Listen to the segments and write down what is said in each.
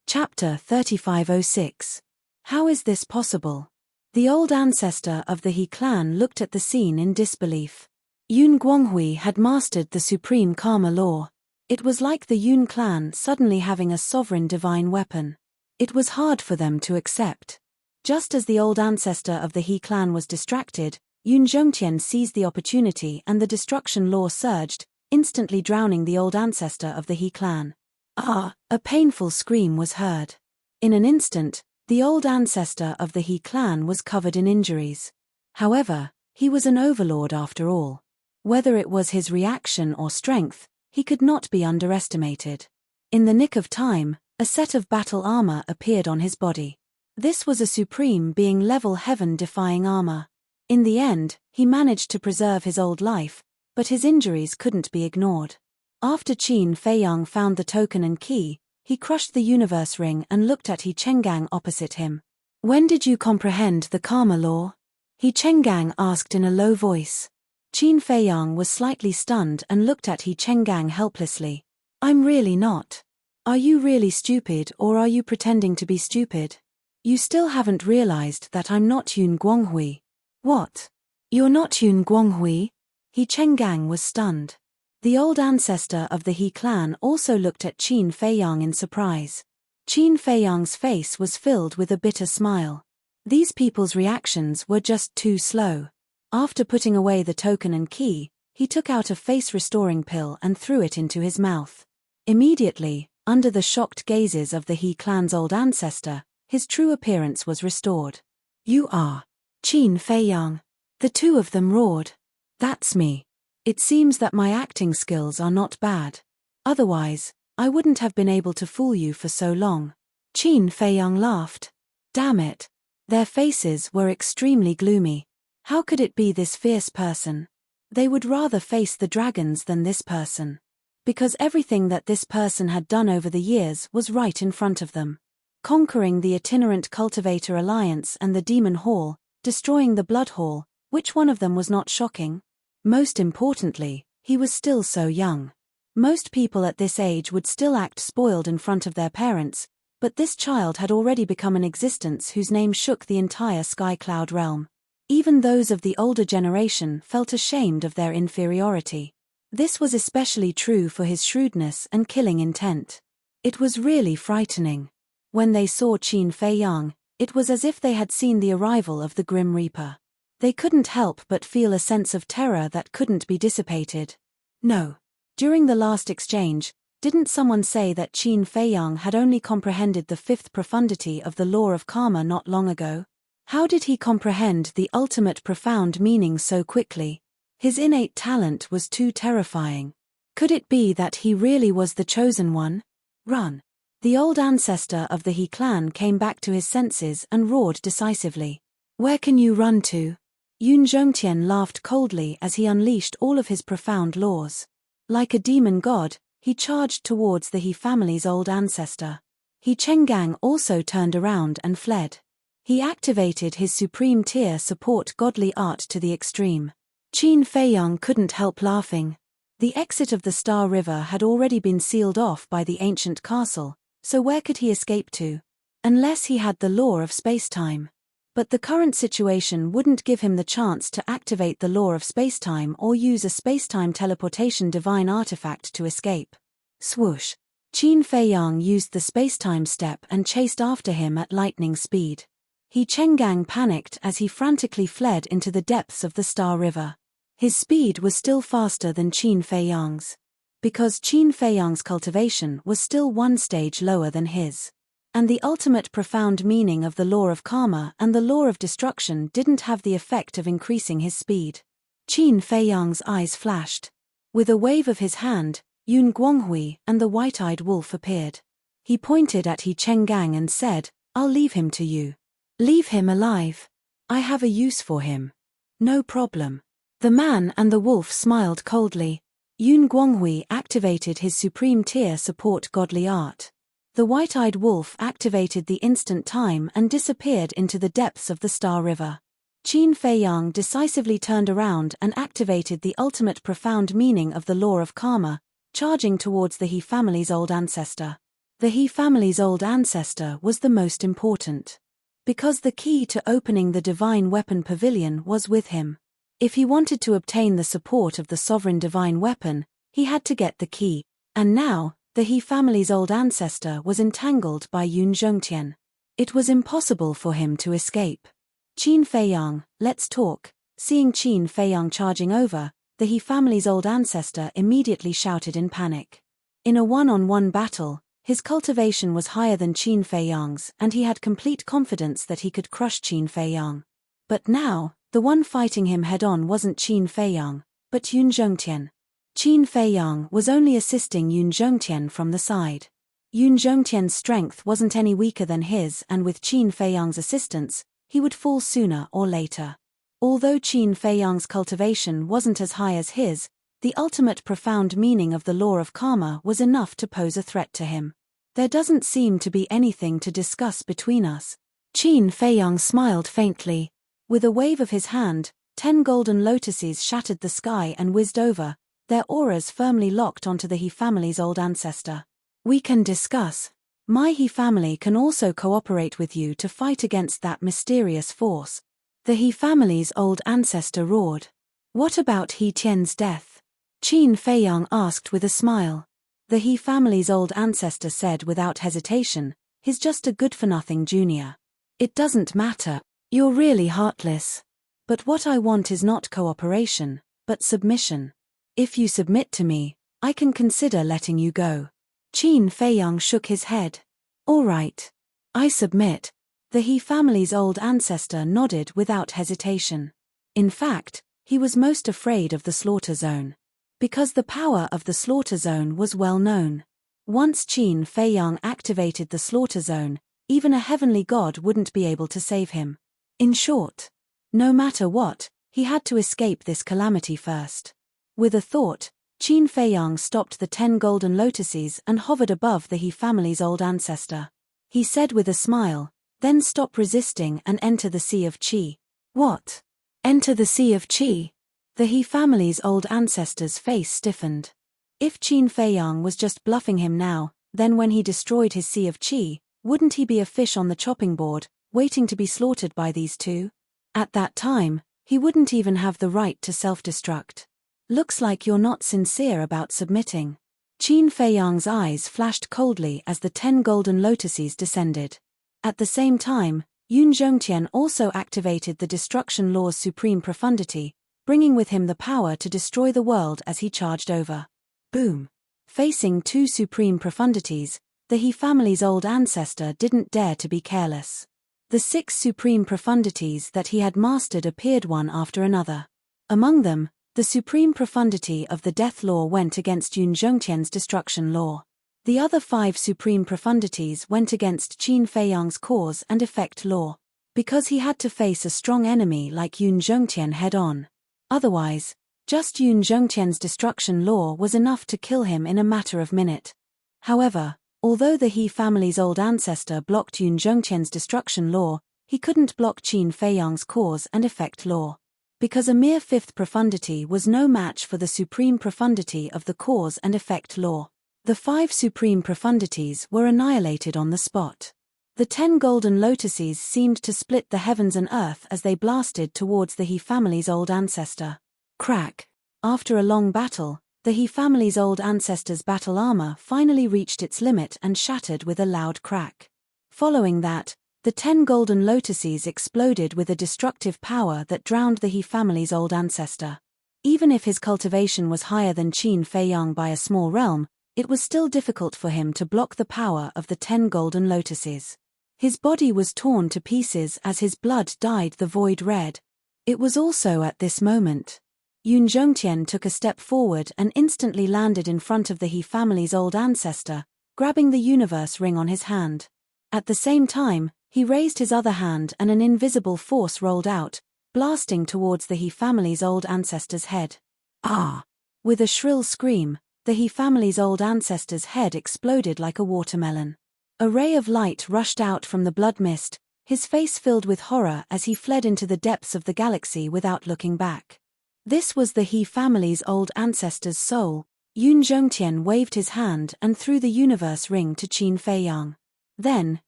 Chapter 3506. How is this possible? The old ancestor of the He clan looked at the scene in disbelief. Yun Guanghui had mastered the supreme karma law. It was like the Yun clan suddenly having a sovereign divine weapon. It was hard for them to accept. Just as the old ancestor of the He clan was distracted, Yun Zhongtian seized the opportunity and the destruction law surged, instantly drowning the old ancestor of the He clan. Ah! A painful scream was heard. In an instant, the old ancestor of the He clan was covered in injuries. However, he was an overlord after all. Whether it was his reaction or strength, he could not be underestimated. In the nick of time, a set of battle armor appeared on his body. This was a supreme being level heaven-defying armor. In the end, he managed to preserve his old life, but his injuries couldn't be ignored. After Qin Feiyang found the token and key, he crushed the universe ring and looked at He Chenggang opposite him. When did you comprehend the karma law? He Chenggang asked in a low voice. Qin Feiyang was slightly stunned and looked at He Chenggang helplessly. I'm really not. Are you really stupid or are you pretending to be stupid? You still haven't realized that I'm not Yun Guanghui. What? You're not Yun Guanghui? He Chenggang was stunned. The old ancestor of the He clan also looked at Qin Feiyang in surprise. Qin Feiyang's face was filled with a bitter smile. These people's reactions were just too slow. After putting away the token and key, he took out a face-restoring pill and threw it into his mouth. Immediately, under the shocked gazes of the He clan's old ancestor, his true appearance was restored. You are Qin Feiyang. The two of them roared. That's me. It seems that my acting skills are not bad. Otherwise, I wouldn't have been able to fool you for so long. Qin Feiyang laughed. Damn it. Their faces were extremely gloomy. How could it be this fierce person? They would rather face the dragons than this person. Because everything that this person had done over the years was right in front of them. Conquering the itinerant cultivator alliance and the demon hall, destroying the blood hall, which one of them was not shocking? Most importantly, he was still so young. Most people at this age would still act spoiled in front of their parents, but this child had already become an existence whose name shook the entire Sky Cloud realm. Even those of the older generation felt ashamed of their inferiority. This was especially true for his shrewdness and killing intent. It was really frightening. When they saw Qin Feiyang, it was as if they had seen the arrival of the Grim Reaper. They couldn't help but feel a sense of terror that couldn't be dissipated. No. During the last exchange, didn't someone say that Qin Feiyang had only comprehended the fifth profundity of the law of karma not long ago? How did he comprehend the ultimate profound meaning so quickly? His innate talent was too terrifying. Could it be that he really was the chosen one? Run. The old ancestor of the He clan came back to his senses and roared decisively. Where can you run to? Yun Zhongtian laughed coldly as he unleashed all of his profound laws. Like a demon god, he charged towards the He family's old ancestor. He Chenggang also turned around and fled. He activated his supreme tier support godly art to the extreme. Qin Feiyang couldn't help laughing. The exit of the Star River had already been sealed off by the ancient castle, so where could he escape to? Unless he had the law of space-time. But the current situation wouldn't give him the chance to activate the law of spacetime or use a spacetime teleportation divine artifact to escape. Swoosh! Qin Feiyang used the spacetime step and chased after him at lightning speed. He Chenggang panicked as he frantically fled into the depths of the Star River. His speed was still faster than Qin Feiyang's. Because Qin Feiyang's cultivation was still one stage lower than his. And the ultimate profound meaning of the law of karma and the law of destruction didn't have the effect of increasing his speed. Qin Feiyang's eyes flashed. With a wave of his hand, Yun Guanghui and the white-eyed wolf appeared. He pointed at He Chenggang and said, I'll leave him to you. Leave him alive. I have a use for him. No problem. The man and the wolf smiled coldly. Yun Guanghui activated his supreme tier support godly art. The white-eyed wolf activated the instant time and disappeared into the depths of the Star River. Qin Feiyang decisively turned around and activated the ultimate profound meaning of the law of karma, charging towards the He family's old ancestor. The He family's old ancestor was the most important. Because the key to opening the divine weapon pavilion was with him. If he wanted to obtain the support of the sovereign divine weapon, he had to get the key. And now, the He family's old ancestor was entangled by Yun Zhongtian. It was impossible for him to escape. Qin Feiyang, let's talk. Seeing Qin Feiyang charging over, the He family's old ancestor immediately shouted in panic. In a one-on-one battle, his cultivation was higher than Qin Feiyang's and he had complete confidence that he could crush Qin Feiyang. But now, the one fighting him head-on wasn't Qin Feiyang, but Yun Zhongtian. Qin Feiyang was only assisting Yun Zhongtian from the side. Yun Zhongtian's strength wasn't any weaker than his, and with Qin Feiyang's assistance, he would fall sooner or later. Although Qin Feiyang's cultivation wasn't as high as his, the ultimate profound meaning of the law of karma was enough to pose a threat to him. There doesn't seem to be anything to discuss between us. Qin Feiyang smiled faintly. With a wave of his hand, 10 golden lotuses shattered the sky and whizzed over, their auras firmly locked onto the He family's old ancestor. We can discuss. My He family can also cooperate with you to fight against that mysterious force. The He family's old ancestor roared. What about He Tian's death? Qin Feiyang asked with a smile. The He family's old ancestor said without hesitation, he's just a good-for-nothing junior. It doesn't matter. You're really heartless. But what I want is not cooperation, but submission. If you submit to me, I can consider letting you go. Qin Feiyang shook his head. All right. I submit. The He family's old ancestor nodded without hesitation. In fact, he was most afraid of the slaughter zone. Because the power of the slaughter zone was well known. Once Qin Feiyang activated the slaughter zone, even a heavenly god wouldn't be able to save him. In short, no matter what, he had to escape this calamity first. With a thought, Qin Feiyang stopped the 10 golden lotuses and hovered above the He family's old ancestor. He said with a smile, then stop resisting and enter the Sea of Qi. What? Enter the Sea of Qi? The He family's old ancestor's face stiffened. If Qin Feiyang was just bluffing him now, then when he destroyed his Sea of Qi, wouldn't he be a fish on the chopping board, waiting to be slaughtered by these two? At that time, he wouldn't even have the right to self-destruct. Looks like you're not sincere about submitting. Qin Feiyang's eyes flashed coldly as the 10 golden lotuses descended. At the same time, Yun Zhongtian also activated the destruction law's supreme profundity, bringing with him the power to destroy the world as he charged over. Boom! Facing 2 supreme profundities, the He family's old ancestor didn't dare to be careless. The 6 supreme profundities that he had mastered appeared one after another. Among them, the supreme profundity of the death law went against Yun Zhongtian's destruction law. The other 5 supreme profundities went against Qin Feiyang's cause and effect law. Because he had to face a strong enemy like Yun Zhongtian head-on. Otherwise, just Yun Zhongtian's destruction law was enough to kill him in a matter of minute. However, although the He family's old ancestor blocked Yun Zhongtian's destruction law, he couldn't block Qin Feiyang's cause and effect law. Because a mere 5th profundity was no match for the supreme profundity of the cause and effect law. The 5 supreme profundities were annihilated on the spot. The 10 golden lotuses seemed to split the heavens and earth as they blasted towards the He family's old ancestor. Crack! After a long battle, the He family's old ancestor's battle armor finally reached its limit and shattered with a loud crack. Following that, the 10 golden lotuses exploded with a destructive power that drowned the He family's old ancestor. Even if his cultivation was higher than Qin Feiyang by a small realm, it was still difficult for him to block the power of the 10 golden lotuses. His body was torn to pieces as his blood dyed the void red. It was also at this moment. Yun Zhongtian took a step forward and instantly landed in front of the He family's old ancestor, grabbing the universe ring on his hand. At the same time, he raised his other hand and an invisible force rolled out, blasting towards the He family's old ancestor's head. Ah! With a shrill scream, the He family's old ancestor's head exploded like a watermelon. A ray of light rushed out from the blood mist, his face filled with horror as he fled into the depths of the galaxy without looking back. This was the He family's old ancestor's soul, Yun Zhongtian waved his hand and threw the universe ring to Qin Feiyang. Then,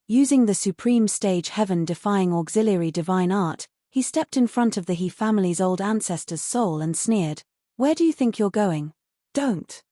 using the supreme stage heaven-defying auxiliary divine art, he stepped in front of the He family's old ancestor's soul and sneered, "Where do you think you're going? Don't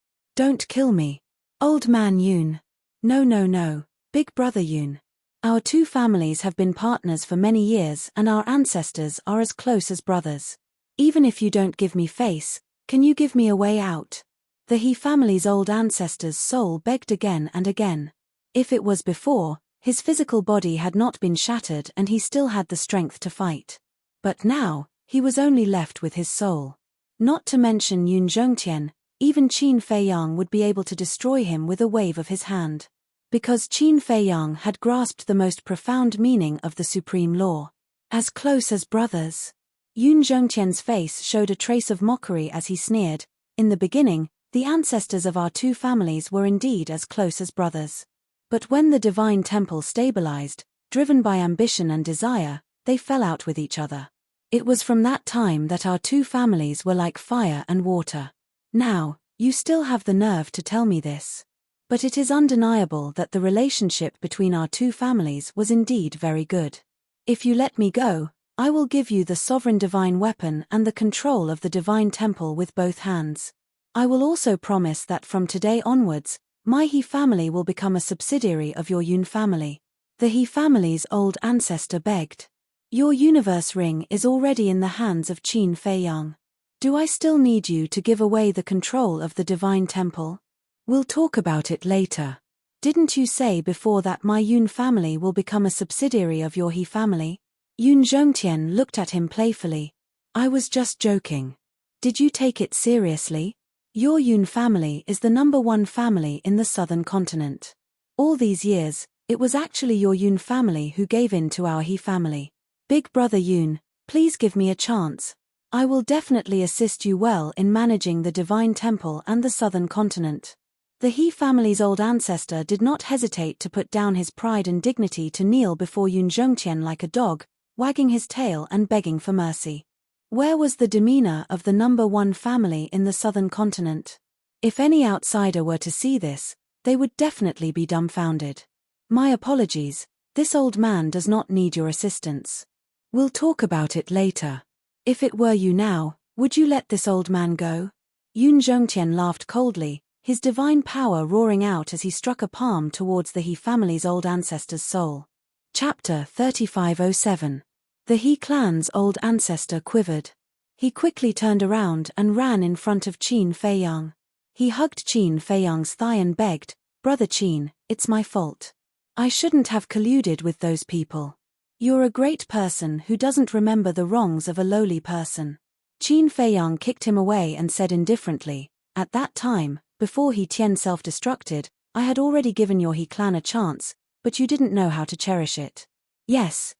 kill me. Old man Yun. No, big brother Yun. Our two families have been partners for many years and our ancestors are as close as brothers. Even if you don't give me face, can you give me a way out?" The He family's old ancestor's soul begged again and again. If it was before, his physical body had not been shattered and he still had the strength to fight. But now, he was only left with his soul. Not to mention Yun Zhongtian, even Qin Feiyang would be able to destroy him with a wave of his hand. Because Qin Feiyang had grasped the most profound meaning of the supreme law. As close as brothers. Yun Zhongtian's face showed a trace of mockery as he sneered, "In the beginning, the ancestors of our two families were indeed as close as brothers. But when the divine temple stabilized, driven by ambition and desire, they fell out with each other. It was from that time that our two families were like fire and water. Now, you still have the nerve to tell me this. But it is undeniable that the relationship between our two families was indeed very good. If you let me go, I will give you the sovereign divine weapon and the control of the divine temple with both hands. I will also promise that from today onwards, my He family will become a subsidiary of your Yun family." The He family's old ancestor begged. "Your universe ring is already in the hands of Qin Feiyang. Do I still need you to give away the control of the divine temple? We'll talk about it later. Didn't you say before that my Yun family will become a subsidiary of your He family?" Yun Zhongtian looked at him playfully. "I was just joking. Did you take it seriously? Your Yun family is the #1 family in the southern continent. All these years, it was actually your Yun family who gave in to our He family. Big brother Yun, please give me a chance. I will definitely assist you well in managing the divine temple and the southern continent." The He family's old ancestor did not hesitate to put down his pride and dignity to kneel before Yun Zhongtian like a dog, wagging his tail and begging for mercy. Where was the demeanor of the #1 family in the southern continent? If any outsider were to see this, they would definitely be dumbfounded. "My apologies, this old man does not need your assistance. We'll talk about it later. If it were you now, would you let this old man go?" Yun Zhongtian laughed coldly, his divine power roaring out as he struck a palm towards the He family's old ancestor's soul. Chapter 3507. The He clan's old ancestor quivered. He quickly turned around and ran in front of Qin Feiyang. He hugged Qin Feiyang's thigh and begged, "Brother Qin, it's my fault. I shouldn't have colluded with those people. You're a great person who doesn't remember the wrongs of a lowly person." Qin Feiyang kicked him away and said indifferently, "At that time, before He Tian self-destructed, I had already given your He clan a chance, but you didn't know how to cherish it. Yes.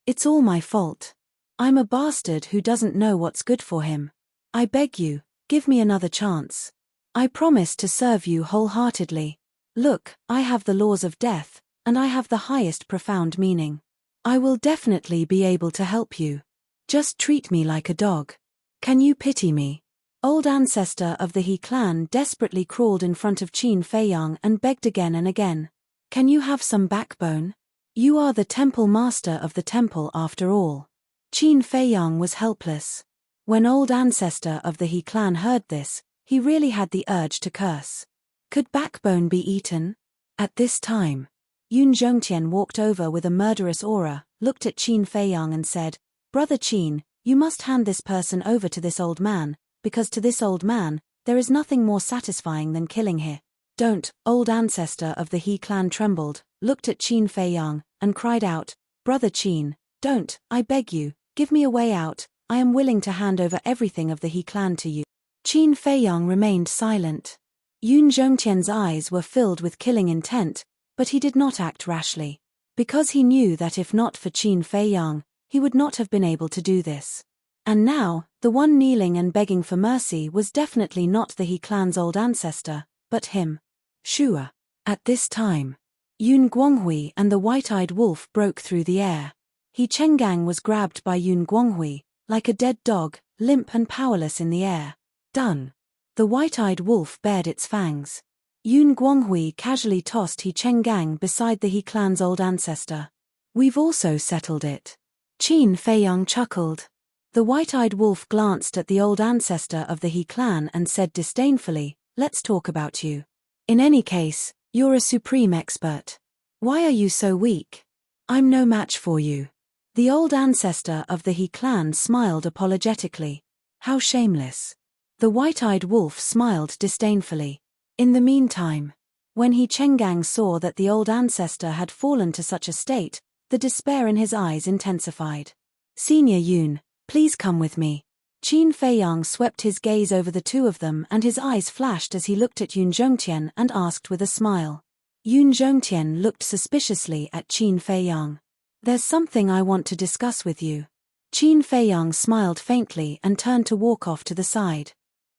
It's all my fault. I'm a bastard who doesn't know what's good for him. I beg you, give me another chance. I promise to serve you wholeheartedly. Look, I have the laws of death, and I have the highest profound meaning. I will definitely be able to help you. Just treat me like a dog. Can you pity me?" Old ancestor of the He clan desperately crawled in front of Qin Feiyang and begged again and again. "Can you have some backbone? You are the temple master of the temple after all." Qin Feiyang was helpless. When old ancestor of the He clan heard this, he really had the urge to curse. Could backbone be eaten? At this time, Yun Zhongtian walked over with a murderous aura, looked at Qin Feiyang and said, "Brother Qin, you must hand this person over to this old man, because to this old man, there is nothing more satisfying than killing him." "Don't," old ancestor of the He clan trembled, looked at Qin Feiyang, and cried out, "Brother Qin, don't, I beg you, give me a way out, I am willing to hand over everything of the He clan to you." Qin Feiyang remained silent. Yun Zhongtian's eyes were filled with killing intent, but he did not act rashly. Because he knew that if not for Qin Feiyang, he would not have been able to do this. And now, the one kneeling and begging for mercy was definitely not the He clan's old ancestor, but him. Shua. At this time, Yun Guanghui and the white-eyed wolf broke through the air. He Chenggang was grabbed by Yun Guanghui, like a dead dog, limp and powerless in the air. "Done. The white-eyed wolf bared its fangs. Yun Guanghui casually tossed He Chenggang beside the He clan's old ancestor. We've also settled it. Qin Feiyang chuckled. The white-eyed wolf glanced at the old ancestor of the He clan and said disdainfully, let's talk about you. In any case, you're a supreme expert. Why are you so weak? I'm no match for you. The old ancestor of the He clan smiled apologetically. How shameless. The white-eyed wolf smiled disdainfully. In the meantime, when He Chenggang saw that the old ancestor had fallen to such a state, the despair in his eyes intensified. Senior Yun, please come with me. Qin Feiyang swept his gaze over the two of them and his eyes flashed as he looked at Yun Zhongtian and asked with a smile. Yun Zhongtian looked suspiciously at Qin Feiyang. There's something I want to discuss with you. Qin Feiyang smiled faintly and turned to walk off to the side.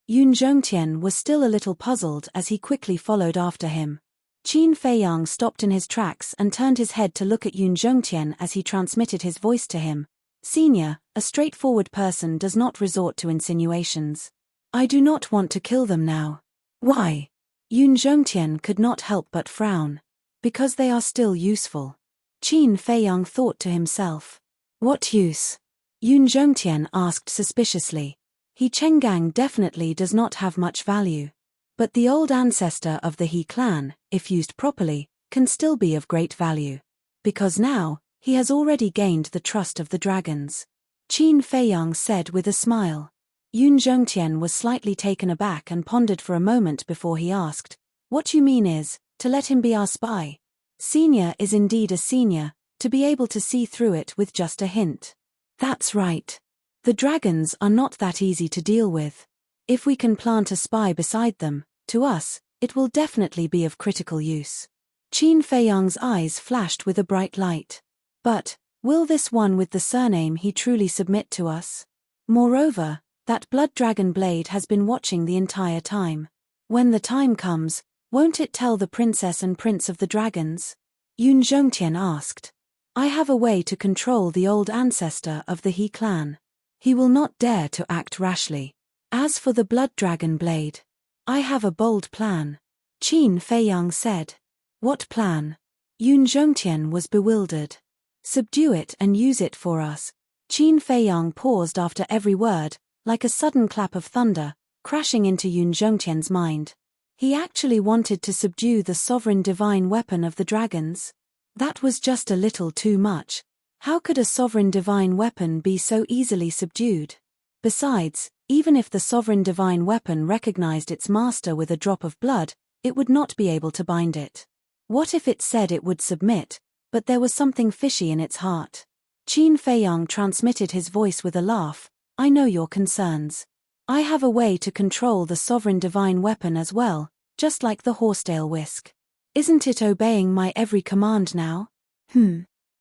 Yun Zhongtian was still a little puzzled as he quickly followed after him. Qin Feiyang stopped in his tracks and turned his head to look at Yun Zhongtian as he transmitted his voice to him. Senior, a straightforward person does not resort to insinuations. I do not want to kill them now. Why? Yun Zhongtian could not help but frown. Because they are still useful. Qin Feiyang thought to himself. What use? Yun Zhongtian asked suspiciously. He Chenggang definitely does not have much value. But the old ancestor of the He clan, if used properly, can still be of great value. Because now, he has already gained the trust of the dragons. Qin Feiyang said with a smile. Yun Zhongtian was slightly taken aback and pondered for a moment before he asked, what you mean is, to let him be our spy? Senior is indeed a senior, to be able to see through it with just a hint. That's right. The dragons are not that easy to deal with. If we can plant a spy beside them, to us, it will definitely be of critical use. Qin Feiyang's eyes flashed with a bright light. But, will this one with the surname He truly submit to us? Moreover, that blood dragon blade has been watching the entire time. When the time comes, won't it tell the princess and prince of the dragons? Yun Zhongtian asked. I have a way to control the old ancestor of the He clan. He will not dare to act rashly. As for the blood dragon blade, I have a bold plan. Qin Feiyang said. What plan? Yun Zhongtian was bewildered. Subdue it and use it for us. Qin Feiyang paused after every word, like a sudden clap of thunder, crashing into Yun Zhongtian's mind. He actually wanted to subdue the sovereign divine weapon of the dragons. That was just a little too much. How could a sovereign divine weapon be so easily subdued? Besides, even if the sovereign divine weapon recognized its master with a drop of blood, it would not be able to bind it. What if it said it would submit, but there was something fishy in its heart? Qin Feiyang transmitted his voice with a laugh. I know your concerns. I have a way to control the sovereign divine weapon as well, just like the horsetail whisk. Isn't it obeying my every command now?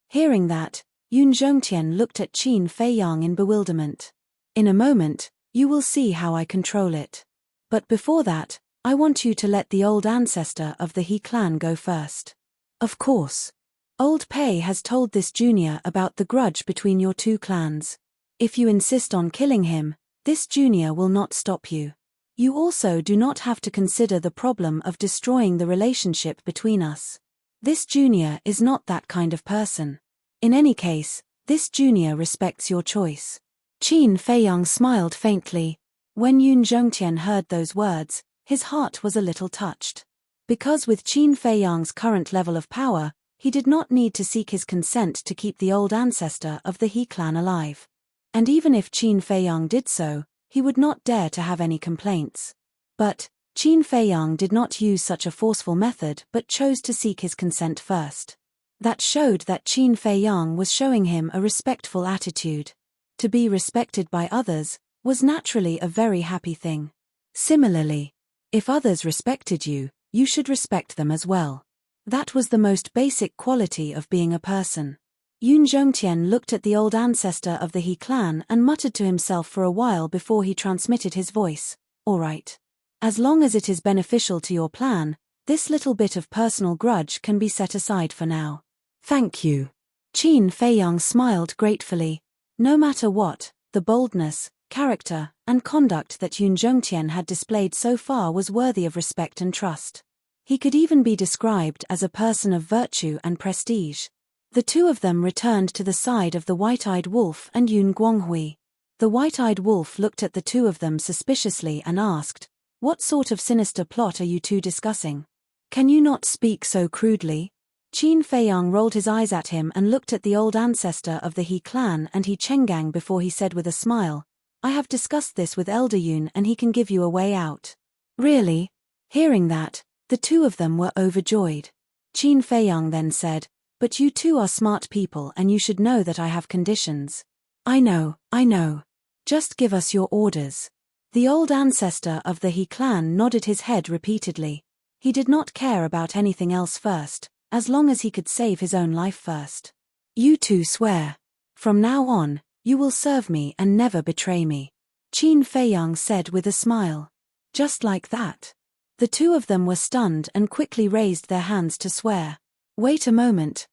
Hearing that, Yun Zhongtian looked at Qin Feiyang in bewilderment. In a moment, you will see how I control it. But before that, I want you to let the old ancestor of the He clan go first. Of course. Old Pei has told this junior about the grudge between your two clans. If you insist on killing him, this junior will not stop you. You also do not have to consider the problem of destroying the relationship between us. This junior is not that kind of person. In any case, this junior respects your choice. Qin Feiyang smiled faintly. When Yun Zhongtian heard those words, his heart was a little touched. Because with Qin Feiyang's current level of power, he did not need to seek his consent to keep the old ancestor of the He clan alive. And even if Qin Feiyang did so, he would not dare to have any complaints. But, Qin Feiyang did not use such a forceful method but chose to seek his consent first. That showed that Qin Feiyang was showing him a respectful attitude. To be respected by others was naturally a very happy thing. Similarly, if others respected you, you should respect them as well. That was the most basic quality of being a person. Yun Zhongtian looked at the old ancestor of the He clan and muttered to himself for a while before he transmitted his voice. All right. As long as it is beneficial to your plan, this little bit of personal grudge can be set aside for now. Thank you. Qin Feiyang smiled gratefully. No matter what, the boldness, character, and conduct that Yun Zhongtian had displayed so far was worthy of respect and trust. He could even be described as a person of virtue and prestige. The two of them returned to the side of the white-eyed wolf and Yun Guanghui. The white-eyed wolf looked at the two of them suspiciously and asked, "What sort of sinister plot are you two discussing? Can you not speak so crudely?" Qin Feiyang rolled his eyes at him and looked at the old ancestor of the He clan and He Chenggang before he said with a smile, "I have discussed this with Elder Yun and he can give you a way out." "Really?" Hearing that, the two of them were overjoyed. Qin Feiyang then said, "But you two are smart people and you should know that I have conditions." I know. Just give us your orders." The old ancestor of the He clan nodded his head repeatedly. He did not care about anything else first, as long as he could save his own life first. "You two swear. From now on, you will serve me and never betray me," Qin Feiyang said with a smile. Just like that. The two of them were stunned and quickly raised their hands to swear. Wait a moment.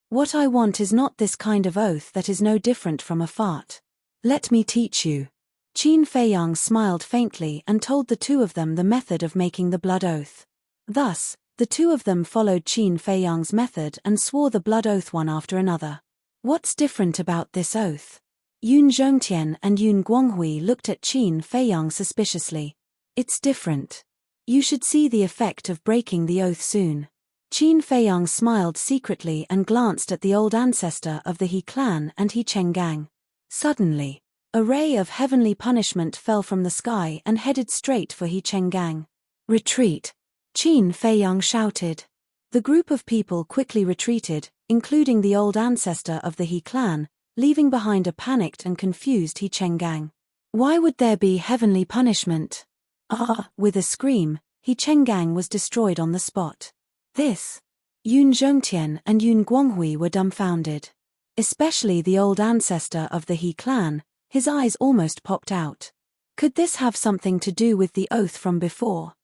What I want is not this kind of oath that is no different from a fart. Let me teach you. Qin Feiyang smiled faintly and told the two of them the method of making the blood oath. Thus, the two of them followed Qin Feiyang's method and swore the blood oath one after another. What's different about this oath? Yun Zhongtian and Yun Guanghui looked at Qin Feiyang suspiciously. It's different. You should see the effect of breaking the oath soon. Qin Feiyang smiled secretly and glanced at the old ancestor of the He clan and He Chenggang. Suddenly, a ray of heavenly punishment fell from the sky and headed straight for He Chenggang. "Retreat!" Qin Feiyang shouted. The group of people quickly retreated, including the old ancestor of the He clan, leaving behind a panicked and confused He Chenggang. Why would there be heavenly punishment? With a scream, He Chenggang was destroyed on the spot. Yun Zhongtian and Yun Guanghui were dumbfounded. Especially the old ancestor of the He clan, his eyes almost popped out. Could this have something to do with the oath from before?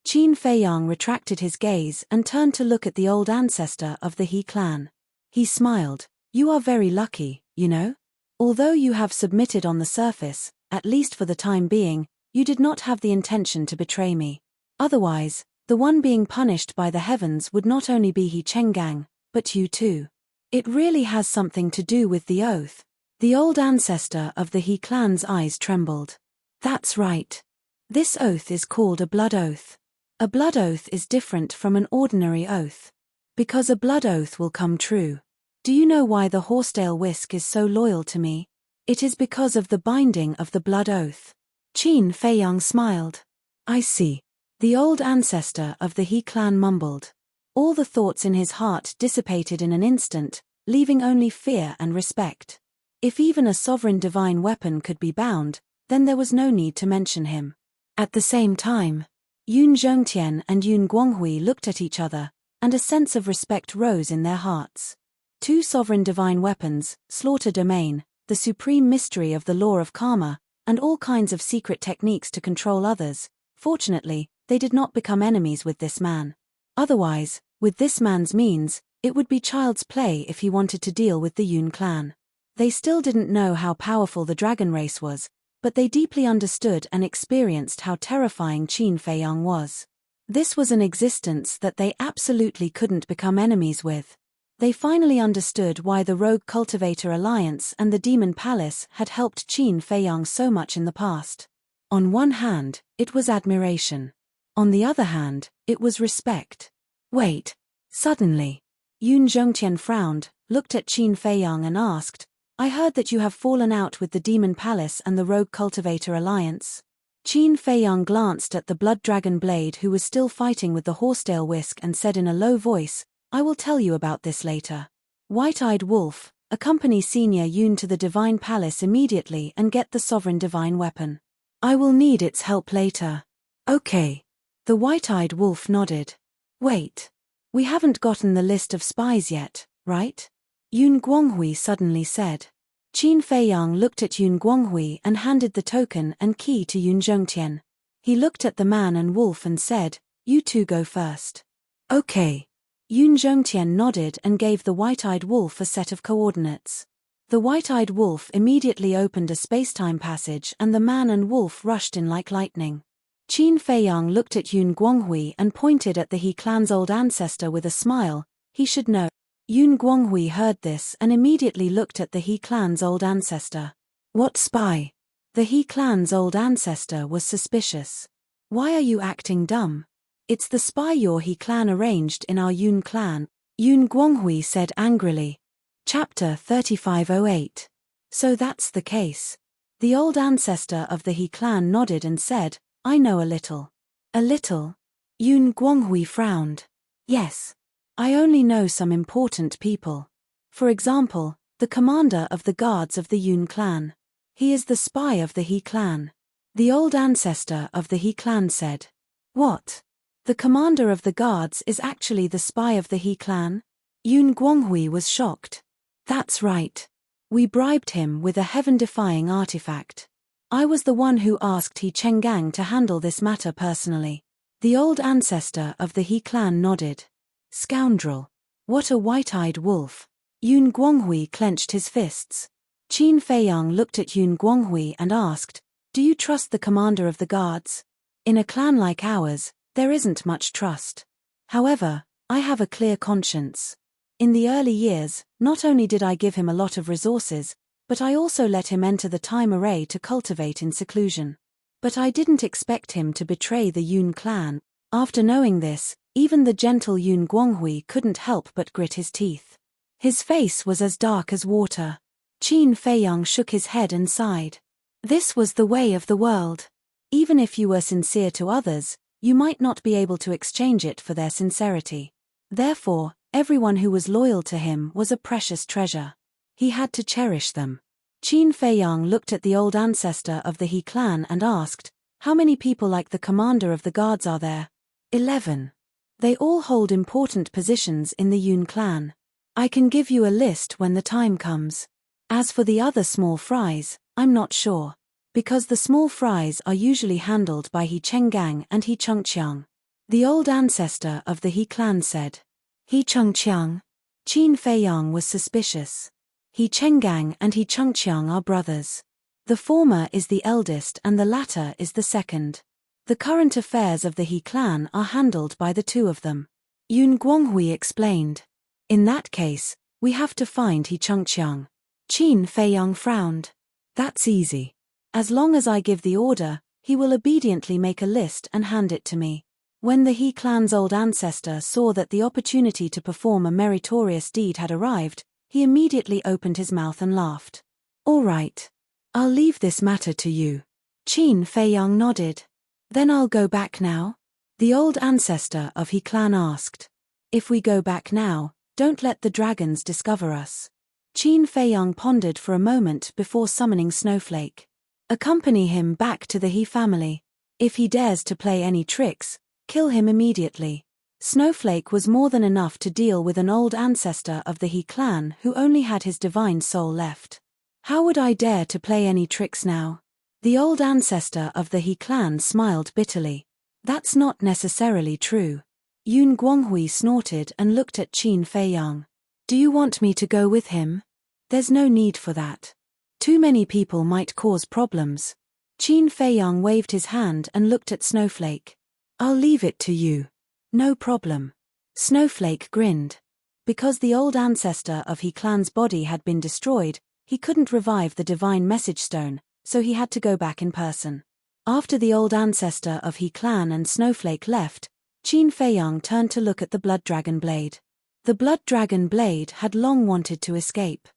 Qin Feiyang retracted his gaze and turned to look at the old ancestor of the He clan. He smiled. "You are very lucky, you know? Although you have submitted on the surface, at least for the time being, you did not have the intention to betray me. Otherwise, the one being punished by the heavens would not only be He Chenggang, but you too. It really has something to do with the oath." The old ancestor of the He clan's eyes trembled. "That's right. This oath is called a blood oath. A blood oath is different from an ordinary oath. Because a blood oath will come true. Do you know why the horsetail whisk is so loyal to me? It is because of the binding of the blood oath." Qin Feiyang smiled. "I see." The old ancestor of the He clan mumbled. All the thoughts in his heart dissipated in an instant, leaving only fear and respect. If even a sovereign divine weapon could be bound, then there was no need to mention him. At the same time, Yun Zhongtian and Yun Guanghui looked at each other, and a sense of respect rose in their hearts. Two sovereign divine weapons, slaughter domain, the supreme mystery of the law of karma, and all kinds of secret techniques to control others. Fortunately, they did not become enemies with this man. Otherwise, with this man's means, it would be child's play if he wanted to deal with the Yun clan. They still didn't know how powerful the dragon race was, but they deeply understood and experienced how terrifying Qin Feiyang was. This was an existence that they absolutely couldn't become enemies with. They finally understood why the Rogue Cultivator Alliance and the Demon Palace had helped Qin Feiyang so much in the past. On one hand, it was admiration. On the other hand, it was respect. Wait. Suddenly, Yun Zhongtian frowned, looked at Qin Feiyang and asked, "I heard that you have fallen out with the Demon Palace and the Rogue Cultivator Alliance." Qin Feiyang glanced at the Blood Dragon Blade who was still fighting with the horsetail whisk and said in a low voice, "I will tell you about this later. White-eyed Wolf, accompany Senior Yun to the Divine Palace immediately and get the Sovereign Divine Weapon. I will need its help later." "Okay." The White-eyed Wolf nodded. "Wait. We haven't gotten the list of spies yet, right?" Yun Guanghui suddenly said. Qin Feiyang looked at Yun Guanghui and handed the token and key to Yun Zhongtian. He looked at the man and wolf and said, "You two go first." "Okay." Yun Zhongtian nodded and gave the white-eyed wolf a set of coordinates. The white-eyed wolf immediately opened a spacetime passage and the man and wolf rushed in like lightning. Qin Feiyang looked at Yun Guanghui and pointed at the He clan's old ancestor with a smile. He should know. Yun Guanghui heard this and immediately looked at the He clan's old ancestor. What spy? The He clan's old ancestor was suspicious. Why are you acting dumb? It's the spy your He clan arranged in our Yun clan, Yun Guanghui said angrily. Chapter 3508. So that's the case. The old ancestor of the He clan nodded and said, I know a little. A little? Yun Guanghui frowned. Yes. I only know some important people. For example, the commander of the guards of the Yun clan. He is the spy of the He clan. The old ancestor of the He clan said. What? The commander of the guards is actually the spy of the He clan? Yun Guanghui was shocked. That's right. We bribed him with a heaven-defying artifact. I was the one who asked He Chenggang to handle this matter personally. The old ancestor of the He clan nodded. Scoundrel. What a white-eyed wolf. Yun Guanghui clenched his fists. Qin Feiyang looked at Yun Guanghui and asked, Do you trust the commander of the guards? In a clan like ours, there isn't much trust. However, I have a clear conscience. In the early years, not only did I give him a lot of resources, but I also let him enter the time array to cultivate in seclusion. But I didn't expect him to betray the Yun clan. After knowing this, even the gentle Yun Guanghui couldn't help but grit his teeth. His face was as dark as water. Qin Feiyang shook his head and sighed. This was the way of the world. Even if you were sincere to others, you might not be able to exchange it for their sincerity. Therefore, everyone who was loyal to him was a precious treasure. He had to cherish them. Qin Feiyang looked at the old ancestor of the He clan and asked, How many people like the commander of the guards are there? 11. They all hold important positions in the Yun clan. I can give you a list when the time comes. As for the other small fries, I'm not sure. Because the small fries are usually handled by He Chenggang and He Chengqiang. The old ancestor of the He clan said. He Chengqiang? Qin Feiyang was suspicious. He Chenggang and He Chengqiang are brothers. The former is the eldest and the latter is the second. The current affairs of the He clan are handled by the two of them. Yun Guanghui explained. In that case, we have to find He Chengqiang. Qin Feiyang frowned. That's easy. As long as I give the order, he will obediently make a list and hand it to me. When the He clan's old ancestor saw that the opportunity to perform a meritorious deed had arrived, he immediately opened his mouth and laughed. All right. I'll leave this matter to you. Qin Feiyang nodded. Then I'll go back now? The old ancestor of He clan asked. If we go back now, don't let the dragons discover us. Qin Feiyang pondered for a moment before summoning Snowflake. Accompany him back to the He family. If he dares to play any tricks, kill him immediately. Snowflake was more than enough to deal with an old ancestor of the He clan who only had his divine soul left. How would I dare to play any tricks now? The old ancestor of the He clan smiled bitterly. That's not necessarily true. Yun Guanghui snorted and looked at Qin Feiyang. Do you want me to go with him? There's no need for that. Too many people might cause problems. Qin Feiyang waved his hand and looked at Snowflake. I'll leave it to you. No problem. Snowflake grinned. Because the old ancestor of He clan's body had been destroyed, he couldn't revive the divine message stone, so he had to go back in person. After the old ancestor of He clan and Snowflake left, Qin Feiyang turned to look at the blood dragon blade. The blood dragon blade had long wanted to escape.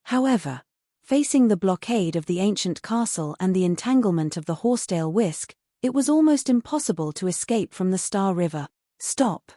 However, facing the blockade of the ancient castle and the entanglement of the horsetail whisk, it was almost impossible to escape from the Star River. Stop.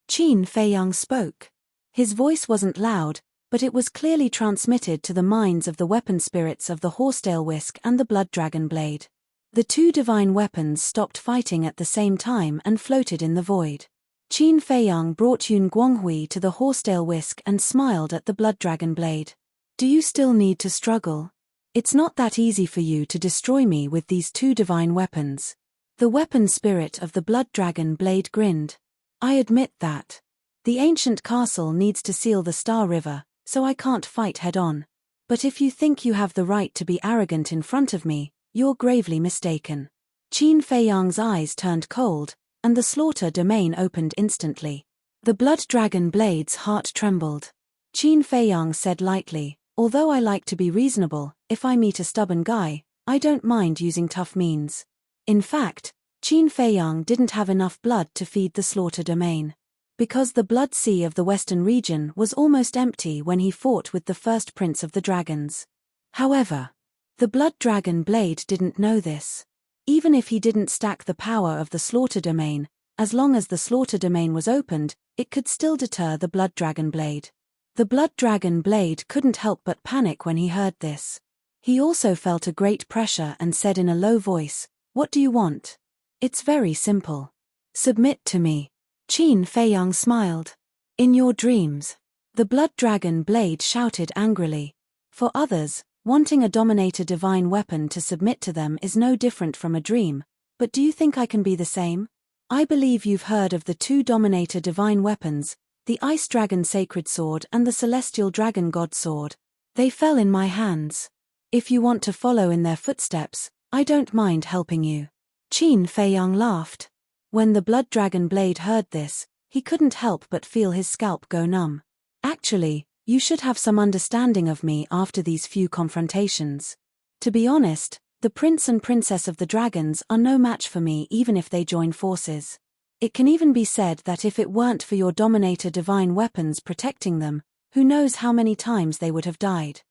Qin Feiyang spoke. His voice wasn't loud, but it was clearly transmitted to the minds of the weapon spirits of the horsetail whisk and the blood dragon blade. The two divine weapons stopped fighting at the same time and floated in the void. Qin Feiyang brought Yun Guanghui to the horsetail whisk and smiled at the blood dragon blade. Do you still need to struggle? It's not that easy for you to destroy me with these two divine weapons. The weapon spirit of the blood dragon blade grinned. I admit that. The ancient castle needs to seal the Star River, so I can't fight head-on. But if you think you have the right to be arrogant in front of me, you're gravely mistaken. Qin Feiyang's eyes turned cold, and the slaughter domain opened instantly. The blood dragon blade's heart trembled. Qin Feiyang said lightly, although I like to be reasonable, if I meet a stubborn guy, I don't mind using tough means. In fact, Qin Feiyang didn't have enough blood to feed the slaughter domain. Because the blood sea of the western region was almost empty when he fought with the first prince of the dragons. However, the blood dragon blade didn't know this. Even if he didn't stack the power of the slaughter domain, as long as the slaughter domain was opened, it could still deter the blood dragon blade. The blood dragon blade couldn't help but panic when he heard this. He also felt a great pressure and said in a low voice, "What do you want?" "It's very simple. Submit to me." Qin Feiyang smiled. "In your dreams." The blood dragon blade shouted angrily. For others, wanting a Dominator divine weapon to submit to them is no different from a dream, but do you think I can be the same? I believe you've heard of the two Dominator divine weapons, the Ice Dragon Sacred Sword and the Celestial Dragon God Sword. They fell in my hands. If you want to follow in their footsteps, I don't mind helping you. Qin Feiyang laughed. When the blood dragon blade heard this, he couldn't help but feel his scalp go numb. Actually, you should have some understanding of me after these few confrontations. To be honest, the prince and princess of the dragons are no match for me even if they join forces. It can even be said that if it weren't for your Dominator divine weapons protecting them, who knows how many times they would have died.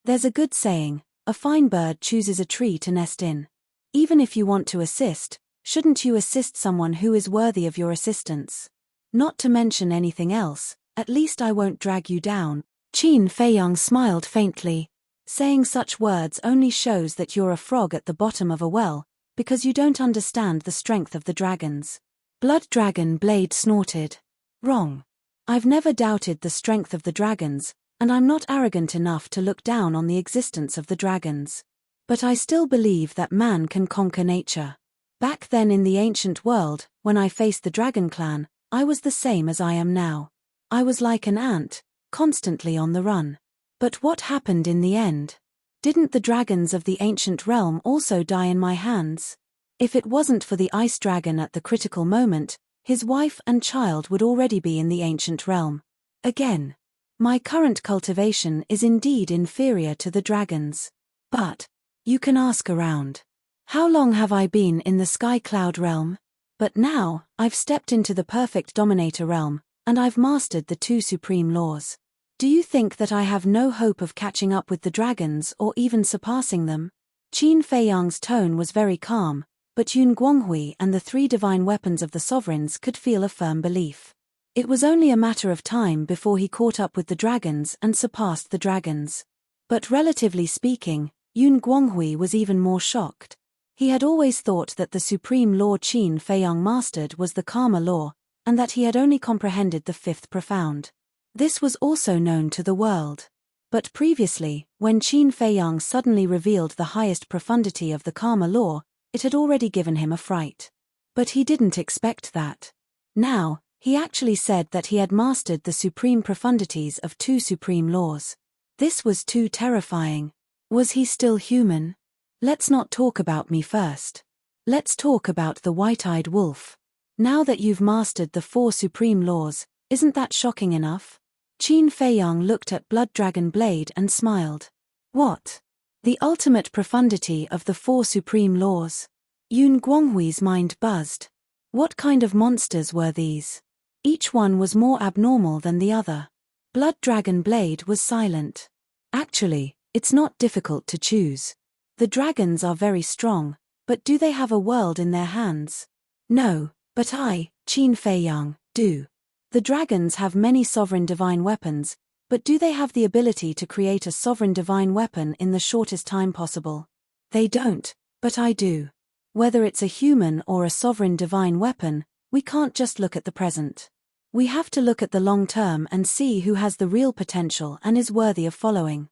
There's a good saying, a fine bird chooses a tree to nest in. Even if you want to assist, shouldn't you assist someone who is worthy of your assistance? Not to mention anything else, at least I won't drag you down. Qin Feiyang smiled faintly. Saying such words only shows that you're a frog at the bottom of a well, because you don't understand the strength of the dragons. Blood Dragon Blade snorted. Wrong. I've never doubted the strength of the dragons, and I'm not arrogant enough to look down on the existence of the dragons. But I still believe that man can conquer nature. Back then in the ancient world, when I faced the Dragon Clan, I was the same as I am now. I was like an ant, constantly on the run. But what happened in the end? Didn't the dragons of the ancient realm also die in my hands? If it wasn't for the ice dragon at the critical moment, his wife and child would already be in the ancient realm. Again, my current cultivation is indeed inferior to the dragons. But you can ask around. How long have I been in the Sky Cloud realm? But now, I've stepped into the perfect Dominator realm, and I've mastered the two supreme laws. Do you think that I have no hope of catching up with the dragons or even surpassing them? Qin Feiyang's tone was very calm, but Yun Guanghui and the three divine weapons of the sovereigns could feel a firm belief. It was only a matter of time before he caught up with the dragons and surpassed the dragons. But relatively speaking, Yun Guanghui was even more shocked. He had always thought that the supreme law Qin Feiyang mastered was the karma law, and that he had only comprehended the fifth profound. This was also known to the world. But previously, when Qin Feiyang suddenly revealed the highest profundity of the karma law, it had already given him a fright. But he didn't expect that. Now, he actually said that he had mastered the supreme profundities of two supreme laws. This was too terrifying. Was he still human? Let's not talk about me first. Let's talk about the white-eyed wolf. Now that you've mastered the four supreme laws, isn't that shocking enough? Qin Feiyang looked at Blood Dragon Blade and smiled. What? The ultimate profundity of the four supreme laws? Yun Guanghui's mind buzzed. What kind of monsters were these? Each one was more abnormal than the other. Blood Dragon Blade was silent. Actually, it's not difficult to choose. The dragons are very strong, but do they have a world in their hands? No, but I, Qin Feiyang, do. The dragons have many sovereign divine weapons, but do they have the ability to create a sovereign divine weapon in the shortest time possible? They don't, but I do. Whether it's a human or a sovereign divine weapon, we can't just look at the present. We have to look at the long term and see who has the real potential and is worthy of following.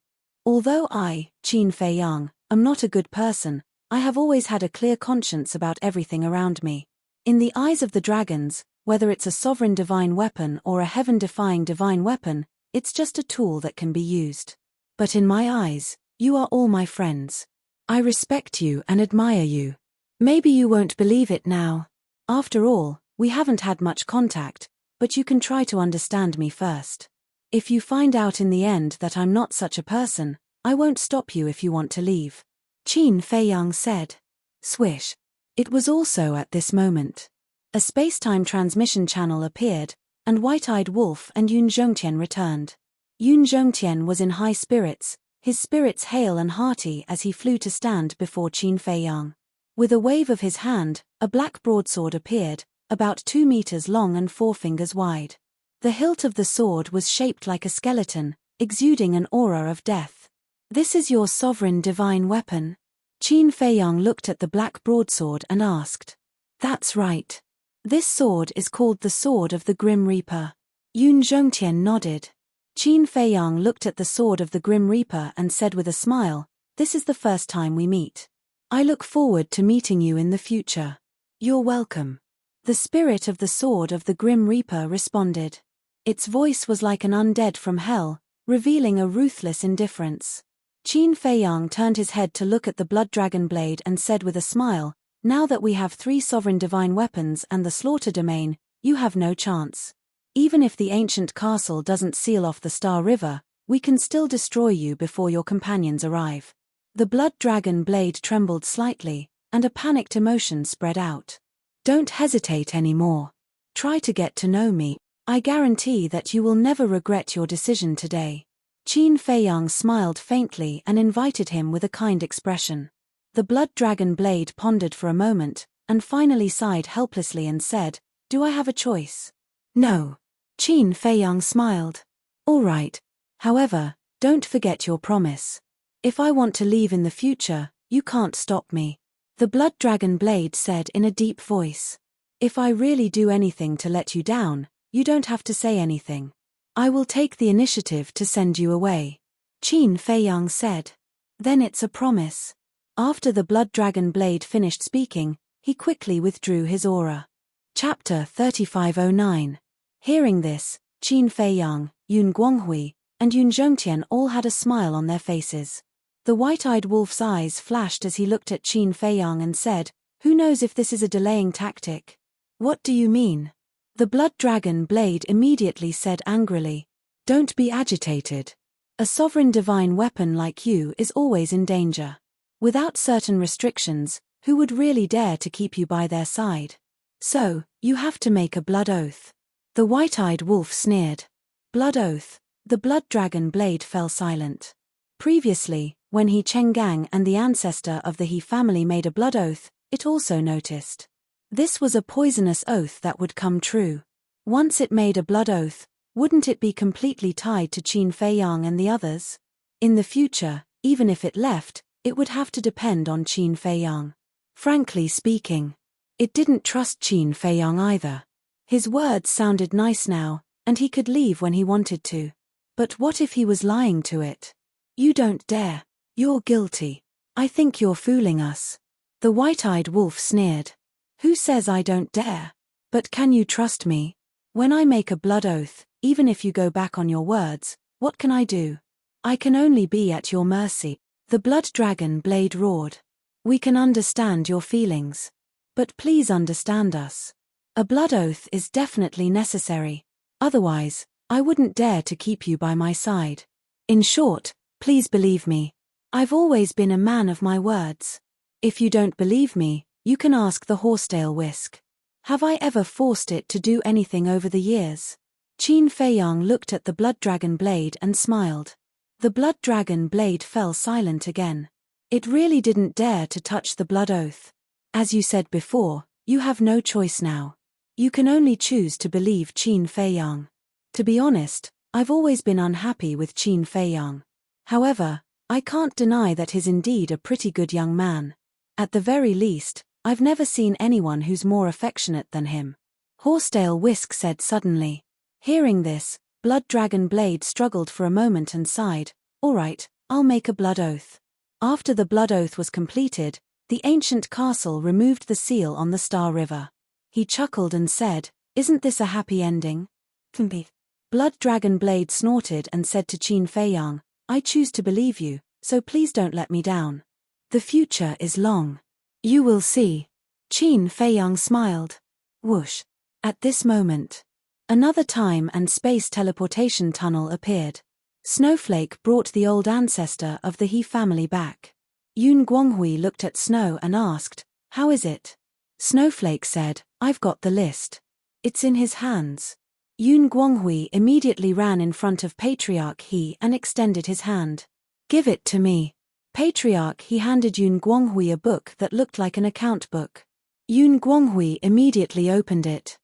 Although I, Qin Feiyang, am not a good person, I have always had a clear conscience about everything around me. In the eyes of the dragons, whether it's a sovereign divine weapon or a heaven-defying divine weapon, it's just a tool that can be used. But in my eyes, you are all my friends. I respect you and admire you. Maybe you won't believe it now. After all, we haven't had much contact, but you can try to understand me first. If you find out in the end that I'm not such a person, I won't stop you if you want to leave. Qin Feiyang said. Swish. It was also at this moment. A space-time transmission channel appeared, and White-Eyed Wolf and Yun Zhongtian returned. Yun Zhongtian was in high spirits, his spirits hale and hearty as he flew to stand before Qin Feiyang. With a wave of his hand, a black broadsword appeared, about 2 meters long and 4 fingers wide. The hilt of the sword was shaped like a skeleton, exuding an aura of death. This is your sovereign divine weapon? Qin Feiyang looked at the black broadsword and asked. That's right. This sword is called the Sword of the Grim Reaper. Yun Zhongtian nodded. Qin Feiyang looked at the Sword of the Grim Reaper and said with a smile, This is the first time we meet. I look forward to meeting you in the future. You're welcome. The spirit of the Sword of the Grim Reaper responded. Its voice was like an undead from hell, revealing a ruthless indifference. Qin Feiyang turned his head to look at the blood dragon blade and said with a smile, Now that we have 3 sovereign divine weapons and the slaughter domain, you have no chance. Even if the ancient castle doesn't seal off the Star River, we can still destroy you before your companions arrive. The blood dragon blade trembled slightly, and a panicked emotion spread out. Don't hesitate anymore. Try to get to know me. I guarantee that you will never regret your decision today. Qin Feiyang smiled faintly and invited him with a kind expression. The blood dragon blade pondered for a moment, and finally sighed helplessly and said, Do I have a choice? No. Qin Feiyang smiled. All right. However, don't forget your promise. If I want to leave in the future, you can't stop me. The blood dragon blade said in a deep voice. If I really do anything to let you down, you don't have to say anything. I will take the initiative to send you away. Qin Feiyang said. Then it's a promise. After the blood dragon blade finished speaking, he quickly withdrew his aura. Chapter 3509. Hearing this, Qin Feiyang, Yun Guanghui, and Yun Zhongtian all had a smile on their faces. The white-eyed wolf's eyes flashed as he looked at Qin Feiyang and said, Who knows if this is a delaying tactic? What do you mean? The blood dragon blade immediately said angrily. Don't be agitated. A sovereign divine weapon like you is always in danger. Without certain restrictions, who would really dare to keep you by their side? So, you have to make a blood oath. The white-eyed wolf sneered. Blood oath. The blood dragon blade fell silent. Previously, when He Chenggang and the ancestor of the He family made a blood oath, it also noticed. This was a poisonous oath that would come true. Once it made a blood oath, wouldn't it be completely tied to Qin Feiyang and the others? In the future, even if it left, it would have to depend on Qin Feiyang. Frankly speaking, it didn't trust Qin Feiyang either. His words sounded nice now, and he could leave when he wanted to. But what if he was lying to it? You don't dare. You're guilty. I think you're fooling us. The white-eyed wolf sneered. Who says I don't dare? But can you trust me? When I make a blood oath, even if you go back on your words, what can I do? I can only be at your mercy. The blood dragon blade roared. We can understand your feelings. But please understand us. A blood oath is definitely necessary. Otherwise, I wouldn't dare to keep you by my side. In short, please believe me. I've always been a man of my words. If you don't believe me, you can ask the horsetail whisk. Have I ever forced it to do anything over the years? Qin Feiyang looked at the blood dragon blade and smiled. The blood dragon blade fell silent again. It really didn't dare to touch the blood oath. As you said before, you have no choice now. You can only choose to believe Qin Feiyang. To be honest, I've always been unhappy with Qin Feiyang. However, I can't deny that he's indeed a pretty good young man. At the very least, I've never seen anyone who's more affectionate than him. Horsetail Whisk said suddenly. Hearing this, Blood Dragon Blade struggled for a moment and sighed. All right, I'll make a blood oath. After the blood oath was completed, the ancient castle removed the seal on the Star River. He chuckled and said, Isn't this a happy ending? Blood Dragon Blade snorted and said to Qin Feiyang, I choose to believe you, so please don't let me down. The future is long. You will see. Qin Feiyang smiled. Whoosh. At this moment, another time and space teleportation tunnel appeared. Snowflake brought the old ancestor of the He family back. Yun Guanghui looked at Snow and asked, "How is it?" Snowflake said, "I've got the list. It's in his hands." Yun Guanghui immediately ran in front of Patriarch He and extended his hand. "Give it to me." Patriarch He handed Yun Guanghui a book that looked like an account book. Yun Guanghui immediately opened it.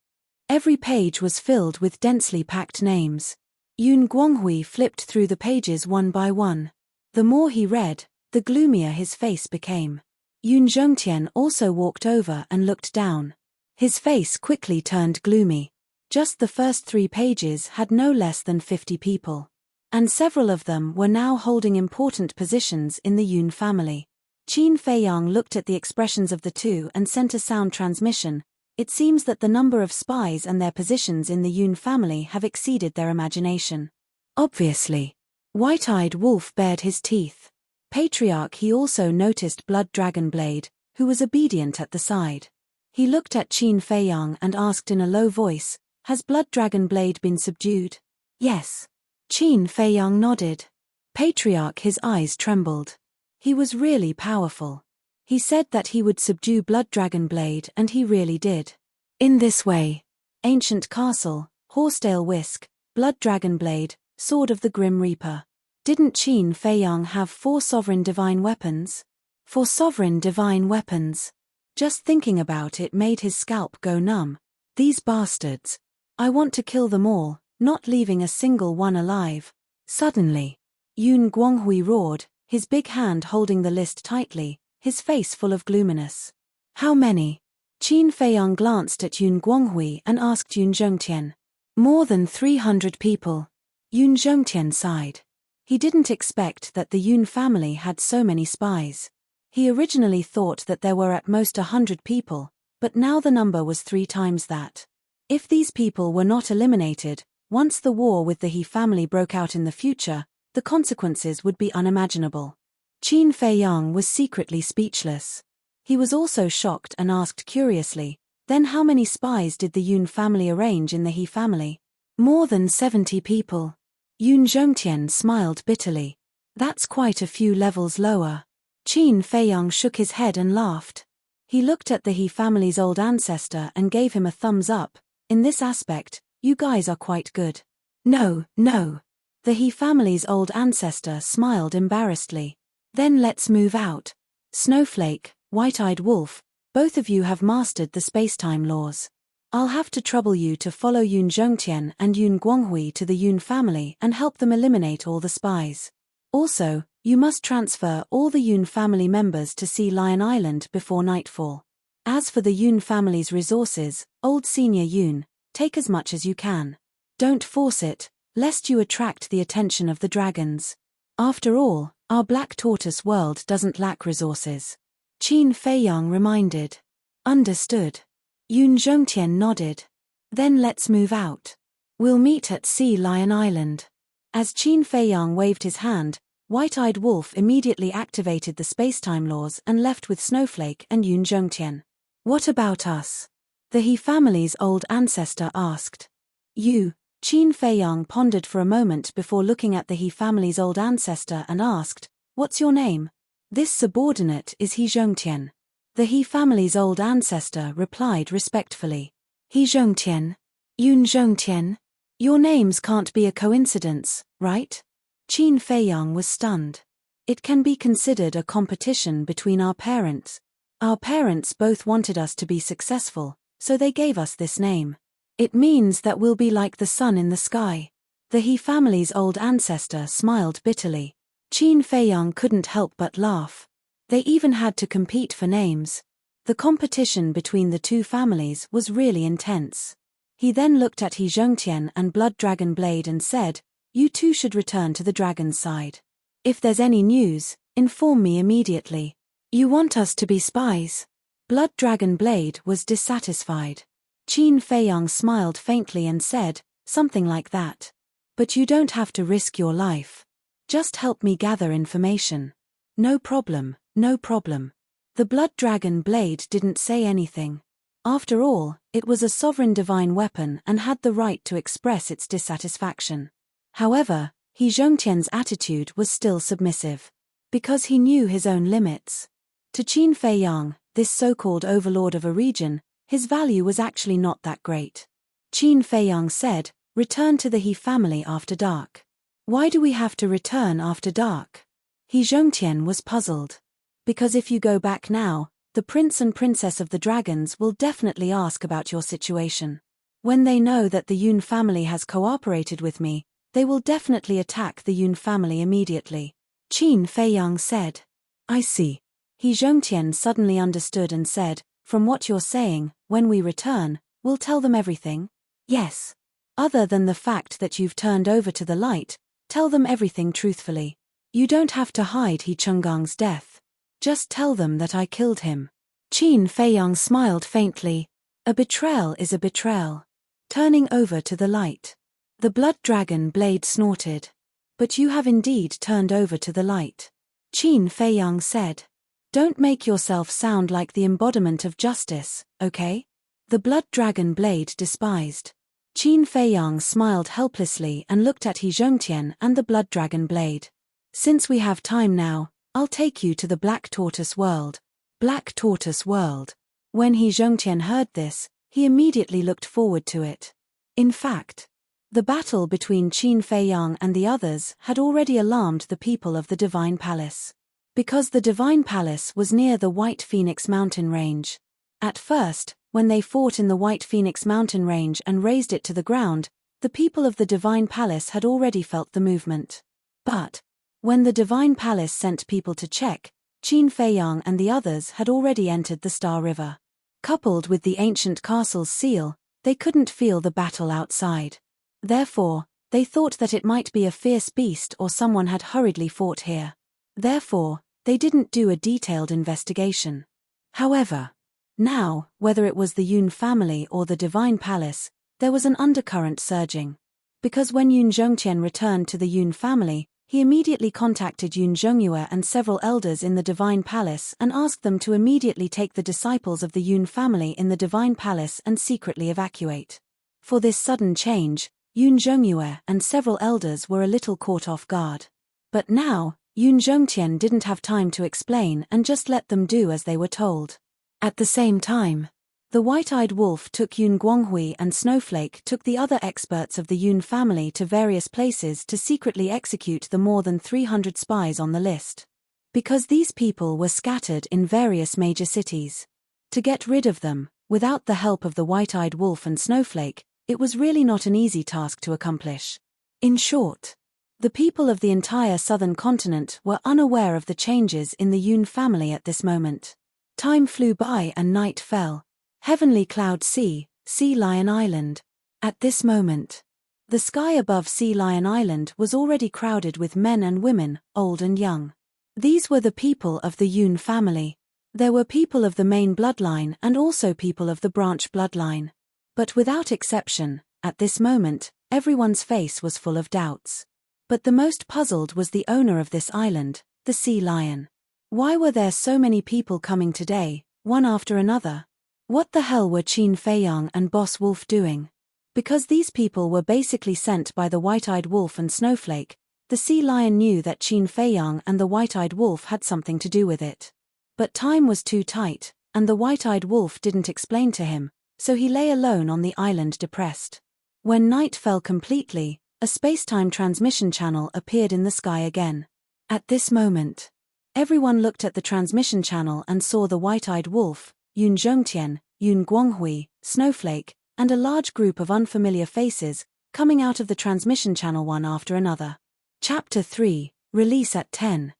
Every page was filled with densely packed names. Yun Guanghui flipped through the pages one by one. The more he read, the gloomier his face became. Yun Zhongtian also walked over and looked down. His face quickly turned gloomy. Just the first 3 pages had no less than 50 people. And several of them were now holding important positions in the Yun family. Qin Feiyang looked at the expressions of the two and sent a sound transmission. It seems that the number of spies and their positions in the Yun family have exceeded their imagination. Obviously. White-eyed Wolf bared his teeth. Patriarch He also noticed Blood Dragon Blade, who was obedient at the side. He looked at Qin Feiyang and asked in a low voice, "Has Blood Dragon Blade been subdued?" "Yes." Qin Feiyang nodded. Patriarch His eyes trembled. He was really powerful. He said that he would subdue Blood Dragon Blade and he really did. In this way. Ancient Castle, Horsetail Whisk, Blood Dragon Blade, Sword of the Grim Reaper. Didn't Qin Feiyang have 4 sovereign divine weapons? 4 sovereign divine weapons. Just thinking about it made his scalp go numb. These bastards. I want to kill them all, not leaving a single one alive. Suddenly, Yun Guanghui roared, his big hand holding the list tightly, his face full of gloominess. "How many?" Qin Feiyang glanced at Yun Guanghui and asked Yun Zhongtian. "More than 300 people." Yun Zhongtian sighed. He didn't expect that the Yun family had so many spies. He originally thought that there were at most 100 people, but now the number was 3 times that. If these people were not eliminated, once the war with the He family broke out in the future, the consequences would be unimaginable. Qin Feiyang was secretly speechless. He was also shocked and asked curiously, "Then how many spies did the Yun family arrange in the He family?" "More than 70 people." Yun Zhongtian smiled bitterly. "That's quite a few levels lower." Qin Feiyang shook his head and laughed. He looked at the He family's old ancestor and gave him a thumbs up. "In this aspect, you guys are quite good." "No, no." The He family's old ancestor smiled embarrassedly. "Then let's move out. Snowflake, White-eyed Wolf, both of you have mastered the spacetime laws. I'll have to trouble you to follow Yun Zhongtian and Yun Guanghui to the Yun family and help them eliminate all the spies. Also, you must transfer all the Yun family members to Sea Lion Island before nightfall. As for the Yun family's resources, old senior Yun, take as much as you can. Don't force it, lest you attract the attention of the dragons. After all, our Black Tortoise world doesn't lack resources." Qin Feiyang reminded. "Understood." Yun Zhongtian nodded. "Then let's move out. We'll meet at Sea Lion Island." As Qin Feiyang waved his hand, White-eyed Wolf immediately activated the spacetime laws and left with Snowflake and Yun Zhongtian. "What about us?" the He family's old ancestor asked. "You." Qin Feiyang pondered for a moment before looking at the He family's old ancestor and asked, "What's your name?" "This subordinate is He Zhongtian." The He family's old ancestor replied respectfully. "He Zhongtian. Yun Zhongtian. Your names can't be a coincidence, right?" Qin Feiyang was stunned. "It can be considered a competition between our parents. Our parents both wanted us to be successful, so they gave us this name. It means that we'll be like the sun in the sky." The He family's old ancestor smiled bitterly. Qin Feiyang couldn't help but laugh. They even had to compete for names. The competition between the two families was really intense. He then looked at He Zhongtian and Blood Dragon Blade and said, "You two should return to the dragon's side. If there's any news, inform me immediately." "You want us to be spies?" Blood Dragon Blade was dissatisfied. Qin Feiyang smiled faintly and said, "Something like that. But you don't have to risk your life." Just help me gather information. No problem, no problem. The blood dragon blade didn't say anything. After all, it was a sovereign divine weapon and had the right to express its dissatisfaction. However, He Zhongtian's attitude was still submissive. Because he knew his own limits. To Qin Feiyang, this so-called overlord of a region, his value was actually not that great. Qin Feiyang said, "Return to the He family after dark." Why do we have to return after dark? He Zhongtian was puzzled. Because if you go back now, the prince and princess of the dragons will definitely ask about your situation. When they know that the Yun family has cooperated with me, they will definitely attack the Yun family immediately. Qin Feiyang said. I see. He Zhongtian suddenly understood and said, "From what you're saying, when we return, we'll tell them everything?" Yes. Other than the fact that you've turned over to the light, tell them everything truthfully. You don't have to hide He Chunggang's death. Just tell them that I killed him. Qin Feiyang smiled faintly. A betrayal is a betrayal. Turning over to the light. The blood dragon blade snorted. But you have indeed turned over to the light. Qin Feiyang said. Don't make yourself sound like the embodiment of justice, okay? The blood dragon blade despised. Qin Feiyang smiled helplessly and looked at He Zhongtian and the blood dragon blade. Since we have time now, I'll take you to the Black Tortoise world. Black Tortoise world. When He Zhongtian heard this, he immediately looked forward to it. In fact, the battle between Qin Feiyang and the others had already alarmed the people of the Divine Palace. Because the Divine Palace was near the White Phoenix mountain range. At first, when they fought in the White Phoenix mountain range and razed it to the ground, the people of the Divine Palace had already felt the movement. But, when the Divine Palace sent people to check, Qin Feiyang and the others had already entered the Star River. Coupled with the ancient castle's seal, they couldn't feel the battle outside. Therefore, they thought that it might be a fierce beast or someone had hurriedly fought here. Therefore, they didn't do a detailed investigation. However, now, whether it was the Yun family or the Divine Palace, there was an undercurrent surging. Because when Yun Zhongtian returned to the Yun family, he immediately contacted Yun Zhongyue and several elders in the Divine Palace and asked them to immediately take the disciples of the Yun family in the Divine Palace and secretly evacuate. For this sudden change, Yun Zhongyue and several elders were a little caught off guard. But now, Yun Zhongtian didn't have time to explain and just let them do as they were told. At the same time, the White-Eyed Wolf took Yun Guanghui and Snowflake took the other experts of the Yun family to various places to secretly execute the more than 300 spies on the list. Because these people were scattered in various major cities. To get rid of them, without the help of the White-Eyed Wolf and Snowflake, it was really not an easy task to accomplish. In short, the people of the entire southern continent were unaware of the changes in the Yun family at this moment. Time flew by and night fell. Heavenly Cloud Sea, Sea Lion Island. At this moment, the sky above Sea Lion Island was already crowded with men and women, old and young. These were the people of the Yun family. There were people of the main bloodline and also people of the branch bloodline. But without exception, at this moment, everyone's face was full of doubts. But the most puzzled was the owner of this island, the Sea Lion. Why were there so many people coming today, one after another? What the hell were Qin Feiyang and Boss Wolf doing? Because these people were basically sent by the White-Eyed Wolf and Snowflake, the Sea Lion knew that Qin Feiyang and the White-Eyed Wolf had something to do with it. But time was too tight, and the White-Eyed Wolf didn't explain to him, so he lay alone on the island depressed. When night fell completely, a space-time transmission channel appeared in the sky again. At this moment, everyone looked at the transmission channel and saw the White-Eyed Wolf, Yun Zhongtian, Yun Guanghui, Snowflake, and a large group of unfamiliar faces, coming out of the transmission channel one after another. Chapter 3, Release at 10.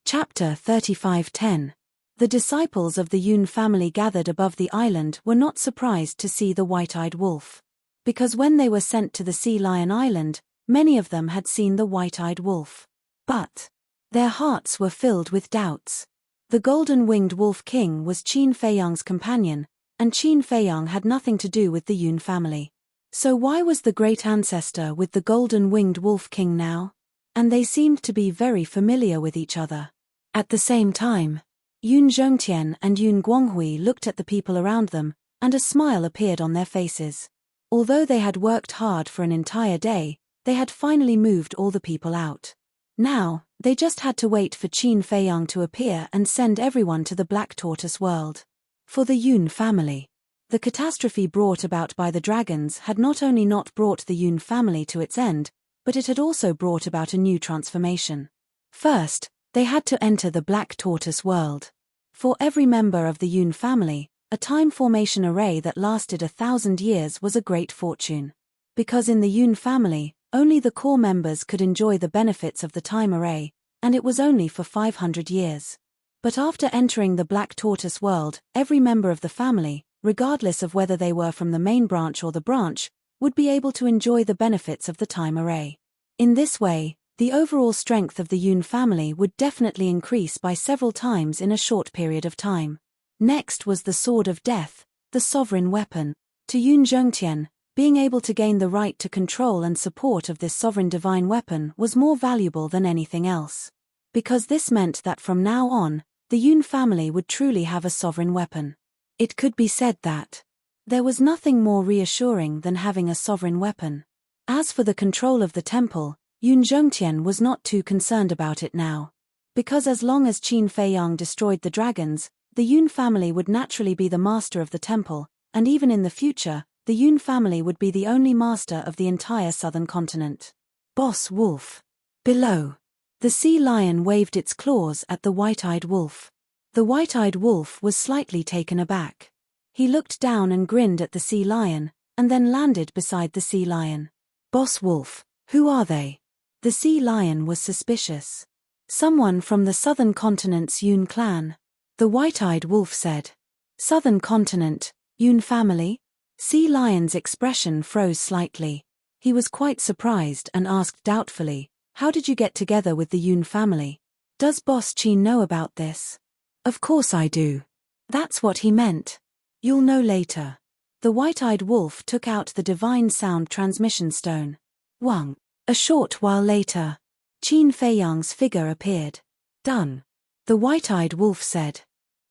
Chapter 35:10. The disciples of the Yun family gathered above the island were not surprised to see the White-Eyed Wolf. Because when they were sent to the Sea Lion Island, many of them had seen the White-Eyed Wolf. But their hearts were filled with doubts. The Golden-Winged Wolf King was Qin Feiyang's companion, and Qin Feiyang had nothing to do with the Yun family. So why was the great ancestor with the Golden-Winged Wolf King now? and they seemed to be very familiar with each other. At the same time, Yun Zhongtian and Yun Guanghui looked at the people around them, and a smile appeared on their faces. Although they had worked hard for an entire day, they had finally moved all the people out. Now, they just had to wait for Qin Feiyang to appear and send everyone to the Black Tortoise world. For the Yun family, the catastrophe brought about by the dragons had not only not brought the Yun family to its end, but it had also brought about a new transformation. First, they had to enter the Black Tortoise world. For every member of the Yun family, a time formation array that lasted 1,000 years was a great fortune. Because in the Yun family, only the core members could enjoy the benefits of the time array, and it was only for 500 years. But after entering the Black Tortoise world, every member of the family, regardless of whether they were from the main branch or the branch, would be able to enjoy the benefits of the time array. In this way, the overall strength of the Yun family would definitely increase by several times in a short period of time. Next was the Sword of Death, the sovereign weapon. To Yun Zhongtian, being able to gain the right to control and support of this sovereign divine weapon was more valuable than anything else. Because this meant that from now on, the Yun family would truly have a sovereign weapon. It could be said that there was nothing more reassuring than having a sovereign weapon. As for the control of the temple, Yun Zhongtian was not too concerned about it now. Because as long as Qin Feiyang destroyed the dragons, the Yun family would naturally be the master of the temple, and even in the future, the Yun family would be the only master of the entire southern continent. Boss Wolf. Below. The sea lion waved its claws at the white-eyed wolf. The white-eyed wolf was slightly taken aback. He looked down and grinned at the sea lion, and then landed beside the sea lion. Boss Wolf, who are they? The sea lion was suspicious. Someone from the southern continent's Yun clan. The white-eyed wolf said. Southern continent, Yun family? Sea Lion's expression froze slightly. He was quite surprised and asked doubtfully, how did you get together with the Yun family? Does Boss Qin know about this? Of course I do. That's what he meant. You'll know later. The white-eyed wolf took out the divine sound transmission stone. Wang. A short while later, Qin Feiyang's figure appeared. Done. The white-eyed wolf said.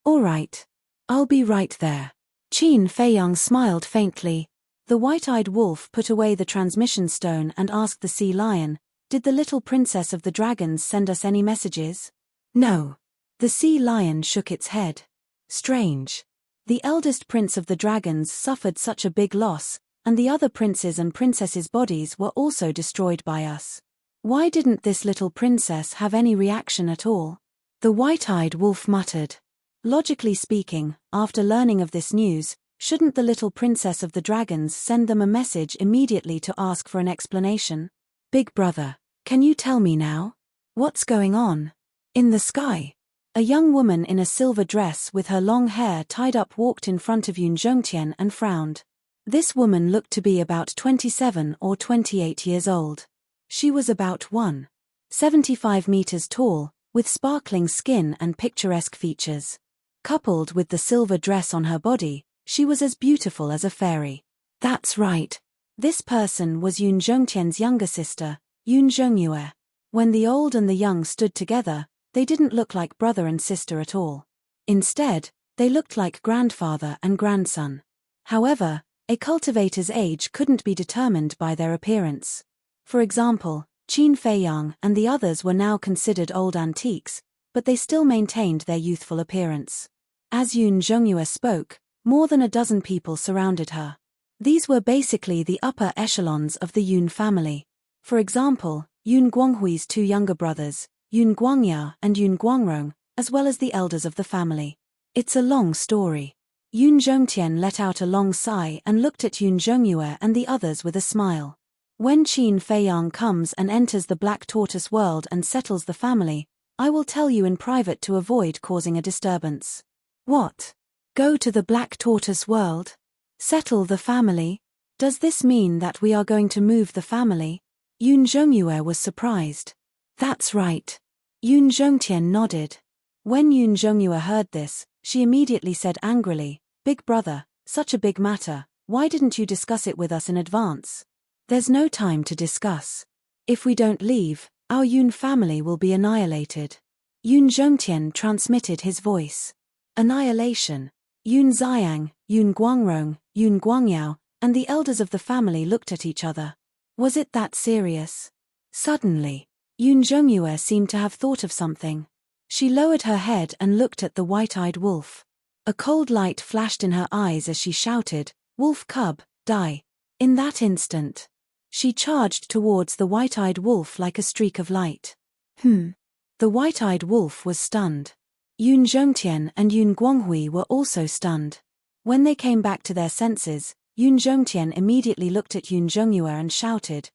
All right. I'll be right there. Qin Feiyang smiled faintly. The white-eyed wolf put away the transmission stone and asked the sea lion, did the little princess of the dragons send us any messages? No. The sea lion shook its head. Strange. The eldest prince of the dragons suffered such a big loss, and the other princes and princesses' bodies were also destroyed by us. Why didn't this little princess have any reaction at all? The white-eyed wolf muttered. Logically speaking, after learning of this news, shouldn't the little princess of the dragons send them a message immediately to ask for an explanation? Big brother, can you tell me now? What's going on? In the sky. A young woman in a silver dress with her long hair tied up walked in front of Yun Zhongtian and frowned. This woman looked to be about 27 or 28 years old. She was about 1.75 meters tall, with sparkling skin and picturesque features. Coupled with the silver dress on her body, she was as beautiful as a fairy. That's right. This person was Yun Zhongtian's younger sister, Yun Zhongyue. When the old and the young stood together, they didn't look like brother and sister at all. Instead, they looked like grandfather and grandson. However, a cultivator's age couldn't be determined by their appearance. For example, Qin Feiyang and the others were now considered old antiques, but they still maintained their youthful appearance. As Yun Zhongyue spoke, more than a dozen people surrounded her. These were basically the upper echelons of the Yun family. For example, Yun Guanghui's two younger brothers, Yun Guangya and Yun Guangrong, as well as the elders of the family. It's a long story. Yun Zhongtian let out a long sigh and looked at Yun Zhongyue and the others with a smile. When Qin Feiyang comes and enters the Black Tortoise world and settles the family, I will tell you in private to avoid causing a disturbance. What? Go to the Black Tortoise world? Settle the family? Does this mean that we are going to move the family? Yun Zhongyue was surprised. That's right. Yun Zhongtian nodded. When Yun Zhongyue heard this, she immediately said angrily, Big brother, such a big matter, why didn't you discuss it with us in advance? There's no time to discuss. If we don't leave, Our Yun family will be annihilated. Yun Zhongtian transmitted his voice. Annihilation. Yun Xiang, Yun Guangrong, Yun Guangyao, and the elders of the family looked at each other. Was it that serious? Suddenly, Yun Zhongyue seemed to have thought of something. She lowered her head and looked at the white-eyed wolf. A cold light flashed in her eyes as she shouted, "Wolf cub, die!" In that instant, she charged towards the white-eyed wolf like a streak of light. The white-eyed wolf was stunned. Yun Zhongtian and Yun Guanghui were also stunned. When they came back to their senses, Yun Zhongtian immediately looked at Yun Zhongyue and shouted,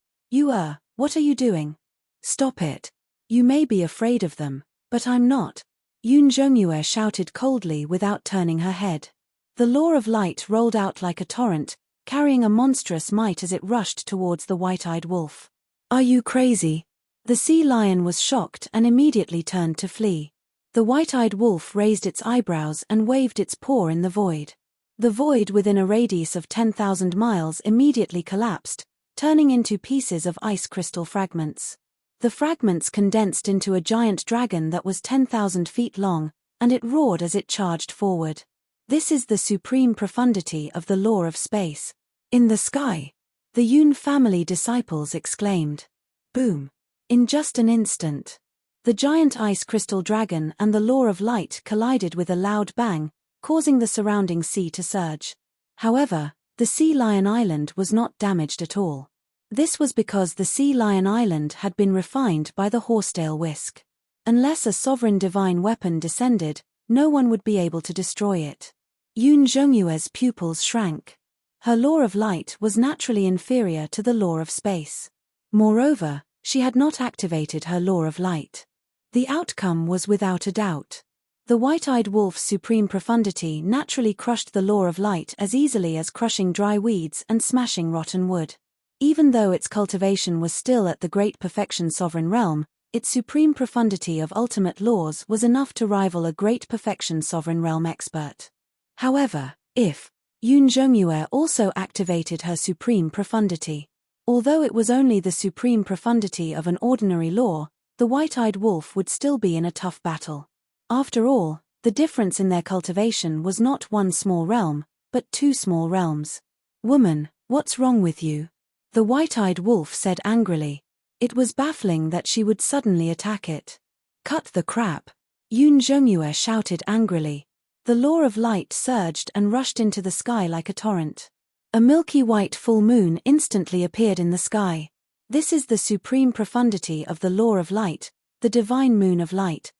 What are you doing? Stop it. You may be afraid of them, but I'm not." Yun Zhongyue shouted coldly without turning her head. The law of light rolled out like a torrent, carrying a monstrous might as it rushed towards the white-eyed wolf. "Are you crazy?" The sea lion was shocked and immediately turned to flee. The white-eyed wolf raised its eyebrows and waved its paw in the void. The void within a radius of 10,000 miles immediately collapsed, turning into pieces of ice crystal fragments. The fragments condensed into a giant dragon that was 10,000 feet long, and it roared as it charged forward. This is the supreme profundity of the law of space. In the sky, the Yun family disciples exclaimed. Boom! In just an instant, the giant ice crystal dragon and the law of light collided with a loud bang, causing the surrounding sea to surge. However, the Sea Lion Island was not damaged at all. This was because the Sea Lion Island had been refined by the horsetail whisk. Unless a sovereign divine weapon descended, no one would be able to destroy it. Yun Zhongyue's pupils shrank. Her law of light was naturally inferior to the law of space. Moreover, she had not activated her law of light. The outcome was without a doubt. The white-eyed wolf's supreme profundity naturally crushed the law of light as easily as crushing dry weeds and smashing rotten wood. Even though its cultivation was still at the great perfection sovereign realm, its supreme profundity of ultimate laws was enough to rival a great perfection sovereign realm expert. However, if Yun Zhongyue also activated her supreme profundity, although it was only the supreme profundity of an ordinary law, the white-eyed wolf would still be in a tough battle. After all, the difference in their cultivation was not one small realm, but two small realms. "Woman, what's wrong with you?" the white-eyed wolf said angrily. It was baffling that she would suddenly attack it. "Cut the crap!" Yun Zhongyue shouted angrily. The law of light surged and rushed into the sky like a torrent. A milky white full moon instantly appeared in the sky. This is the supreme profundity of the law of light, the divine moon of light.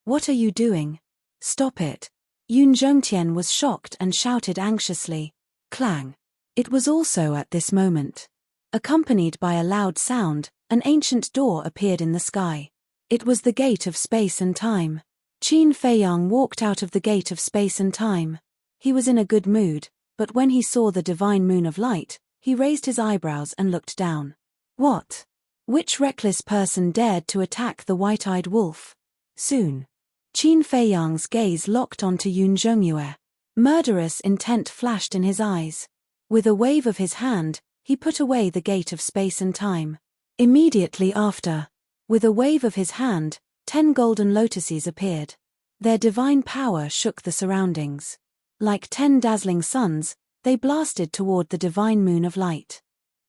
What are you doing? Stop it." Yun Zhongtian was shocked and shouted anxiously. Clang. It was also at this moment. Accompanied by a loud sound, an ancient door appeared in the sky. It was the gate of space and time. Qin Feiyang walked out of the gate of space and time. He was in a good mood, but when he saw the divine moon of light, he raised his eyebrows and looked down. What? Which reckless person dared to attack the white-eyed wolf? Soon, Qin Feiyang's gaze locked onto Yun Zhongyue. Murderous intent flashed in his eyes. With a wave of his hand, he put away the gate of space and time. Immediately after, with a wave of his hand, 10 golden lotuses appeared. Their divine power shook the surroundings. Like 10 dazzling suns, they blasted toward the divine moon of light.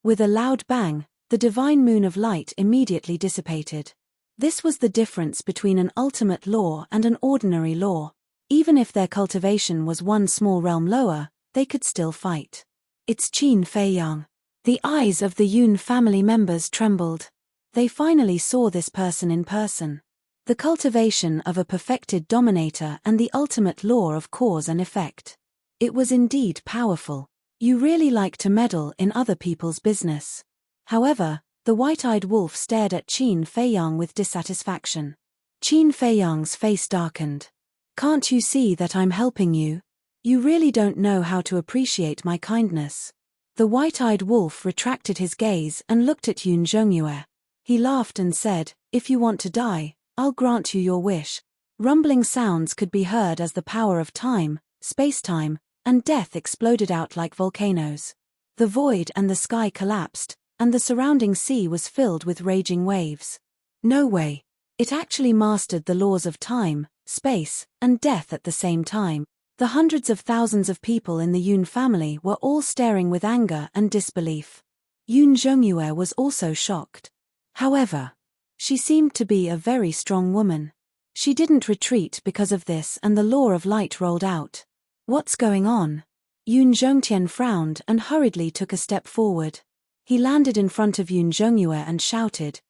With a loud bang, the divine moon of light immediately dissipated. This was the difference between an ultimate law and an ordinary law. Even if their cultivation was one small realm lower, they could still fight. It's Qin Feiyang. The eyes of the Yun family members trembled. They finally saw this person in person. The cultivation of a perfected dominator and the ultimate law of cause and effect. It was indeed powerful. You really like to meddle in other people's business. However, the white-eyed wolf stared at Qin Feiyang with dissatisfaction. Qin Feiyang's face darkened. Can't you see that I'm helping you? You really don't know how to appreciate my kindness. The white-eyed wolf retracted his gaze and looked at Yun Zhongyue. He laughed and said, "If you want to die, I'll grant you your wish." Rumbling sounds could be heard as the power of time, space-time, and death exploded out like volcanoes. The void and the sky collapsed, and the surrounding sea was filled with raging waves. No way. It actually mastered the laws of time, space, and death at the same time. The hundreds of thousands of people in the Yun family were all staring with anger and disbelief. Yun Zhongyue was also shocked. However, she seemed to be a very strong woman. She didn't retreat because of this, and the law of light rolled out. What's going on? Yun Zhongtian frowned and hurriedly took a step forward. He landed in front of Yun Zhongyue and shouted,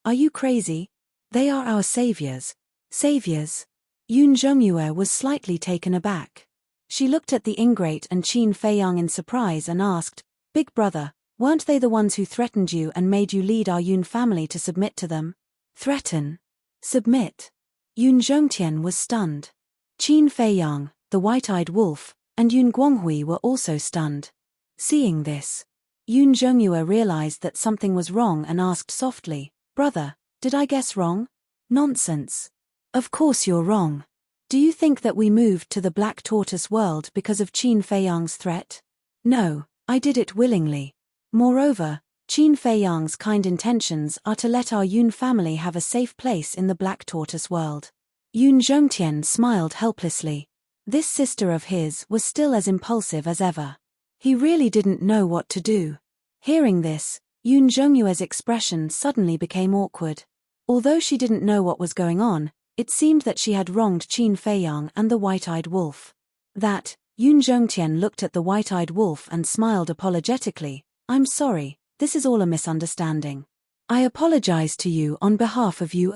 are you crazy? They are our saviors. Saviors? Yun Zhongyue was slightly taken aback. She looked at the ingrate and Qin Feiyang in surprise and asked, Big brother, weren't they the ones who threatened you and made you lead our Yun family to submit to them? Threaten? Submit? Yun Zhongtian was stunned. Qin Feiyang, the white-eyed wolf, and Yun Guanghui were also stunned. Seeing this, Yun Zhongyue realized that something was wrong and asked softly, Brother, did I guess wrong? Nonsense. Of course you're wrong. Do you think that we moved to the Black Tortoise world because of Qin Feiyang's threat? No, I did it willingly. Moreover, Qin Feiyang's kind intentions are to let our Yun family have a safe place in the Black Tortoise world. Yun Zhongtian smiled helplessly. This sister of his was still as impulsive as ever. He really didn't know what to do. Hearing this, Yun Zhongyue's expression suddenly became awkward. Although she didn't know what was going on, it seemed that she had wronged Qin Feiyang and the white-eyed wolf. Yun Zhongtian looked at the white-eyed wolf and smiled apologetically. I'm sorry, this is all a misunderstanding. I apologize to you on behalf of you.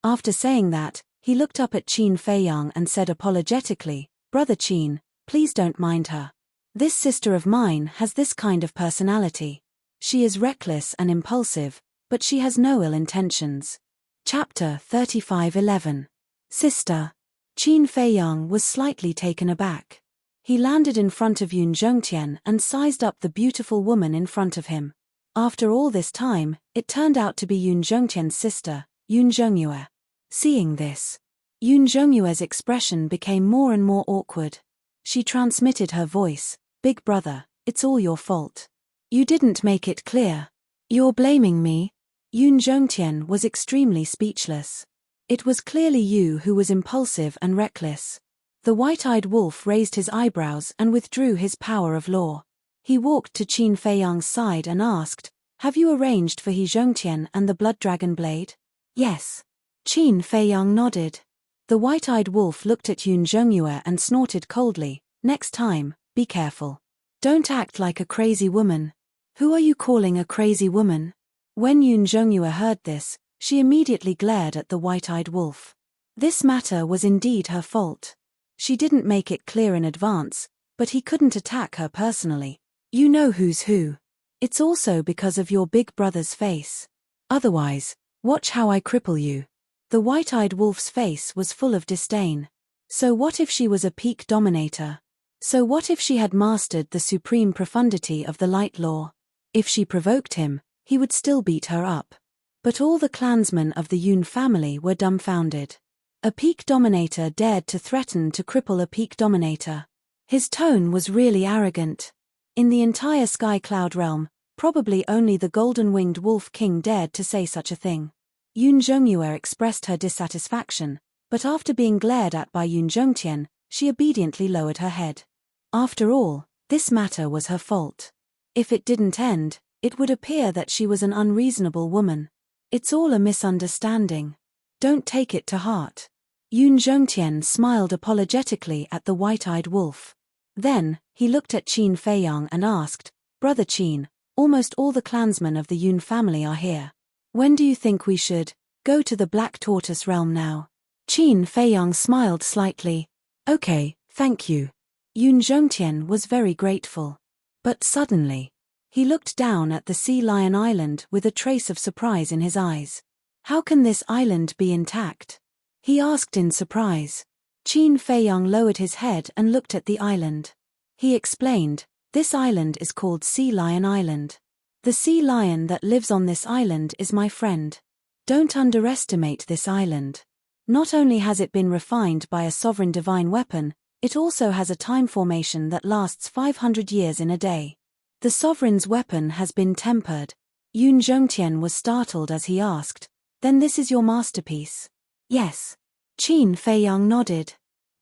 After saying that, he looked up at Qin Feiyang and said apologetically, Brother Qin, please don't mind her. This sister of mine has this kind of personality. She is reckless and impulsive, but she has no ill intentions. Chapter 35:11. Sister. Qin Feiyang was slightly taken aback. He landed in front of Yun Zhongtian and sized up the beautiful woman in front of him. After all this time, it turned out to be Yun Zhongtian's sister, Yun Zhongyue. Seeing this, Yun Zhongyue's expression became more and more awkward. She transmitted her voice, Big brother, it's all your fault. You didn't make it clear. You're blaming me? Yun Zhongtian was extremely speechless. It was clearly you who was impulsive and reckless. The white-eyed wolf raised his eyebrows and withdrew his power of law. He walked to Qin Feiyang's side and asked, Have you arranged for He Zhongtian and the blood dragon blade? Yes. Qin Feiyang nodded. The white-eyed wolf looked at Yun Zhongyue and snorted coldly, Next time, be careful. Don't act like a crazy woman. Who are you calling a crazy woman? When Yun Zhongyue heard this, she immediately glared at the white-eyed wolf. This matter was indeed her fault. She didn't make it clear in advance, but he couldn't attack her personally. You know who's who. It's also because of your big brother's face. Otherwise, watch how I cripple you. The white-eyed wolf's face was full of disdain. So what if she was a peak dominator? So what if she had mastered the supreme profundity of the light law? If she provoked him, he would still beat her up. But all the clansmen of the Yun family were dumbfounded. A peak dominator dared to threaten to cripple a peak dominator. His tone was really arrogant. In the entire Sky Cloud realm, probably only the golden-winged wolf king dared to say such a thing. Yun Zhongyue expressed her dissatisfaction, but after being glared at by Yun Zhongtian, she obediently lowered her head. After all, this matter was her fault. If it didn't end, it would appear that she was an unreasonable woman. It's all a misunderstanding. Don't take it to heart. Yun Zhongtian smiled apologetically at the white-eyed wolf. Then, he looked at Qin Feiyang and asked, Brother Qin, almost all the clansmen of the Yun family are here. When do you think we should go to the Black Tortoise realm now? Qin Feiyang smiled slightly. Okay, thank you. Yun Zhongtian was very grateful. But suddenly, he looked down at the Sea Lion Island with a trace of surprise in his eyes. How can this island be intact? He asked in surprise. Qin Feiyang lowered his head and looked at the island. He explained, This island is called Sea Lion Island. The sea lion that lives on this island is my friend. Don't underestimate this island. Not only has it been refined by a sovereign divine weapon, it also has a time formation that lasts 500 years in a day. The sovereign's weapon has been tempered. Yun Zhongtian was startled as he asked, "Then this is your masterpiece?" "Yes." Qin Feiyang nodded.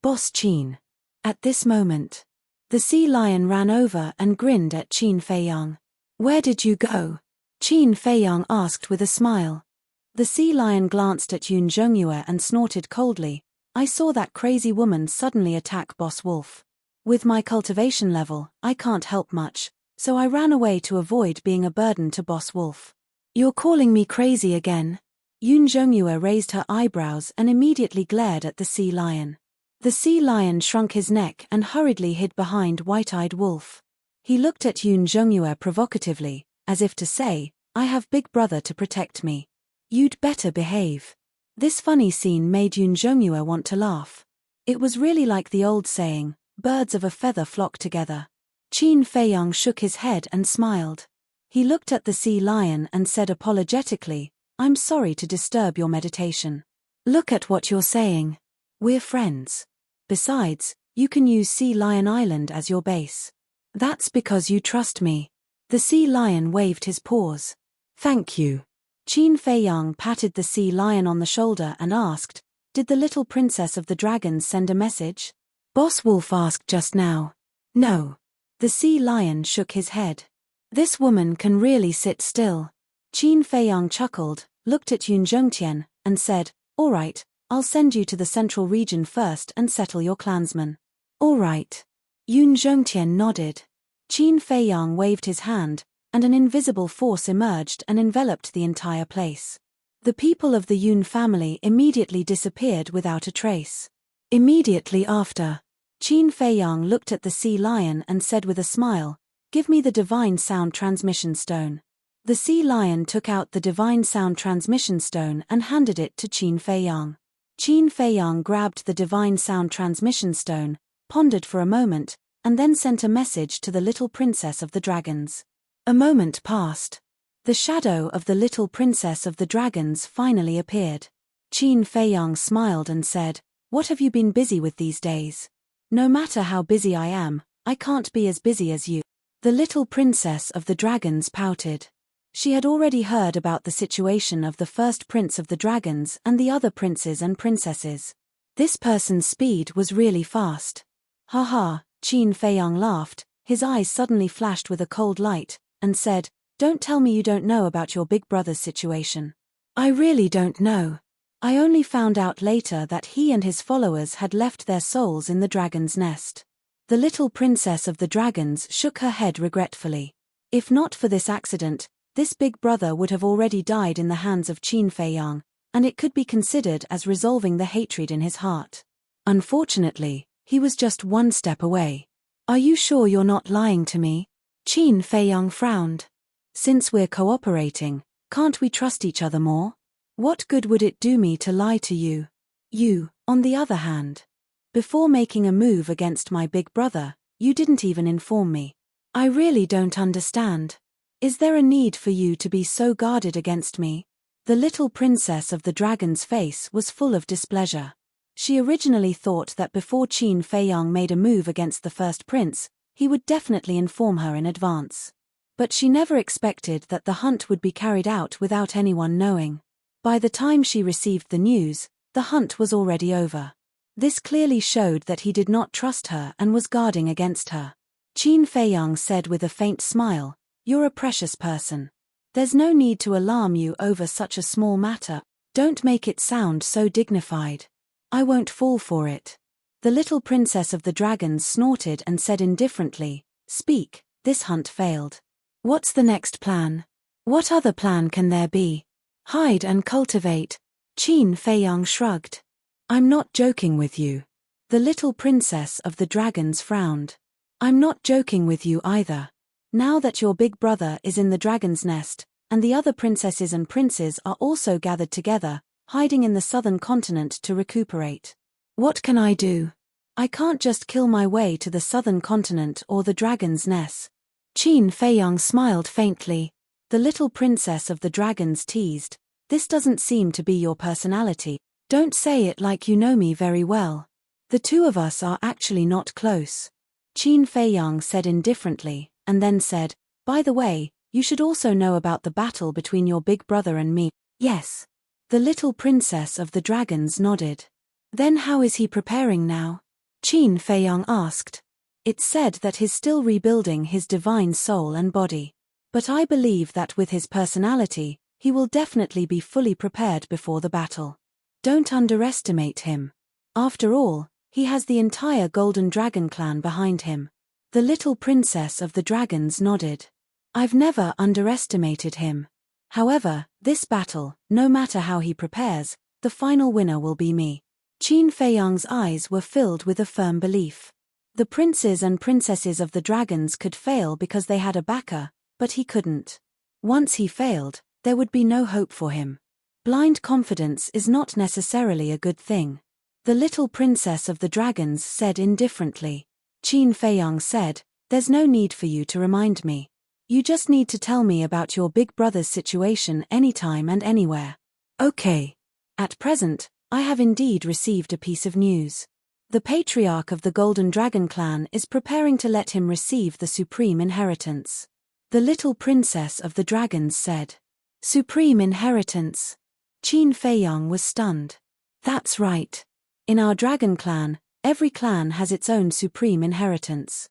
"Boss Qin." At this moment, the sea lion ran over and grinned at Qin Feiyang. "Where did you go?" Qin Feiyang asked with a smile. The sea lion glanced at Yun Zhongyue and snorted coldly. "I saw that crazy woman suddenly attack Boss Wolf. With my cultivation level, I can't help much, so I ran away to avoid being a burden to Boss Wolf." "You're calling me crazy again?" Yun Zhongyue raised her eyebrows and immediately glared at the sea lion. The sea lion shrunk his neck and hurriedly hid behind White-Eyed Wolf. He looked at Yun Zhongyue provocatively, as if to say, "I have Big Brother to protect me. You'd better behave." This funny scene made Yun Zhongyue want to laugh. It was really like the old saying, "Birds of a feather flock together." Qin Feiyang shook his head and smiled. He looked at the sea lion and said apologetically, "I'm sorry to disturb your meditation. Look at what you're saying. We're friends. Besides, you can use Sea Lion Island as your base. That's because you trust me." The sea lion waved his paws. "Thank you." Qin Feiyang patted the sea lion on the shoulder and asked, "Did the little princess of the dragons send a message?" Boss Wolf asked just now. "No." The sea lion shook his head. "This woman can really sit still." Qin Feiyang chuckled, looked at Yun Zhongtian, and said, "All right, I'll send you to the central region first and settle your clansmen." "All right." Yun Zhongtian nodded. Qin Feiyang waved his hand, and an invisible force emerged and enveloped the entire place. The people of the Yun family immediately disappeared without a trace. Immediately after, Qin Feiyang looked at the sea lion and said with a smile, "Give me the divine sound transmission stone." The sea lion took out the divine sound transmission stone and handed it to Qin Feiyang. Qin Feiyang grabbed the divine sound transmission stone, pondered for a moment, and then sent a message to the little princess of the dragons. A moment passed. The shadow of the little princess of the dragons finally appeared. Qin Feiyang smiled and said, "What have you been busy with these days?" "No matter how busy I am, I can't be as busy as you." The little princess of the dragons pouted. She had already heard about the situation of the first prince of the dragons and the other princes and princesses. This person's speed was really fast. "Ha ha," Qin Feiyang laughed, his eyes suddenly flashed with a cold light, and said, "Don't tell me you don't know about your big brother's situation." "I really don't know. I only found out later that he and his followers had left their souls in the dragon's nest." The little princess of the dragons shook her head regretfully. If not for this accident, this big brother would have already died in the hands of Qin Feiyang, and it could be considered as resolving the hatred in his heart. Unfortunately, he was just one step away. "Are you sure you're not lying to me?" Qin Feiyang frowned. "Since we're cooperating, can't we trust each other more? What good would it do me to lie to you? You, on the other hand. Before making a move against my big brother, you didn't even inform me. I really don't understand. Is there a need for you to be so guarded against me?" The little princess of the dragon's face was full of displeasure. She originally thought that before Qin Feiyang made a move against the first prince, he would definitely inform her in advance. But she never expected that the hunt would be carried out without anyone knowing. By the time she received the news, the hunt was already over. This clearly showed that he did not trust her and was guarding against her. Qin Feiyang said with a faint smile, "You're a precious person. There's no need to alarm you over such a small matter. Don't make it sound so dignified. I won't fall for it." The little princess of the dragons snorted and said indifferently, "Speak, this hunt failed. What's the next plan?" "What other plan can there be? Hide and cultivate." Qin Feiyang shrugged. "I'm not joking with you." The little princess of the dragons frowned. "I'm not joking with you either. Now that your big brother is in the dragon's nest, and the other princesses and princes are also gathered together, hiding in the southern continent to recuperate. What can I do? I can't just kill my way to the southern continent or the dragon's nest." Qin Feiyang smiled faintly. The little princess of the dragons teased, "This doesn't seem to be your personality. Don't say it like you know me very well. The two of us are actually not close." Qin Feiyang said indifferently, and then said, By the way, you should also know about the battle between your big brother and me. Yes. The little princess of the dragons nodded. Then how is he preparing now? Qin Feiyang asked. It's said that he's still rebuilding his divine soul and body. But I believe that with his personality, he will definitely be fully prepared before the battle. Don't underestimate him. After all, he has the entire Golden Dragon clan behind him. The little princess of the dragons nodded. I've never underestimated him. However, this battle, no matter how he prepares, the final winner will be me. Qin Feiyang's eyes were filled with a firm belief. The princes and princesses of the dragons could fail because they had a backer, but he couldn't. Once he failed, there would be no hope for him. Blind confidence is not necessarily a good thing. The little princess of the dragons said indifferently. Qin Feiyang said, there's no need for you to remind me. You just need to tell me about your big brother's situation anytime and anywhere. Okay. At present, I have indeed received a piece of news. The patriarch of the Golden Dragon clan is preparing to let him receive the supreme inheritance. The little princess of the dragons said. Supreme inheritance. Qin Feiyang was stunned. That's right. In our dragon clan, every clan has its own supreme inheritance.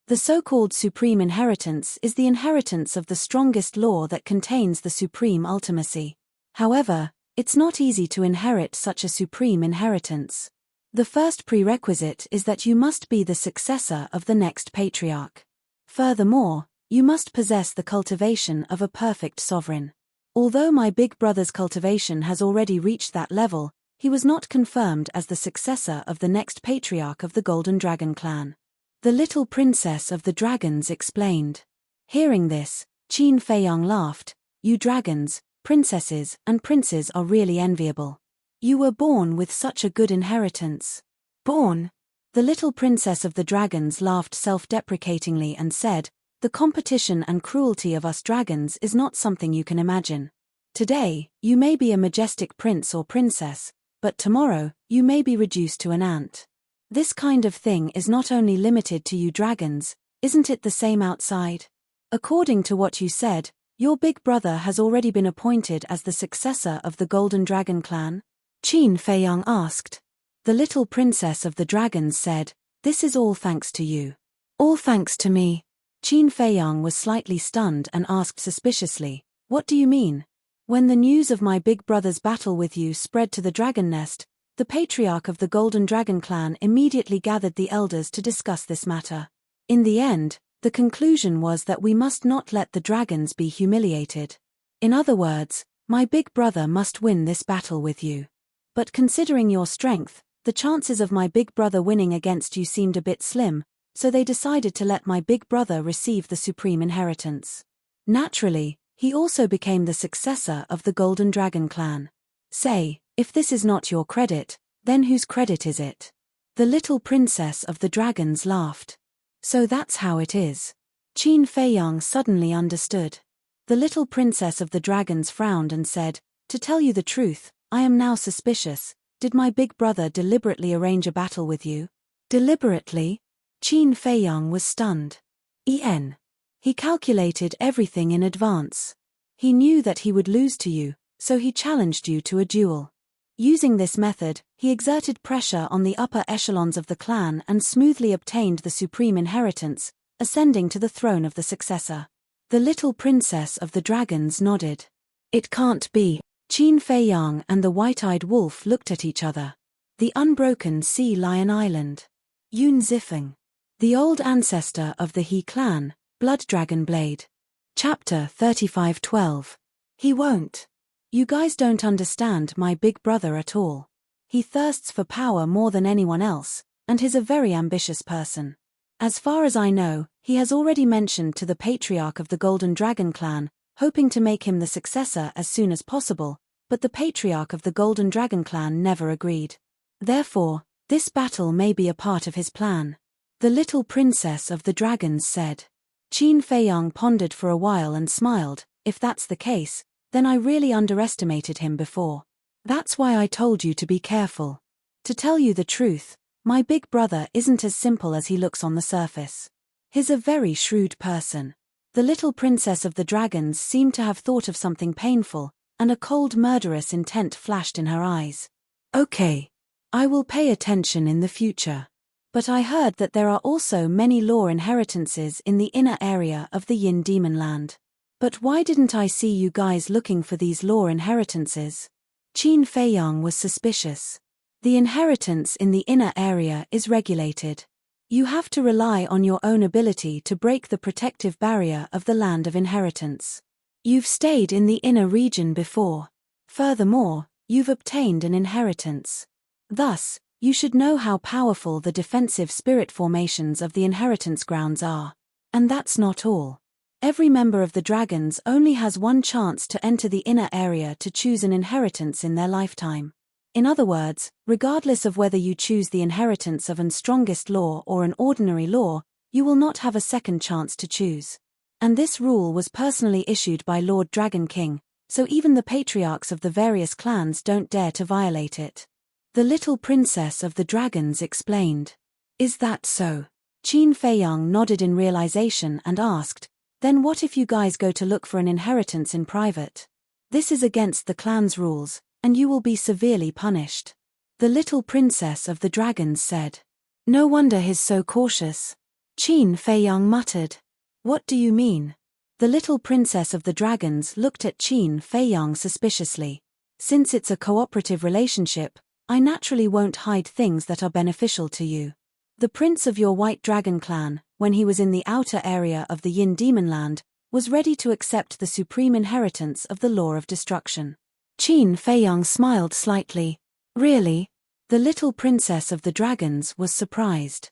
The so-called supreme inheritance is the inheritance of the strongest law that contains the supreme ultimacy. However, it's not easy to inherit such a supreme inheritance. The first prerequisite is that you must be the successor of the next patriarch. Furthermore, you must possess the cultivation of a perfect sovereign. Although my big brother's cultivation has already reached that level, he was not confirmed as the successor of the next patriarch of the Golden Dragon clan. The little princess of the dragons explained. Hearing this, Qin Feiyang laughed. You dragons, princesses and princes are really enviable. You were born with such a good inheritance. Born? The little princess of the dragons laughed self-deprecatingly and said, the competition and cruelty of us dragons is not something you can imagine. Today, you may be a majestic prince or princess, but tomorrow, you may be reduced to an ant. This kind of thing is not only limited to you dragons, isn't it the same outside? According to what you said, your big brother has already been appointed as the successor of the Golden Dragon clan? Qin Feiyang asked. The little princess of the dragons said, this is all thanks to you. All thanks to me. Qin Feiyang was slightly stunned and asked suspiciously, what do you mean? When the news of my big brother's battle with you spread to the dragon nest, the patriarch of the Golden Dragon clan immediately gathered the elders to discuss this matter. In the end, the conclusion was that we must not let the dragons be humiliated. In other words, my big brother must win this battle with you. But considering your strength, the chances of my big brother winning against you seemed a bit slim, so they decided to let my big brother receive the supreme inheritance. Naturally, he also became the successor of the Golden Dragon clan. Say, if this is not your credit, then whose credit is it? The little princess of the dragons laughed. So that's how it is. Qin Feiyang suddenly understood. The little princess of the dragons frowned and said, to tell you the truth, I am now suspicious. Did my big brother deliberately arrange a battle with you? Deliberately? Qin Feiyang was stunned. He calculated everything in advance. He knew that he would lose to you, so he challenged you to a duel. Using this method, he exerted pressure on the upper echelons of the clan and smoothly obtained the supreme inheritance, ascending to the throne of the successor. The little princess of the dragons nodded. It can't be. Qin Feiyang and the white-eyed wolf looked at each other. The unbroken sea lion island. Yun Zifeng. The old ancestor of the He clan, Blood Dragon Blade. Chapter 35:12. He won't. You guys don't understand my big brother at all. He thirsts for power more than anyone else, and he's a very ambitious person. As far as I know, he has already mentioned to the patriarch of the Golden Dragon clan, hoping to make him the successor as soon as possible, but the patriarch of the Golden Dragon clan never agreed. Therefore, this battle may be a part of his plan. The little princess of the dragons said. Qin Feiyang pondered for a while and smiled. If that's the case, then I really underestimated him before. That's why I told you to be careful. To tell you the truth, my big brother isn't as simple as he looks on the surface. He's a very shrewd person. The little princess of the dragons seemed to have thought of something painful, and a cold murderous intent flashed in her eyes. Okay. I will pay attention in the future. But I heard that there are also many law inheritances in the inner area of the Yin Demon Land. But why didn't I see you guys looking for these law inheritances? Qin Feiyang was suspicious. The inheritance in the inner area is regulated. You have to rely on your own ability to break the protective barrier of the land of inheritance. You've stayed in the inner region before. Furthermore, you've obtained an inheritance. Thus, you should know how powerful the defensive spirit formations of the inheritance grounds are. And that's not all. Every member of the dragons only has one chance to enter the inner area to choose an inheritance in their lifetime. In other words, regardless of whether you choose the inheritance of an strongest law or an ordinary law, you will not have a second chance to choose. And this rule was personally issued by Lord Dragon King, so even the patriarchs of the various clans don't dare to violate it. The little princess of the dragons explained. Is that so? Qin Feiyang nodded in realization and asked, then what if you guys go to look for an inheritance in private? This is against the clan's rules, and you will be severely punished. The little princess of the dragons said. No wonder he's so cautious. Qin Feiyang muttered. What do you mean? The little princess of the dragons looked at Qin Feiyang suspiciously. Since it's a cooperative relationship, I naturally won't hide things that are beneficial to you. The prince of your White Dragon clan, when he was in the outer area of the Yin Demon Land, was ready to accept the supreme inheritance of the law of destruction. Qin Feiyang smiled slightly. Really? The little princess of the dragons was surprised.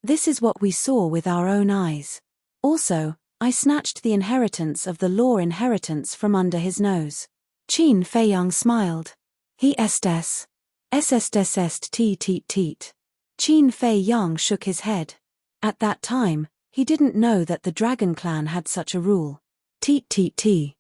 This is what we saw with our own eyes. Also, I snatched the inheritance of the law inheritance from under his nose. Qin Feiyang smiled. He estes. Est teet. Qin Feiyang shook his head. At that time, he didn't know that the Dragon Clan had such a rule. Teet.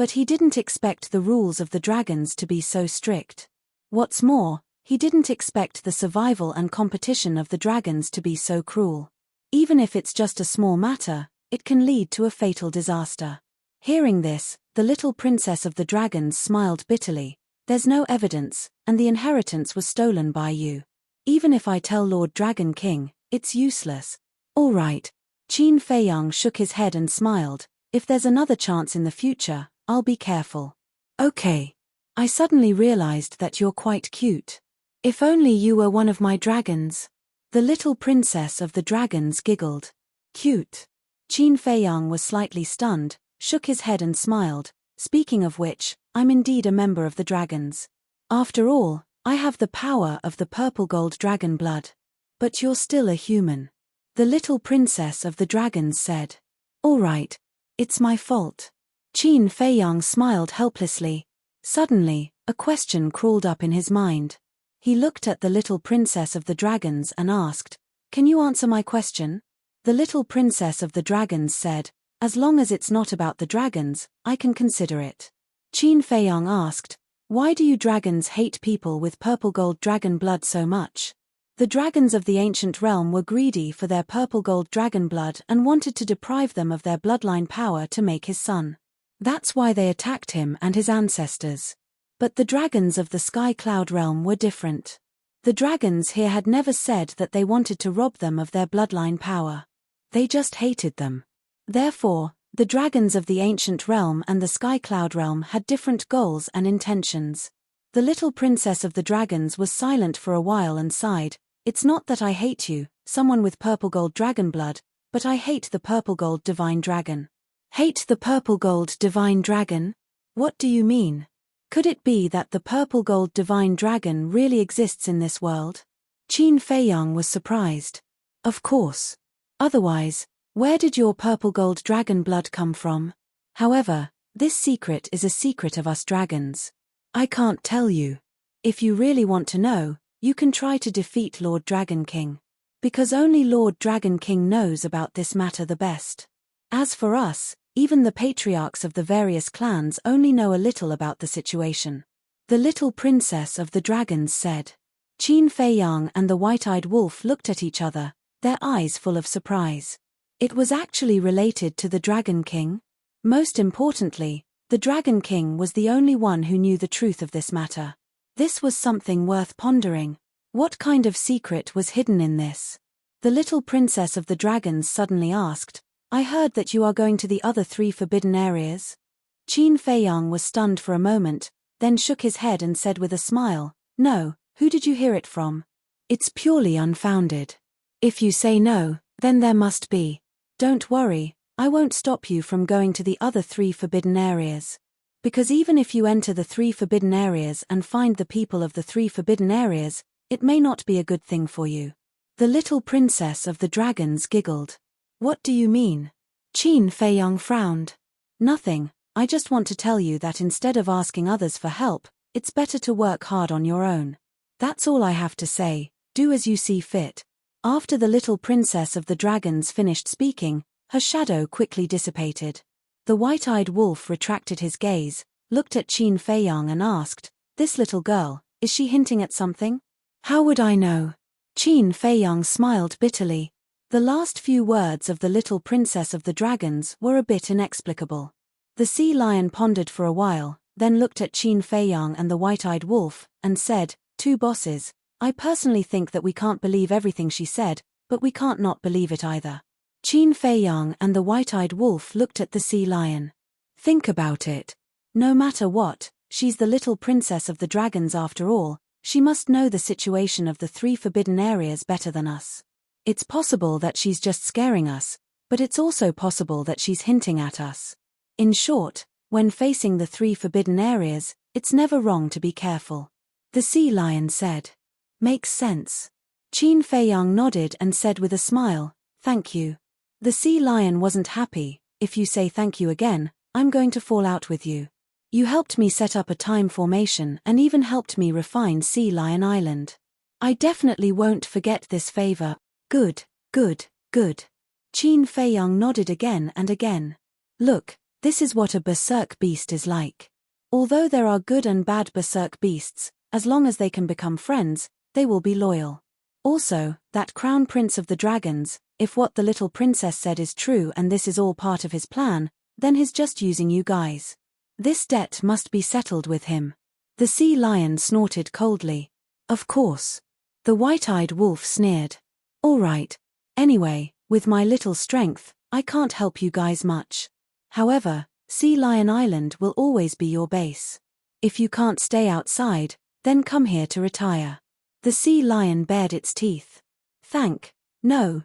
But he didn't expect the rules of the dragons to be so strict. What's more, he didn't expect the survival and competition of the dragons to be so cruel. Even if it's just a small matter, it can lead to a fatal disaster. Hearing this, the little princess of the dragons smiled bitterly. There's no evidence, and the inheritance was stolen by you. Even if I tell Lord Dragon King, it's useless. All right. Qin Feiyang shook his head and smiled. If there's another chance in the future, I'll be careful. Okay. I suddenly realized that you're quite cute. If only you were one of my dragons. The little princess of the dragons giggled. Cute. Qin Feiyang was slightly stunned, shook his head and smiled. Speaking of which, I'm indeed a member of the dragons. After all, I have the power of the purple gold dragon blood. But you're still a human. The little princess of the dragons said. All right. It's my fault. Qin Feiyang smiled helplessly. Suddenly, a question crawled up in his mind. He looked at the little princess of the dragons and asked, Can you answer my question? The little princess of the dragons said, As long as it's not about the dragons, I can consider it. Qin Feiyang asked, Why do you dragons hate people with purple gold dragon blood so much? The dragons of the ancient realm were greedy for their purple gold dragon blood and wanted to deprive them of their bloodline power to make his son. That's why they attacked him and his ancestors. But the dragons of the Sky Cloud realm were different. The dragons here had never said that they wanted to rob them of their bloodline power. They just hated them. Therefore, the dragons of the ancient realm and the Sky Cloud realm had different goals and intentions. The little princess of the dragons was silent for a while and sighed. It's not that I hate you, someone with purple gold dragon blood, but I hate the purple gold divine dragon. Hate the purple gold divine dragon? What do you mean? Could it be that the purple gold divine dragon really exists in this world? Qin Feiyang was surprised. Of course. Otherwise, where did your purple gold dragon blood come from? However, this secret is a secret of us dragons. I can't tell you. If you really want to know, you can try to defeat Lord Dragon King. Because only Lord Dragon King knows about this matter the best. As for us, even the patriarchs of the various clans only know a little about the situation. The little princess of the dragons said. Qin Feiyang and the white-eyed wolf looked at each other, their eyes full of surprise. It was actually related to the Dragon King? Most importantly, the Dragon King was the only one who knew the truth of this matter. This was something worth pondering. What kind of secret was hidden in this? The little princess of the dragons suddenly asked, I heard that you are going to the other 3 forbidden areas? Qin Feiyang was stunned for a moment, then shook his head and said with a smile, No, who did you hear it from? It's purely unfounded. If you say no, then there must be. Don't worry, I won't stop you from going to the other 3 forbidden areas. Because even if you enter the 3 forbidden areas and find the people of the 3 forbidden areas, it may not be a good thing for you. The little princess of the dragons giggled. What do you mean? Qin Feiyang frowned. Nothing, I just want to tell you that instead of asking others for help, it's better to work hard on your own. That's all I have to say, do as you see fit. After the little princess of the dragons finished speaking, her shadow quickly dissipated. The white-eyed wolf retracted his gaze, looked at Qin Feiyang and asked, This little girl, is she hinting at something? How would I know? Qin Feiyang smiled bitterly. The last few words of the little princess of the dragons were a bit inexplicable. The sea lion pondered for a while, then looked at Qin Feiyang and the white-eyed wolf, and said, 2 bosses, I personally think that we can't believe everything she said, but we can't not believe it either. Qin Feiyang and the white-eyed wolf looked at the sea lion. Think about it. No matter what, she's the little princess of the dragons after all, she must know the situation of the 3 forbidden areas better than us. It's possible that she's just scaring us, but it's also possible that she's hinting at us. In short, when facing the 3 forbidden areas, it's never wrong to be careful. The sea lion said. Makes sense. Qin Feiyang nodded and said with a smile, Thank you. The sea lion wasn't happy. If you say thank you again, I'm going to fall out with you. You helped me set up a time formation and even helped me refine Sea Lion Island. I definitely won't forget this favor. Good, good, good. Qin Feiyang nodded again and again. Look, this is what a berserk beast is like. Although there are good and bad berserk beasts, as long as they can become friends, they will be loyal. Also, that crown prince of the dragons, if what the little princess said is true and this is all part of his plan, then he's just using you guys. This debt must be settled with him. The sea lion snorted coldly. Of course. The white-eyed wolf sneered. All right. Anyway, with my little strength, I can't help you guys much. However, Sea Lion Island will always be your base. If you can't stay outside, then come here to retire. The sea lion bared its teeth. No,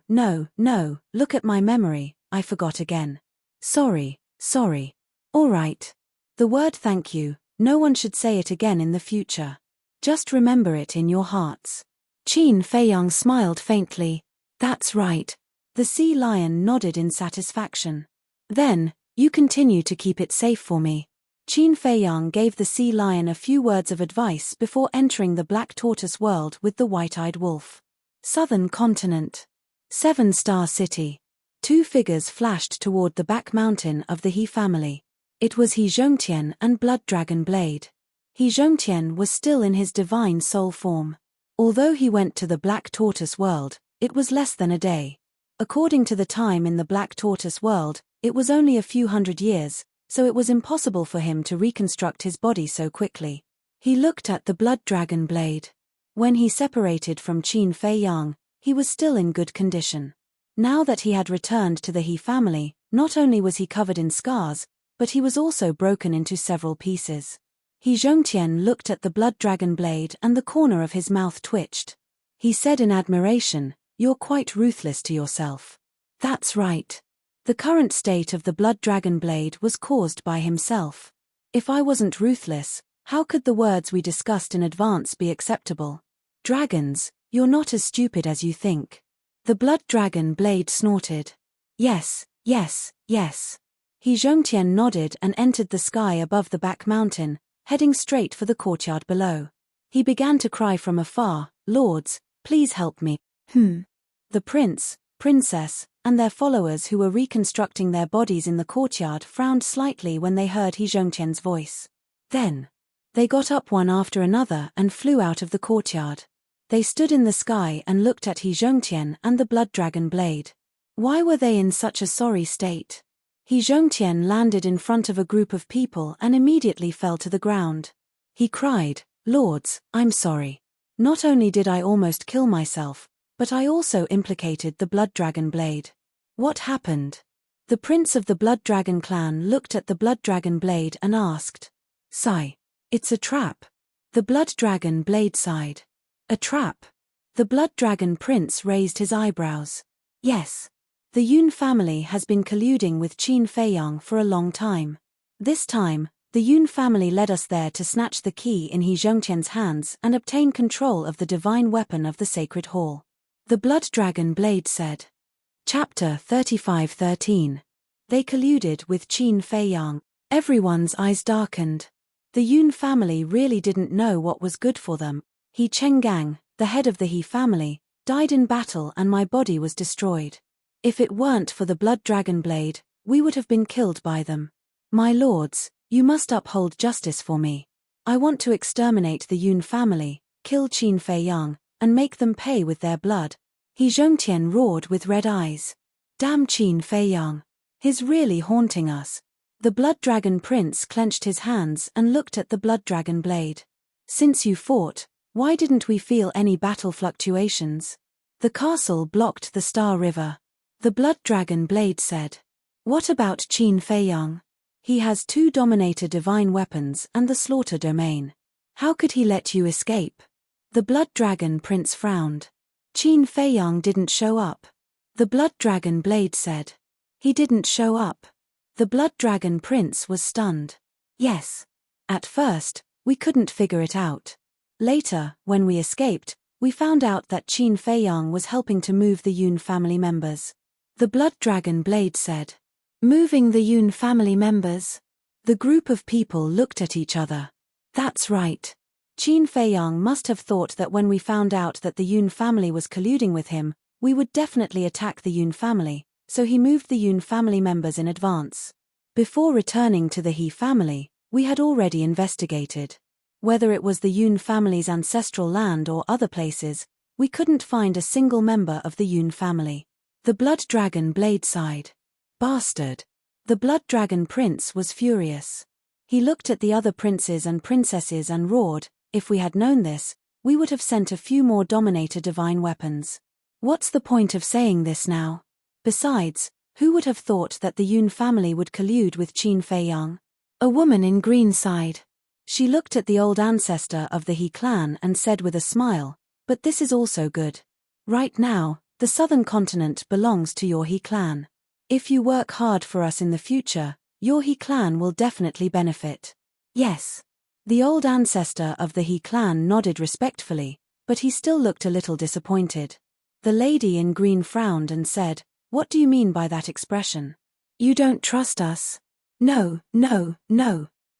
look at my memory, I forgot again. Sorry. All right. The word thank you, no one should say it again in the future. Just remember it in your hearts. Qin Feiyang smiled faintly. That's right. The sea lion nodded in satisfaction. Then, you continue to keep it safe for me. Qin Feiyang gave the sea lion a few words of advice before entering the Black Tortoise world with the white-eyed wolf. Southern Continent. 7-Star City. 2 figures flashed toward the back mountain of the He family. It was He Zhongtian and Blood Dragon Blade. He Zhongtian was still in his divine soul form. Although he went to the Black Tortoise world, it was less than a day. According to the time in the Black Tortoise world, it was only a few hundred years, so it was impossible for him to reconstruct his body so quickly. He looked at the Blood Dragon Blade. When he separated from Qin Feiyang, he was still in good condition. Now that he had returned to the He family, not only was he covered in scars, but he was also broken into several pieces. He Zhongtian looked at the Blood Dragon Blade and the corner of his mouth twitched. He said in admiration, You're quite ruthless to yourself. That's right. The current state of the Blood Dragon Blade was caused by himself. If I wasn't ruthless, how could the words we discussed in advance be acceptable? Dragons, you're not as stupid as you think. The Blood Dragon Blade snorted. Yes. He Zhongtian nodded and entered the sky above the back mountain, heading straight for the courtyard below. He began to cry from afar, Lords, please help me. The prince, princess, and their followers who were reconstructing their bodies in the courtyard frowned slightly when they heard He Zhongtian's voice. Then, they got up one after another and flew out of the courtyard. They stood in the sky and looked at He Zhongtian and the Blood Dragon Blade. Why were they in such a sorry state? He Zhongtian landed in front of a group of people and immediately fell to the ground. He cried, "Lords, I'm sorry. Not only did I almost kill myself, but I also implicated the Blood Dragon blade." What happened? The prince of the Blood Dragon clan looked at the Blood Dragon blade and asked. "Sai. It's a trap." The Blood Dragon blade sighed. "A trap?" The Blood Dragon prince raised his eyebrows. "Yes. The Yun family has been colluding with Qin Feiyang for a long time. This time, the Yun family led us there to snatch the key in He Zhongtian's hands and obtain control of the divine weapon of the sacred hall." The Blood Dragon blade said. Chapter 35:13. They colluded with Qin Feiyang. Everyone's eyes darkened. The Yun family really didn't know what was good for them. He Chenggang, the head of the He family, died in battle and my body was destroyed. If it weren't for the Blood Dragon blade, we would have been killed by them. My lords, you must uphold justice for me. I want to exterminate the Yun family, kill Qin Feiyang, and make them pay with their blood. He Zhongtian roared with red eyes. Damn Qin Feiyang. He's really haunting us. The Blood Dragon prince clenched his hands and looked at the Blood Dragon blade. Since you fought, why didn't we feel any battle fluctuations? The castle blocked the Star River. The Blood Dragon blade said. What about Qin Feiyang? He has 2 Dominator divine weapons and the Slaughter domain. How could he let you escape? The Blood Dragon prince frowned. Qin Feiyang didn't show up. The Blood Dragon blade said. He didn't show up. The Blood Dragon prince was stunned. Yes. At first, we couldn't figure it out. Later, when we escaped, we found out that Qin Feiyang was helping to move the Yun family members. The Blood Dragon blade said. Moving the Yun family members? The group of people looked at each other. That's right. Qin Feiyang must have thought that when we found out that the Yun family was colluding with him, we would definitely attack the Yun family, so he moved the Yun family members in advance. Before returning to the He family, we had already investigated. Whether it was the Yun family's ancestral land or other places, we couldn't find a single member of the Yun family. The Blood Dragon blade sighed. Bastard. The Blood Dragon prince was furious. He looked at the other princes and princesses and roared, if we had known this, we would have sent a few more Dominator divine weapons. What's the point of saying this now? Besides, who would have thought that the Yun family would collude with Qin Feiyang? A woman in green sighed. She looked at the old ancestor of the He clan and said with a smile, but this is also good. Right now, the southern continent belongs to your He clan. If you work hard for us in the future, your He clan will definitely benefit. Yes. The old ancestor of the He clan nodded respectfully, but he still looked a little disappointed. The lady in green frowned and said, What do you mean by that expression? You don't trust us? No.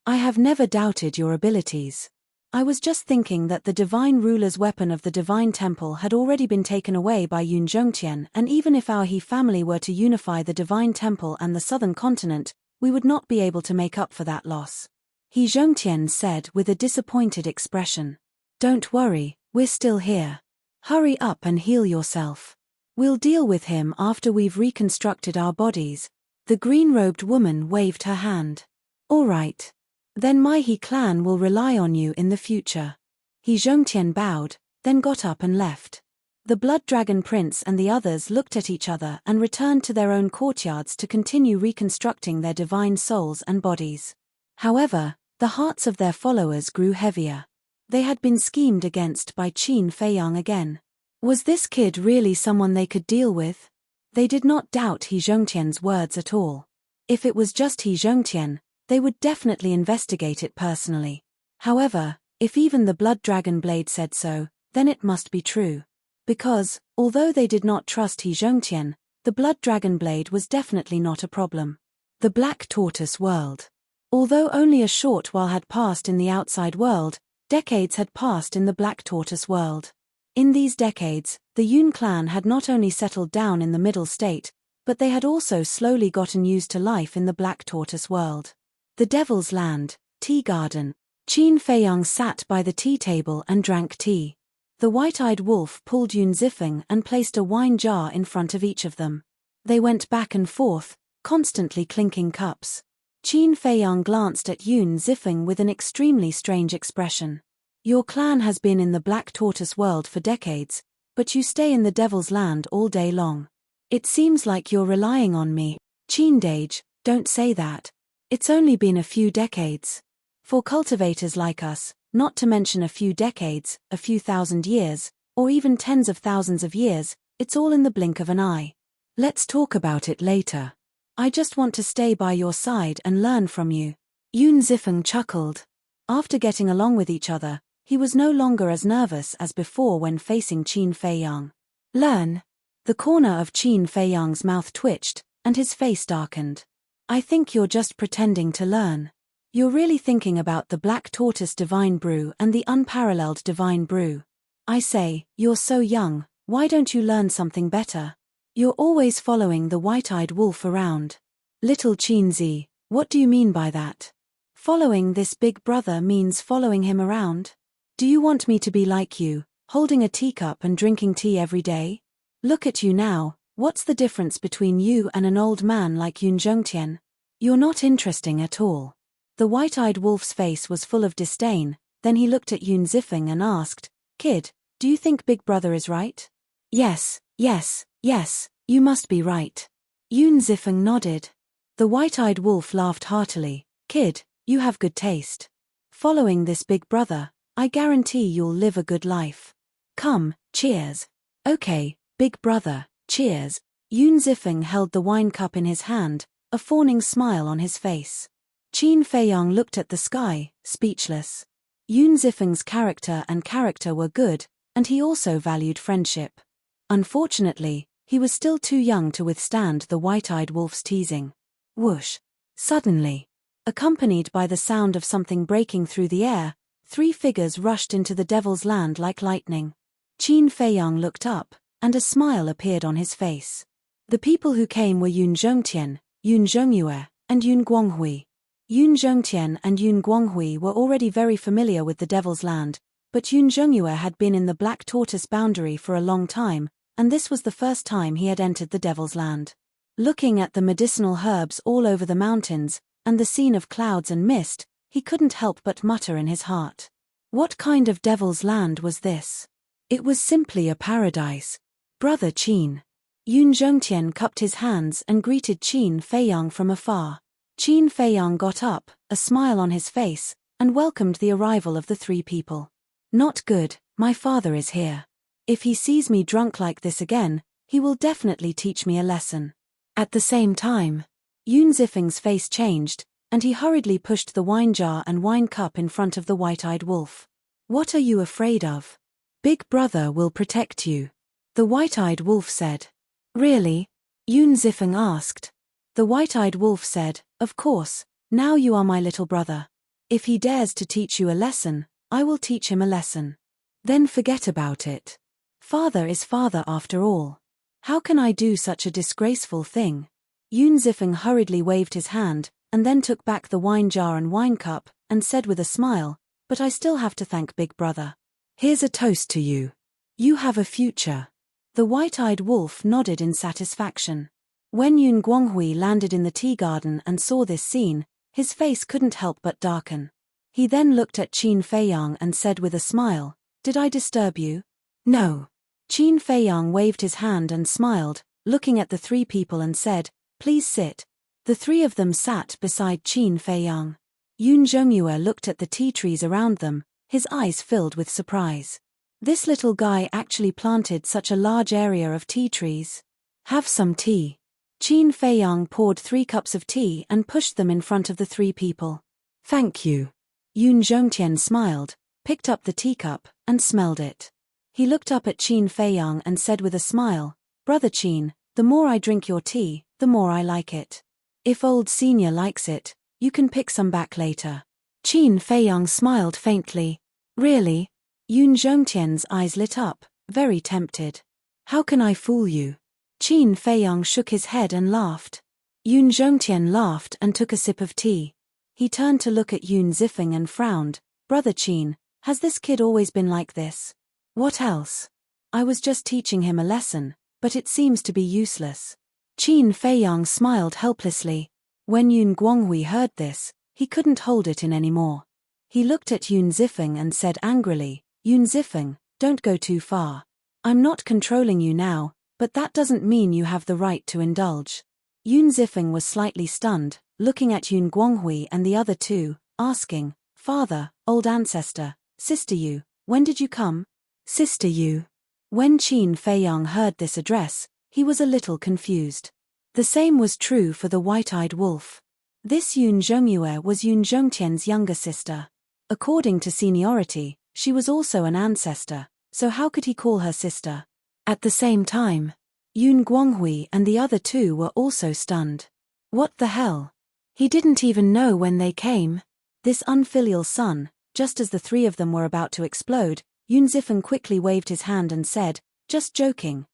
I have never doubted your abilities. I was just thinking that the divine ruler's weapon of the divine temple had already been taken away by Yun Zhongtian, and even if our He family were to unify the divine temple and the southern continent, we would not be able to make up for that loss. He Zhongtian said with a disappointed expression. Don't worry, we're still here. Hurry up and heal yourself. We'll deal with him after we've reconstructed our bodies. The green-robed woman waved her hand. All right. Then my He clan will rely on you in the future. He Zhongtian bowed, then got up and left. The Blood Dragon Prince and the others looked at each other and returned to their own courtyards to continue reconstructing their divine souls and bodies. However, the hearts of their followers grew heavier. They had been schemed against by Qin Feiyang again. Was this kid really someone they could deal with? They did not doubt He Zhongtian's words at all. If it was just He Zhongtian, they would definitely investigate it personally. However, if even the Blood Dragon blade said so, then it must be true. Because, although they did not trust He Zhongtian, the Blood Dragon blade was definitely not a problem. The Black Tortoise World. Although only a short while had passed in the outside world, decades had passed in the Black Tortoise World. In these decades, the Yun clan had not only settled down in the Middle State, but they had also slowly gotten used to life in the Black Tortoise World. The Devil's Land, Tea Garden. Qin Feiyang sat by the tea table and drank tea. The white-eyed wolf pulled Yun Zifeng and placed a wine jar in front of each of them. They went back and forth, constantly clinking cups. Qin Feiyang glanced at Yun Zifeng with an extremely strange expression. Your clan has been in the Black Tortoise world for decades, but you stay in the Devil's Land all day long. It seems like you're relying on me. Qin Dage, don't say that. It's only been a few decades. For cultivators like us, not to mention a few decades, a few thousand years, or even tens of thousands of years, it's all in the blink of an eye. Let's talk about it later. I just want to stay by your side and learn from you. Yun Zifeng chuckled. After getting along with each other, he was no longer as nervous as before when facing Qin Feiyang. Learn? The corner of Qin Feiyang's mouth twitched, and his face darkened. I think you're just pretending to learn. You're really thinking about the Black Tortoise Divine Brew and the Unparalleled Divine Brew. I say, you're so young, why don't you learn something better? You're always following the white-eyed wolf around. Little Qinzi, what do you mean by that? Following this big brother means following him around? Do you want me to be like you, holding a teacup and drinking tea every day? Look at you now, what's the difference between you and an old man like Yun Zhongtian? You're not interesting at all. The white-eyed wolf's face was full of disdain, then he looked at Yun Zifeng and asked, Kid, do you think Big Brother is right? Yes, you must be right. Yun Zifeng nodded. The white-eyed wolf laughed heartily. Kid, you have good taste. Following this big brother, I guarantee you'll live a good life. Come, cheers. Okay, big brother, cheers. Yun Zifeng held the wine cup in his hand, a fawning smile on his face. Qin Feiyang looked at the sky, speechless. Yun Zifeng's character were good, and he also valued friendship. Unfortunately, he was still too young to withstand the white-eyed wolf's teasing. Whoosh! Suddenly, accompanied by the sound of something breaking through the air, 3 figures rushed into the Devil's Land like lightning. Qin Feiyang looked up, and a smile appeared on his face. The people who came were Yun Zhongtian, Yun Zhongyue, and Yun Guanghui. Yun Zhongtian and Yun Guanghui were already very familiar with the Devil's Land, but Yun Zhongyue had been in the Black Tortoise boundary for a long time, and this was the first time he had entered the Devil's Land. Looking at the medicinal herbs all over the mountains, and the scene of clouds and mist, he couldn't help but mutter in his heart. What kind of Devil's Land was this? It was simply a paradise. Brother Qin. Yun Zhongtian cupped his hands and greeted Qin Feiyang from afar. Qin Feiyang got up, a smile on his face, and welcomed the arrival of the 3 people. Not good, my father is here. If he sees me drunk like this again, he will definitely teach me a lesson. At the same time, Yun Zifeng's face changed, and he hurriedly pushed the wine jar and wine cup in front of the white-eyed wolf. What are you afraid of? Big brother will protect you. The white-eyed wolf said. Really? Yun Zifeng asked. The white-eyed wolf said, of course, now you are my little brother. If he dares to teach you a lesson, I will teach him a lesson. Then forget about it. Father is father after all. How can I do such a disgraceful thing? Yun Zifeng hurriedly waved his hand, and then took back the wine jar and wine cup, and said with a smile, but I still have to thank Big Brother. Here's a toast to you. You have a future. The white-eyed wolf nodded in satisfaction. When Yun Guanghui landed in the tea garden and saw this scene, his face couldn't help but darken. He then looked at Qin Feiyang and said with a smile, Did I disturb you? No. Qin Feiyang waved his hand and smiled, looking at the 3 people and said, Please sit. The 3 of them sat beside Qin Feiyang. Yun Zhongyue looked at the tea trees around them, his eyes filled with surprise. This little guy actually planted such a large area of tea trees. Have some tea. Qin Feiyang poured 3 cups of tea and pushed them in front of the 3 people. Thank you. Yun Zhongtian smiled, picked up the teacup, and smelled it. He looked up at Qin Feiyang and said with a smile, Brother Qin, the more I drink your tea, the more I like it. If old senior likes it, you can pick some back later. Qin Feiyang smiled faintly. Really? Yun Zhongtian's eyes lit up, very tempted. How can I fool you? Qin Feiyang shook his head and laughed. Yun Zhongtian laughed and took a sip of tea. He turned to look at Yun Zifeng and frowned. Brother Qin, has this kid always been like this? What else? I was just teaching him a lesson, but it seems to be useless. Qin Feiyang smiled helplessly. When Yun Guanghui heard this, he couldn't hold it in anymore. He looked at Yun Zifeng and said angrily, Yun Zifeng, don't go too far. I'm not controlling you now, but that doesn't mean you have the right to indulge. Yun Zifeng was slightly stunned, looking at Yun Guanghui and the other two, asking, Father, old ancestor, Sister Yu, when did you come? Sister Yu. When Qin Feiyang heard this address, he was a little confused. The same was true for the white-eyed wolf. This Yun Zhongyue was Yun Zhongtian's younger sister. According to seniority, she was also an ancestor, so how could he call her sister? At the same time, Yun Guanghui and the other two were also stunned. What the hell? He didn't even know when they came. This unfilial son, just as the three of them were about to explode, Yun Zifeng quickly waved his hand and said, just joking,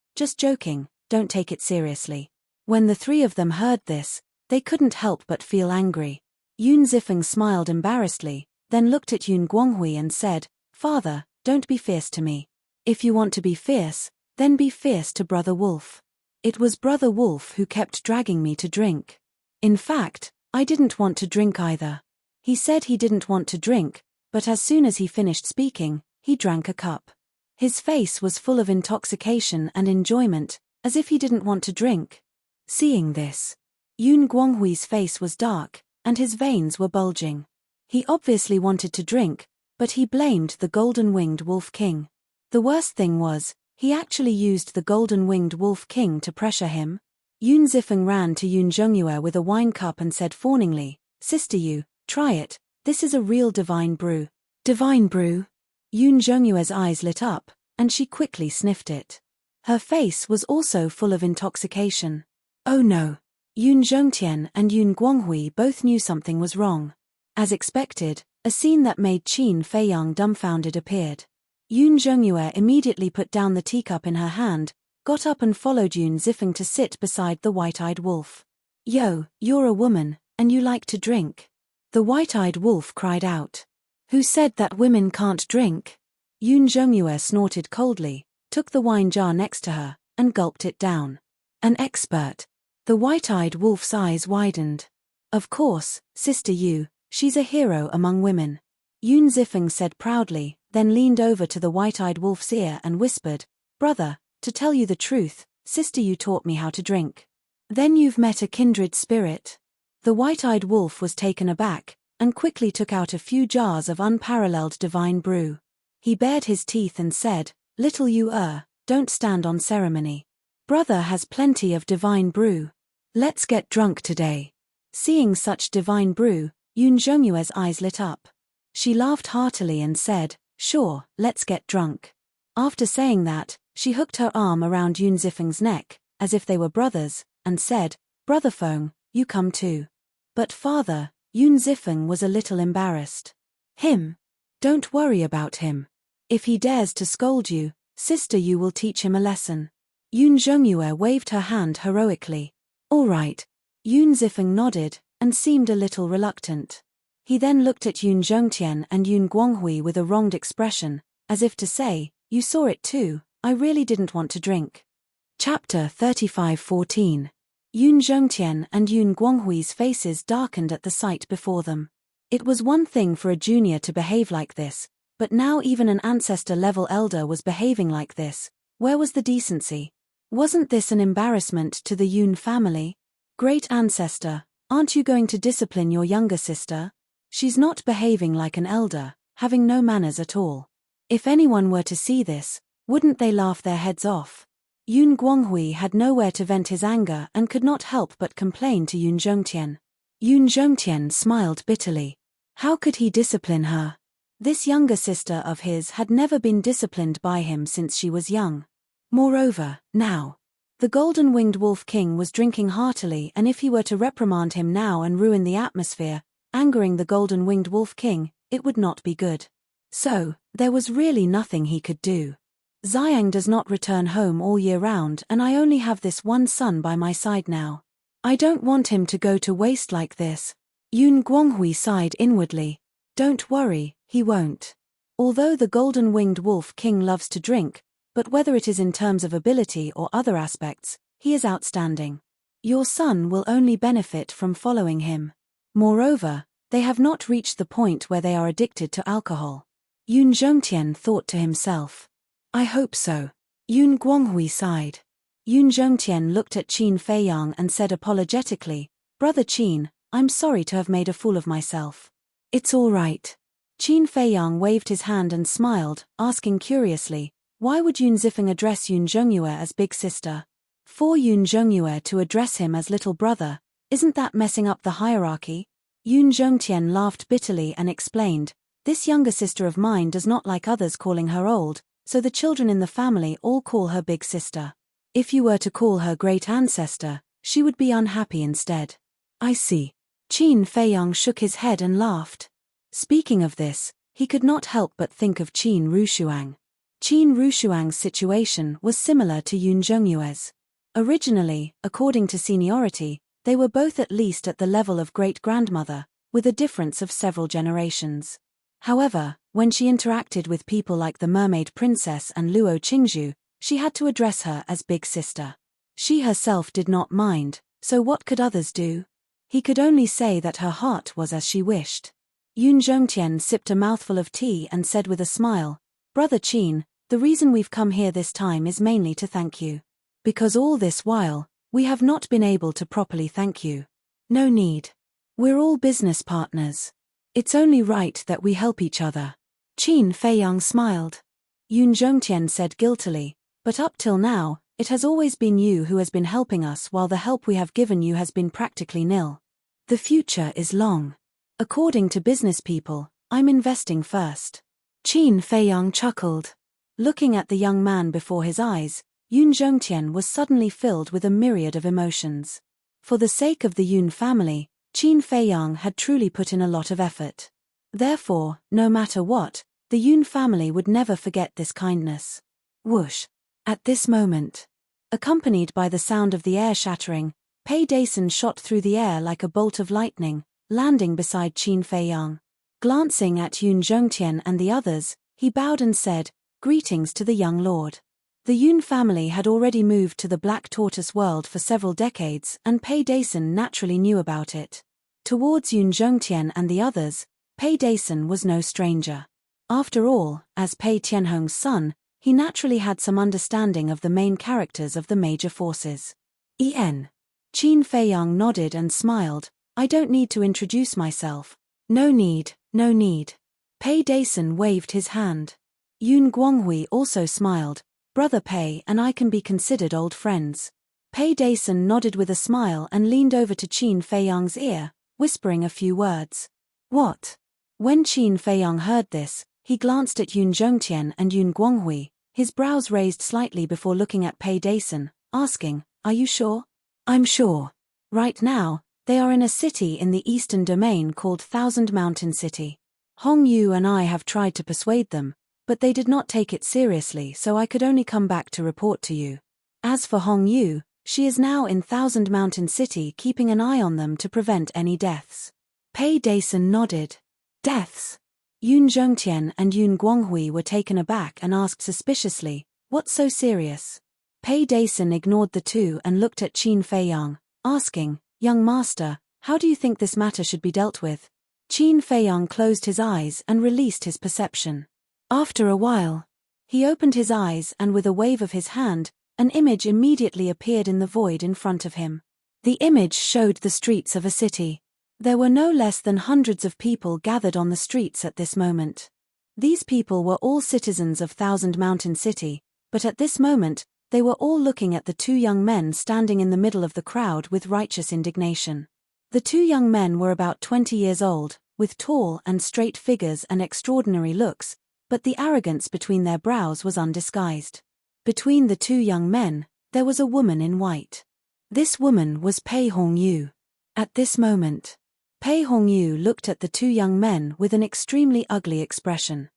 don't take it seriously. When the three of them heard this, they couldn't help but feel angry. Yun Zifeng smiled embarrassedly, then looked at Yun Guanghui and said, Father, don't be fierce to me. If you want to be fierce, then be fierce to Brother Wolf. It was Brother Wolf who kept dragging me to drink. In fact, I didn't want to drink either. He said he didn't want to drink, but as soon as he finished speaking, he drank a cup. His face was full of intoxication and enjoyment, as if he didn't want to drink. Seeing this, Yun Guanghui's face was dark, and his veins were bulging. He obviously wanted to drink, but he blamed the golden-winged Wolf King. The worst thing was, he actually used the golden-winged Wolf King to pressure him. Yun Zifeng ran to Yun Zhongyue with a wine cup and said fawningly, Sister Yu, try it, this is a real divine brew. Divine brew? Yun Zhongyue's eyes lit up, and she quickly sniffed it. Her face was also full of intoxication. Oh no! Yun Zhongtian and Yun Guanghui both knew something was wrong. As expected, a scene that made Qin Feiyang dumbfounded appeared. Yun Zhongyue immediately put down the teacup in her hand, got up and followed Yun Zifeng to sit beside the white-eyed wolf. Yo, you're a woman, and you like to drink. The white-eyed wolf cried out. Who said that women can't drink? Yun Zhongyue snorted coldly, took the wine jar next to her, and gulped it down. An expert. The white-eyed wolf's eyes widened. Of course, Sister Yu, she's a hero among women. Yun Zifeng said proudly, then leaned over to the white-eyed wolf's ear and whispered, Brother, to tell you the truth, Sister Yu taught me how to drink. Then you've met a kindred spirit. The white-eyed wolf was taken aback, and quickly took out a few jars of unparalleled divine brew. He bared his teeth and said, Little Yu, don't stand on ceremony. Brother has plenty of divine brew. Let's get drunk today. Seeing such divine brew, Yun Zhongyue's eyes lit up. She laughed heartily and said, Sure, let's get drunk. After saying that, she hooked her arm around Yun Zifeng's neck, as if they were brothers, and said, Brother Feng, you come too. But father, Yun Zifeng was a little embarrassed. Him? Don't worry about him. If he dares to scold you, Sister Yu will teach him a lesson. Yun Zhongyue waved her hand heroically. All right. Yun Zifeng nodded, and seemed a little reluctant. He then looked at Yun Zhongtian and Yun Guanghui with a wronged expression, as if to say, You saw it too, I really didn't want to drink. Chapter 35:14. Yun Zhongtian and Yun Guanghui's faces darkened at the sight before them. It was one thing for a junior to behave like this, but now even an ancestor-level elder was behaving like this. Where was the decency? Wasn't this an embarrassment to the Yun family? Great ancestor, aren't you going to discipline your younger sister? She's not behaving like an elder, having no manners at all. If anyone were to see this, wouldn't they laugh their heads off? Yun Guanghui had nowhere to vent his anger and could not help but complain to Yun Zhongtian. Yun Zhongtian smiled bitterly. How could he discipline her? This younger sister of his had never been disciplined by him since she was young. Moreover, now, the golden-winged Wolf King was drinking heartily, and if he were to reprimand him now and ruin the atmosphere, angering the golden-winged Wolf King, it would not be good. So, there was really nothing he could do. Xiang does not return home all year round, and I only have this one son by my side now. I don't want him to go to waste like this. Yun Guanghui sighed inwardly. Don't worry, he won't. Although the golden-winged Wolf King loves to drink, but whether it is in terms of ability or other aspects, he is outstanding. Your son will only benefit from following him. Moreover, they have not reached the point where they are addicted to alcohol. Yun Zhongtian thought to himself. I hope so. Yun Guanghui sighed. Yun Zhongtian looked at Qin Feiyang and said apologetically, Brother Qin, I'm sorry to have made a fool of myself. It's all right. Qin Feiyang waved his hand and smiled, asking curiously, why would Yun Zifeng address Yun Zhongyue as big sister? For Yun Zhongyue to address him as little brother, isn't that messing up the hierarchy? Yun Zhongtian laughed bitterly and explained, this younger sister of mine does not like others calling her old, so the children in the family all call her big sister. If you were to call her great ancestor, she would be unhappy instead. I see. Qin Feiyang shook his head and laughed. Speaking of this, he could not help but think of Qin Rushuang. Qin Rushuang's situation was similar to Yun Zhongyue's. Originally, according to seniority, they were both at least at the level of great-grandmother, with a difference of several generations. However, when she interacted with people like the Mermaid Princess and Luo Qingzhu, she had to address her as big sister. She herself did not mind, so what could others do? He could only say that her heart was as she wished. Yun Zhongtian sipped a mouthful of tea and said with a smile, Brother Qin, the reason we've come here this time is mainly to thank you. Because all this while, we have not been able to properly thank you. No need. We're all business partners. It's only right that we help each other. Qin Feiyang smiled. Yun Zhongtian said guiltily, but up till now, it has always been you who has been helping us while the help we have given you has been practically nil. The future is long. According to business people, I'm investing first. Qin Feiyang chuckled. Looking at the young man before his eyes, Yun Zhongtian was suddenly filled with a myriad of emotions. For the sake of the Yun family, Qin Feiyang had truly put in a lot of effort. Therefore, no matter what, the Yun family would never forget this kindness. Whoosh! At this moment, accompanied by the sound of the air shattering, Pei Dason shot through the air like a bolt of lightning, landing beside Qin Feiyang. Glancing at Yun Zhongtian and the others, he bowed and said, Greetings to the young lord. The Yun family had already moved to the Black Tortoise world for several decades and Pei Dason naturally knew about it. Towards Yun Zhongtian and the others, Pei Dason was no stranger. After all, as Pei Tianhong's son, he naturally had some understanding of the main characters of the major forces. Qin Feiyang nodded and smiled, I don't need to introduce myself. No need, no need. Pei Dason waved his hand. Yun Guanghui also smiled, Brother Pei and I can be considered old friends. Pei Dason nodded with a smile and leaned over to Qin Feiyang's ear, whispering a few words. What? When Qin Feiyang heard this, he glanced at Yun Zhongtian and Yun Guanghui, his brows raised slightly before looking at Pei Dason, asking, Are you sure? I'm sure. Right now, they are in a city in the eastern domain called Thousand Mountain City. Hong Yu and I have tried to persuade them, but they did not take it seriously, so I could only come back to report to you. As for Hong Yu, she is now in Thousand Mountain City keeping an eye on them to prevent any deaths. Pei Dason nodded. Deaths? Yun Zhongtian and Yun Guanghui were taken aback and asked suspiciously, What's so serious? Pei Dason ignored the two and looked at Qin Feiyang, asking, Young master, how do you think this matter should be dealt with? Qin Feiyang closed his eyes and released his perception. After a while, he opened his eyes and with a wave of his hand, an image immediately appeared in the void in front of him. The image showed the streets of a city. There were no less than hundreds of people gathered on the streets at this moment. These people were all citizens of Thousand Mountain City, but at this moment, they were all looking at the two young men standing in the middle of the crowd with righteous indignation. The two young men were about 20 years old, with tall and straight figures and extraordinary looks, but the arrogance between their brows was undisguised. Between the two young men, there was a woman in white. This woman was Pei Hongyu. At this moment, Pei Hongyu looked at the two young men with an extremely ugly expression.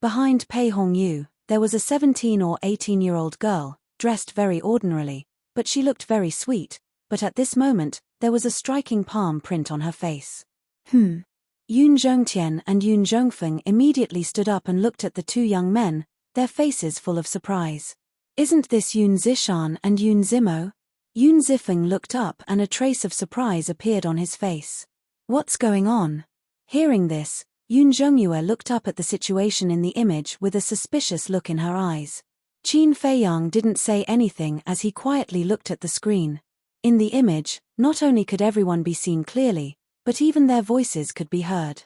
Behind Pei Hongyu, there was a 17 or 18-year-old girl, dressed very ordinarily, but she looked very sweet, but at this moment, there was a striking palm print on her face. Yun Zhongtian and Yun Zhongfeng immediately stood up and looked at the two young men, their faces full of surprise. Isn't this Yun Zishan and Yun Zimo? Yun Zifeng looked up and a trace of surprise appeared on his face. What's going on? Hearing this, Yun Zhongyue looked up at the situation in the image with a suspicious look in her eyes. Qin Feiyang didn't say anything as he quietly looked at the screen. In the image, not only could everyone be seen clearly, but even their voices could be heard.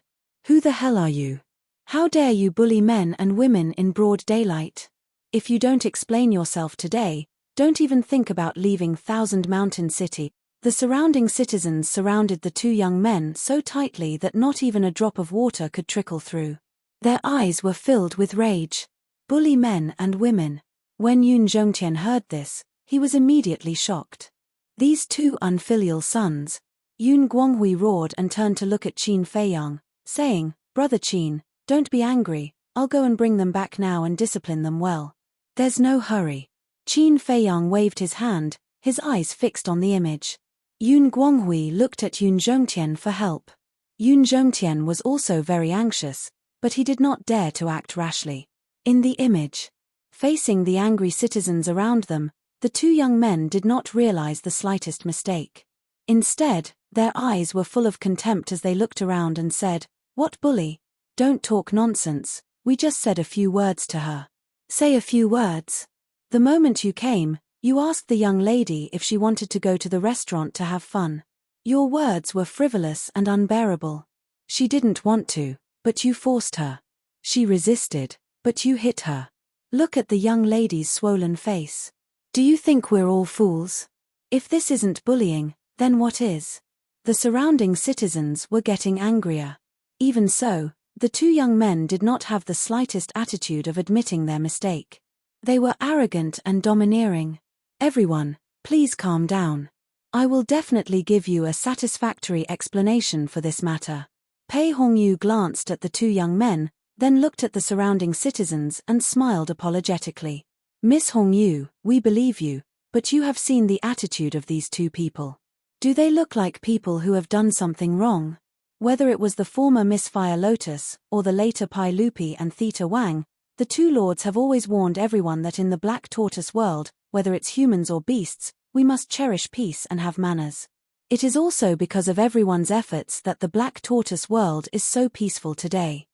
Who the hell are you? How dare you bully men and women in broad daylight? If you don't explain yourself today, don't even think about leaving Thousand Mountain City. The surrounding citizens surrounded the two young men so tightly that not even a drop of water could trickle through. Their eyes were filled with rage. Bully men and women. When Yun Zhongtian heard this, he was immediately shocked. These two unfilial sons. Yun Guanghui roared and turned to look at Qin Feiyang, saying, Brother Qin, don't be angry, I'll go and bring them back now and discipline them well. There's no hurry. Qin Feiyang waved his hand, his eyes fixed on the image. Yun Guanghui looked at Yun Zhongtian for help. Yun Zhongtian was also very anxious, but he did not dare to act rashly. In the image, facing the angry citizens around them, the two young men did not realize the slightest mistake. Instead, their eyes were full of contempt as they looked around and said, What bully? Don't talk nonsense, we just said a few words to her. Say a few words. The moment you came, you asked the young lady if she wanted to go to the restaurant to have fun. Your words were frivolous and unbearable. She didn't want to, but you forced her. She resisted, but you hit her. Look at the young lady's swollen face. Do you think we're all fools? If this isn't bullying, then what is? The surrounding citizens were getting angrier. Even so, the two young men did not have the slightest attitude of admitting their mistake. They were arrogant and domineering. Everyone, please calm down. I will definitely give you a satisfactory explanation for this matter. Pei Hongyu glanced at the two young men, then looked at the surrounding citizens and smiled apologetically. Miss Hongyu, we believe you, but you have seen the attitude of these two people. Do they look like people who have done something wrong? Whether it was the former Miss Fire Lotus, or the later Pai Lupi and Theta Wang, the two lords have always warned everyone that in the Black Tortoise world, whether it's humans or beasts, we must cherish peace and have manners. It is also because of everyone's efforts that the Black Tortoise world is so peaceful today.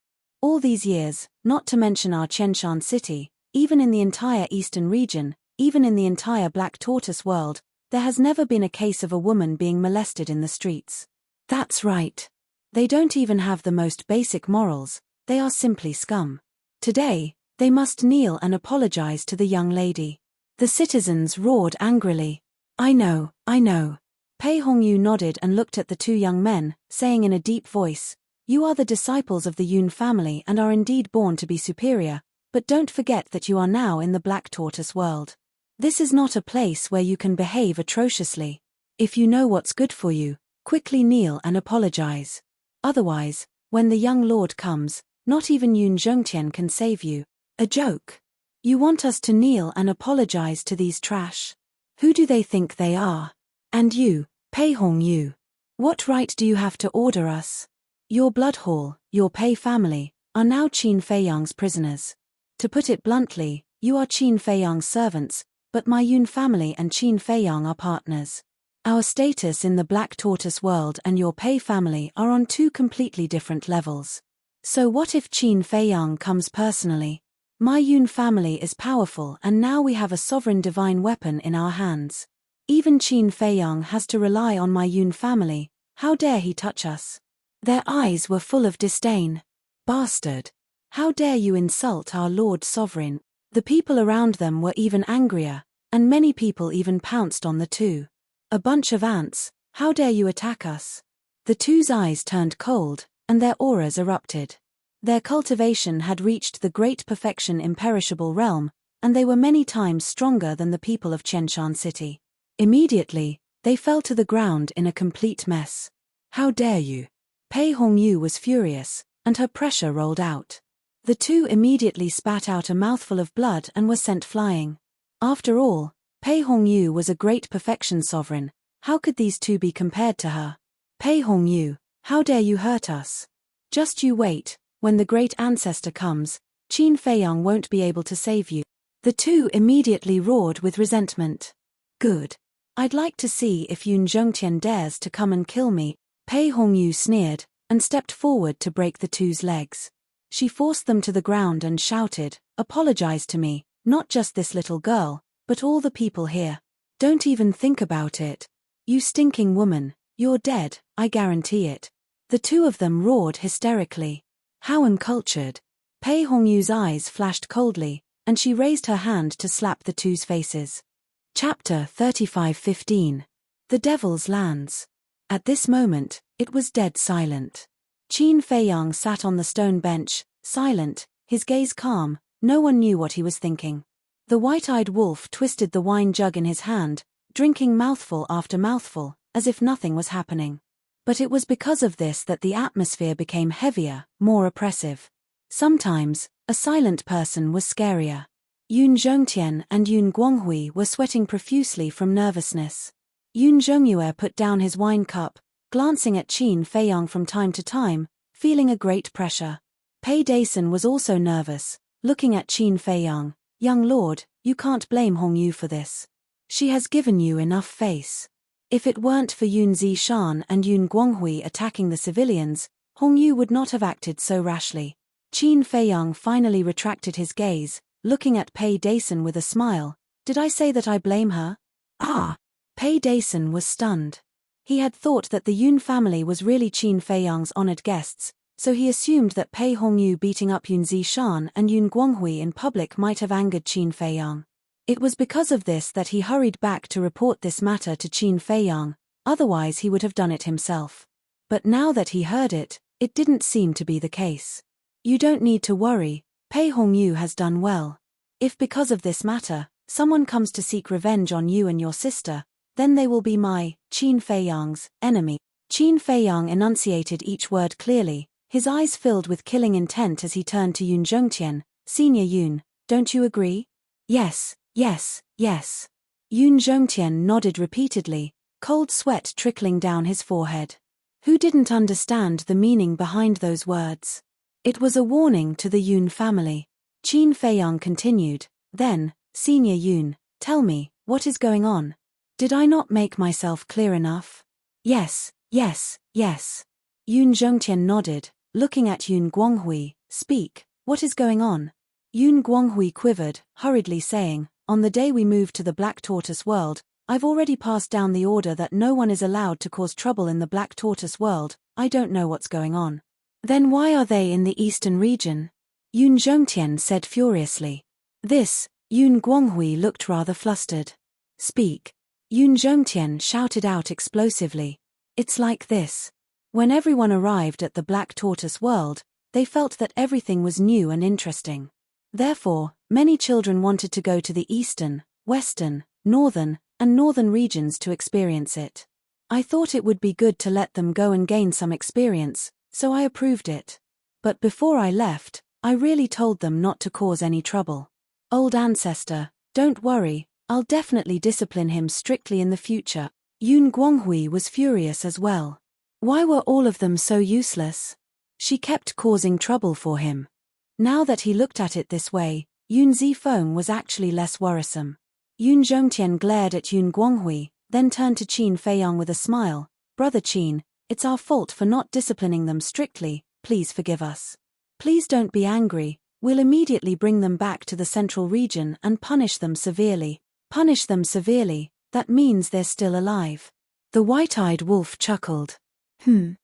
All these years, not to mention our Qianshan city, even in the entire eastern region, even in the entire Black Tortoise world, there has never been a case of a woman being molested in the streets. That's right. They don't even have the most basic morals, they are simply scum. Today, they must kneel and apologize to the young lady. The citizens roared angrily. I know. Pei Hongyu nodded and looked at the two young men, saying in a deep voice, You are the disciples of the Yun family and are indeed born to be superior, but don't forget that you are now in the Black Tortoise world. This is not a place where you can behave atrociously. If you know what's good for you, quickly kneel and apologize. Otherwise, when the young lord comes, not even Yun Zhongtian can save you. A joke. You want us to kneel and apologize to these trash? Who do they think they are? And you, Pei Hongyu, what right do you have to order us? Your blood hall, your Pei family, are now Qin Feiyang's prisoners. To put it bluntly, you are Qin Feiyang's servants, but my Yun family and Qin Feiyang are partners. Our status in the Black Tortoise world and your Pei family are on two completely different levels. So what if Qin Feiyang comes personally? My Yun family is powerful and now we have a sovereign divine weapon in our hands. Even Qin Feiyang has to rely on my Yun family, how dare he touch us? Their eyes were full of disdain. Bastard! How dare you insult our Lord Sovereign? The people around them were even angrier, and many people even pounced on the two. A bunch of ants, how dare you attack us? The two's eyes turned cold, and their auras erupted. Their cultivation had reached the great perfection imperishable realm, and they were many times stronger than the people of Qianshan City. Immediately, they fell to the ground in a complete mess. How dare you? Pei Hongyu was furious, and her pressure rolled out. The two immediately spat out a mouthful of blood and were sent flying. After all, Pei Hongyu was a great perfection sovereign, how could these two be compared to her? Pei Hongyu, how dare you hurt us? Just you wait, when the great ancestor comes, Qin Feiyang won't be able to save you. The two immediately roared with resentment. Good. I'd like to see if Yun Zhongtian dares to come and kill me. Pei Hongyu sneered, and stepped forward to break the two's legs. She forced them to the ground and shouted, "Apologize to me, not just this little girl, but all the people here. Don't even think about it. You stinking woman, you're dead, I guarantee it." The two of them roared hysterically. How uncultured. Pei Hongyu's eyes flashed coldly, and she raised her hand to slap the two's faces. Chapter 35:15. The Devil's Lands. At this moment, it was dead silent. Qin Feiyang sat on the stone bench, silent, his gaze calm, no one knew what he was thinking. The white-eyed wolf twisted the wine jug in his hand, drinking mouthful after mouthful, as if nothing was happening. But it was because of this that the atmosphere became heavier, more oppressive. Sometimes, a silent person was scarier. Yun Zhongtian and Yun Guanghui were sweating profusely from nervousness. Yun Zhongyue put down his wine cup, glancing at Qin Feiyang from time to time, feeling a great pressure. Pei Dason was also nervous, looking at Qin Feiyang. "Young lord, you can't blame Hongyu for this. She has given you enough face. If it weren't for Yun Zishan and Yun Guanghui attacking the civilians, Hongyu would not have acted so rashly." Qin Feiyang finally retracted his gaze, looking at Pei Dason with a smile. "Did I say that I blame her?" "Ah!" Pei Dason was stunned. He had thought that the Yun family was really Qin Feiyang's honored guests, so he assumed that Pei Hongyu beating up Yun Zishan and Yun Guanghui in public might have angered Qin Feiyang. It was because of this that he hurried back to report this matter to Qin Feiyang, otherwise he would have done it himself. But now that he heard it, it didn't seem to be the case. "You don't need to worry, Pei Hongyu has done well. If because of this matter, someone comes to seek revenge on you and your sister, then they will be my, Qin Feiyang's, enemy." Qin Feiyang enunciated each word clearly, his eyes filled with killing intent as he turned to Yun Zhongtian. "Senior Yun, don't you agree?" "Yes, yes, yes." Yun Zhongtian nodded repeatedly, cold sweat trickling down his forehead. Who didn't understand the meaning behind those words? It was a warning to the Yun family. Qin Feiyang continued, "Then, Senior Yun, tell me, what is going on? Did I not make myself clear enough?" "Yes, yes, yes." Yun Zhongtian nodded, looking at Yun Guanghui. "Speak, what is going on?" Yun Guanghui quivered, hurriedly saying, "On the day we moved to the Black Tortoise world, I've already passed down the order that no one is allowed to cause trouble in the Black Tortoise world. I don't know what's going on." "Then why are they in the eastern region?" Yun Zhongtian said furiously. Yun Guanghui looked rather flustered. "Speak." Yun Zhongtian shouted out explosively. "It's like this. When everyone arrived at the Black Tortoise world, they felt that everything was new and interesting. Therefore, many children wanted to go to the eastern, western, northern, and northern regions to experience it. I thought it would be good to let them go and gain some experience, so I approved it. But before I left, I really told them not to cause any trouble. Old ancestor, don't worry, I'll definitely discipline him strictly in the future." Yun Guanghui was furious as well. Why were all of them so useless? She kept causing trouble for him. Now that he looked at it this way, Yun Zifeng was actually less worrisome. Yun Zhongtian glared at Yun Guanghui, then turned to Qin Feiyang with a smile. "Brother Qin, it's our fault for not disciplining them strictly, please forgive us. Please don't be angry, we'll immediately bring them back to the central region and punish them severely." "Punish them severely, that means they're still alive." The white-eyed wolf chuckled. Yun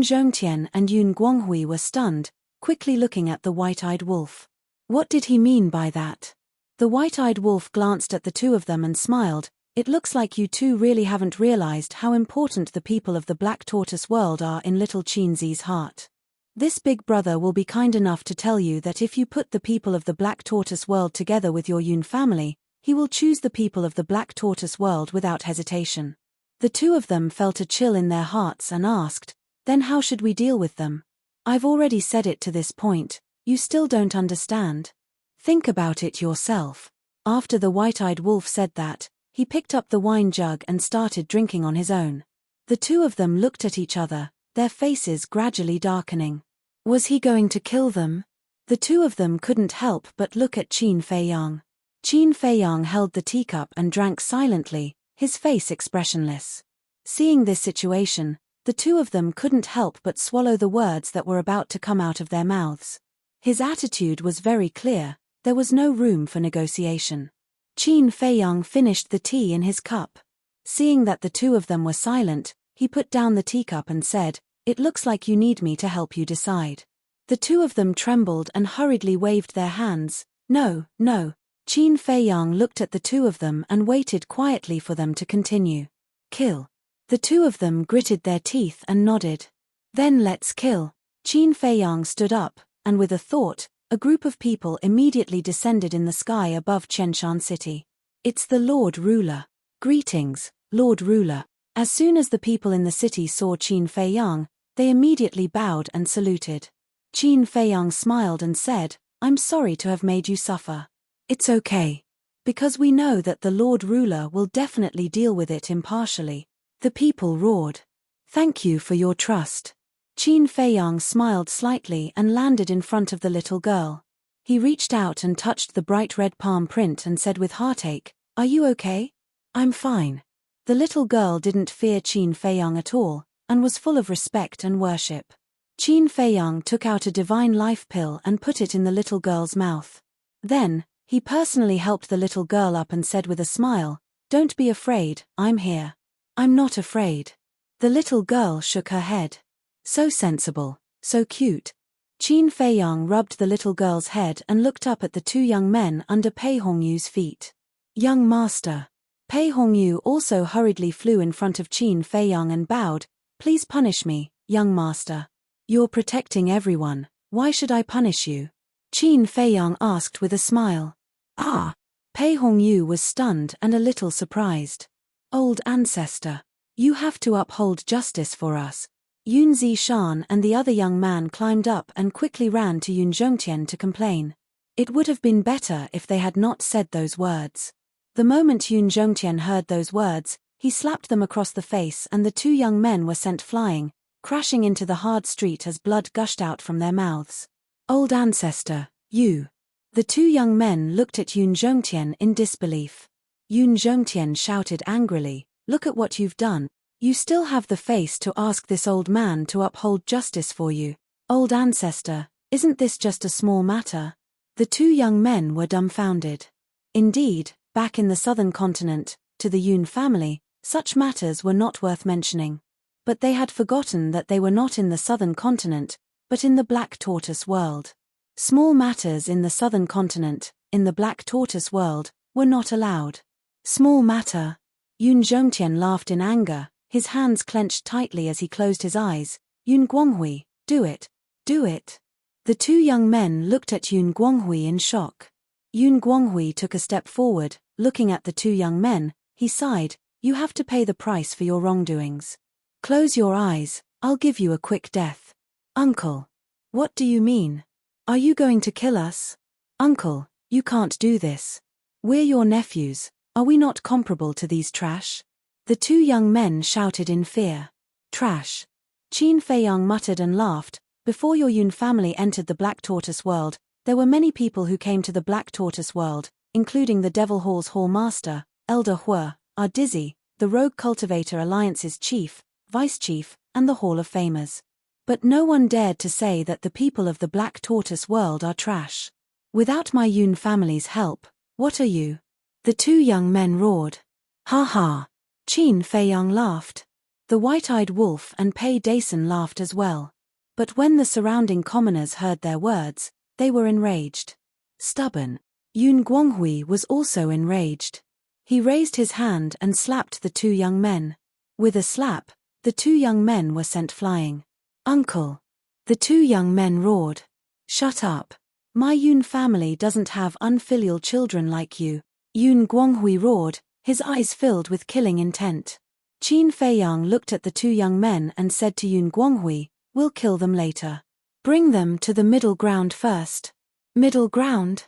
Zhongtian and Yun Guanghui were stunned, quickly looking at the white-eyed wolf. What did he mean by that? The white-eyed wolf glanced at the two of them and smiled. "It looks like you two really haven't realized how important the people of the Black Tortoise world are in little Qinzi's heart. This big brother will be kind enough to tell you that if you put the people of the Black Tortoise world together with your Yun family, he will choose the people of the Black Tortoise world without hesitation." The two of them felt a chill in their hearts and asked, "Then how should we deal with them? I've already said it to this point, you still don't understand. Think about it yourself." After the white-eyed wolf said that, he picked up the wine jug and started drinking on his own. The two of them looked at each other, their faces gradually darkening. Was he going to kill them? The two of them couldn't help but look at Qin Feiyang. Qin Feiyang held the teacup and drank silently, his face expressionless. Seeing this situation, the two of them couldn't help but swallow the words that were about to come out of their mouths. His attitude was very clear, there was no room for negotiation. Qin Feiyang finished the tea in his cup. Seeing that the two of them were silent, he put down the teacup and said, "It looks like you need me to help you decide." The two of them trembled and hurriedly waved their hands. "No, no." Qin Feiyang looked at the two of them and waited quietly for them to continue. "Kill." The two of them gritted their teeth and nodded. "Then let's kill." Qin Feiyang stood up, and with a thought, a group of people immediately descended in the sky above Chenshan City. "It's the Lord Ruler." "Greetings, Lord Ruler." As soon as the people in the city saw Qin Feiyang, they immediately bowed and saluted. Qin Feiyang smiled and said, "I'm sorry to have made you suffer. It's okay. Because we know that the Lord Ruler will definitely deal with it impartially." The people roared. "Thank you for your trust." Qin Feiyang smiled slightly and landed in front of the little girl. He reached out and touched the bright red palm print and said with heartache, "Are you okay?" "I'm fine." The little girl didn't fear Qin Feiyang at all, and was full of respect and worship. Qin Feiyang took out a divine life pill and put it in the little girl's mouth. Then, he personally helped the little girl up and said with a smile, "Don't be afraid, I'm here." "I'm not afraid." The little girl shook her head. "So sensible, so cute." Qin Feiyang rubbed the little girl's head and looked up at the two young men under Pei Hongyu's feet. "Young master." Pei Hongyu also hurriedly flew in front of Qin Feiyang and bowed, "Please punish me, young master. You're protecting everyone, why should I punish you?" Qin Feiyang asked with a smile. "Ah." Pei Hongyu was stunned and a little surprised. "Old ancestor, you have to uphold justice for us." Yun Zishan and the other young man climbed up and quickly ran to Yun Zhongtian to complain. It would have been better if they had not said those words. The moment Yun Zhongtian heard those words, he slapped them across the face and the two young men were sent flying, crashing into the hard street as blood gushed out from their mouths. "Old ancestor, you." The two young men looked at Yun Zhongtian in disbelief. Yun Zhongtian shouted angrily, "Look at what you've done. You still have the face to ask this old man to uphold justice for you. Old ancestor, isn't this just a small matter?" The two young men were dumbfounded. Indeed, back in the southern continent, to the Yun family, such matters were not worth mentioning. But they had forgotten that they were not in the southern continent, but in the Black Tortoise world. Small matters in the southern continent, in the Black Tortoise world, were not allowed. "Small matter." Yun Zhongtian laughed in anger, his hands clenched tightly as he closed his eyes. "Yun Guanghui, do it. Do it." The two young men looked at Yun Guanghui in shock. Yun Guanghui took a step forward, looking at the two young men, he sighed, "You have to pay the price for your wrongdoings. Close your eyes, I'll give you a quick death." "Uncle." "What do you mean? Are you going to kill us?" "Uncle, you can't do this. We're your nephews, are we not comparable to these trash?" The two young men shouted in fear. "Trash." Qin Feiyang muttered and laughed. "Before your Yun family entered the Black Tortoise world, there were many people who came to the Black Tortoise world, including the Devil Hall's Hall Master, Elder Hua, our Dizzy, the Rogue Cultivator Alliance's chief, vice chief, and the Hall of Famers. But no one dared to say that the people of the Black Tortoise world are trash. Without my Yun family's help, what are you?" The two young men roared. "Ha ha." Qin Feiyang laughed. The white-eyed wolf and Pei Dason laughed as well. But when the surrounding commoners heard their words, they were enraged. Stubborn. Yun Guanghui was also enraged. He raised his hand and slapped the two young men. With a slap, the two young men were sent flying. "Uncle." The two young men roared. "Shut up. My Yun family doesn't have unfilial children like you." Yun Guanghui roared, his eyes filled with killing intent. Qin Feiyang looked at the two young men and said to Yun Guanghui, "We'll kill them later. Bring them to the middle ground first." "Middle ground?"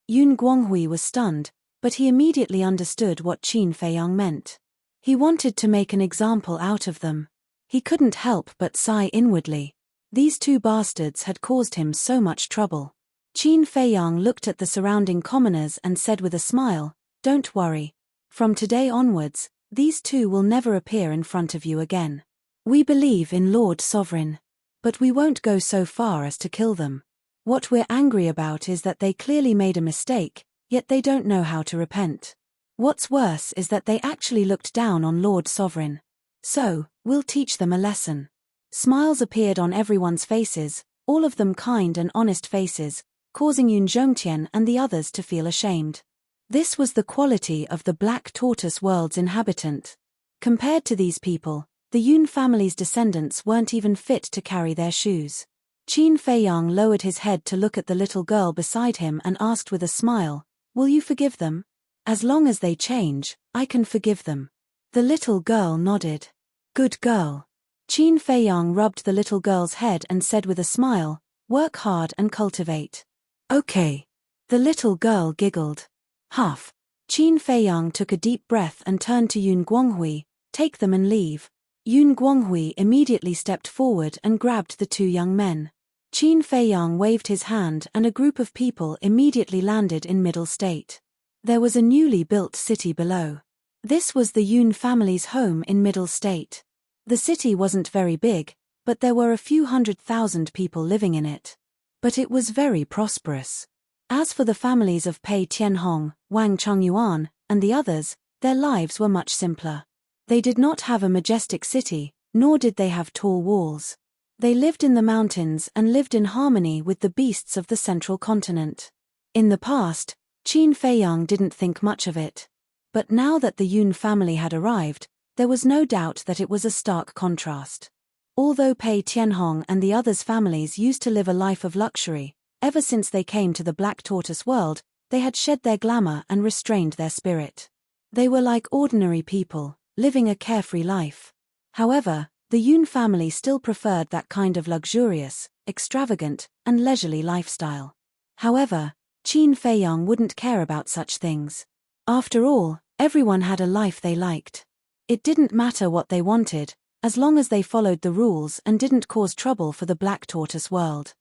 Yun Guanghui was stunned, but he immediately understood what Qin Feiyang meant. He wanted to make an example out of them. He couldn't help but sigh inwardly. These two bastards had caused him so much trouble. Qin Feiyang looked at the surrounding commoners and said with a smile, "Don't worry. From today onwards, These two will never appear in front of you again. We believe in Lord Sovereign. But we won't go so far as to kill them. What we're angry about is that they clearly made a mistake, yet they don't know how to repent. What's worse is that they actually looked down on Lord Sovereign. So, we'll teach them a lesson. Smiles appeared on everyone's faces, all of them kind and honest faces, causing Yun Zhongtian and the others to feel ashamed. This was the quality of the Black Tortoise world's inhabitant. Compared to these people, the Yun family's descendants weren't even fit to carry their shoes. Qin Feiyang lowered his head to look at the little girl beside him and asked with a smile, "Will you forgive them?" "As long as they change, I can forgive them." The little girl nodded. "Good girl." Qin Feiyang rubbed the little girl's head and said with a smile, "Work hard and cultivate." "Okay." The little girl giggled. "Huff." Qin Feiyang took a deep breath and turned to Yun Guanghui, "Take them and leave." Yun Guanghui immediately stepped forward and grabbed the two young men. Qin Feiyang waved his hand and a group of people immediately landed in Middle State. There was a newly built city below. This was the Yun family's home in Middle State. The city wasn't very big, but there were a few 100,000 people living in it. But it was very prosperous. As for the families of Pei Tianhong, Wang Chongyuan, and the others, their lives were much simpler. They did not have a majestic city, nor did they have tall walls. They lived in the mountains and lived in harmony with the beasts of the central continent. In the past, Qin Feiyang didn't think much of it. But now that the Yun family had arrived, there was no doubt that it was a stark contrast. Although Pei Tianhong and the others' families used to live a life of luxury, ever since they came to the Black Tortoise world, they had shed their glamour and restrained their spirit. They were like ordinary people, living a carefree life. However, the Yun family still preferred that kind of luxurious, extravagant, and leisurely lifestyle. However, Qin Feiyang wouldn't care about such things. After all, everyone had a life they liked. It didn't matter what they wanted, as long as they followed the rules and didn't cause trouble for the Black Tortoise world.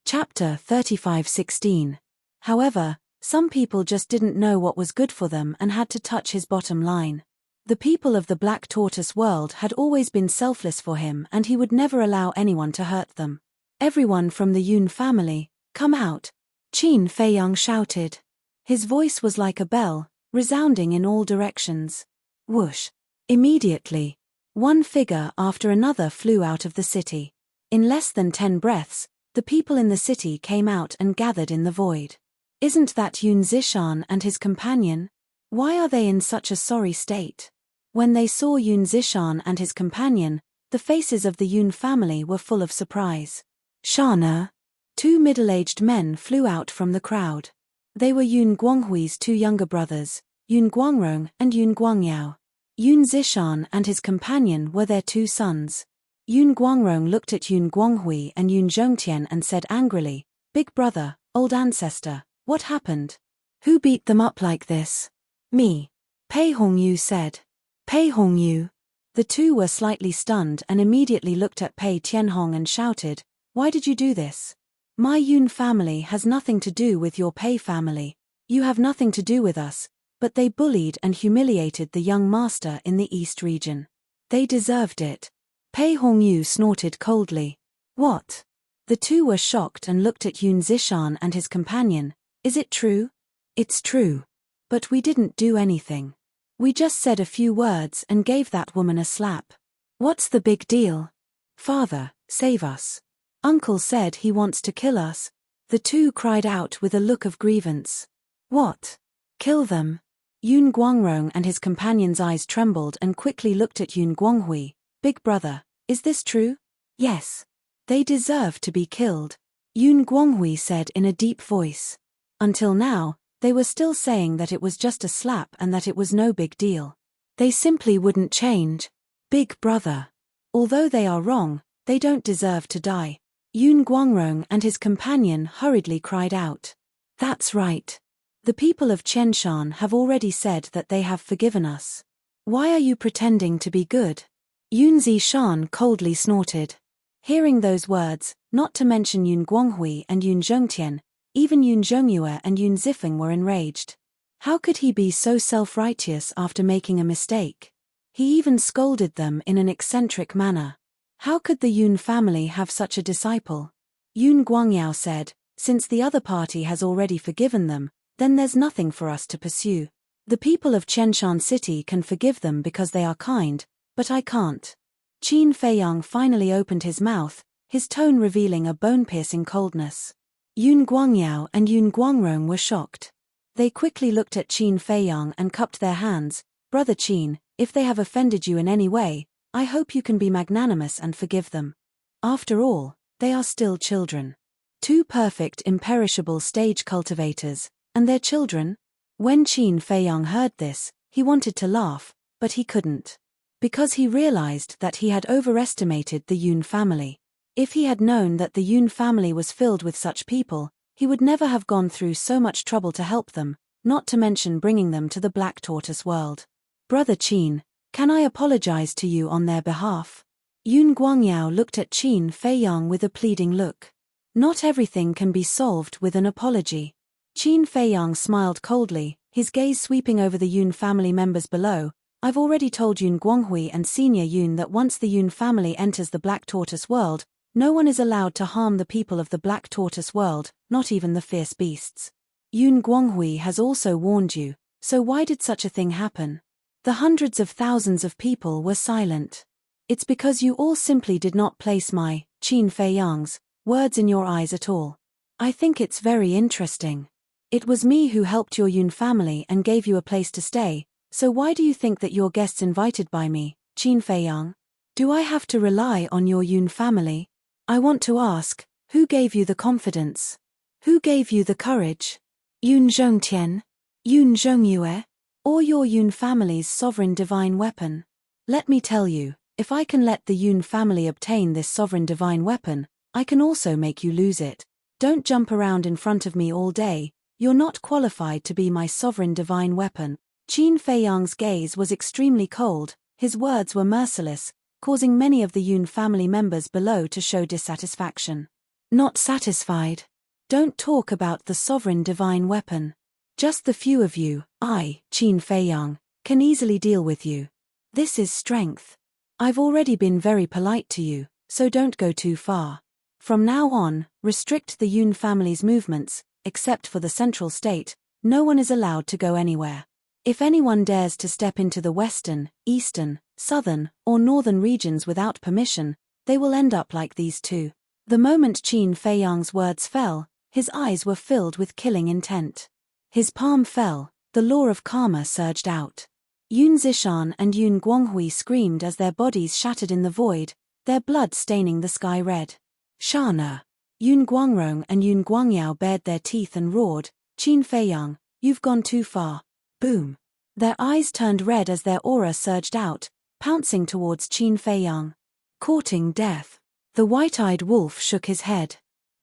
Chapter 35:16. However, some people just didn't know what was good for them and had to touch his bottom line. The people of the Black Tortoise world had always been selfless for him and he would never allow anyone to hurt them. "Everyone from the Yun family, come out!" Qin Feiyang shouted. His voice was like a bell, resounding in all directions. Whoosh! Immediately, one figure after another flew out of the city. In less than 10 breaths, the people in the city came out and gathered in the void. "Isn't that Yun Zishan and his companion? Why are they in such a sorry state?" When they saw Yun Zishan and his companion, the faces of the Yun family were full of surprise. "Shana!" 2 middle-aged men flew out from the crowd. They were Yun Guanghui's 2 younger brothers, Yun Guangrong and Yun Guangyao. Yun Zishan and his companion were their 2 sons. Yun Guangrong looked at Yun Guanghui and Yun Zhongtian and said angrily, "Big brother, old ancestor, what happened? Who beat them up like this?" "Me," Pei Hongyu said. "Pei Hongyu." The 2 were slightly stunned and immediately looked at Pei Tianhong and shouted, "Why did you do this? My Yun family has nothing to do with your Pei family. You have nothing to do with us." But they bullied and humiliated the young master in the East region. They deserved it. Pei Hongyu snorted coldly. "What?" The 2 were shocked and looked at Yun Zishan and his companion. "Is it true?" "It's true. But we didn't do anything. We just said a few words and gave that woman a slap. What's the big deal? Father, save us. Uncle said he wants to kill us." The 2 cried out with a look of grievance. "What? Kill them?" Yun Guangrong and his companion's eyes trembled and quickly looked at Yun Guanghui. "Big brother, is this true?" "Yes. They deserve to be killed," Yun Guanghui said in a deep voice. Until now, they were still saying that it was just a slap and that it was no big deal. They simply wouldn't change. "Big brother. Although they are wrong, they don't deserve to die." Yun Guangrong and his companion hurriedly cried out. "That's right. The people of Qianshan have already said that they have forgiven us. Why are you pretending to be good?" Yun Zishan coldly snorted. Hearing those words, not to mention Yun Guanghui and Yun Zhongtian, even Yun Zhongyue and Yun Zifeng were enraged. How could he be so self-righteous after making a mistake? He even scolded them in an eccentric manner. How could the Yun family have such a disciple? Yun Guangyao said, since the other party has already forgiven them, then there's nothing for us to pursue. The people of Chenshan City can forgive them because they are kind, but I can't. Qin Feiyang finally opened his mouth, his tone revealing a bone-piercing coldness. Yun Guangyao and Yun Guangrong were shocked. They quickly looked at Qin Feiyang and cupped their hands. Brother Qin, if they have offended you in any way, I hope you can be magnanimous and forgive them. After all, they are still children. Two perfect imperishable stage cultivators, and their children? When Qin Feiyang heard this, he wanted to laugh, but he couldn't. Because he realized that he had overestimated the Yun family. If he had known that the Yun family was filled with such people, he would never have gone through so much trouble to help them, not to mention bringing them to the Black Tortoise world. Brother Qin, can I apologize to you on their behalf? Yun Guangyao looked at Qin Feiyang with a pleading look. Not everything can be solved with an apology. Qin Feiyang smiled coldly, his gaze sweeping over the Yun family members below. I've already told Yun Guanghui and Senior Yun that once the Yun family enters the Black Tortoise world, no one is allowed to harm the people of the Black Tortoise world, not even the fierce beasts. Yun Guanghui has also warned you, so why did such a thing happen? The hundreds of thousands of people were silent. It's because you all simply did not place my, Qin Feiyang's, words in your eyes at all. I think it's very interesting. It was me who helped your Yun family and gave you a place to stay, so why do you think that your guests invited by me, Qin Feiyang? Do I have to rely on your Yun family? I want to ask, who gave you the confidence? Who gave you the courage? Yun Zhongtian? Yun Zhongyue? Or your Yun family's sovereign divine weapon? Let me tell you, if I can let the Yun family obtain this sovereign divine weapon, I can also make you lose it. Don't jump around in front of me all day, you're not qualified to be my sovereign divine weapon. Qin Feiyang's gaze was extremely cold, his words were merciless, causing many of the Yun family members below to show dissatisfaction. Not satisfied? Don't talk about the sovereign divine weapon. Just the few of you, I, Qin Feiyang, can easily deal with you. This is strength. I've already been very polite to you, so don't go too far. From now on, restrict the Yun family's movements, except for the central state, no one is allowed to go anywhere. If anyone dares to step into the western, eastern, southern, or northern regions without permission, they will end up like these two. The moment Qin Feiyang's words fell, his eyes were filled with killing intent. His palm fell, the law of karma surged out. Yun Zishan and Yun Guanghui screamed as their bodies shattered in the void, their blood staining the sky red. Shana. Yun Guangrong and Yun Guangyao bared their teeth and roared, Qin Feiyang, you've gone too far. Boom. Their eyes turned red as their aura surged out, pouncing towards Qin Feiyang. Courting death. The white-eyed wolf shook his head.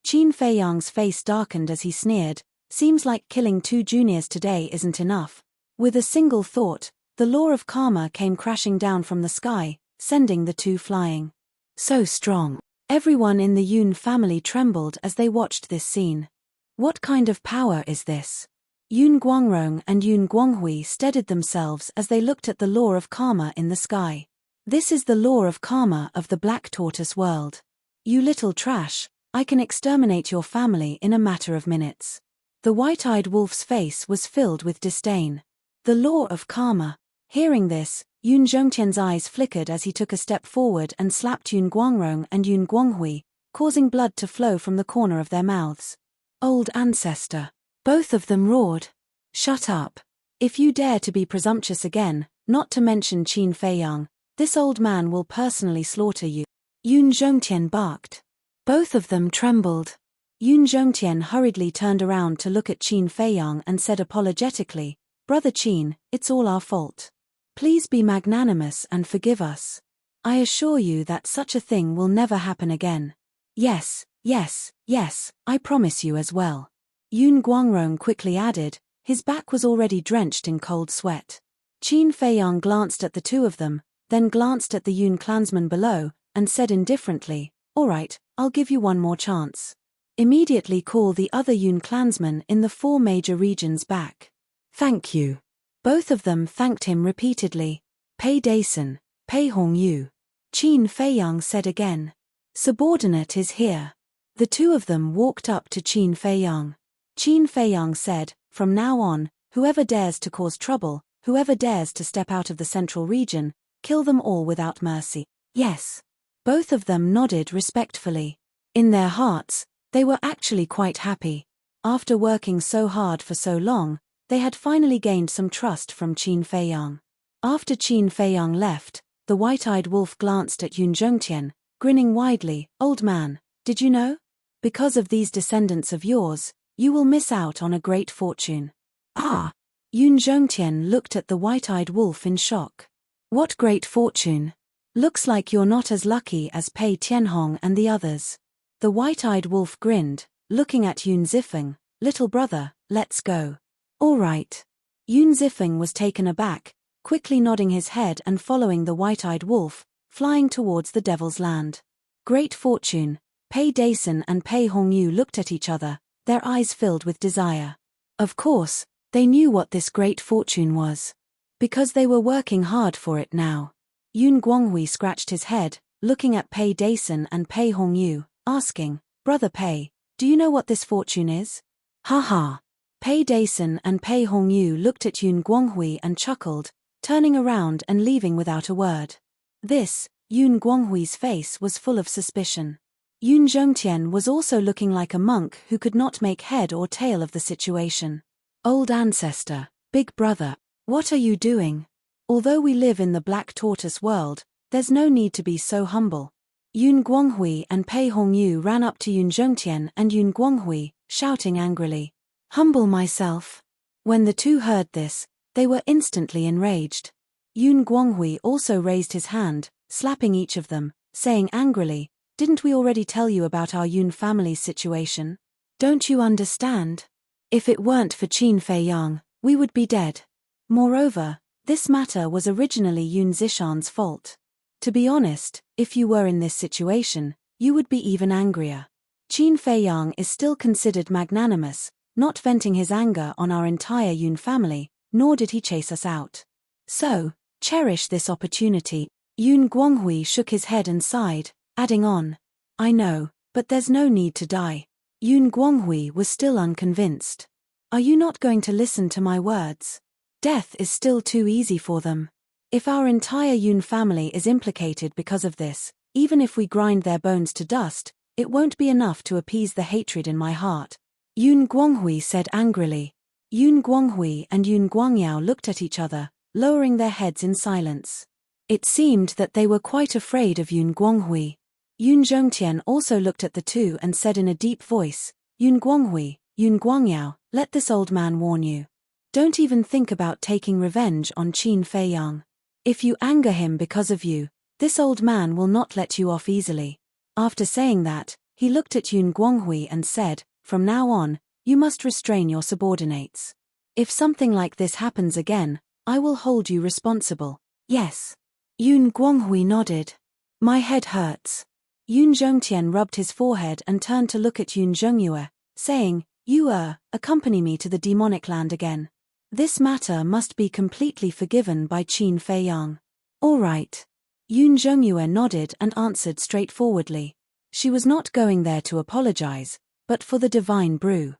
Qin Feiyang's face darkened as he sneered, seems like killing two juniors today isn't enough. With a single thought, the law of karma came crashing down from the sky, sending the two flying. So strong. Everyone in the Yun family trembled as they watched this scene. What kind of power is this? Yun Guangrong and Yun Guanghui steadied themselves as they looked at the law of karma in the sky. This is the law of karma of the Black Tortoise world. You little trash, I can exterminate your family in a matter of minutes. The white-eyed wolf's face was filled with disdain. The law of karma. Hearing this, Yun Zhongtian's eyes flickered as he took a step forward and slapped Yun Guangrong and Yun Guanghui, causing blood to flow from the corner of their mouths. Old ancestor. Both of them roared. Shut up. If you dare to be presumptuous again, not to mention Qin Feiyang, this old man will personally slaughter you. Yun Zhongtian barked. Both of them trembled. Yun Zhongtian hurriedly turned around to look at Qin Feiyang and said apologetically, Brother Qin, it's all our fault. Please be magnanimous and forgive us. I assure you that such a thing will never happen again. Yes, yes, yes, I promise you as well. Yun Guangrong quickly added, his back was already drenched in cold sweat. Qin Feiyang glanced at the two of them, then glanced at the Yun clansman below, and said indifferently, All right, I'll give you one more chance. Immediately call the other Yun clansmen in the 4 major regions back. Thank you. Both of them thanked him repeatedly. Pei Dason, Pei Hongyu. Qin Feiyang said again. Subordinate is here. The two of them walked up to Qin Feiyang. Qin Feiyang said, from now on, whoever dares to cause trouble, whoever dares to step out of the central region, kill them all without mercy. Yes. Both of them nodded respectfully. In their hearts, they were actually quite happy. After working so hard for so long, they had finally gained some trust from Qin Feiyang. After Qin Feiyang left, the white-eyed wolf glanced at Yun Zhongtian, grinning widely. Old man, did you know? Because of these descendants of yours, you will miss out on a great fortune. Ah! Yun Zhongtian looked at the white-eyed wolf in shock. What great fortune? Looks like you're not as lucky as Pei Tianhong and the others. The white-eyed wolf grinned, looking at Yun Zifeng. Little brother, let's go. All right. Yun Zifeng was taken aback, quickly nodding his head and following the white-eyed wolf, flying towards the Devil's Land. Great fortune. Pei Dason and Pei Hongyu looked at each other, their eyes filled with desire. Of course, they knew what this great fortune was. Because they were working hard for it now. Yun Guanghui scratched his head, looking at Pei Dason and Pei Hongyu, asking, Brother Pei, do you know what this fortune is? Ha ha. Pei Dason and Pei Hongyu looked at Yun Guanghui and chuckled, turning around and leaving without a word. Yun Guanghui's face was full of suspicion. Yun Zhongtian was also looking like a monk who could not make head or tail of the situation. Old ancestor, big brother, what are you doing? Although we live in the black tortoise world, there's no need to be so humble. Yun Guanghui and Pei Hongyu ran up to Yun Zhongtian and Yun Guanghui, shouting angrily. Humble myself. When the two heard this, they were instantly enraged. Yun Guanghui also raised his hand, slapping each of them, saying angrily, Didn't we already tell you about our Yun family's situation? Don't you understand? If it weren't for Qin Feiyang, we would be dead. Moreover, this matter was originally Yun Zishan's fault. To be honest, if you were in this situation, you would be even angrier. Qin Feiyang is still considered magnanimous, not venting his anger on our entire Yun family, nor did he chase us out. So, cherish this opportunity. Yun Guanghui shook his head and sighed, adding on, I know, but there's no need to die. Yun Guanghui was still unconvinced. Are you not going to listen to my words? Death is still too easy for them. If our entire Yun family is implicated because of this, even if we grind their bones to dust, it won't be enough to appease the hatred in my heart. Yun Guanghui said angrily. Yun Guanghui and Yun Guangyao looked at each other, lowering their heads in silence. It seemed that they were quite afraid of Yun Guanghui. Yun Zhongtian also looked at the two and said in a deep voice, Yun Guanghui, Yun Guangyao, let this old man warn you. Don't even think about taking revenge on Qin Feiyang. If you anger him because of you, this old man will not let you off easily. After saying that, he looked at Yun Guanghui and said, From now on, you must restrain your subordinates. If something like this happens again, I will hold you responsible. Yes. Yun Guanghui nodded. My head hurts. Yun Zhongtian rubbed his forehead and turned to look at Yun Zhengyue, saying, You accompany me to the demonic land again. This matter must be completely forgiven by Qin Feiyang. All right. Yun Zhengyue nodded and answered straightforwardly. She was not going there to apologize, but for the divine brew.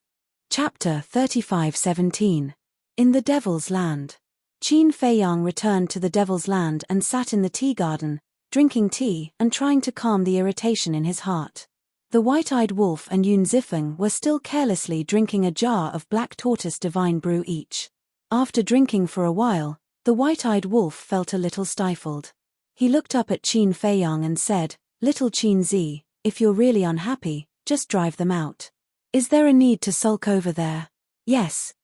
Chapter 35:17. In the Devil's Land. Qin Feiyang returned to the Devil's Land and sat in the tea garden, drinking tea and trying to calm the irritation in his heart. The white-eyed wolf and Yun Zifeng were still carelessly drinking a jar of black tortoise divine brew each. After drinking for a while, the white-eyed wolf felt a little stifled. He looked up at Qin Feiyang and said, Little Qin Zi, if you're really unhappy, just drive them out. Is there a need to sulk over there? Yes.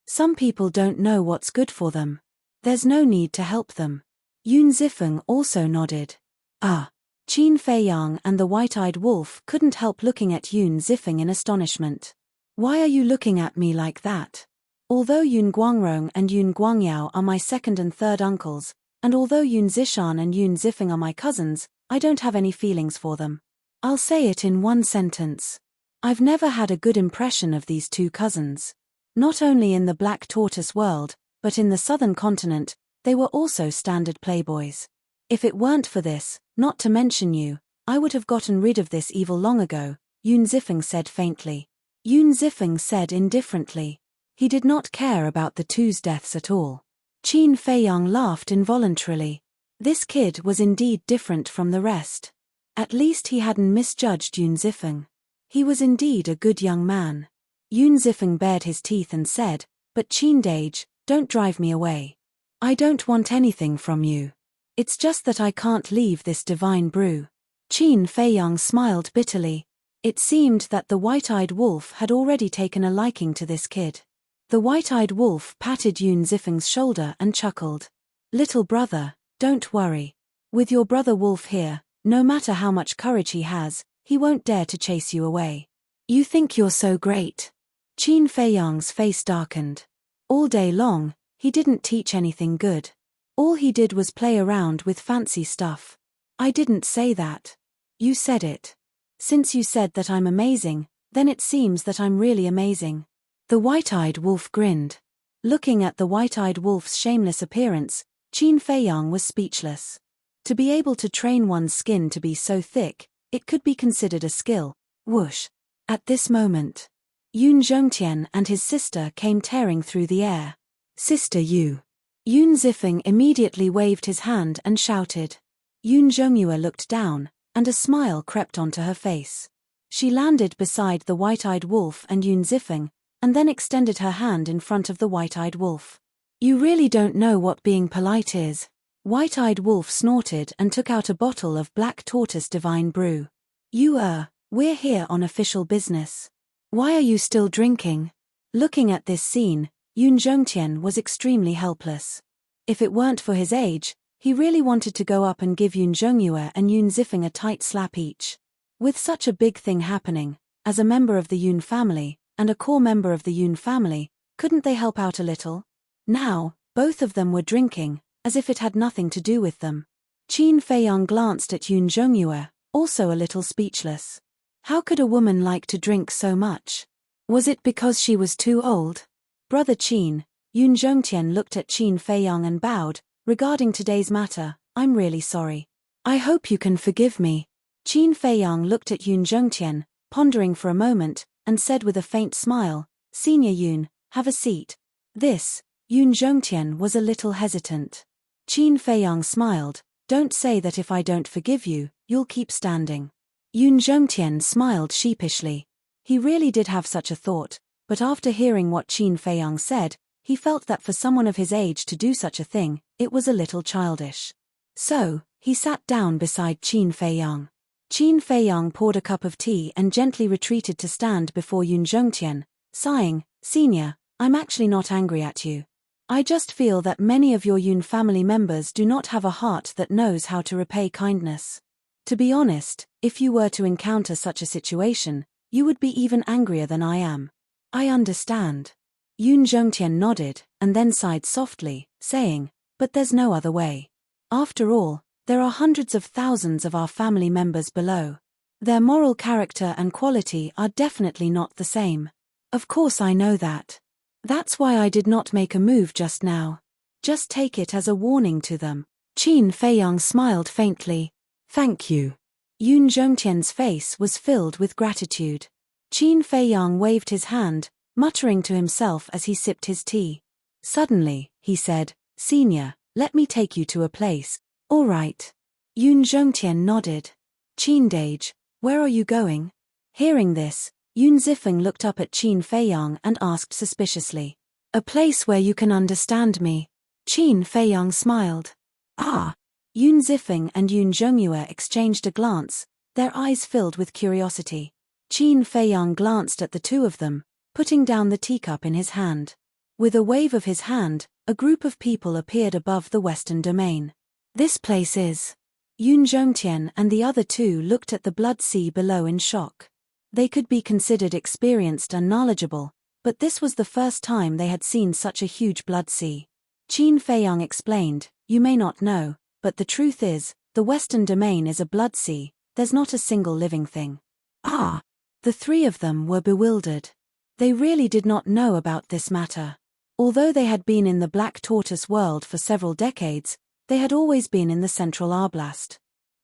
Some people don't know what's good for them. There's no need to help them. Yun Zifeng also nodded. Qin Feiyang and the white-eyed wolf couldn't help looking at Yun Zifeng in astonishment. Why are you looking at me like that? Although Yun Guangrong and Yun Guangyao are my second and third uncles, and although Yun Zishan and Yun Zifeng are my cousins, I don't have any feelings for them. I'll say it in one sentence. I've never had a good impression of these two cousins. Not only in the Black Tortoise world, but in the southern continent, They were also standard playboys. If it weren't for this, not to mention you, I would have gotten rid of this evil long ago, Yoon Zifeng said faintly. Yoon Zifeng said indifferently. He did not care about the two's deaths at all. Qin Feiyang laughed involuntarily. This kid was indeed different from the rest. At least he hadn't misjudged Yoon Zifeng. He was indeed a good young man. Yoon Zifeng bared his teeth and said, "But Qin Dage, don't drive me away. I don't want anything from you. It's just that I can't leave this divine brew." Qin Feiyang smiled bitterly. It seemed that the white-eyed wolf had already taken a liking to this kid. The white-eyed wolf patted Yoon Zifeng's shoulder and chuckled. "Little brother, don't worry. With your brother wolf here, no matter how much courage he has, he won't dare to chase you away. You think you're so great." Qin Feiyang's face darkened. All day long, he didn't teach anything good. All he did was play around with fancy stuff. "I didn't say that. You said it. Since you said that I'm amazing, then it seems that I'm really amazing." The white-eyed wolf grinned. Looking at the white-eyed wolf's shameless appearance, Qin Feiyang was speechless. To be able to train one's skin to be so thick, it could be considered a skill. Whoosh! At this moment, Yoon Zhongtian and his sister came tearing through the air. "Sister Yu." Yoon Zifeng immediately waved his hand and shouted. Yoon Zhongyue looked down, and a smile crept onto her face. She landed beside the white-eyed wolf and Yoon Zifeng, and then extended her hand in front of the white-eyed wolf. "You really don't know what being polite is." White-eyed wolf snorted and took out a bottle of black tortoise divine brew. We're here on official business. Why are you still drinking?" Looking at this scene, Yoon Zhongtian was extremely helpless. If it weren't for his age, he really wanted to go up and give Yoon Zhongyue and Yoon Zifeng a tight slap each. With such a big thing happening, as a member of the Yoon family, and a core member of the Yoon family, couldn't they help out a little? Now, both of them were drinking, as if it had nothing to do with them. Qin Feiyang glanced at Yoon Zhongyue, also a little speechless. How could a woman like to drink so much? Was it because she was too old? "Brother Qin," Yoon Zhongtian looked at Qin Feiyang and bowed. "Regarding today's matter, I'm really sorry. I hope you can forgive me." Qin Feiyang looked at Yoon Zhongtian, pondering for a moment, and said with a faint smile, "Senior Yoon, have a seat." Yoon Zhongtian was a little hesitant. Qin Feiyang smiled. "Don't say that if I don't forgive you, you'll keep standing." Yoon Zhongtian smiled sheepishly. He really did have such a thought, but after hearing what Qin Feiyang said, he felt that for someone of his age to do such a thing, it was a little childish. So, he sat down beside Qin Feiyang. Qin Feiyang poured a cup of tea and gently retreated to stand before Yoon Zhongtian, sighing, "Senior, I'm actually not angry at you. I just feel that many of your Yoon family members do not have a heart that knows how to repay kindness. To be honest, if you were to encounter such a situation, you would be even angrier than I am." "I understand." Yoon Zhongtian nodded, and then sighed softly, saying, "But there's no other way. After all, there are hundreds of thousands of our family members below. Their moral character and quality are definitely not the same." "Of course I know that. That's why I did not make a move just now. Just take it as a warning to them." Qin Feiyang smiled faintly. "Thank you." Yoon Zhongtian's face was filled with gratitude. Qin Feiyang waved his hand, muttering to himself as he sipped his tea. Suddenly, he said, "Senior, let me take you to a place." "All right." Yoon Zhongtian nodded. "Qin Dage, where are you going?" Hearing this, Yoon Zifeng looked up at Qin Feiyang and asked suspiciously, "A place where you can understand me." Qin Feiyang smiled. "Ah." Yoon Zifeng and Yoon Zhongyue exchanged a glance, their eyes filled with curiosity. Qin Feiyang glanced at the two of them, putting down the teacup in his hand. With a wave of his hand, a group of people appeared above the western domain. "This place is..." Yoon Zhongtian and the other two looked at the blood sea below in shock. They could be considered experienced and knowledgeable, but this was the first time they had seen such a huge blood sea. Qin Feiyang explained, "You may not know, but the truth is, the western domain is a blood sea, there's not a single living thing." "Ah!" The three of them were bewildered. They really did not know about this matter. Although they had been in the Black Tortoise world for several decades, they had always been in the Central Arblast.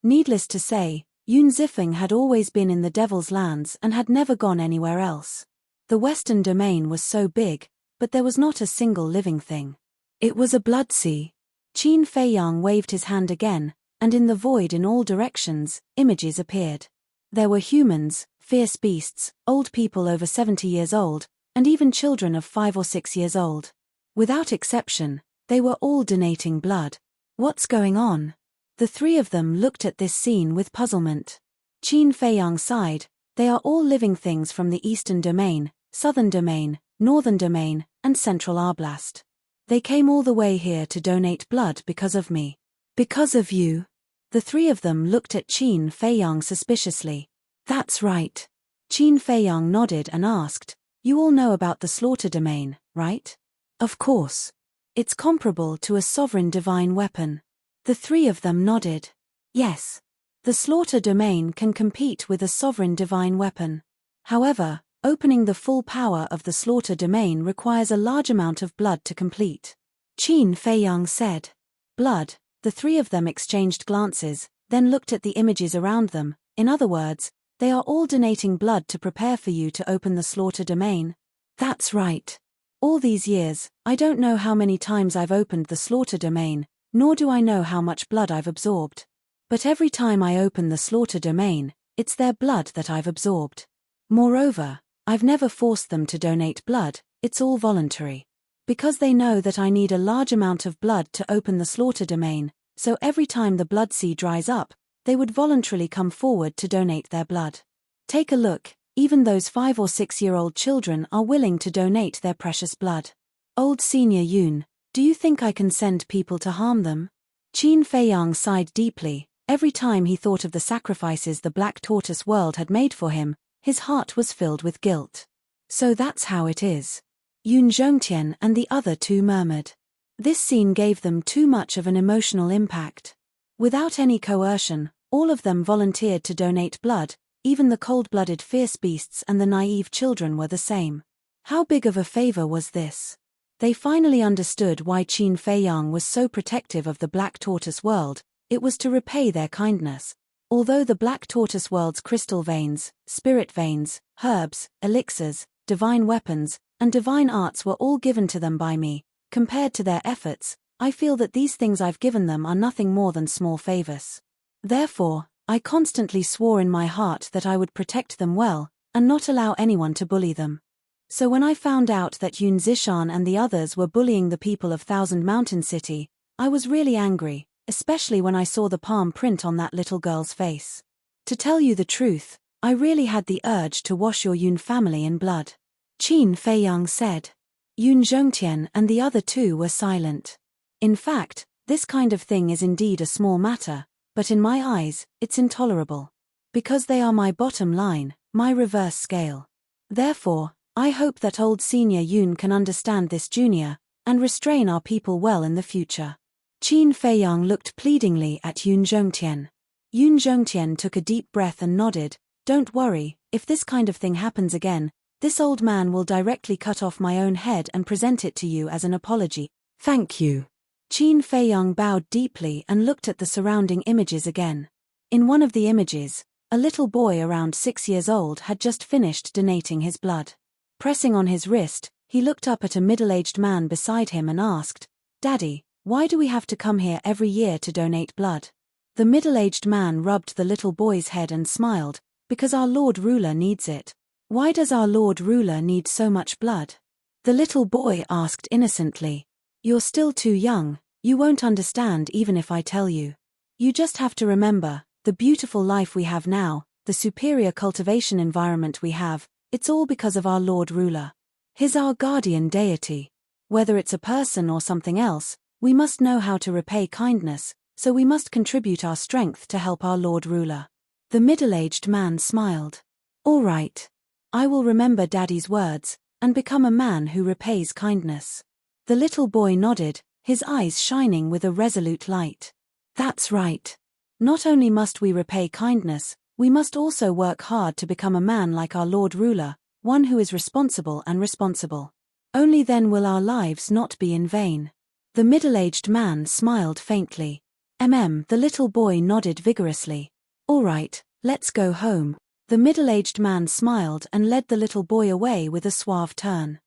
Needless to say, Yun Zifeng had always been in the Devil's Lands and had never gone anywhere else. The Western Domain was so big, but there was not a single living thing. It was a blood sea. Qin Feiyang waved his hand again, and in the void in all directions, images appeared. There were humans, fierce beasts, old people over 70 years old, and even children of 5 or 6 years old. Without exception, they were all donating blood. What's going on? The three of them looked at this scene with puzzlement. Qin Feiyang sighed. They are all living things from the Eastern Domain, Southern Domain, Northern Domain, and Central Arblast. They came all the way here to donate blood because of me. Because of you? The three of them looked at Qin Feiyang suspiciously. That's right. Qin Feiyang nodded and asked, you all know about the slaughter domain, right? Of course. It's comparable to a sovereign divine weapon. The three of them nodded. Yes. The slaughter domain can compete with a sovereign divine weapon. However, opening the full power of the slaughter domain requires a large amount of blood to complete. Qin Feiyang said. Blood. The three of them exchanged glances, then looked at the images around them. In other words, they are all donating blood to prepare for you to open the slaughter domain. That's right. All these years, I don't know how many times I've opened the slaughter domain, nor do I know how much blood I've absorbed. But every time I open the slaughter domain, it's their blood that I've absorbed. Moreover, I've never forced them to donate blood, it's all voluntary. Because they know that I need a large amount of blood to open the slaughter domain, so every time the blood sea dries up, they would voluntarily come forward to donate their blood. Take a look, even those 5 or 6-year-old children are willing to donate their precious blood. Old Senior Yun, do you think I can send people to harm them? Qin Feiyang sighed deeply. Every time he thought of the sacrifices the Black Tortoise world had made for him, his heart was filled with guilt. So that's how it is. Yun Zhongtian and the other two murmured. This scene gave them too much of an emotional impact. Without any coercion, all of them volunteered to donate blood, even the cold-blooded fierce beasts and the naive children were the same. How big of a favor was this? They finally understood why Qin Feiyang was so protective of the Black Tortoise world. It was to repay their kindness. Although the Black Tortoise world's crystal veins, spirit veins, herbs, elixirs, divine weapons, and divine arts were all given to them by me, compared to their efforts, I feel that these things I've given them are nothing more than small favors. Therefore, I constantly swore in my heart that I would protect them well, and not allow anyone to bully them. So when I found out that Yun Zishan and the others were bullying the people of Thousand Mountain City, I was really angry, especially when I saw the palm print on that little girl's face. To tell you the truth, I really had the urge to wash your Yun family in blood. Qin Feiyang said. Yun Zhongtian and the other two were silent. In fact, this kind of thing is indeed a small matter, but in my eyes, it's intolerable. Because they are my bottom line, my reverse scale. Therefore, I hope that old Senior Yun can understand this junior, and restrain our people well in the future. Qin Feiyang looked pleadingly at Yun Zhongtian. Yun Zhongtian took a deep breath and nodded. Don't worry, if this kind of thing happens again, this old man will directly cut off my own head and present it to you as an apology. Thank you. Qin Feiyang bowed deeply and looked at the surrounding images again. In one of the images, a little boy around 6 years old had just finished donating his blood. Pressing on his wrist, he looked up at a middle-aged man beside him and asked, Daddy, why do we have to come here every year to donate blood? The middle-aged man rubbed the little boy's head and smiled, because our Lord Ruler needs it. Why does our Lord Ruler need so much blood? The little boy asked innocently. You're still too young, you won't understand even if I tell you. You just have to remember, the beautiful life we have now, the superior cultivation environment we have, it's all because of our Lord Ruler. He's our guardian deity. Whether it's a person or something else, we must know how to repay kindness, so we must contribute our strength to help our Lord Ruler. The middle-aged man smiled. All right. I will remember Daddy's words, and become a man who repays kindness. The little boy nodded, his eyes shining with a resolute light. That's right. Not only must we repay kindness, we must also work hard to become a man like our Lord Ruler, one who is responsible and responsible. Only then will our lives not be in vain. The middle-aged man smiled faintly. The little boy nodded vigorously. All right, let's go home. The middle-aged man smiled and led the little boy away with a suave turn.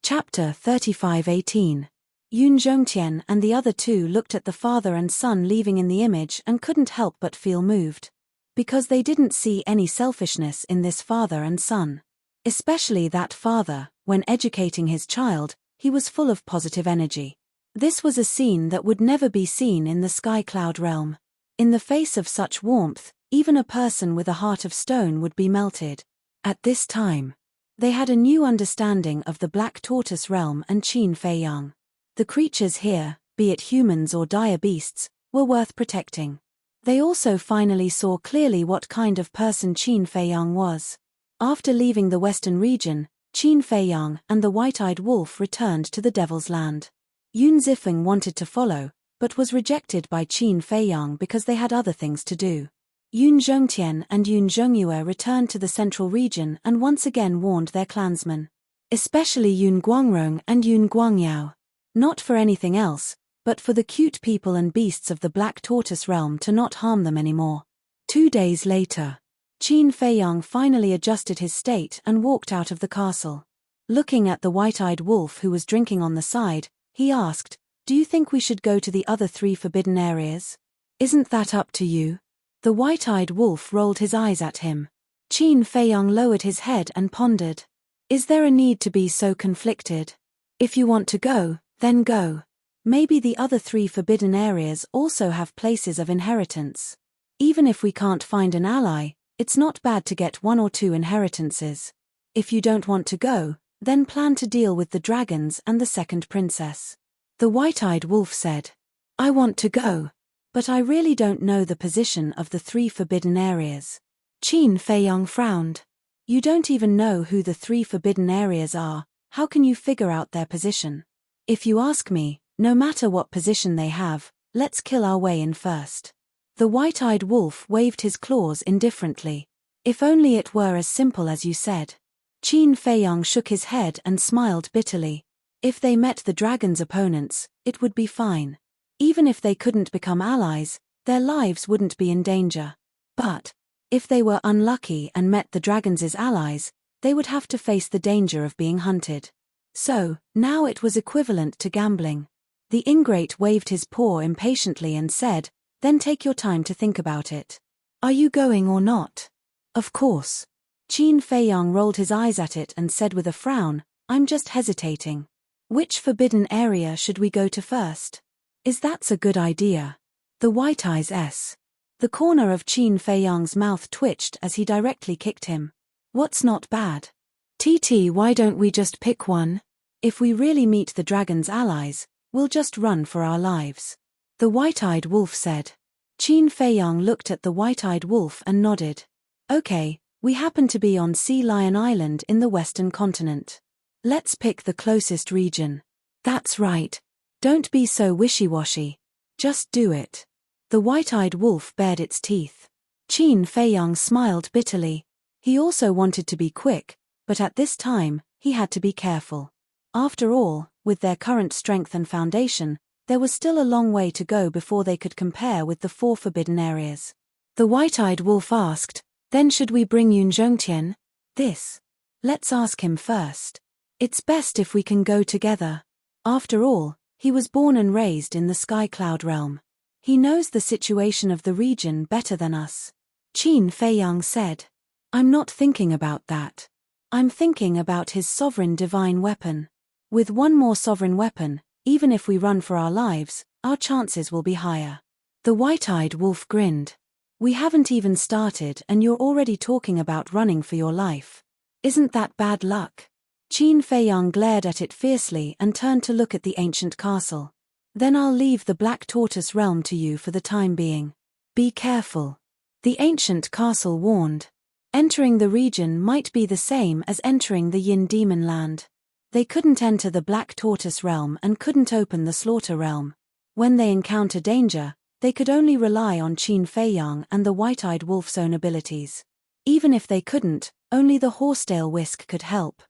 Chapter 35:18. Yun Zhongtian and the other two looked at the father and son leaving in the image and couldn't help but feel moved. Because they didn't see any selfishness in this father and son. Especially that father, when educating his child, he was full of positive energy. This was a scene that would never be seen in the sky cloud realm. In the face of such warmth, even a person with a heart of stone would be melted. At this time, they had a new understanding of the Black Tortoise realm and Qin Fei Yang. The creatures here, be it humans or dire beasts, were worth protecting. They also finally saw clearly what kind of person Qin Fei Yang was. After leaving the western region, Qin Fei Yang and the white-eyed wolf returned to the Devil's Land. Yun Zifeng wanted to follow, but was rejected by Qin Fei Yang because they had other things to do. Yun Zhongtian and Yun Zhongyue returned to the central region and once again warned their clansmen. Especially Yun Guangrong and Yun Guangyao. Not for anything else, but for the cute people and beasts of the Black Tortoise realm to not harm them anymore. 2 days later, Qin Fei Yang finally adjusted his state and walked out of the castle. Looking at the white-eyed wolf who was drinking on the side, he asked, "Do you think we should go to the other 3 forbidden areas? Isn't that up to you?" The white-eyed wolf rolled his eyes at him. Qin Fei Yang lowered his head and pondered. "Is there a need to be so conflicted? If you want to go, then go. Maybe the other 3 forbidden areas also have places of inheritance. Even if we can't find an ally, it's not bad to get 1 or 2 inheritances. If you don't want to go, then plan to deal with the dragons and the second princess." The white-eyed wolf said, "I want to go. But I really don't know the position of the 3 forbidden areas." Qin Fei Yang frowned. "You don't even know who the 3 forbidden areas are, how can you figure out their position? If you ask me, no matter what position they have, let's kill our way in first." The white-eyed wolf waved his claws indifferently. "If only it were as simple as you said." Qin Fei Yang shook his head and smiled bitterly. If they met the dragon's opponents, it would be fine. Even if they couldn't become allies, their lives wouldn't be in danger. But if they were unlucky and met the dragon's allies, they would have to face the danger of being hunted. So, now it was equivalent to gambling. The ingrate waved his paw impatiently and said, "Then take your time to think about it. Are you going or not?" "Of course." Qin Fei Yang rolled his eyes at it and said with a frown, "I'm just hesitating. Which forbidden area should we go to first? Is that's a good idea?" The white eyes s. The corner of Qin Fei Yang's mouth twitched as he directly kicked him. "What's not bad? TT, why don't we just pick one? If we really meet the dragon's allies, we'll just run for our lives." The white-eyed wolf said. Qin Fei Yang looked at the white-eyed wolf and nodded. "Okay, we happen to be on Sea Lion Island in the western continent. Let's pick the closest region." "That's right. Don't be so wishy-washy. Just do it." The white-eyed wolf bared its teeth. Qin Fei Yang smiled bitterly. He also wanted to be quick, but at this time, he had to be careful. After all, with their current strength and foundation, there was still a long way to go before they could compare with the 4 forbidden areas. The white-eyed wolf asked, "Then should we bring Yun Zhongtian?" "This. Let's ask him first. It's best if we can go together. After all, he was born and raised in the Sky Cloud realm. He knows the situation of the region better than us." Qin Fei Yang said. "I'm not thinking about that. I'm thinking about his sovereign divine weapon. With one more sovereign weapon, even if we run for our lives, our chances will be higher." The white-eyed wolf grinned. "We haven't even started and you're already talking about running for your life. Isn't that bad luck?" Qin Fei Yang glared at it fiercely and turned to look at the ancient castle. "Then I'll leave the Black Tortoise realm to you for the time being. Be careful." The ancient castle warned. Entering the region might be the same as entering the Yin Demon Land. They couldn't enter the Black Tortoise realm and couldn't open the Slaughter realm. When they encounter danger, they could only rely on Qin Fei Yang and the white-eyed wolf's own abilities. Even if they couldn't, only the horsetail whisk could help.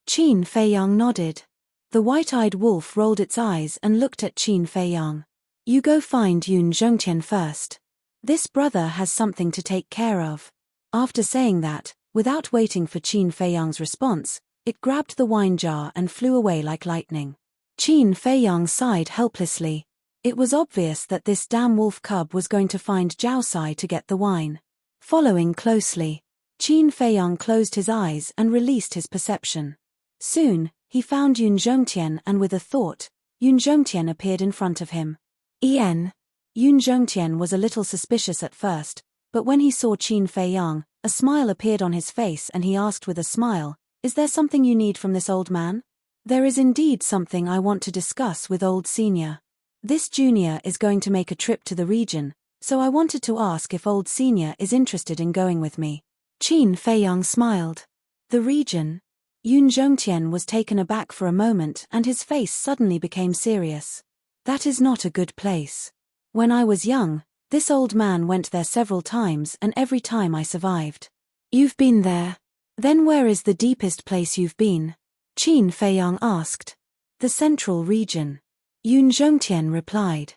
Qin Feiyang nodded. The white-eyed wolf rolled its eyes and looked at Qin Feiyang. You go find Yun Zhongtian first. This brother has something to take care of. After saying that, without waiting for Qin Feiyang's response, it grabbed the wine jar and flew away like lightning. Qin Feiyang sighed helplessly. It was obvious that this damn wolf cub was going to find Zhao Sai to get the wine. Following closely, Qin Feiyang closed his eyes and released his perception. Soon, he found Yun Zhongtian and with a thought, Yun Zhongtian appeared in front of him. Yun Zhongtian was a little suspicious at first, but when he saw Qin Feiyang, a smile appeared on his face and he asked with a smile, Is there something you need from this old man? There is indeed something I want to discuss with old senior. This junior is going to make a trip to the region, so I wanted to ask if old senior is interested in going with me. Qin Feiyang smiled. The region? Yun Zhongtian was taken aback for a moment and his face suddenly became serious. That is not a good place. When I was young, this old man went there several times and every time I survived. You've been there? Then where is the deepest place you've been? Qin Feiyang asked. The central region. Yun Zhongtian replied.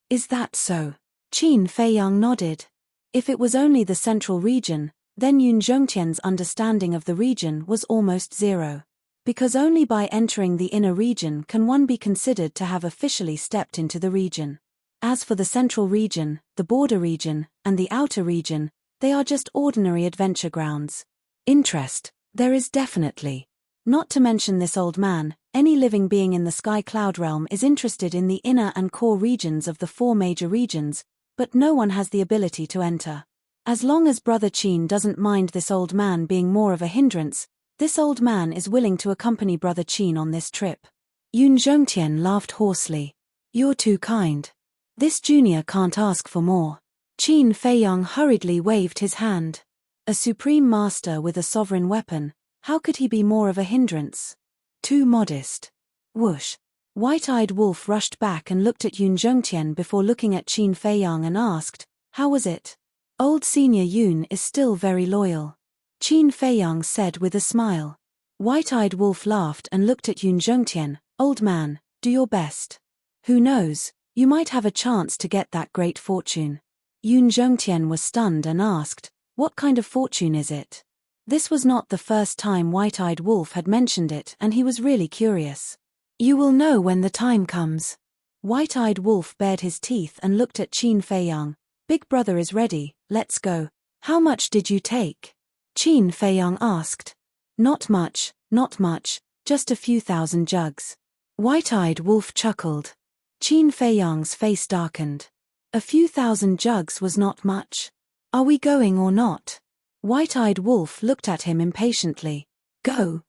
Is that so? Qin Feiyang nodded. If it was only the central region, then Yun Zhongtian's understanding of the region was almost zero. Because only by entering the inner region can one be considered to have officially stepped into the region. As for the central region, the border region, and the outer region, they are just ordinary adventure grounds. Interest, there is definitely. Not to mention this old man, any living being in the sky cloud realm is interested in the inner and core regions of the 4 major regions, but no one has the ability to enter. As long as Brother Qin doesn't mind this old man being more of a hindrance, this old man is willing to accompany Brother Qin on this trip. Yun Zhongtian laughed hoarsely. You're too kind. This junior can't ask for more. Qin Feiyang hurriedly waved his hand. A supreme master with a sovereign weapon, how could he be more of a hindrance? Too modest. Whoosh. White-eyed wolf rushed back and looked at Yun Zhongtian before looking at Qin Feiyang and asked, How was it? Old senior Yun is still very loyal. Qin Feiyang said with a smile. White-eyed wolf laughed and looked at Yun Zhongtian. Old man, do your best. Who knows, you might have a chance to get that great fortune. Yun Zhongtian was stunned and asked, What kind of fortune is it? This was not the first time White-eyed wolf had mentioned it and he was really curious. You will know when the time comes. White-eyed wolf bared his teeth and looked at Qin Feiyang. Big brother is ready, let's go. How much did you take? Qin Feiyang asked. Not much, just a few thousand jugs. White-eyed wolf chuckled. Qin Feiyang's face darkened. A few thousand jugs was not much. Are we going or not? White-eyed wolf looked at him impatiently. Go.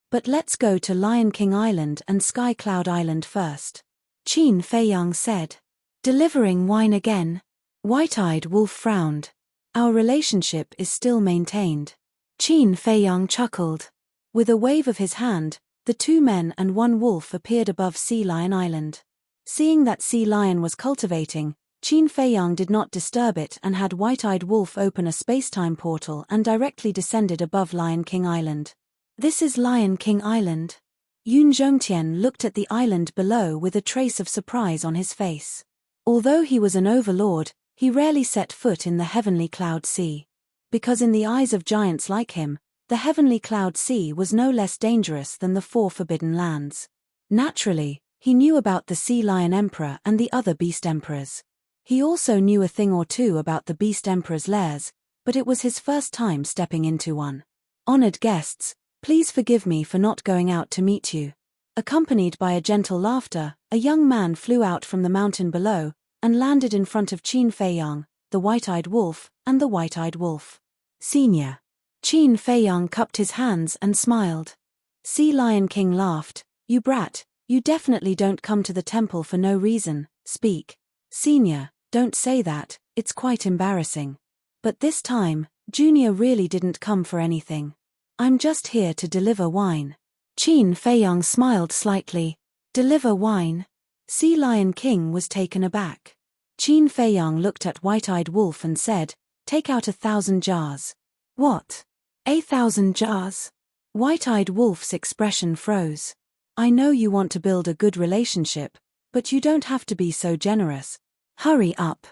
But let's go to Lion King Island and Sky Cloud Island first. Qin Feiyang said. Delivering wine again? White-eyed wolf frowned. Our relationship is still maintained. Qin Feiyang chuckled. With a wave of his hand, the 2 men and 1 wolf appeared above Sea Lion Island. Seeing that Sea Lion was cultivating, Qin Feiyang did not disturb it and had White-eyed wolf open a space-time portal and directly descended above Lion King Island. This is Lion King Island. Yun Zhongtian looked at the island below with a trace of surprise on his face. Although he was an overlord, he rarely set foot in the heavenly cloud sea. Because in the eyes of giants like him, the heavenly cloud sea was no less dangerous than the 4 forbidden lands. Naturally, he knew about the Sea Lion Emperor and the other Beast Emperors. He also knew a thing or two about the Beast Emperor's lairs, but it was his first time stepping into one. Honored guests, please forgive me for not going out to meet you. Accompanied by a gentle laughter, a young man flew out from the mountain below and landed in front of Qin Feiyang, the white-eyed wolf, and the white-eyed wolf. Senior. Qin Feiyang cupped his hands and smiled. Sea Lion King laughed. You brat, you definitely don't come to the temple for no reason, speak. Senior, don't say that, it's quite embarrassing. But this time, Junior really didn't come for anything. I'm just here to deliver wine. Qin Feiyang smiled slightly. Deliver wine? Sea Lion King was taken aback. Qin Feiyang looked at White-eyed wolf and said, Take out 1,000 jars. What? 1,000 jars? White-eyed Wolf's expression froze. I know you want to build a good relationship, but you don't have to be so generous. Hurry up.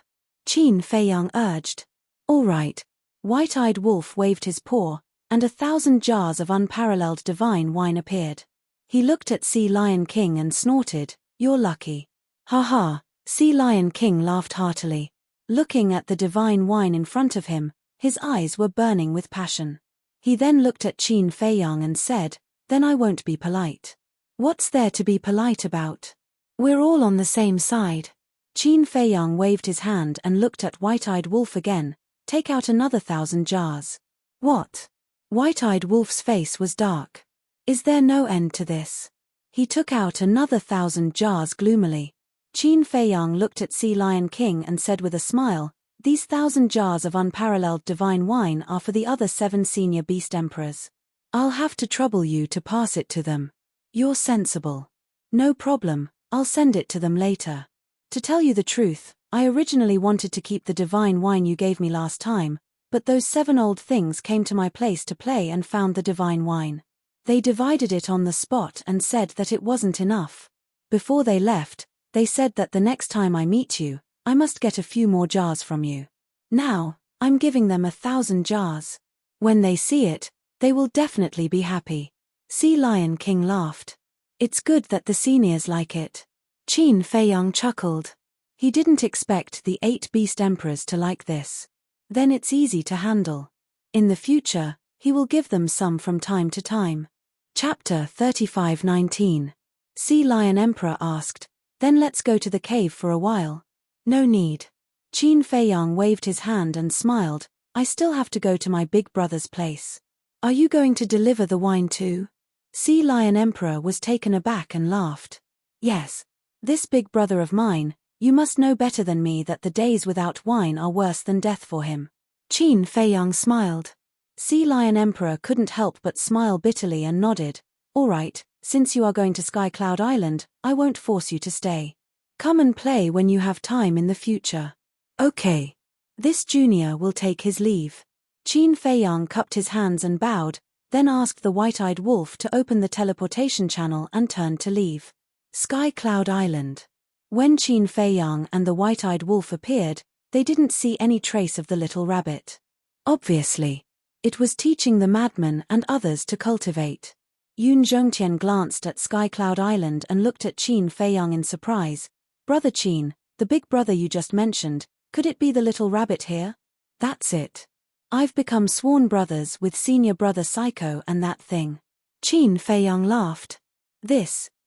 Qin Feiyang urged. All right. White-eyed Wolf waved his paw, and 1,000 jars of unparalleled divine wine appeared. He looked at Sea Lion King and snorted, You're lucky. Ha ha, Sea Lion King laughed heartily. Looking at the divine wine in front of him, his eyes were burning with passion. He then looked at Qin Feiyang and said, Then I won't be polite. What's there to be polite about? We're all on the same side. Qin Feiyang waved his hand and looked at White-eyed Wolf again. Take out another 1,000 jars. What? White-eyed Wolf's face was dark. Is there no end to this? He took out another 1,000 jars gloomily. Qin Feiyang looked at Sea Lion King and said with a smile, These 1,000 jars of unparalleled divine wine are for the other 7 senior beast emperors. I'll have to trouble you to pass it to them. You're sensible. No problem, I'll send it to them later. To tell you the truth, I originally wanted to keep the divine wine you gave me last time, but those 7 old things came to my place to play and found the divine wine. They divided it on the spot and said that it wasn't enough. Before they left, they said that the next time I meet you, I must get a few more jars from you. Now, I'm giving them 1,000 jars. When they see it, they will definitely be happy. Sea Lion King laughed. It's good that the seniors like it. Qin Feiyang chuckled. He didn't expect the 8 beast emperors to like this. Then it's easy to handle. In the future, he will give them some from time to time. Chapter 35:19. Sea Lion Emperor asked, Then let's go to the cave for a while. No need. Qin Feiyang waved his hand and smiled, I still have to go to my big brother's place. Are you going to deliver the wine too? Sea Lion Emperor was taken aback and laughed. Yes. This big brother of mine, you must know better than me that the days without wine are worse than death for him. Qin Feiyang smiled. Sea Lion Emperor couldn't help but smile bitterly and nodded. All right, since you are going to Sky Cloud Island, I won't force you to stay. Come and play when you have time in the future. Okay. This junior will take his leave. Qin Feiyang cupped his hands and bowed, then asked the White-eyed Wolf to open the teleportation channel and turned to leave. Sky Cloud Island. When Qin Feiyang and the White-eyed Wolf appeared, they didn't see any trace of the little rabbit. Obviously. It was teaching the madman and others to cultivate. Yun Zhongtian glanced at Sky Cloud Island and looked at Qin Feiyang in surprise. Brother Qin, the big brother you just mentioned, could it be the little rabbit here? That's it. I've become sworn brothers with senior brother Psycho and that thing. Qin Feiyang laughed.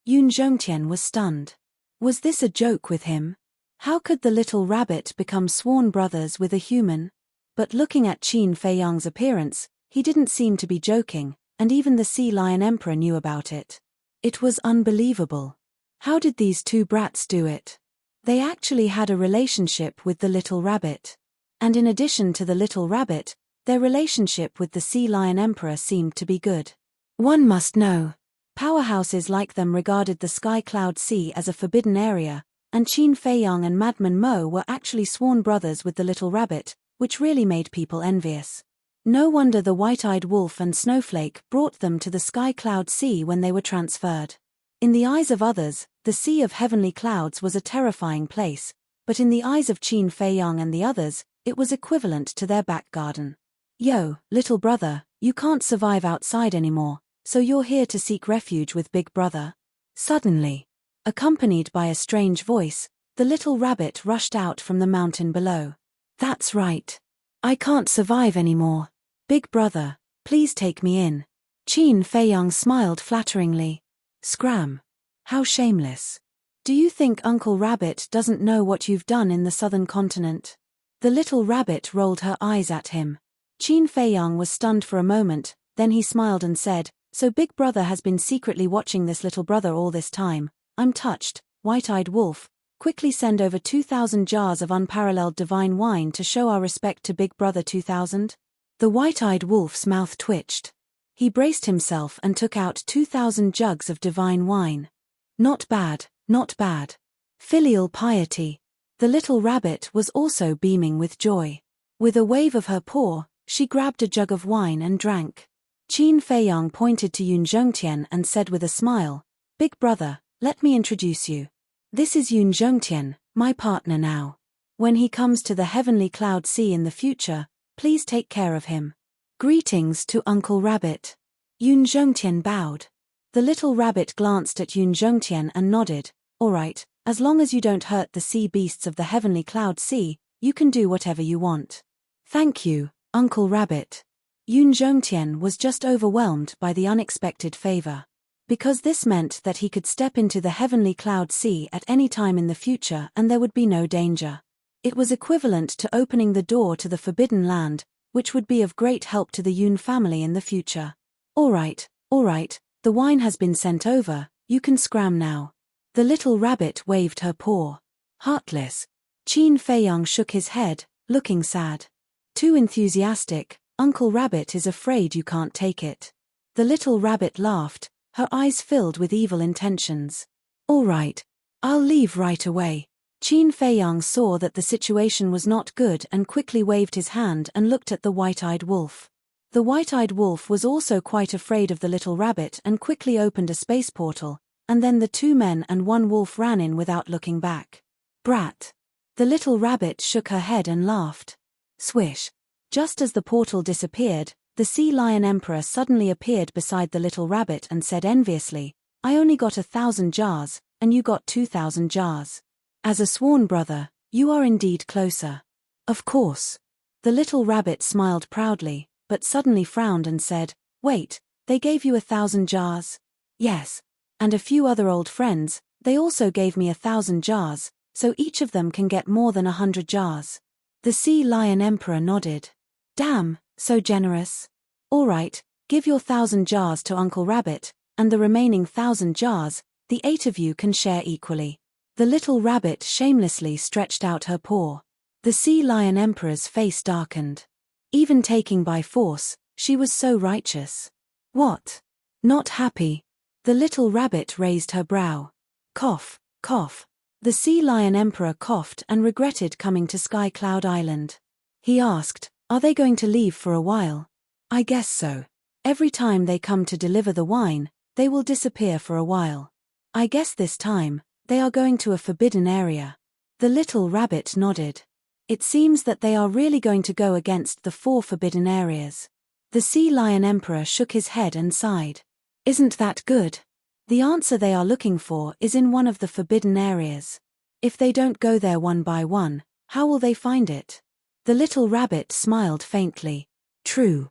Yun Zhongtian was stunned. Was this a joke with him? How could the little rabbit become sworn brothers with a human? But looking at Qin Feiyang's appearance, he didn't seem to be joking, and even the Sea Lion Emperor knew about it. It was unbelievable. How did these 2 brats do it? They actually had a relationship with the little rabbit. And in addition to the little rabbit, their relationship with the Sea Lion Emperor seemed to be good. One must know. Powerhouses like them regarded the Sky Cloud Sea as a forbidden area, and Qin Feiyang and Madman Mo were actually sworn brothers with the little rabbit, which really made people envious. No wonder the White-eyed Wolf and Snowflake brought them to the Sky Cloud Sea when they were transferred. In the eyes of others, the Sea of Heavenly Clouds was a terrifying place, but in the eyes of Qin Feiyang and the others, it was equivalent to their back garden. Yo, little brother, you can't survive outside anymore, so you're here to seek refuge with Big Brother? Suddenly, accompanied by a strange voice, the little rabbit rushed out from the mountain below. That's right. I can't survive anymore. Big brother, please take me in. Qin Feiyang smiled flatteringly. Scram. How shameless. Do you think Uncle Rabbit doesn't know what you've done in the southern continent? The little rabbit rolled her eyes at him. Qin Feiyang was stunned for a moment, then he smiled and said, So Big Brother has been secretly watching this little brother all this time. I'm touched. White-eyed Wolf, quickly send over 2,000 jars of unparalleled divine wine to show our respect to Big Brother 2,000. The White-eyed Wolf's mouth twitched. He braced himself and took out 2,000 jugs of divine wine. Not bad, not bad. Filial piety. The little rabbit was also beaming with joy. With a wave of her paw, she grabbed a jug of wine and drank. Qin Feiyang pointed to Yun Zhongtian and said with a smile, "Big brother, let me introduce you. This is Yun Zhongtian, my partner now. When he comes to the heavenly cloud sea in the future, please take care of him. Greetings to Uncle Rabbit." Yun Zhongtian bowed. The little rabbit glanced at Yun Zhongtian and nodded. "All right, as long as you don't hurt the sea beasts of the heavenly cloud sea, you can do whatever you want." "Thank you, Uncle Rabbit." Yun Zhongtian was just overwhelmed by the unexpected favor. Because this meant that he could step into the heavenly cloud sea at any time in the future and there would be no danger. It was equivalent to opening the door to the Forbidden Land, which would be of great help to the Yun family in the future. All right, the wine has been sent over, you can scram now." The little rabbit waved her paw. "Heartless." Qin Feiyang shook his head, looking sad. "Too enthusiastic, Uncle Rabbit is afraid you can't take it." The little rabbit laughed, her eyes filled with evil intentions. "All right, I'll leave right away." Qin Feiyang saw that the situation was not good and quickly waved his hand and looked at the white-eyed wolf. The white-eyed wolf was also quite afraid of the little rabbit and quickly opened a space portal, and then the two men and one wolf ran in without looking back. "Brat." The little rabbit shook her head and laughed. Swish. Just as the portal disappeared, the sea lion emperor suddenly appeared beside the little rabbit and said enviously, "I only got 1,000 jars, and you got 2,000 jars. As a sworn brother, you are indeed closer." "Of course." The little rabbit smiled proudly, but suddenly frowned and said, "Wait, they gave you 1,000 jars?" "Yes. And a few other old friends, they also gave me 1,000 jars, so each of them can get more than 100 jars. The sea lion emperor nodded. "Damn, so generous. All right, give your 1,000 jars to Uncle Rabbit, and the remaining 1,000 jars, the 8 of you can share equally." The little rabbit shamelessly stretched out her paw. The sea lion emperor's face darkened. Even taking by force, she was so righteous. "What? Not happy?" The little rabbit raised her brow. Cough, cough. The sea lion emperor coughed and regretted coming to Sky Cloud Island. He asked, "Are they going to leave for a while?" "I guess so. Every time they come to deliver the wine, they will disappear for a while. I guess this time, they are going to a forbidden area." The little rabbit nodded. "It seems that they are really going to go against the 4 forbidden areas." The sea lion emperor shook his head and sighed. "Isn't that good? The answer they are looking for is in one of the forbidden areas. If they don't go there one by one, how will they find it?" The little rabbit smiled faintly. "True."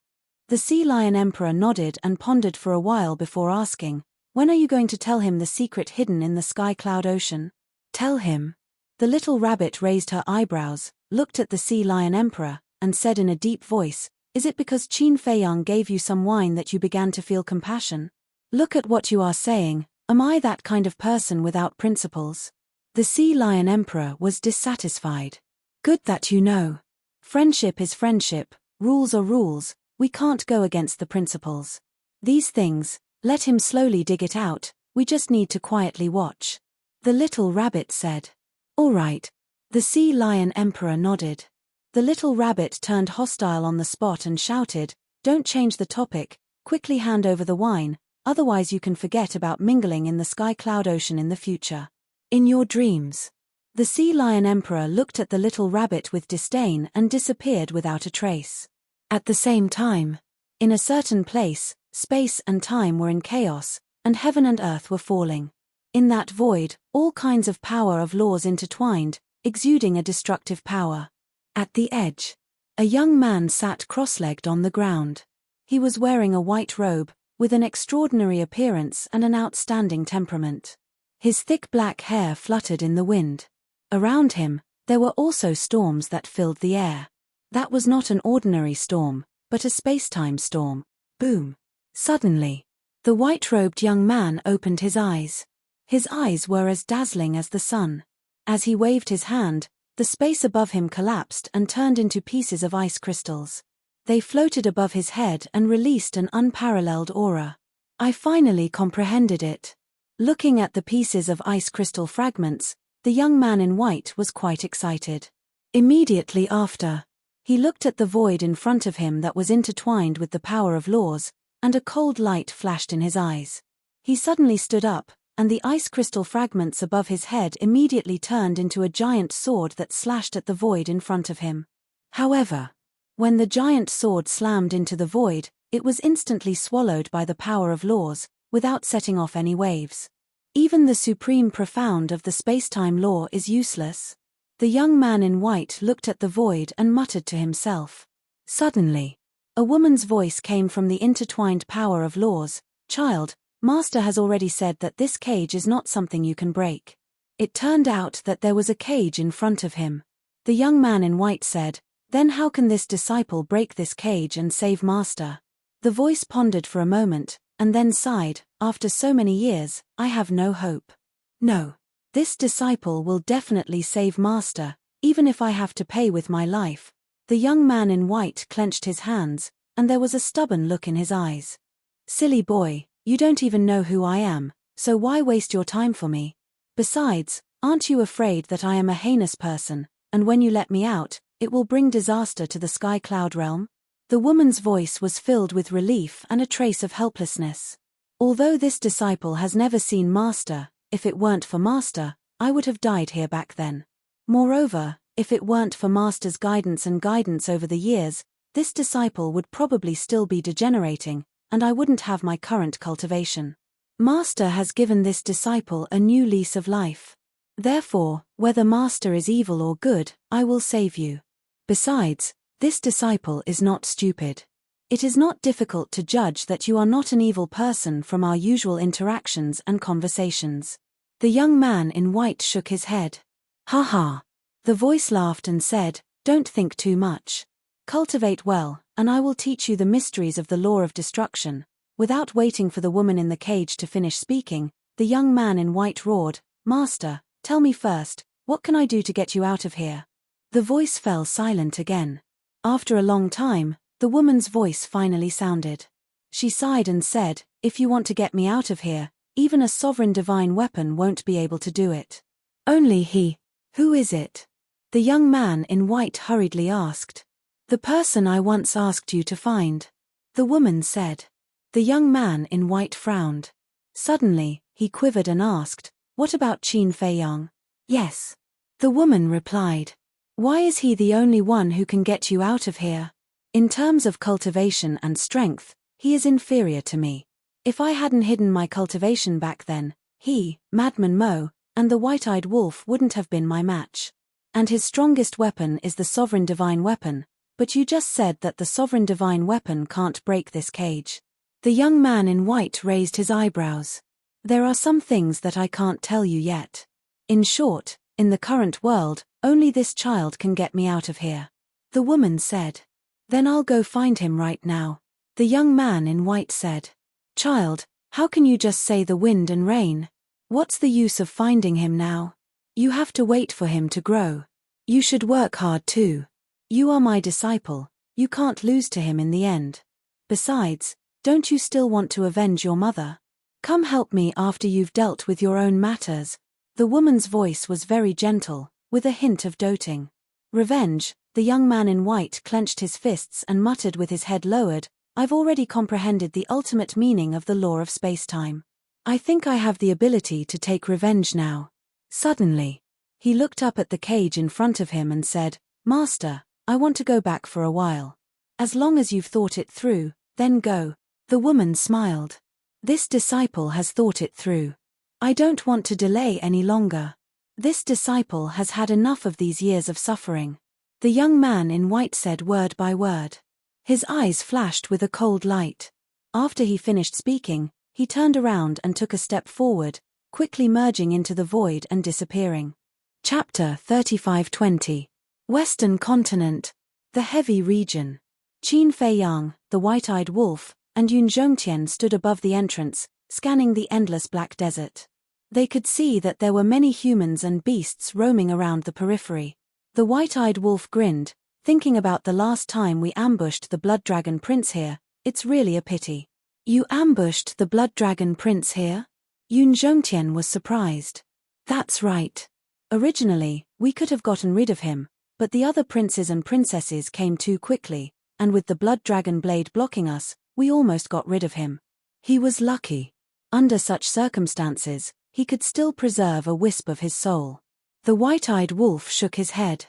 The sea lion emperor nodded and pondered for a while before asking, "When are you going to tell him the secret hidden in the Sky Cloud Ocean?" "Tell him?" The little rabbit raised her eyebrows, looked at the sea lion emperor, and said in a deep voice, "Is it because Qin Feiyang gave you some wine that you began to feel compassion? Look at what you are saying, am I that kind of person without principles?" The sea lion emperor was dissatisfied. "Good that you know. Friendship is friendship, rules are rules, we can't go against the principles. These things, let him slowly dig it out, we just need to quietly watch." The little rabbit said. "All right." The sea lion emperor nodded. The little rabbit turned hostile on the spot and shouted, "Don't change the topic, quickly hand over the wine, otherwise you can forget about mingling in the Sky Cloud Ocean in the future. In your dreams." The sea lion emperor looked at the little rabbit with disdain and disappeared without a trace. At the same time, in a certain place, space and time were in chaos, and heaven and earth were falling. In that void, all kinds of power of laws intertwined, exuding a destructive power. At the edge, a young man sat cross-legged on the ground. He was wearing a white robe, with an extraordinary appearance and an outstanding temperament. His thick black hair fluttered in the wind. Around him, there were also storms that filled the air. That was not an ordinary storm, but a space-time storm. Boom. Suddenly, the white-robed young man opened his eyes. His eyes were as dazzling as the sun. As he waved his hand, the space above him collapsed and turned into pieces of ice crystals. They floated above his head and released an unparalleled aura. I finally comprehended it. Looking at the pieces of ice crystal fragments, the young man in white was quite excited. Immediately after, he looked at the void in front of him that was intertwined with the power of laws, and a cold light flashed in his eyes. He suddenly stood up, and the ice crystal fragments above his head immediately turned into a giant sword that slashed at the void in front of him. However, when the giant sword slammed into the void, it was instantly swallowed by the power of laws, without setting off any waves. Even the supreme profound of the space-time law is useless. The young man in white looked at the void and muttered to himself. Suddenly, a woman's voice came from the intertwined power of laws. Child, Master has already said that this cage is not something you can break. It turned out that there was a cage in front of him. The young man in white said, then how can this disciple break this cage and save Master? The voice pondered for a moment, and then sighed, after so many years, I have no hope. No. This disciple will definitely save Master, even if I have to pay with my life. The young man in white clenched his hands, and there was a stubborn look in his eyes. Silly boy, you don't even know who I am, so why waste your time for me? Besides, aren't you afraid that I am a heinous person, and when you let me out, it will bring disaster to the Sky Cloud realm? The woman's voice was filled with relief and a trace of helplessness. Although this disciple has never seen Master, if it weren't for Master, I would have died here back then. Moreover, if it weren't for Master's guidance over the years, this disciple would probably still be degenerating, and I wouldn't have my current cultivation. Master has given this disciple a new lease of life. Therefore, whether Master is evil or good, I will save you. Besides, this disciple is not stupid. It is not difficult to judge that you are not an evil person from our usual interactions and conversations. The young man in white shook his head. Ha ha. The voice laughed and said, don't think too much. Cultivate well, and I will teach you the mysteries of the law of destruction. Without waiting for the woman in the cage to finish speaking, the young man in white roared, Master, tell me first, what can I do to get you out of here? The voice fell silent again. After a long time, the woman's voice finally sounded. She sighed and said, if you want to get me out of here, even a sovereign divine weapon won't be able to do it. Only he. Who is it? The young man in white hurriedly asked. The person I once asked you to find. The woman said. The young man in white frowned. Suddenly, he quivered and asked, what about Qin Fei Yang? Yes. The woman replied. Why is he the only one who can get you out of here? In terms of cultivation and strength, he is inferior to me. If I hadn't hidden my cultivation back then, he, Madman Mo, and the white-eyed wolf wouldn't have been my match. And his strongest weapon is the sovereign divine weapon, but you just said that the sovereign divine weapon can't break this cage. The young man in white raised his eyebrows. There are some things that I can't tell you yet. In short, in the current world, only this child can get me out of here. The woman said. Then I'll go find him right now. The young man in white said. Child, how can you just say the wind and rain? What's the use of finding him now? You have to wait for him to grow. You should work hard too. You are my disciple, you can't lose to him in the end. Besides, don't you still want to avenge your mother? Come help me after you've dealt with your own matters. The woman's voice was very gentle, with a hint of doting. Revenge. The young man in white clenched his fists and muttered with his head lowered, I've already comprehended the ultimate meaning of the law of space-time. I think I have the ability to take revenge now. Suddenly, he looked up at the cage in front of him and said, Master, I want to go back for a while. As long as you've thought it through, then go. The woman smiled. This disciple has thought it through. I don't want to delay any longer. This disciple has had enough of these years of suffering. The young man in white said word by word. His eyes flashed with a cold light. After he finished speaking, he turned around and took a step forward, quickly merging into the void and disappearing. Chapter 3520. Western Continent. The Heavy Region. Qin Fei Yang, the white-eyed wolf, and Yun Zhongtian stood above the entrance, scanning the endless black desert. They could see that there were many humans and beasts roaming around the periphery. The white-eyed wolf grinned, thinking about the last time we ambushed the Blood Dragon Prince here. It's really a pity. You ambushed the Blood Dragon Prince here? Yun Zhongtian was surprised. That's right. Originally, we could have gotten rid of him, but the other princes and princesses came too quickly, and with the Blood Dragon blade blocking us, We almost got rid of him. He was lucky. Under such circumstances, he could still preserve a wisp of his soul. The white-eyed wolf shook his head.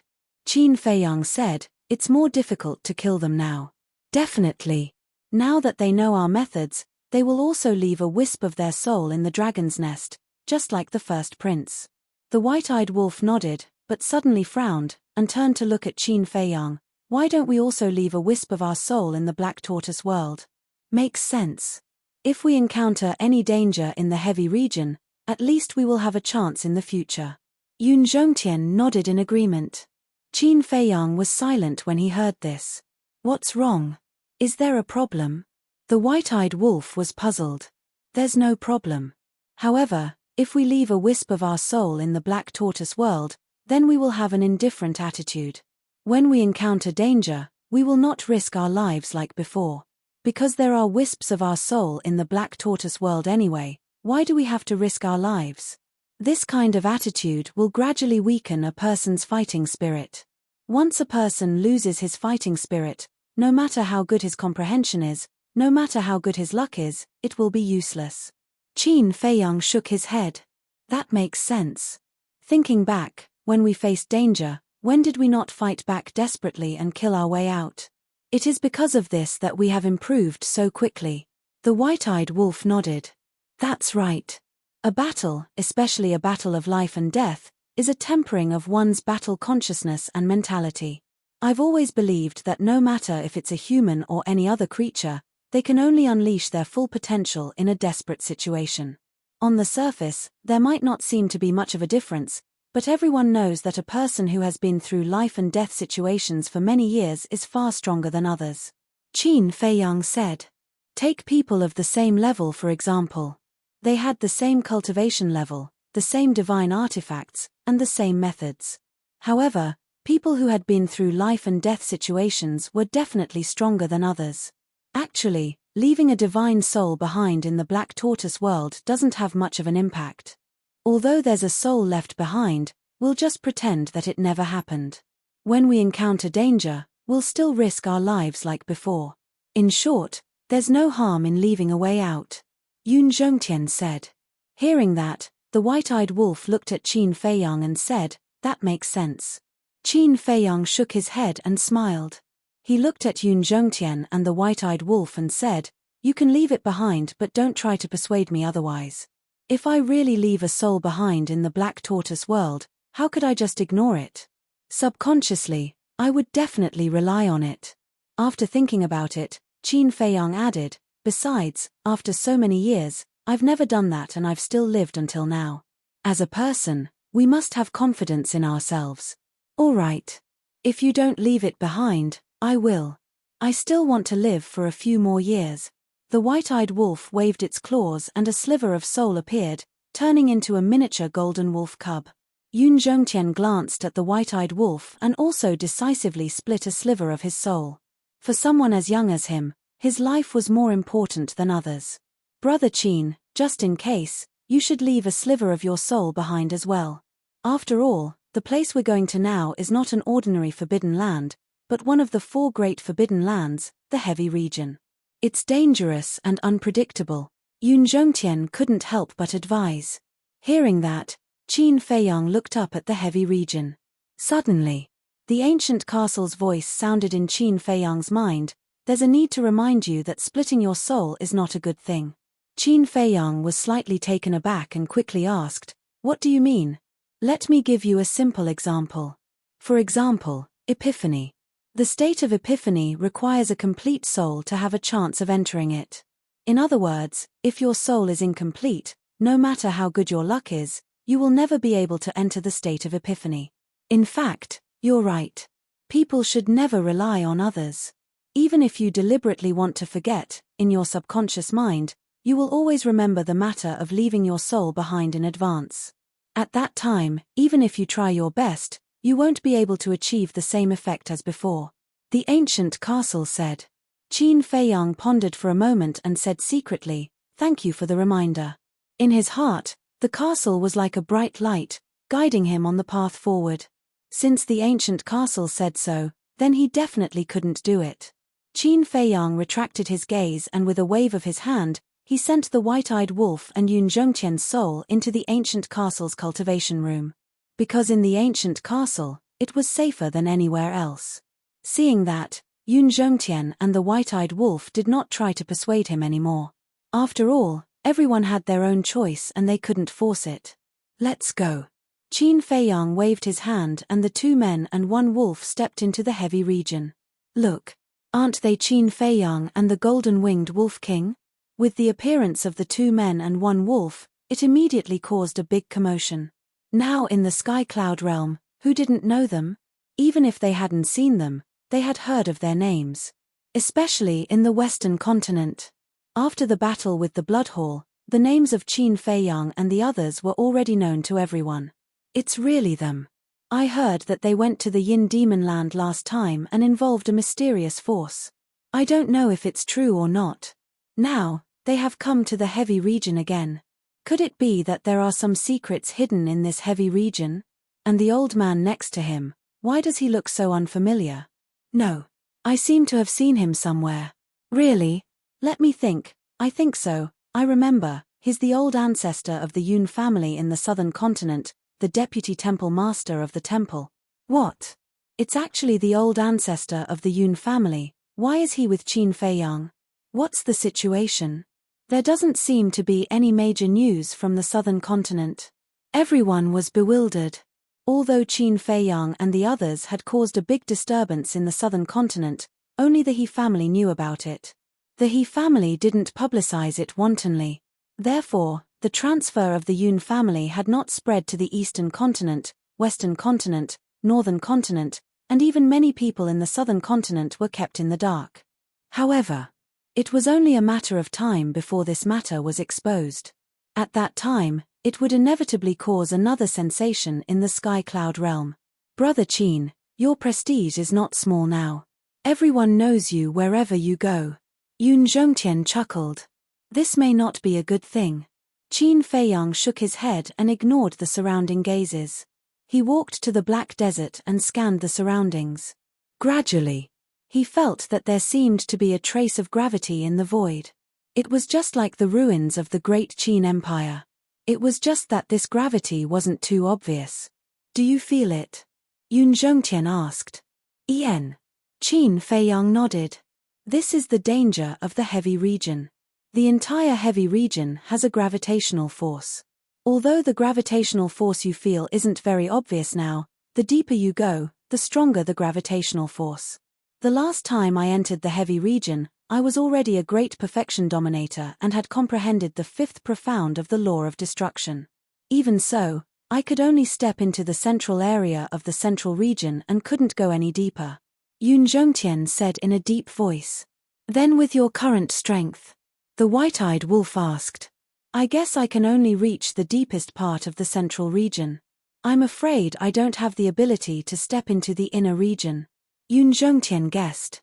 Qin Feiyang said, "It's more difficult to kill them now." "Definitely. Now that they know our methods, they will also leave a wisp of their soul in the dragon's nest, just like the first prince." The white-eyed wolf nodded, but suddenly frowned, and turned to look at Qin Feiyang. "Why don't we also leave a wisp of our soul in the black tortoise world?" "Makes sense. If we encounter any danger in the heavy region, at least we will have a chance in the future." Yun Zhongtian nodded in agreement. Qin Feiyang was silent when he heard this. "What's wrong? Is there a problem?" The white-eyed wolf was puzzled. "There's no problem. However, if we leave a wisp of our soul in the black tortoise world, then we will have an indifferent attitude. When we encounter danger, we will not risk our lives like before. Because there are wisps of our soul in the black tortoise world anyway, why do we have to risk our lives?" This kind of attitude will gradually weaken a person's fighting spirit. Once a person loses his fighting spirit, no matter how good his comprehension is, no matter how good his luck is, it will be useless. Qin Feiyang shook his head. "That makes sense. Thinking back, when we faced danger, when did we not fight back desperately and kill our way out? It is because of this that we have improved so quickly." The white-eyed wolf nodded. "That's right. A battle, especially a battle of life and death, is a tempering of one's battle consciousness and mentality. I've always believed that no matter if it's a human or any other creature, they can only unleash their full potential in a desperate situation. On the surface, there might not seem to be much of a difference, but everyone knows that a person who has been through life and death situations for many years is far stronger than others." Qin Feiyang said. "Take people of the same level for example. They had the same cultivation level, the same divine artifacts, and the same methods. However, people who had been through life and death situations were definitely stronger than others. Actually, leaving a divine soul behind in the black tortoise world doesn't have much of an impact. Although there's a soul left behind, we'll just pretend that it never happened. When we encounter danger, we'll still risk our lives like before. In short, there's no harm in leaving a way out," Yun Zhongtian said. Hearing that, the white-eyed wolf looked at Qin Feiyang and said, "That makes sense." Qin Feiyang shook his head and smiled. He looked at Yun Zhongtian and the white-eyed wolf and said, "You can leave it behind, but don't try to persuade me otherwise. If I really leave a soul behind in the black tortoise world, how could I just ignore it? Subconsciously, I would definitely rely on it." After thinking about it, Qin Feiyang added, "Besides, after so many years, I've never done that and I've still lived until now. As a person, we must have confidence in ourselves." "All right. If you don't leave it behind, I will. I still want to live for a few more years." The white-eyed wolf waved its claws and a sliver of soul appeared, turning into a miniature golden wolf cub. Yun Zhongtian glanced at the white-eyed wolf and also decisively split a sliver of his soul. For someone as young as him, his life was more important than others. "Brother Qin, just in case, you should leave a sliver of your soul behind as well. After all, the place we're going to now is not an ordinary forbidden land, but one of the 4 great forbidden lands, the heavy region. It's dangerous and unpredictable." Yun Zhongtian couldn't help but advise. Hearing that, Qin Feiyang looked up at the heavy region. Suddenly, the ancient castle's voice sounded in Qin Feiyang's mind, "There's a need to remind you that splitting your soul is not a good thing." Qin Feiyang was slightly taken aback and quickly asked, "What do you mean?" "Let me give you a simple example. For example, epiphany. The state of epiphany requires a complete soul to have a chance of entering it. In other words, if your soul is incomplete, no matter how good your luck is, you will never be able to enter the state of epiphany. In fact, you're right. People should never rely on others. Even if you deliberately want to forget, in your subconscious mind, you will always remember the matter of leaving your soul behind in advance. At that time, even if you try your best, you won't be able to achieve the same effect as before," the ancient castle said. Qin Feiyang pondered for a moment and said secretly, "Thank you for the reminder." In his heart, the castle was like a bright light, guiding him on the path forward. Since the ancient castle said so, then he definitely couldn't do it. Qin Feiyang retracted his gaze and with a wave of his hand, he sent the white-eyed wolf and Yun Zhongtian's soul into the ancient castle's cultivation room. Because in the ancient castle, it was safer than anywhere else. Seeing that, Yun Zhongtian and the white-eyed wolf did not try to persuade him anymore. After all, everyone had their own choice and they couldn't force it. Let's go. Qin Feiyang waved his hand and the 2 men and 1 wolf stepped into the heavy region. Look, aren't they Qin Feiyang and the golden-winged wolf king? With the appearance of the 2 men and 1 wolf, it immediately caused a big commotion. Now in the sky cloud realm, who didn't know them? Even if they hadn't seen them, they had heard of their names. Especially in the western continent. After the battle with the Blood Hall, the names of Qin Feiyang and the others were already known to everyone. It's really them. I heard that they went to the Yin Demon Land last time and involved a mysterious force. I don't know if it's true or not. Now, they have come to the heavy region again. Could it be that there are some secrets hidden in this heavy region? And the old man next to him, why does he look so unfamiliar? No. I seem to have seen him somewhere. Really? Let me think. I think so. I remember. He's the old ancestor of the Yun family in the southern continent, the deputy temple master of the temple. What? It's actually the old ancestor of the Yun family. Why is he with Qin Feiyang? What's the situation? There doesn't seem to be any major news from the southern continent. Everyone was bewildered. Although Qin Feiyang and the others had caused a big disturbance in the southern continent, only the He family knew about it. The He family didn't publicize it wantonly. Therefore, the transfer of the Yun family had not spread to the eastern continent, western continent, northern continent, and even many people in the southern continent were kept in the dark. However, it was only a matter of time before this matter was exposed. At that time, it would inevitably cause another sensation in the sky cloud realm. Brother Qin, your prestige is not small now. Everyone knows you wherever you go. Yun Zhongtian chuckled. This may not be a good thing. Qin Feiyang shook his head and ignored the surrounding gazes. He walked to the black desert and scanned the surroundings. Gradually, he felt that there seemed to be a trace of gravity in the void. It was just like the ruins of the great Qin Empire. It was just that this gravity wasn't too obvious. Do you feel it? Yun Zhongtian asked. Qin Feiyang nodded. This is the danger of the heavy region. The entire heavy region has a gravitational force. Although the gravitational force you feel isn't very obvious now, the deeper you go, the stronger the gravitational force. The last time I entered the heavy region, I was already a great perfection dominator and had comprehended the 5th profound of the law of destruction. Even so, I could only step into the central area of the central region and couldn't go any deeper. Yun Zhongtian said in a deep voice. Then with your current strength? The white-eyed wolf asked. I guess I can only reach the deepest part of the central region. I'm afraid I don't have the ability to step into the inner region. Yun Zhongtian guessed.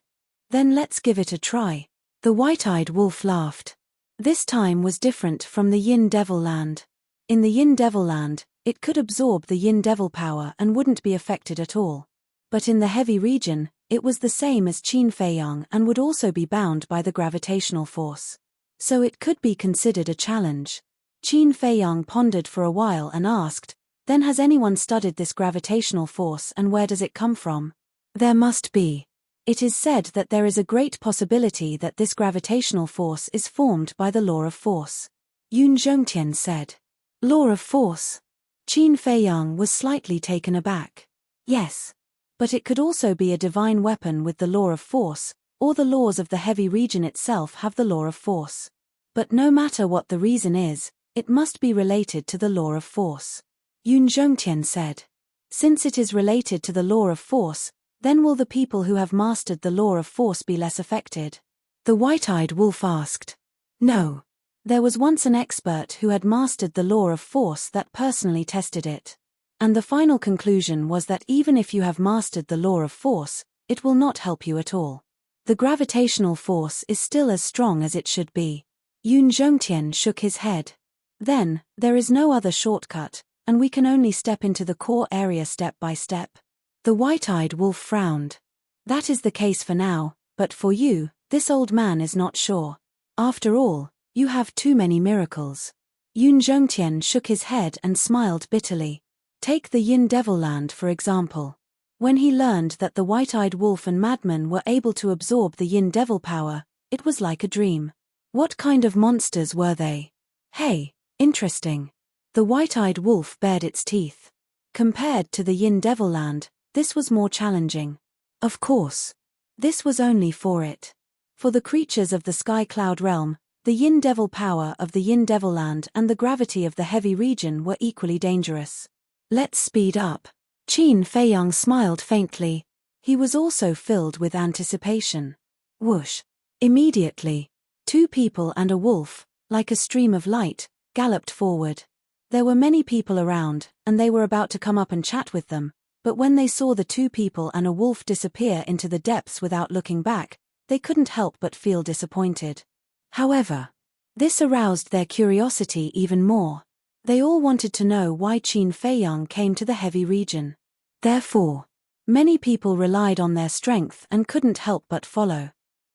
Then let's give it a try. The white-eyed wolf laughed. This time was different from the Yin Devil Land. In the Yin Devil Land, it could absorb the Yin Devil power and wouldn't be affected at all. But in the heavy region, it was the same as Qin Feiyang and would also be bound by the gravitational force. So it could be considered a challenge. Qin Feiyang pondered for a while and asked, then has anyone studied this gravitational force and where does it come from? There must be. It is said that there is a great possibility that this gravitational force is formed by the law of force. Yun Zhongtian said. Law of force? Qin Feiyang was slightly taken aback. Yes. But it could also be a divine weapon with the law of force, or the laws of the heavy region itself have the law of force. But no matter what the reason is, it must be related to the law of force. Yun Zhongtian said. Since it is related to the law of force, then will the people who have mastered the law of force be less affected? The white-eyed wolf asked. No. There was once an expert who had mastered the law of force that personally tested it. And the final conclusion was that even if you have mastered the law of force, it will not help you at all. The gravitational force is still as strong as it should be. Yun Zhongtian shook his head. Then, there is no other shortcut, and we can only step into the core area step by step. The white-eyed wolf frowned. That is the case for now, But for you, this old man is not sure. After all, you have too many miracles. Yun Zhongtian shook his head and smiled bitterly. Take the Yin Devil Land for example. When he learned that the white-eyed wolf and madman were able to absorb the Yin Devil power, it was like a dream. What kind of monsters were they? Hey, interesting. The white-eyed wolf bared its teeth. Compared to the Yin Devil Land, this was more challenging. Of course. This was only for it. For the creatures of the Sky Cloud realm, the Yin Devil power of the Yin Devil Land and the gravity of the heavy region were equally dangerous. Let's speed up. Qin Feiyang smiled faintly. He was also filled with anticipation. Whoosh. Immediately, 2 people and a wolf, like a stream of light, galloped forward. There were many people around, and they were about to come up and chat with them, but when they saw the 2 people and a wolf disappear into the depths without looking back, they couldn't help but feel disappointed. However, this aroused their curiosity even more. They all wanted to know why Qin Feiyang came to the heavy region. Therefore, many people relied on their strength and couldn't help but follow.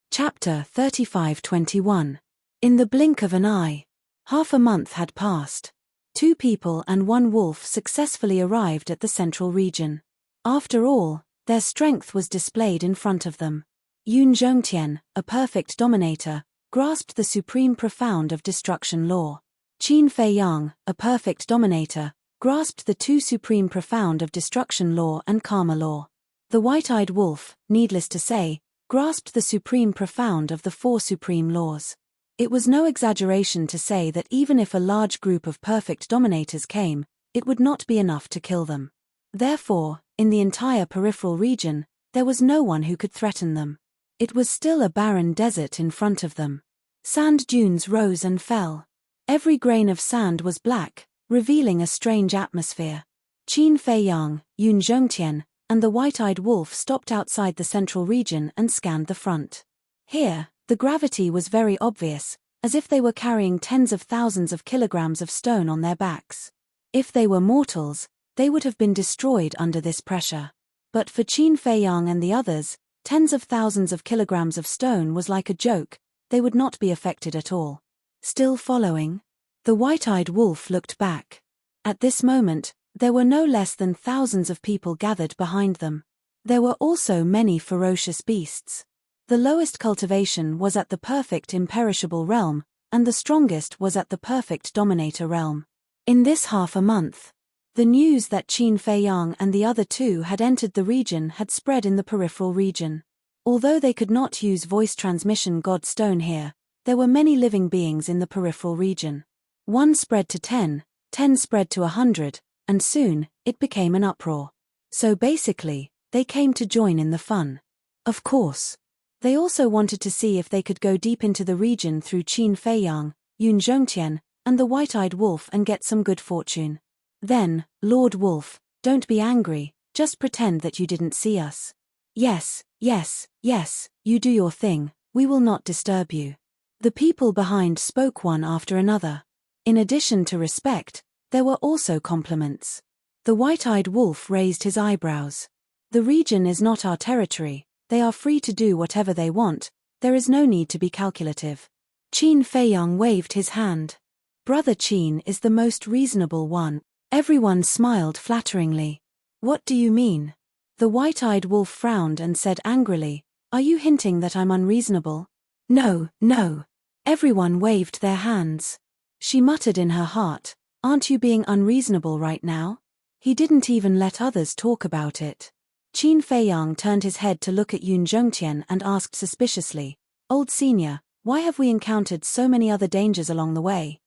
Chapter 35-21. In the blink of an eye. Half a month had passed. 2 people and 1 wolf successfully arrived at the central region. After all, their strength was displayed in front of them. Yun Zhongtian, a perfect dominator, grasped the supreme profound of destruction law. Qin Feiyang, a perfect dominator, grasped the 2 supreme profound of destruction law and karma law. The white-eyed wolf, needless to say, grasped the supreme profound of the 4 supreme laws. It was no exaggeration to say that even if a large group of perfect dominators came, it would not be enough to kill them. Therefore, in the entire peripheral region, there was no one who could threaten them. It was still a barren desert in front of them. Sand dunes rose and fell. Every grain of sand was black, revealing a strange atmosphere. Qin Feiyang, Yun Zhongtian, and the white-eyed wolf stopped outside the central region and scanned the front. Here, the gravity was very obvious, as if they were carrying tens of thousands of kilograms of stone on their backs. If they were mortals, they would have been destroyed under this pressure. But for Qin Feiyang and the others, tens of thousands of kilograms of stone was like a joke, they would not be affected at all. Still following? The white-eyed wolf looked back. At this moment, there were no less than thousands of people gathered behind them. There were also many ferocious beasts. The lowest cultivation was at the perfect imperishable realm, and the strongest was at the perfect dominator realm. In this half a month, the news that Qin Feiyang and the other 2 had entered the region had spread in the peripheral region. Although they could not use voice transmission God Stone here, there were many living beings in the peripheral region. 1 spread to 10, 10 spread to 100, and soon, it became an uproar. So basically, they came to join in the fun. Of course. They also wanted to see if they could go deep into the region through Qin Feiyang, Yun Zhongtian, and the white-eyed wolf and get some good fortune. Then, Lord Wolf, don't be angry, just pretend that you didn't see us. Yes, yes, yes, you do your thing, we will not disturb you. The people behind spoke one after another. In addition to respect, there were also compliments. The white-eyed wolf raised his eyebrows. The region is not our territory. They are free to do whatever they want, there is no need to be calculative. Qin Feiyang waved his hand. Brother Qin is the most reasonable one. Everyone smiled flatteringly. What do you mean? The white-eyed wolf frowned and said angrily, are you hinting that I'm unreasonable? No, no. Everyone waved their hands. She muttered in her heart, aren't you being unreasonable right now? He didn't even let others talk about it. Qin Feiyang turned his head to look at Yun Zhongtian and asked suspiciously, Old Senior, why have we encountered so many other dangers along the way?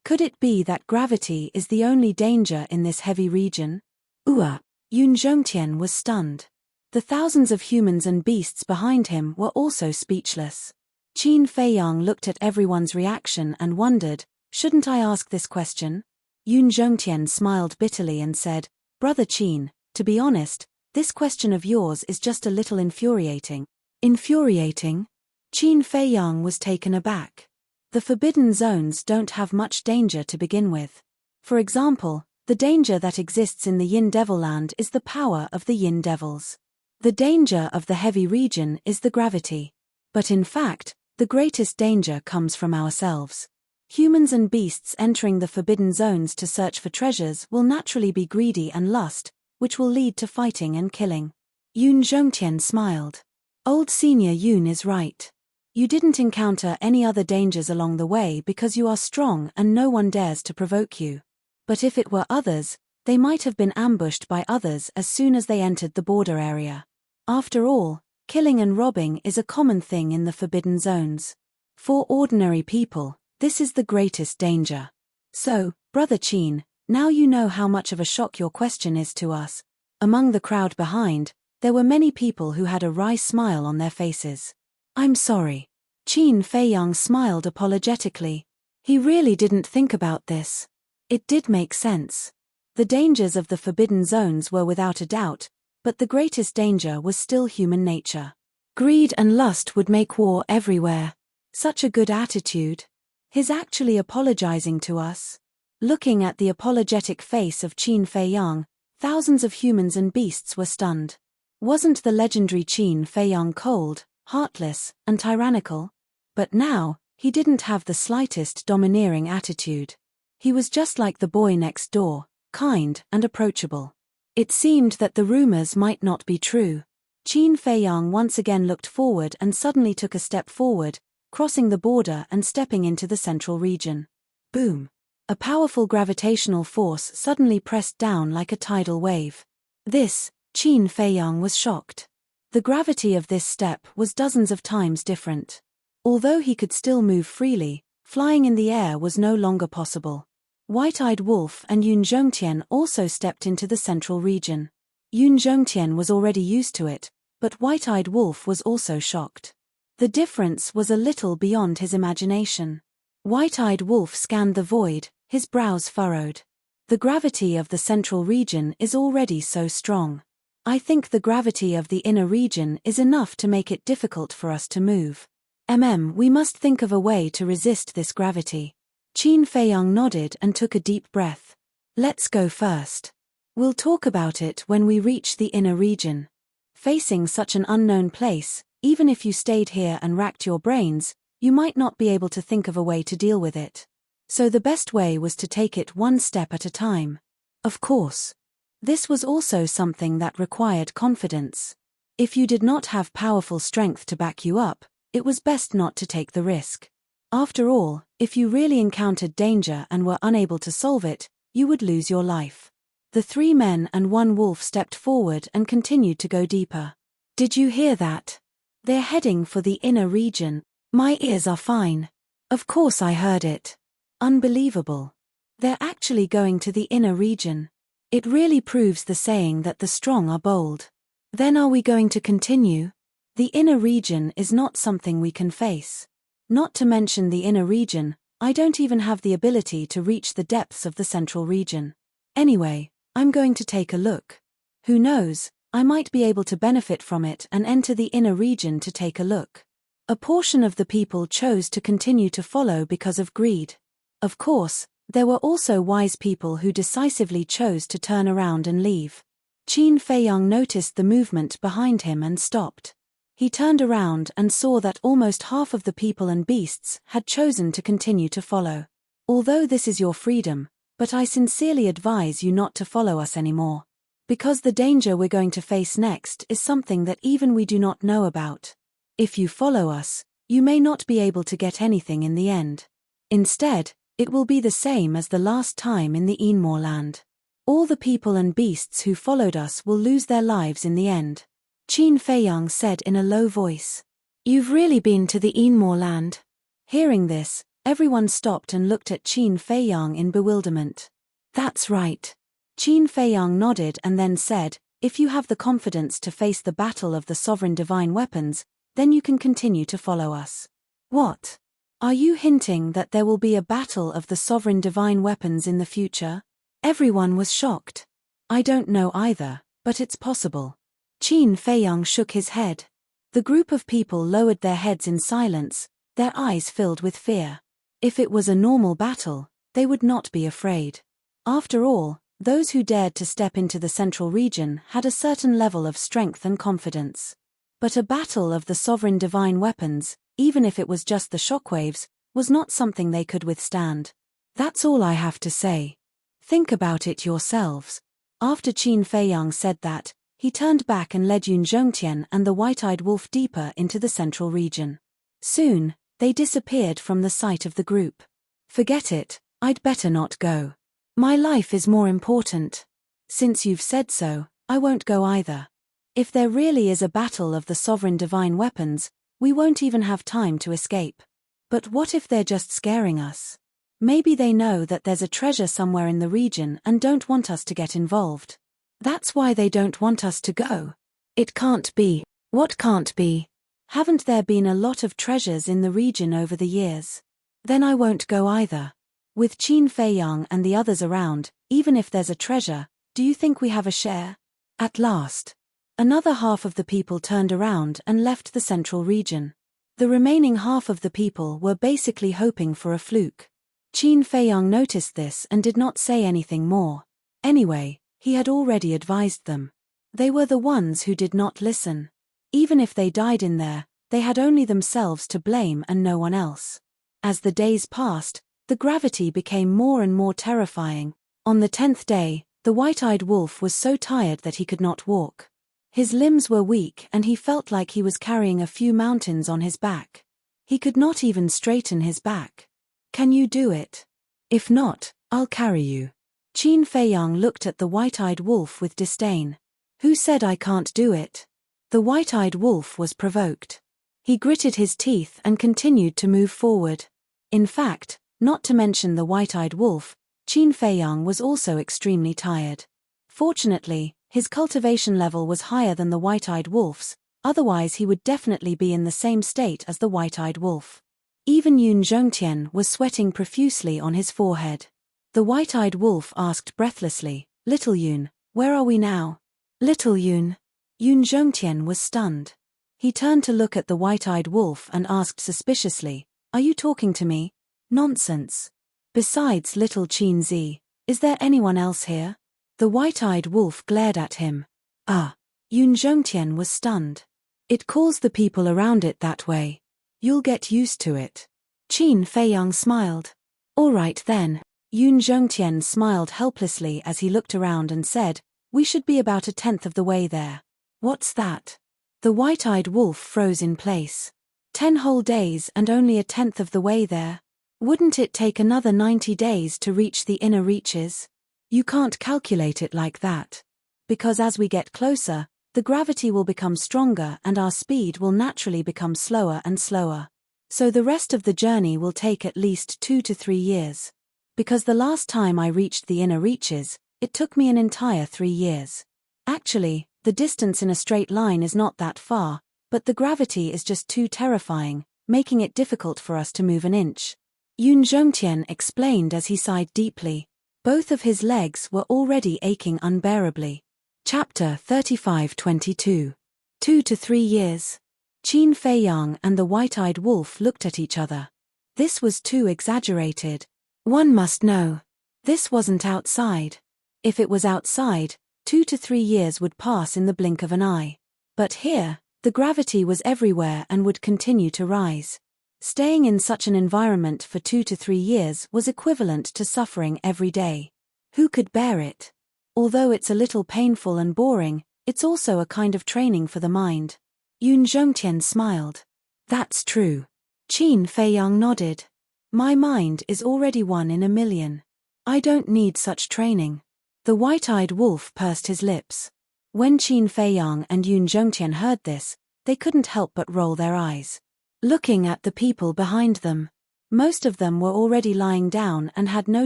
Could it be that gravity is the only danger in this heavy region? Yun Zhongtian was stunned. The thousands of humans and beasts behind him were also speechless. Qin Feiyang looked at everyone's reaction and wondered, shouldn't I ask this question? Yun Zhongtian smiled bitterly and said, Brother Qin, to be honest, this question of yours is just a little infuriating. Infuriating? Qin Feiyang was taken aback. The forbidden zones don't have much danger to begin with. For example, the danger that exists in the Yin Devil Land is the power of the Yin Devils. The danger of the heavy region is the gravity. But in fact, the greatest danger comes from ourselves. Humans and beasts entering the forbidden zones to search for treasures will naturally be greedy and lust, which will lead to fighting and killing. Yun Zhongtian smiled. Old Senior Yun is right. You didn't encounter any other dangers along the way because you are strong and no one dares to provoke you. But if it were others, they might have been ambushed by others as soon as they entered the border area. After all, killing and robbing is a common thing in the forbidden zones. For ordinary people, this is the greatest danger. So, Brother Qin, now you know how much of a shock your question is to us. Among the crowd behind, there were many people who had a wry smile on their faces. I'm sorry. Qin Feiyang smiled apologetically. He really didn't think about this. It did make sense. The dangers of the forbidden zones were without a doubt, but the greatest danger was still human nature. Greed and lust would make war everywhere. Such a good attitude. He's actually apologizing to us. Looking at the apologetic face of Qin Feiyang, thousands of humans and beasts were stunned. Wasn't the legendary Qin Feiyang cold, heartless, and tyrannical? But now, he didn't have the slightest domineering attitude. He was just like the boy next door, kind and approachable. It seemed that the rumors might not be true. Qin Feiyang once again looked forward and suddenly took a step forward, crossing the border and stepping into the central region. Boom! A powerful gravitational force suddenly pressed down like a tidal wave. This, Qin Feiyang was shocked. The gravity of this step was dozens of times different. Although he could still move freely, flying in the air was no longer possible. White-Eyed Wolf and Yun Zhongtian also stepped into the central region. Yun Zhongtian was already used to it, but White-Eyed Wolf was also shocked. The difference was a little beyond his imagination. White-Eyed Wolf scanned the void, his brows furrowed. The gravity of the central region is already so strong. I think the gravity of the inner region is enough to make it difficult for us to move. We must think of a way to resist this gravity. Qin Feiyang nodded and took a deep breath. Let's go first. We'll talk about it when we reach the inner region. Facing such an unknown place, even if you stayed here and racked your brains, you might not be able to think of a way to deal with it. So the best way was to take it one step at a time. Of course. This was also something that required confidence. If you did not have powerful strength to back you up, it was best not to take the risk. After all, if you really encountered danger and were unable to solve it, you would lose your life. The 3 men and 1 wolf stepped forward and continued to go deeper. Did you hear that? They're heading for the inner region. My ears are fine. Of course I heard it. Unbelievable. They're actually going to the inner region. It really proves the saying that the strong are bold. Then are we going to continue? The inner region is not something we can face. Not to mention the inner region, I don't even have the ability to reach the depths of the central region. Anyway, I'm going to take a look. Who knows, I might be able to benefit from it and enter the inner region to take a look. A portion of the people chose to continue to follow because of greed. Of course, there were also wise people who decisively chose to turn around and leave. Qin Feiyang noticed the movement behind him and stopped. He turned around and saw that almost half of the people and beasts had chosen to continue to follow. Although this is your freedom, but I sincerely advise you not to follow us anymore. Because the danger we're going to face next is something that even we do not know about. If you follow us, you may not be able to get anything in the end. Instead, it will be the same as the last time in the Enmore land. All the people and beasts who followed us will lose their lives in the end. Qin Feiyang said in a low voice. You've really been to the Enmore land? Hearing this, everyone stopped and looked at Qin Feiyang in bewilderment. That's right. Qin Feiyang nodded and then said, if you have the confidence to face the battle of the sovereign divine weapons, then you can continue to follow us. What? Are you hinting that there will be a battle of the sovereign divine weapons in the future? Everyone was shocked. I don't know either, but it's possible. Qin Feiyang shook his head. The group of people lowered their heads in silence, their eyes filled with fear. If it was a normal battle, they would not be afraid. After all, those who dared to step into the central region had a certain level of strength and confidence. But a battle of the sovereign divine weapons, even if it was just the shockwaves, was not something they could withstand. That's all I have to say. Think about it yourselves. After Qin Feiyang said that, he turned back and led Yun Zhongtian and the white-eyed wolf deeper into the central region. Soon, they disappeared from the sight of the group. Forget it, I'd better not go. My life is more important. Since you've said so, I won't go either. If there really is a battle of the sovereign divine weapons, we won't even have time to escape. But what if they're just scaring us? Maybe they know that there's a treasure somewhere in the region and don't want us to get involved. That's why they don't want us to go. It can't be. What can't be? Haven't there been a lot of treasures in the region over the years? Then I won't go either. With Qin Feiyang and the others around, even if there's a treasure, do you think we have a share? At last, another half of the people turned around and left the central region. The remaining half of the people were basically hoping for a fluke. Qin Feiyang noticed this and did not say anything more. Anyway, he had already advised them. They were the ones who did not listen. Even if they died in there, they had only themselves to blame and no one else. As the days passed, the gravity became more and more terrifying. On the 10th day, the white-eyed wolf was so tired that he could not walk. His limbs were weak and he felt like he was carrying a few mountains on his back. He could not even straighten his back. Can you do it? If not, I'll carry you. Qin Feiyang looked at the white-eyed wolf with disdain. Who said I can't do it? The white-eyed wolf was provoked. He gritted his teeth and continued to move forward. In fact, not to mention the white-eyed wolf, Qin Feiyang was also extremely tired. Fortunately, his cultivation level was higher than the white-eyed wolf's, otherwise he would definitely be in the same state as the white-eyed wolf. Even Yun Zhongtian was sweating profusely on his forehead. The white-eyed wolf asked breathlessly, "Little Yun, where are we now?" "Little Yun?" Yun Zhongtian was stunned. He turned to look at the white-eyed wolf and asked suspiciously, "Are you talking to me?" "Nonsense. Besides little Qin Zi, is there anyone else here?" The white-eyed wolf glared at him. Yun Zhongtian was stunned. "It calls the people around it that way. You'll get used to it." Qin Feiyang smiled. "All right then." Yun Zhongtian smiled helplessly as he looked around and said, "We should be about 1/10 of the way there." "What's that?" The white-eyed wolf froze in place. 10 whole days and only 1/10 of the way there? Wouldn't it take another 90 days to reach the inner reaches? You can't calculate it like that. Because as we get closer, the gravity will become stronger and our speed will naturally become slower and slower. So the rest of the journey will take at least 2 to 3 years. Because the last time I reached the inner reaches, it took me an entire 3 years. Actually, the distance in a straight line is not that far, but the gravity is just too terrifying, making it difficult for us to move an inch. Yun Zhongtian explained as he sighed deeply. Both of his legs were already aching unbearably. Chapter 35:22. 2 to 3 years. Qin Feiyang and the white-eyed wolf looked at each other. This was too exaggerated. One must know. This wasn't outside. If it was outside, 2 to 3 years would pass in the blink of an eye. But here, the gravity was everywhere and would continue to rise. Staying in such an environment for 2 to 3 years was equivalent to suffering every day. Who could bear it? Although it's a little painful and boring, it's also a kind of training for the mind. Yun Zhongtian smiled. That's true. Qin Feiyang nodded. My mind is already 1 in a million. I don't need such training. The white-eyed wolf pursed his lips. When Qin Feiyang and Yun Zhongtian heard this, they couldn't help but roll their eyes. Looking at the people behind them. Most of them were already lying down and had no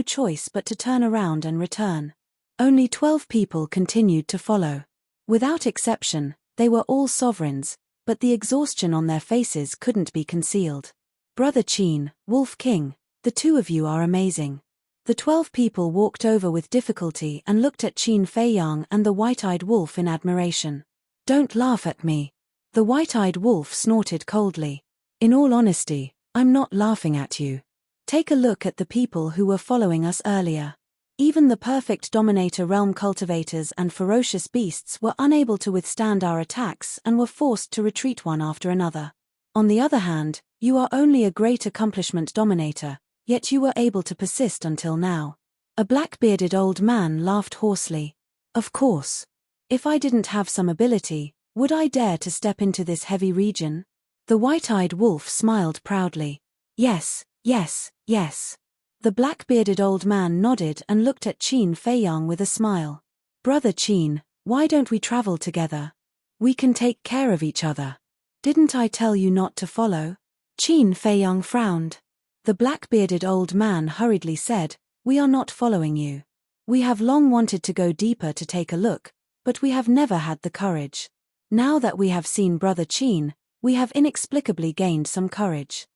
choice but to turn around and return. Only 12 people continued to follow. Without exception, they were all sovereigns, but the exhaustion on their faces couldn't be concealed. Brother Qin, Wolf King, the two of you are amazing. The 12 people walked over with difficulty and looked at Qin Feiyang and the white-eyed wolf in admiration. Don't laugh at me. The white-eyed wolf snorted coldly. In all honesty, I'm not laughing at you. Take a look at the people who were following us earlier. Even the perfect dominator realm cultivators and ferocious beasts were unable to withstand our attacks and were forced to retreat one after another. On the other hand, you are only a great accomplishment dominator, yet you were able to persist until now. A black-bearded old man laughed hoarsely. Of course. If I didn't have some ability, would I dare to step into this heavy region? The white-eyed wolf smiled proudly. Yes, yes, yes. The black-bearded old man nodded and looked at Qin Feiyang with a smile. Brother Qin, why don't we travel together? We can take care of each other. Didn't I tell you not to follow? Qin Feiyang frowned. The black-bearded old man hurriedly said, We are not following you. We have long wanted to go deeper to take a look, but we have never had the courage. Now that we have seen Brother Qin, we have inexplicably gained some courage.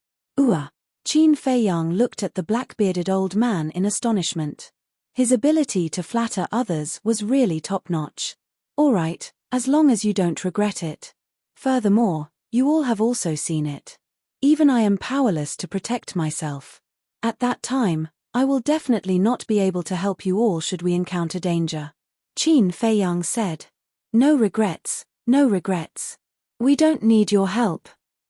Qin Feiyang looked at the black-bearded old man in astonishment. His ability to flatter others was really top-notch. All right, as long as you don't regret it. Furthermore, you all have also seen it. Even I am powerless to protect myself. At that time, I will definitely not be able to help you all should we encounter danger. Qin Feiyang said. No regrets, no regrets. We don't need your help.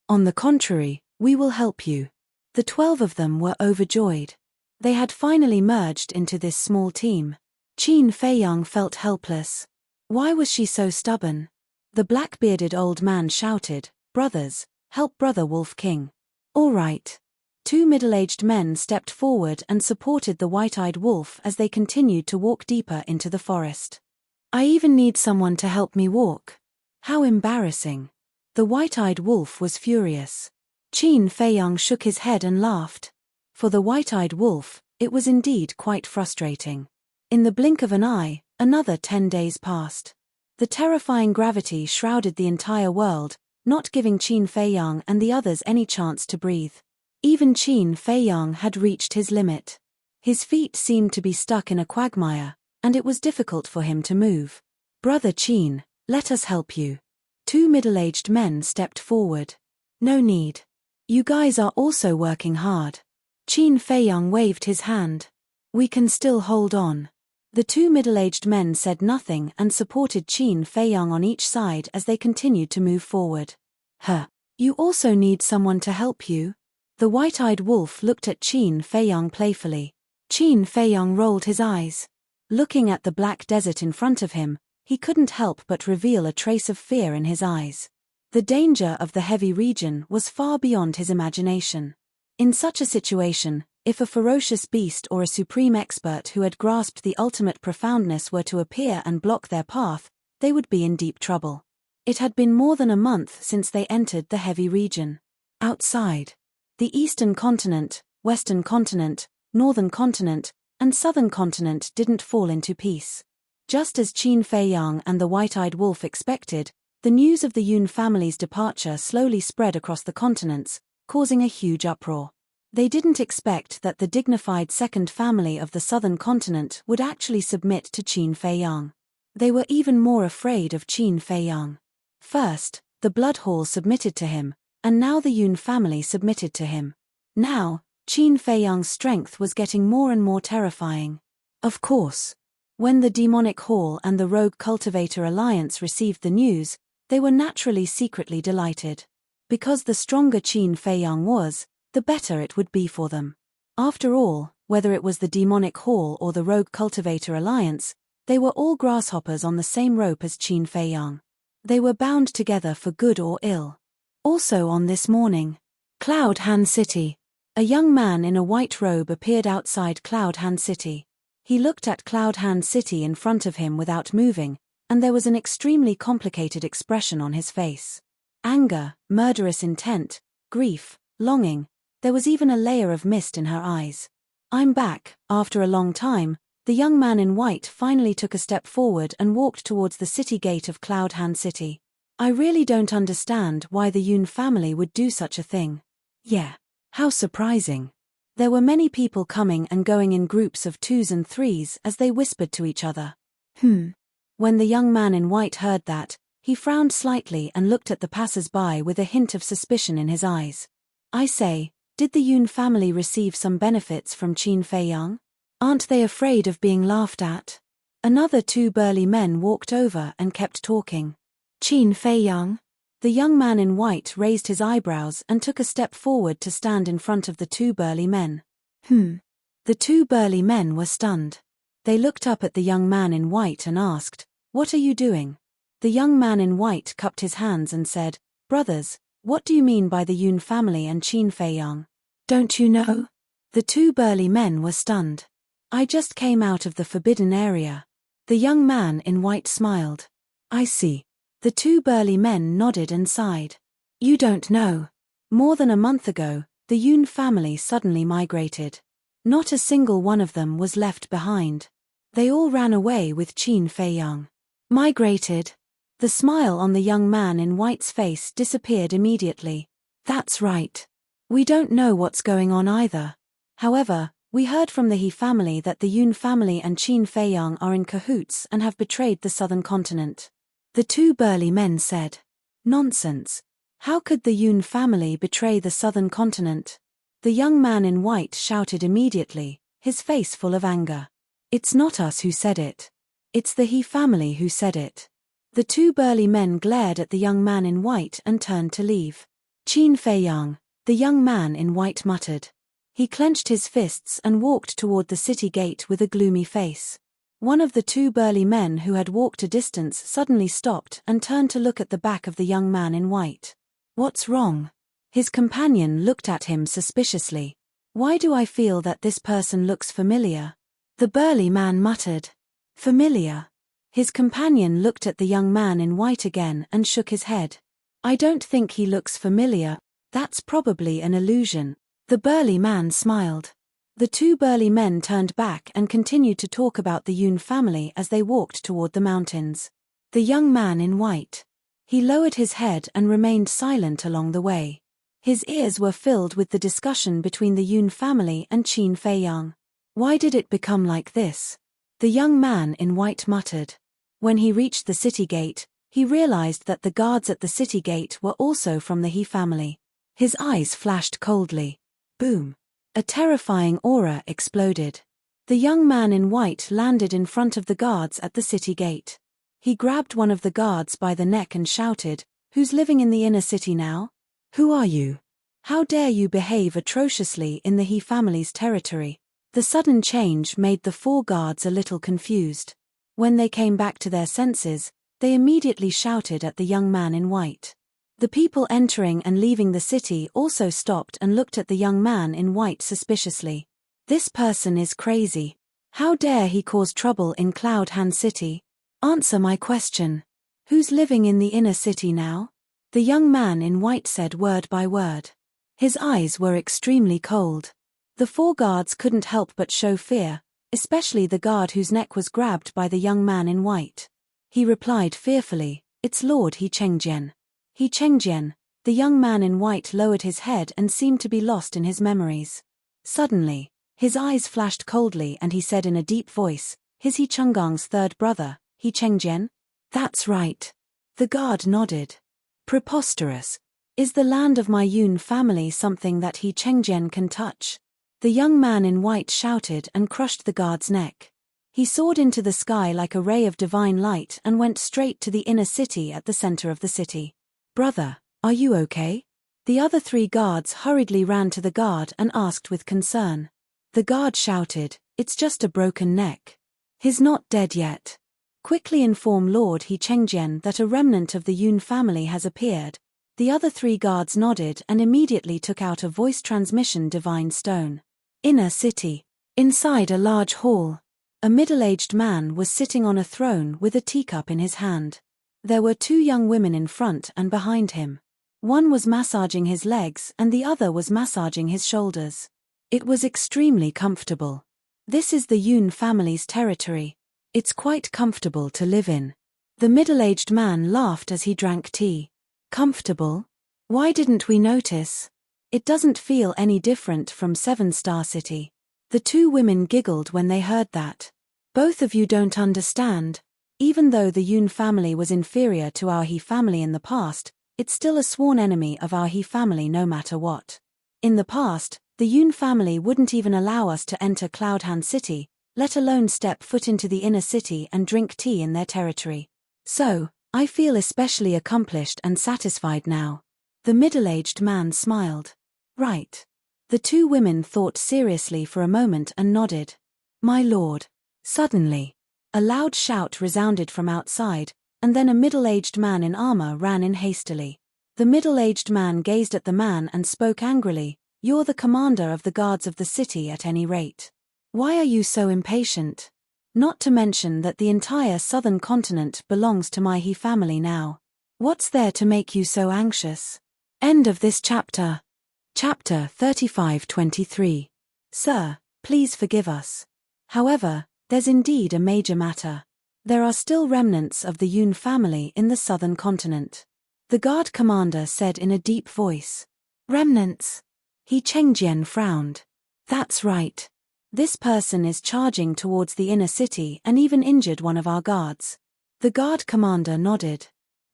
On the contrary, we will help you. The 12 of them were overjoyed. They had finally merged into this small team. Qin Feiyang felt helpless. Why was she so stubborn? The black-bearded old man shouted, Brothers, help Brother Wolf King. All right. 2 middle-aged men stepped forward and supported the white-eyed wolf as they continued to walk deeper into the forest. I even need someone to help me walk. How embarrassing. The white-eyed wolf was furious. Qin Feiyang shook his head and laughed. For the white-eyed wolf, it was indeed quite frustrating. In the blink of an eye, another 10 days passed. The terrifying gravity shrouded the entire world, not giving Qin Feiyang and the others any chance to breathe. Even Qin Feiyang had reached his limit. His feet seemed to be stuck in a quagmire, and it was difficult for him to move. Brother Qin, let us help you. 2 middle-aged men stepped forward. No need. You guys are also working hard. Qin Feiyang waved his hand. We can still hold on. The 2 middle-aged men said nothing and supported Qin Feiyang on each side as they continued to move forward. You also need someone to help you? The white-eyed wolf looked at Qin Feiyang playfully. Qin Feiyang rolled his eyes. Looking at the black desert in front of him, he couldn't help but reveal a trace of fear in his eyes. The danger of the heavy region was far beyond his imagination. In such a situation, if a ferocious beast or a supreme expert who had grasped the ultimate profoundness were to appear and block their path, they would be in deep trouble. It had been more than a month since they entered the heavy region. Outside, the eastern continent, western continent, northern continent, and southern continent didn't fall into peace. Just as Qin Feiyang and the white-eyed wolf expected, the news of the Yun family's departure slowly spread across the continents, causing a huge uproar. They didn't expect that the dignified second family of the southern continent would actually submit to Qin Feiyang. They were even more afraid of Qin Feiyang. First, the Blood Hall submitted to him, and now the Yun family submitted to him. Now, Qin Feiyang's strength was getting more and more terrifying. Of course, when the Demonic Hall and the Rogue Cultivator Alliance received the news, they were naturally secretly delighted. Because the stronger Qin Feiyang was, the better it would be for them. After all, whether it was the Demonic Hall or the Rogue Cultivator Alliance, they were all grasshoppers on the same rope as Qin Feiyang. They were bound together for good or ill. Also on this morning, Cloud Han City. A young man in a white robe appeared outside Cloud Han City. He looked at Cloud Han City in front of him without moving, and there was an extremely complicated expression on his face. Anger, murderous intent, grief, longing, there was even a layer of mist in her eyes. I'm back. After a long time, the young man in white finally took a step forward and walked towards the city gate of Cloud Han City. I really don't understand why the Yun family would do such a thing. Yeah. How surprising. There were many people coming and going in groups of 2s and 3s as they whispered to each other. When the young man in white heard that, he frowned slightly and looked at the passers-by with a hint of suspicion in his eyes. I say, did the Yun family receive some benefits from Qin Feiyang? Aren't they afraid of being laughed at? Another two burly men walked over and kept talking. Qin Feiyang? The young man in white raised his eyebrows and took a step forward to stand in front of the two burly men. The two burly men were stunned. They looked up at the young man in white and asked, "What are you doing?" The young man in white cupped his hands and said, "Brothers, what do you mean by the Yun family and Qin Feiyang? Don't you know?" The two burly men were stunned. "I just came out of the forbidden area." The young man in white smiled. "I see." The two burly men nodded and sighed. "You don't know. More than a month ago, the Yun family suddenly migrated. Not a single one of them was left behind. They all ran away with Qin Feiyang." "Migrated?" The smile on the young man in white's face disappeared immediately. "That's right. We don't know what's going on either. However, we heard from the He family that the Yun family and Qin Feiyang are in cahoots and have betrayed the southern continent." The two burly men said. "Nonsense. How could the Yun family betray the southern continent?" The young man in white shouted immediately, his face full of anger. "It's not us who said it. It's the He family who said it." The two burly men glared at the young man in white and turned to leave. "Qin Feiyang," the young man in white muttered. He clenched his fists and walked toward the city gate with a gloomy face. One of the two burly men who had walked a distance suddenly stopped and turned to look at the back of the young man in white. "What's wrong?" His companion looked at him suspiciously. "Why do I feel that this person looks familiar?" The burly man muttered. "Familiar?" His companion looked at the young man in white again and shook his head. "I don't think he looks familiar. That's probably an illusion." The burly man smiled. The two burly men turned back and continued to talk about the Yun family as they walked toward the mountains. The young man in white. He lowered his head and remained silent along the way. His ears were filled with the discussion between the Yun family and Qin Feiyang. "Why did it become like this?" The young man in white muttered. When he reached the city gate, he realized that the guards at the city gate were also from the He family. His eyes flashed coldly. Boom! A terrifying aura exploded. The young man in white landed in front of the guards at the city gate. He grabbed one of the guards by the neck and shouted, "Who's living in the inner city now? Who are you? How dare you behave atrociously in the He family's territory?" The sudden change made the four guards a little confused. When they came back to their senses, they immediately shouted at the young man in white. The people entering and leaving the city also stopped and looked at the young man in white suspiciously. "This person is crazy. How dare he cause trouble in Cloud Hand City? Answer my question. Who's living in the inner city now?" The young man in white said word by word. His eyes were extremely cold. The four guards couldn't help but show fear, especially the guard whose neck was grabbed by the young man in white. He replied fearfully, "It's Lord He Chengjian." "He Chengjian." The young man in white lowered his head and seemed to be lost in his memories. Suddenly, his eyes flashed coldly and he said in a deep voice, "Is He Chengang's third brother, He Chengjian?" "That's right." The guard nodded. "Preposterous. Is the land of my Yun family something that He Chengjian can touch?" The young man in white shouted and crushed the guard's neck. He soared into the sky like a ray of divine light and went straight to the inner city at the center of the city. "Brother, are you okay?" The other three guards hurriedly ran to the guard and asked with concern. The guard shouted, "It's just a broken neck. He's not dead yet. Quickly inform Lord He Chengjian that a remnant of the Yun family has appeared." The other three guards nodded and immediately took out a voice transmission divine stone. Inner city. Inside a large hall, a middle-aged man was sitting on a throne with a teacup in his hand. There were two young women in front and behind him. One was massaging his legs and the other was massaging his shoulders. It was extremely comfortable. This is the Yun family's territory. It's quite comfortable to live in. The middle-aged man laughed as he drank tea. Comfortable? Why didn't we notice? It doesn't feel any different from Seven-Star City. The two women giggled when they heard that. Both of you don't understand. Even though the Yun family was inferior to our He family in the past, it's still a sworn enemy of our He family no matter what. In the past, the Yun family wouldn't even allow us to enter Cloud Hand City, let alone step foot into the inner city and drink tea in their territory. So, I feel especially accomplished and satisfied now. The middle-aged man smiled. Right. The two women thought seriously for a moment and nodded. My lord. Suddenly, a loud shout resounded from outside, and then a middle-aged man in armor ran in hastily. The middle-aged man gazed at the man and spoke angrily, "You're the commander of the guards of the city at any rate. Why are you so impatient? Not to mention that the entire southern continent belongs to my he family now. What's there to make you so anxious?" End of this chapter. Chapter 35-23. Sir, please forgive us. However, there's indeed a major matter. There are still remnants of the Yun family in the southern continent. The guard commander said in a deep voice. Remnants? He Chengjian frowned. That's right. This person is charging towards the inner city and even injured one of our guards. The guard commander nodded.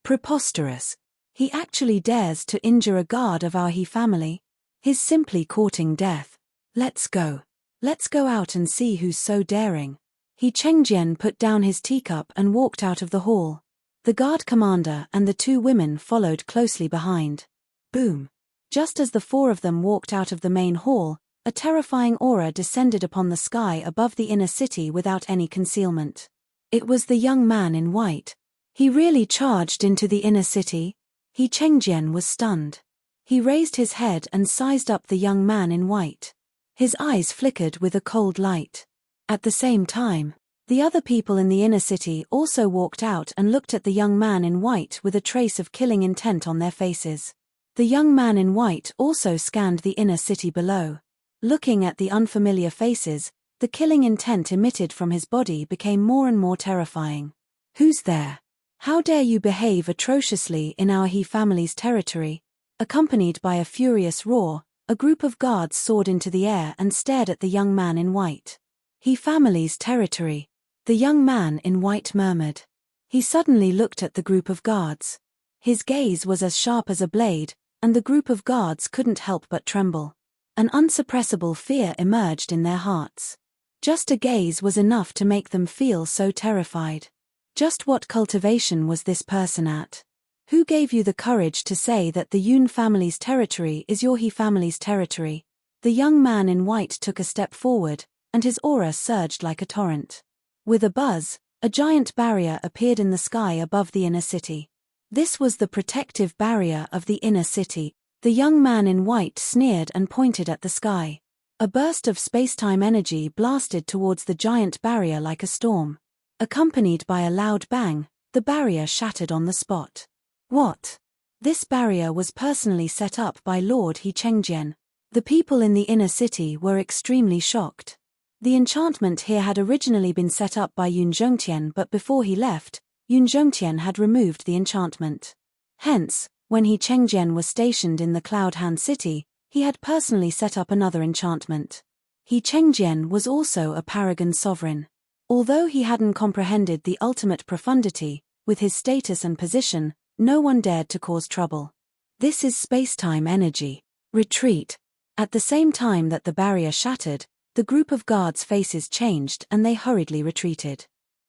Preposterous. He actually dares to injure a guard of our he family. He's simply courting death. Let's go. Let's go out and see who's so daring. He Chengjian put down his teacup and walked out of the hall. The guard commander and the two women followed closely behind. Boom. Just as the four of them walked out of the main hall, a terrifying aura descended upon the sky above the inner city without any concealment. It was the young man in white. He really charged into the inner city? He Chengjian was stunned. He raised his head and sized up the young man in white. His eyes flickered with a cold light. At the same time, the other people in the inner city also walked out and looked at the young man in white with a trace of killing intent on their faces. The young man in white also scanned the inner city below. Looking at the unfamiliar faces, the killing intent emitted from his body became more and more terrifying. Who's there? How dare you behave atrociously in our he family's territory? Accompanied by a furious roar, a group of guards soared into the air and stared at the young man in white. He family's territory. The young man in white murmured. He suddenly looked at the group of guards. His gaze was as sharp as a blade, and the group of guards couldn't help but tremble. An unsuppressible fear emerged in their hearts. Just a gaze was enough to make them feel so terrified. Just what cultivation was this person at? Who gave you the courage to say that the Yun family's territory is your he family's territory? The young man in white took a step forward, and his aura surged like a torrent. With a buzz, a giant barrier appeared in the sky above the inner city. This was the protective barrier of the inner city. The young man in white sneered and pointed at the sky. A burst of space-time energy blasted towards the giant barrier like a storm. Accompanied by a loud bang, the barrier shattered on the spot. What? This barrier was personally set up by Lord He Chengjian. The people in the inner city were extremely shocked. The enchantment here had originally been set up by Yun Zhongtian, but before he left, Yun Zhongtian had removed the enchantment. Hence, when He Chengjian was stationed in the Cloud Hand City, he had personally set up another enchantment. He Chengjian was also a paragon sovereign. Although he hadn't comprehended the ultimate profundity, with his status and position, no one dared to cause trouble. This is space-time energy. Retreat. At the same time that the barrier shattered, the group of guards' faces changed and they hurriedly retreated.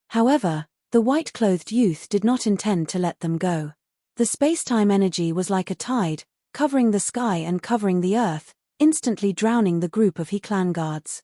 However, the white-clothed youth did not intend to let them go. The space-time energy was like a tide, covering the sky and covering the earth, instantly drowning the group of He clan guards.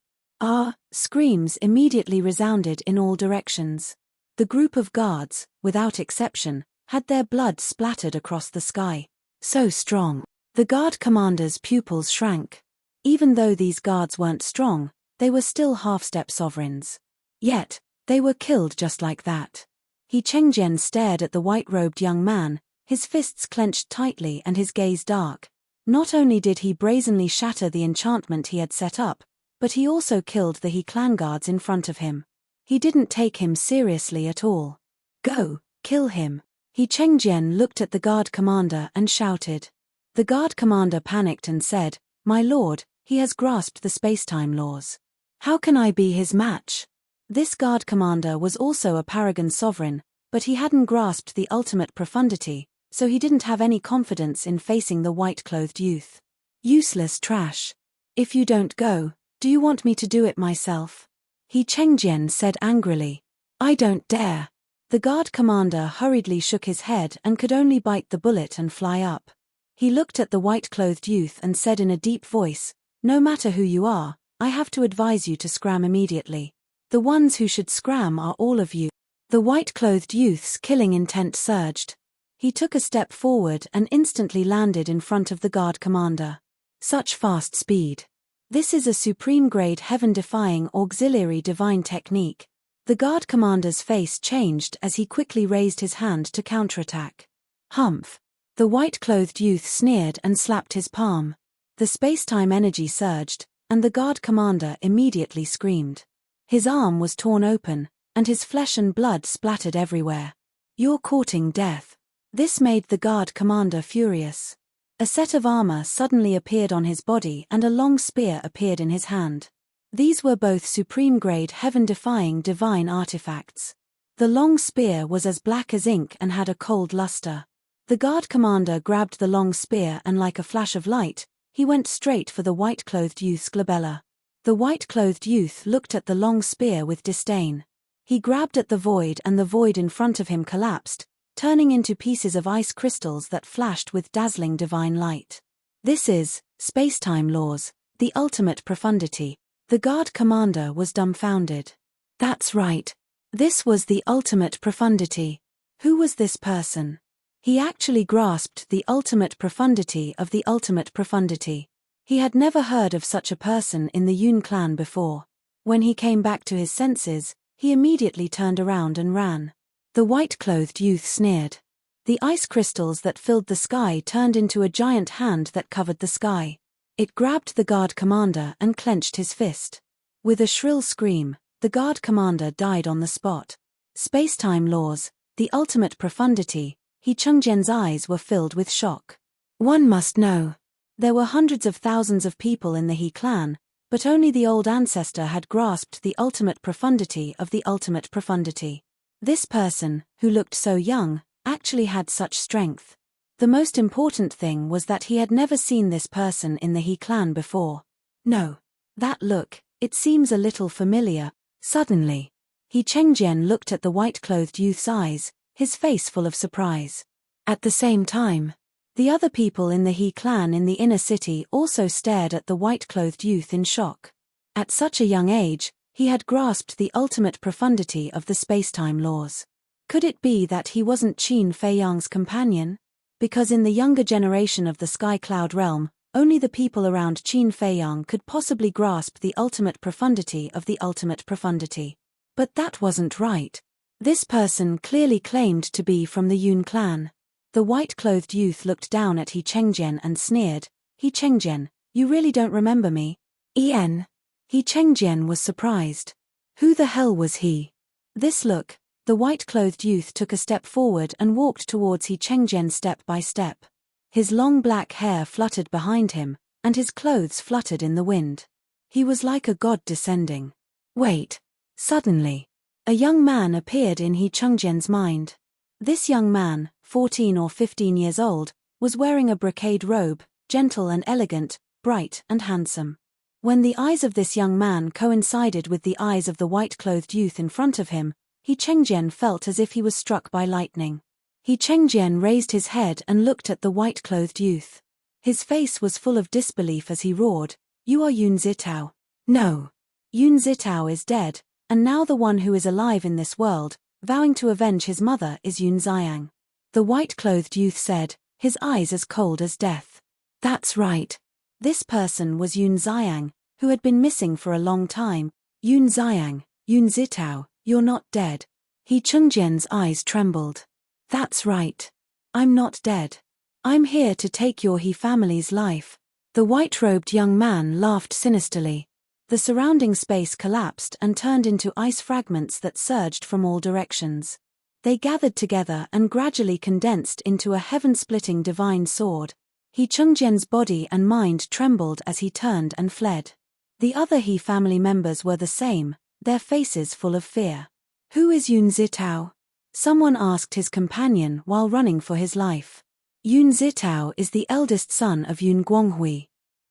Screams immediately resounded in all directions. The group of guards, without exception, had their blood splattered across the sky. So strong. The guard commander's pupils shrank. Even though these guards weren't strong, they were still half-step sovereigns. Yet, they were killed just like that. He Chengjian stared at the white-robed young man, his fists clenched tightly and his gaze dark. Not only did he brazenly shatter the enchantment he had set up, but he also killed the He clan guards in front of him. He didn't take him seriously at all. Go, kill him. He Chengjian looked at the guard commander and shouted. The guard commander panicked and said, "My lord, he has grasped the space-time laws. How can I be his match?" This guard commander was also a paragon sovereign, but he hadn't grasped the ultimate profundity, so he didn't have any confidence in facing the white-clothed youth. Useless trash. If you don't go, do you want me to do it myself? He Chengjian said angrily. I don't dare. The guard commander hurriedly shook his head and could only bite the bullet and fly up. He looked at the white-clothed youth and said in a deep voice, no matter who you are, I have to advise you to scram immediately. The ones who should scram are all of you. The white-clothed youth's killing intent surged. He took a step forward and instantly landed in front of the guard commander. Such fast speed. This is a supreme-grade heaven-defying auxiliary divine technique. The guard commander's face changed as he quickly raised his hand to counterattack. Humph. The white-clothed youth sneered and slapped his palm. The space-time energy surged, and the guard commander immediately screamed. His arm was torn open, and his flesh and blood splattered everywhere. You're courting death. This made the guard commander furious. A set of armor suddenly appeared on his body and a long spear appeared in his hand. These were both supreme-grade heaven-defying divine artifacts. The long spear was as black as ink and had a cold luster. The guard commander grabbed the long spear and like a flash of light, he went straight for the white-clothed youth's glabella. The white-clothed youth looked at the long spear with disdain. He grabbed at the void and the void in front of him collapsed, turning into pieces of ice crystals that flashed with dazzling divine light. This is space-time laws, the ultimate profundity. The guard commander was dumbfounded. That's right. This was the ultimate profundity. Who was this person? He actually grasped the ultimate profundity of the ultimate profundity. He had never heard of such a person in the Yun clan before. When he came back to his senses, he immediately turned around and ran. The white-clothed youth sneered. The ice crystals that filled the sky turned into a giant hand that covered the sky. It grabbed the guard commander and clenched his fist. With a shrill scream, the guard commander died on the spot. Space-time laws, the ultimate profundity, He Chengjian's eyes were filled with shock. One must know. There were hundreds of thousands of people in the He clan, but only the old ancestor had grasped the ultimate profundity of the ultimate profundity. This person, who looked so young, actually had such strength. The most important thing was that he had never seen this person in the He clan before. No. That look, it seems a little familiar. Suddenly, He Chengjian looked at the white-clothed youth's eyes, his face full of surprise. At the same time, the other people in the He clan in the inner city also stared at the white-clothed youth in shock. At such a young age, he had grasped the ultimate profundity of the space-time laws. Could it be that he wasn't Qin Feiyang's companion? Because in the younger generation of the Sky Cloud realm, only the people around Qin Feiyang could possibly grasp the ultimate profundity of the ultimate profundity. But that wasn't right. This person clearly claimed to be from the Yun clan. The white-clothed youth looked down at He Chengjian and sneered, He Chengjian, you really don't remember me? En. He Chengjian was surprised. Who the hell was he? This look, the white-clothed youth took a step forward and walked towards He Chengjian step by step. His long black hair fluttered behind him, and his clothes fluttered in the wind. He was like a god descending. Wait. Suddenly, a young man appeared in He Chengjian's mind. This young man, 14 or 15 years old, was wearing a brocade robe, gentle and elegant, bright and handsome. When the eyes of this young man coincided with the eyes of the white-clothed youth in front of him, He Chengjian felt as if he was struck by lightning. He Chengjian raised his head and looked at the white-clothed youth. His face was full of disbelief as he roared, You are Yun Zitao. No. Yun Zitao is dead, and now the one who is alive in this world, vowing to avenge his mother, is Yun Xiang. The white-clothed youth said, his eyes as cold as death. That's right. This person was Yun Xiang, who had been missing for a long time. Yun Xiang, Yun Zitao, you're not dead. He Chengjian's eyes trembled. That's right. I'm not dead. I'm here to take your He family's life. The white-robed young man laughed sinisterly. The surrounding space collapsed and turned into ice fragments that surged from all directions. They gathered together and gradually condensed into a heaven-splitting divine sword. He Chengjian's body and mind trembled as he turned and fled. The other He family members were the same, their faces full of fear. Who is Yun Zitao? Someone asked his companion while running for his life. Yun Zitao is the eldest son of Yun Guanghui.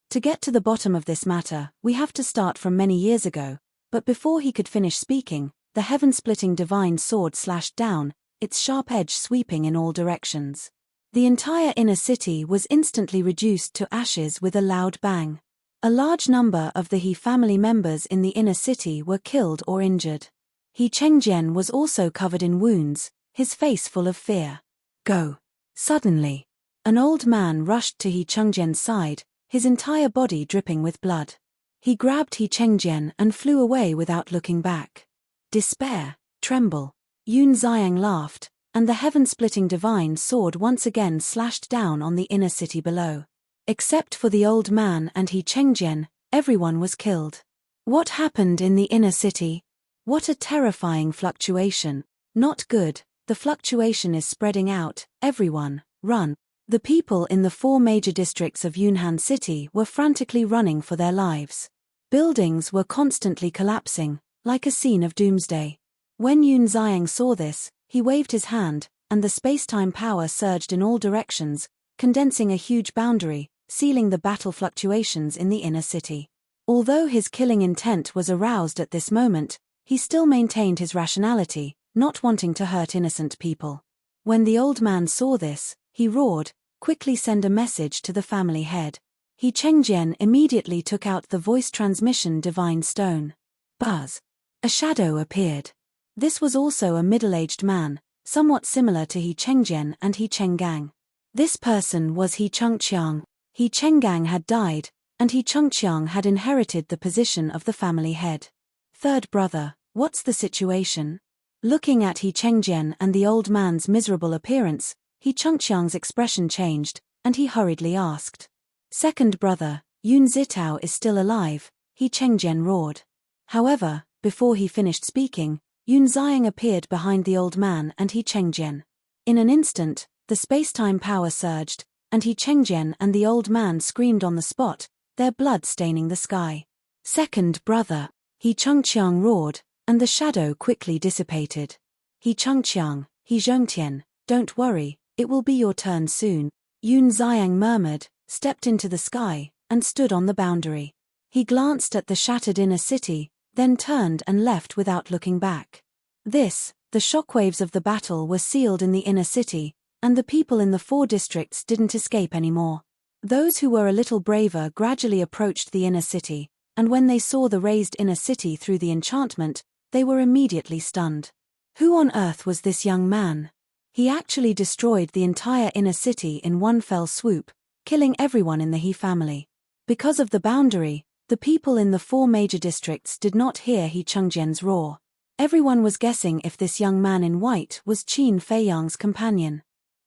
To get to the bottom of this matter, we have to start from many years ago, But before he could finish speaking, the heaven-splitting divine sword slashed down, its sharp edge sweeping in all directions. The entire inner city was instantly reduced to ashes with a loud bang. A large number of the He family members in the inner city were killed or injured. He Chengjian was also covered in wounds, his face full of fear. Go! Suddenly, an old man rushed to He Chengjian's side, his entire body dripping with blood. He grabbed He Chengjian and flew away without looking back. Despair, tremble. Yun Xiang laughed, and the heaven-splitting divine sword once again slashed down on the inner city below. Except for the old man and He Chengjian, everyone was killed. What happened in the inner city? What a terrifying fluctuation. Not good, the fluctuation is spreading out, everyone, run. The people in the 4 major districts of Yunnan City were frantically running for their lives. Buildings were constantly collapsing, like a scene of doomsday. When Yun Xiang saw this, he waved his hand, and the space-time power surged in all directions, condensing a huge boundary, sealing the battle fluctuations in the inner city. Although his killing intent was aroused at this moment, he still maintained his rationality, not wanting to hurt innocent people. When the old man saw this, he roared, "Quickly send a message to the family head." He Chengjian immediately took out the voice transmission divine stone. Buzz! A shadow appeared. This was also a middle-aged man, somewhat similar to He Chengjian and He Chenggang. This person was He Chengqiang. He Chenggang had died, and He Chengqiang had inherited the position of the family head. Third brother, what's the situation? Looking at He Chengjian and the old man's miserable appearance, He Chengqiang's expression changed, and he hurriedly asked. Second brother, Yun Zitao is still alive, He Chengjian roared. However, before he finished speaking, Yun Xiang appeared behind the old man and He Chengjian. In an instant, the space-time power surged, and He Chengjian and the old man screamed on the spot, their blood staining the sky. Second brother, He Chengqiang roared, and the shadow quickly dissipated. He Chengqiang, He Zhongtian, don't worry, it will be your turn soon. Yun Xiang murmured, stepped into the sky, and stood on the boundary. He glanced at the shattered inner city, then turned and left without looking back. The shockwaves of the battle were sealed in the inner city, and the people in the 4 districts didn't escape anymore. Those who were a little braver gradually approached the inner city, and when they saw the raised inner city through the enchantment, they were immediately stunned. Who on earth was this young man? He actually destroyed the entire inner city in one fell swoop, killing everyone in the He family. Because of the boundary, the people in the 4 major districts did not hear He Chengjian's roar. Everyone was guessing if this young man in white was Qin Feiyang's companion.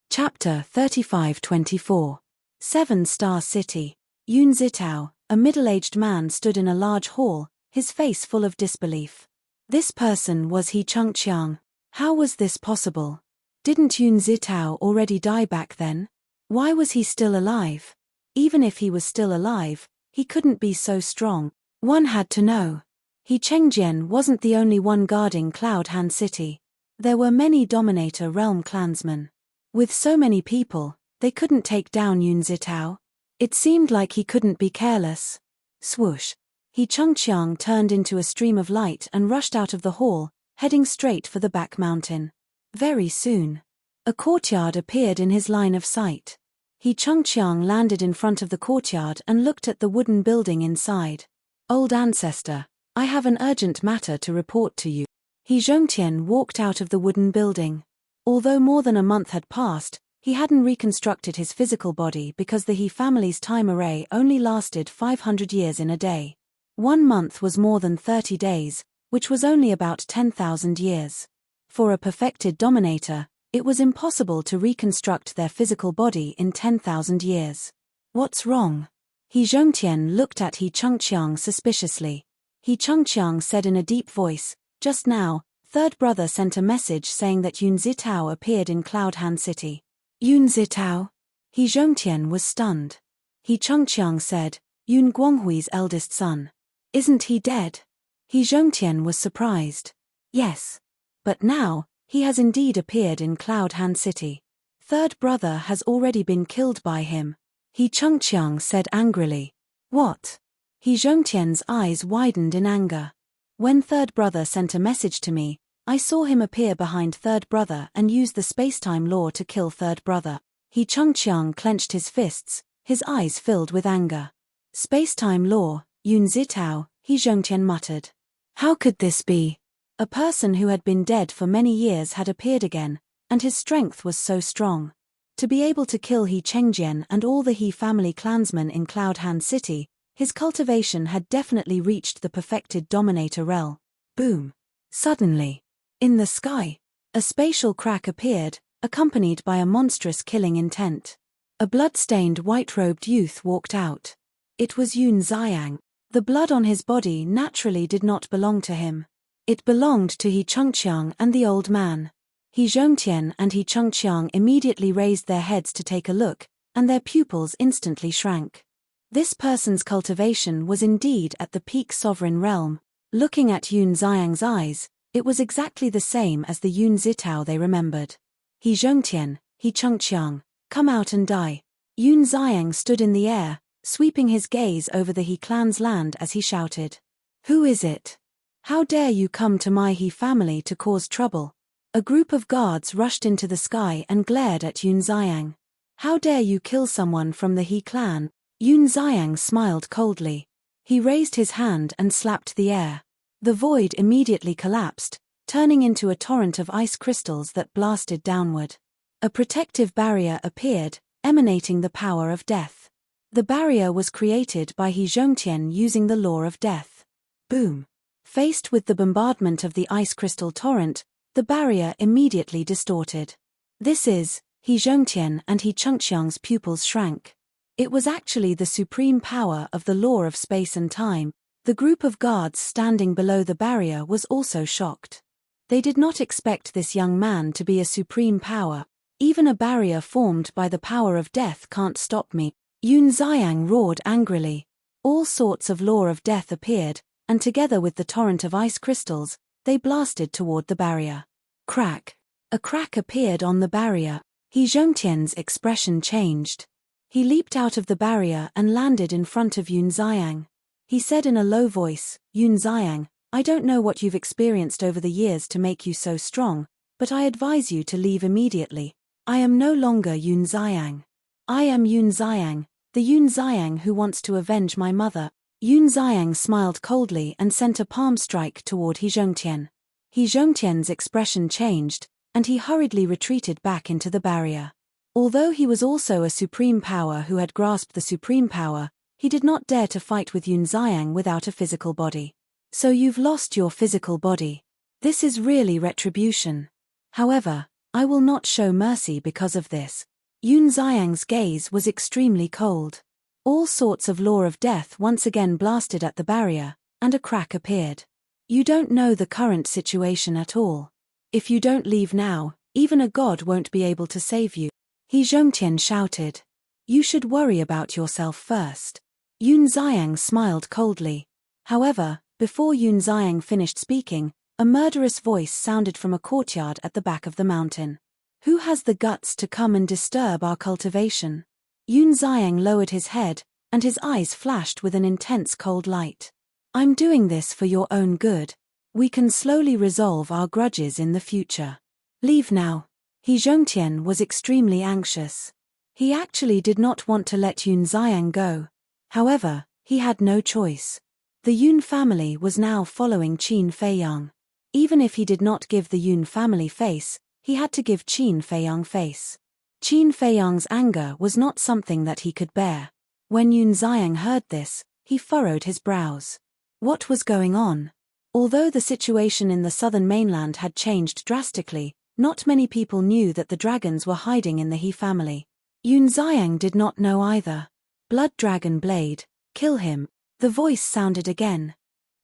Chapter 35-24. 7-Star City. Yun Zitao, a middle-aged man, stood in a large hall, his face full of disbelief. This person was He Chengqiang. How was this possible? Didn't Yun Zitao already die back then? Why was he still alive? Even if he was still alive, he couldn't be so strong. One had to know. He Chengjian wasn't the only one guarding Cloud Han City. There were many Dominator Realm clansmen. With so many people, they couldn't take down Yun Zitao. It seemed like he couldn't be careless. Swoosh! He Chengqiang turned into a stream of light and rushed out of the hall, heading straight for the back mountain. Very soon, a courtyard appeared in his line of sight. He Chengqiang landed in front of the courtyard and looked at the wooden building inside. Old ancestor, I have an urgent matter to report to you. He Zhongtian walked out of the wooden building. Although more than a month had passed, he hadn't reconstructed his physical body because the He family's time array only lasted 500 years in a day. 1 month was more than 30 days, which was only about 10,000 years. For a perfected dominator, it was impossible to reconstruct their physical body in 10,000 years. What's wrong? He Zhongtian looked at He Chengqiang suspiciously. He Chengqiang said in a deep voice, just now, third brother sent a message saying that Yun Zitao appeared in Cloud Han City. Yun Zitao? He Zhongtian was stunned. He Chengqiang said, Yun Guanghui's eldest son. Isn't he dead? He Zhongtian was surprised. Yes. But now, he has indeed appeared in Cloud Han City. Third brother has already been killed by him. He Chengqiang said angrily. What? He Zhongtian's eyes widened in anger. When third brother sent a message to me, I saw him appear behind third brother and use the spacetime law to kill third brother. He Changqiang clenched his fists, his eyes filled with anger. Spacetime law, Yun Zitao, He Zhongtian muttered. How could this be? A person who had been dead for many years had appeared again, and his strength was so strong. To be able to kill He Chengjian and all the He family clansmen in Cloud Hand City, his cultivation had definitely reached the perfected dominator realm. Boom! Suddenly, in the sky, a spatial crack appeared, accompanied by a monstrous killing intent. A blood-stained white-robed youth walked out. It was Yun Xiang. The blood on his body naturally did not belong to him. It belonged to He Changqiang and the old man. He Zhongtian and He Changqiang immediately raised their heads to take a look, and their pupils instantly shrank. This person's cultivation was indeed at the peak sovereign realm. Looking at Yun Xiang's eyes, it was exactly the same as the Yun Zitao they remembered. He Zhongtian, He Changqiang, come out and die. Yun Xiang stood in the air, sweeping his gaze over the He clan's land as he shouted. Who is it? How dare you come to my He family to cause trouble? A group of guards rushed into the sky and glared at Yun Xiang. How dare you kill someone from the He clan? Yun Xiang smiled coldly. He raised his hand and slapped the air. The void immediately collapsed, turning into a torrent of ice crystals that blasted downward. A protective barrier appeared, emanating the power of death. The barrier was created by He Zhongtian using the law of death. Boom! Faced with the bombardment of the ice crystal torrent, the barrier immediately distorted. This is, He Zhongtian and He Changqiang's pupils shrank. It was actually the supreme power of the law of space and time. The group of guards standing below the barrier was also shocked. They did not expect this young man to be a supreme power. Even a barrier formed by the power of death can't stop me. Yun Xiang roared angrily. All sorts of law of death appeared, and together with the torrent of ice crystals, they blasted toward the barrier. Crack! A crack appeared on the barrier. He Zhongtian's expression changed. He leaped out of the barrier and landed in front of Yun Xiang. He said in a low voice, Yun Xiang, I don't know what you've experienced over the years to make you so strong, but I advise you to leave immediately. I am no longer Yun Xiang. I am Yun Xiang, the Yun Xiang who wants to avenge my mother. Yun Xiang smiled coldly and sent a palm strike toward He Zhongtian. He Zhongtian's expression changed, and he hurriedly retreated back into the barrier. Although he was also a supreme power who had grasped the supreme power, he did not dare to fight with Yun Xiang without a physical body. So you've lost your physical body. This is really retribution. However, I will not show mercy because of this. Yun Xiang's gaze was extremely cold. All sorts of law of death once again blasted at the barrier, and a crack appeared. You don't know the current situation at all. If you don't leave now, even a god won't be able to save you. He Zhongtian shouted. You should worry about yourself first. Yun Xiang smiled coldly. However, before Yun Xiang finished speaking, a murderous voice sounded from a courtyard at the back of the mountain. Who has the guts to come and disturb our cultivation? Yun Xiang lowered his head, and his eyes flashed with an intense cold light. I'm doing this for your own good. We can slowly resolve our grudges in the future. Leave now. He Zhongtian was extremely anxious. He actually did not want to let Yun Xiang go. However, he had no choice. The Yun family was now following Qin Feiyang. Even if he did not give the Yun family face, he had to give Qin Feiyang face. Qin Feiyang's anger was not something that he could bear. When Yun Xiang heard this, he furrowed his brows. What was going on? Although the situation in the southern mainland had changed drastically, not many people knew that the dragons were hiding in the He family. Yun Xiang did not know either. Blood Dragon Blade, kill him. The voice sounded again.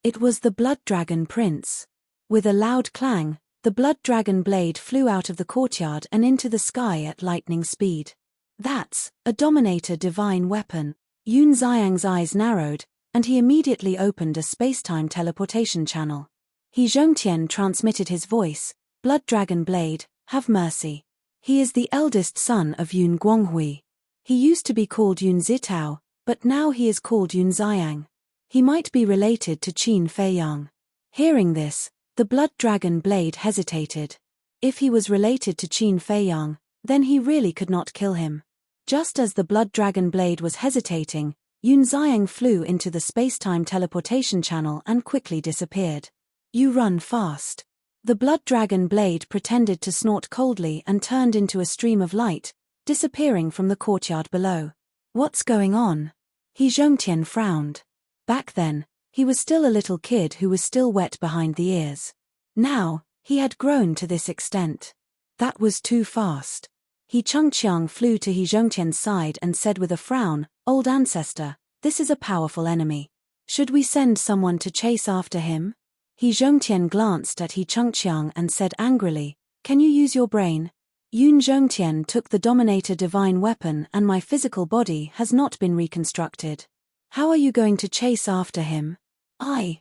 It was the Blood Dragon Prince. With a loud clang, the Blood Dragon Blade flew out of the courtyard and into the sky at lightning speed. That's a Dominator divine weapon. Yun Xiang's eyes narrowed, and he immediately opened a space-time teleportation channel. He Zhongtian transmitted his voice, Blood Dragon Blade, have mercy. He is the eldest son of Yun Guanghui. He used to be called Yun Zitao, but now he is called Yun Xiang. He might be related to Qin Feiyang. Hearing this, the blood dragon blade hesitated. If he was related to Qin Feiyang, then he really could not kill him. Just as the blood dragon blade was hesitating, Yun Xiang flew into the space-time teleportation channel and quickly disappeared. You run fast. The blood dragon blade pretended to snort coldly and turned into a stream of light, disappearing from the courtyard below. What's going on? He Zhongtian frowned. Back then, he was still a little kid who was still wet behind the ears. Now, he had grown to this extent. That was too fast. He Chengqiang flew to He Zhongtian's side and said with a frown, "Old ancestor, this is a powerful enemy. Should we send someone to chase after him?" He Zhongtian glanced at He Chengqiang and said angrily, "Can you use your brain? Yun Zhongtian took the Dominator divine weapon and my physical body has not been reconstructed. How are you going to chase after him?"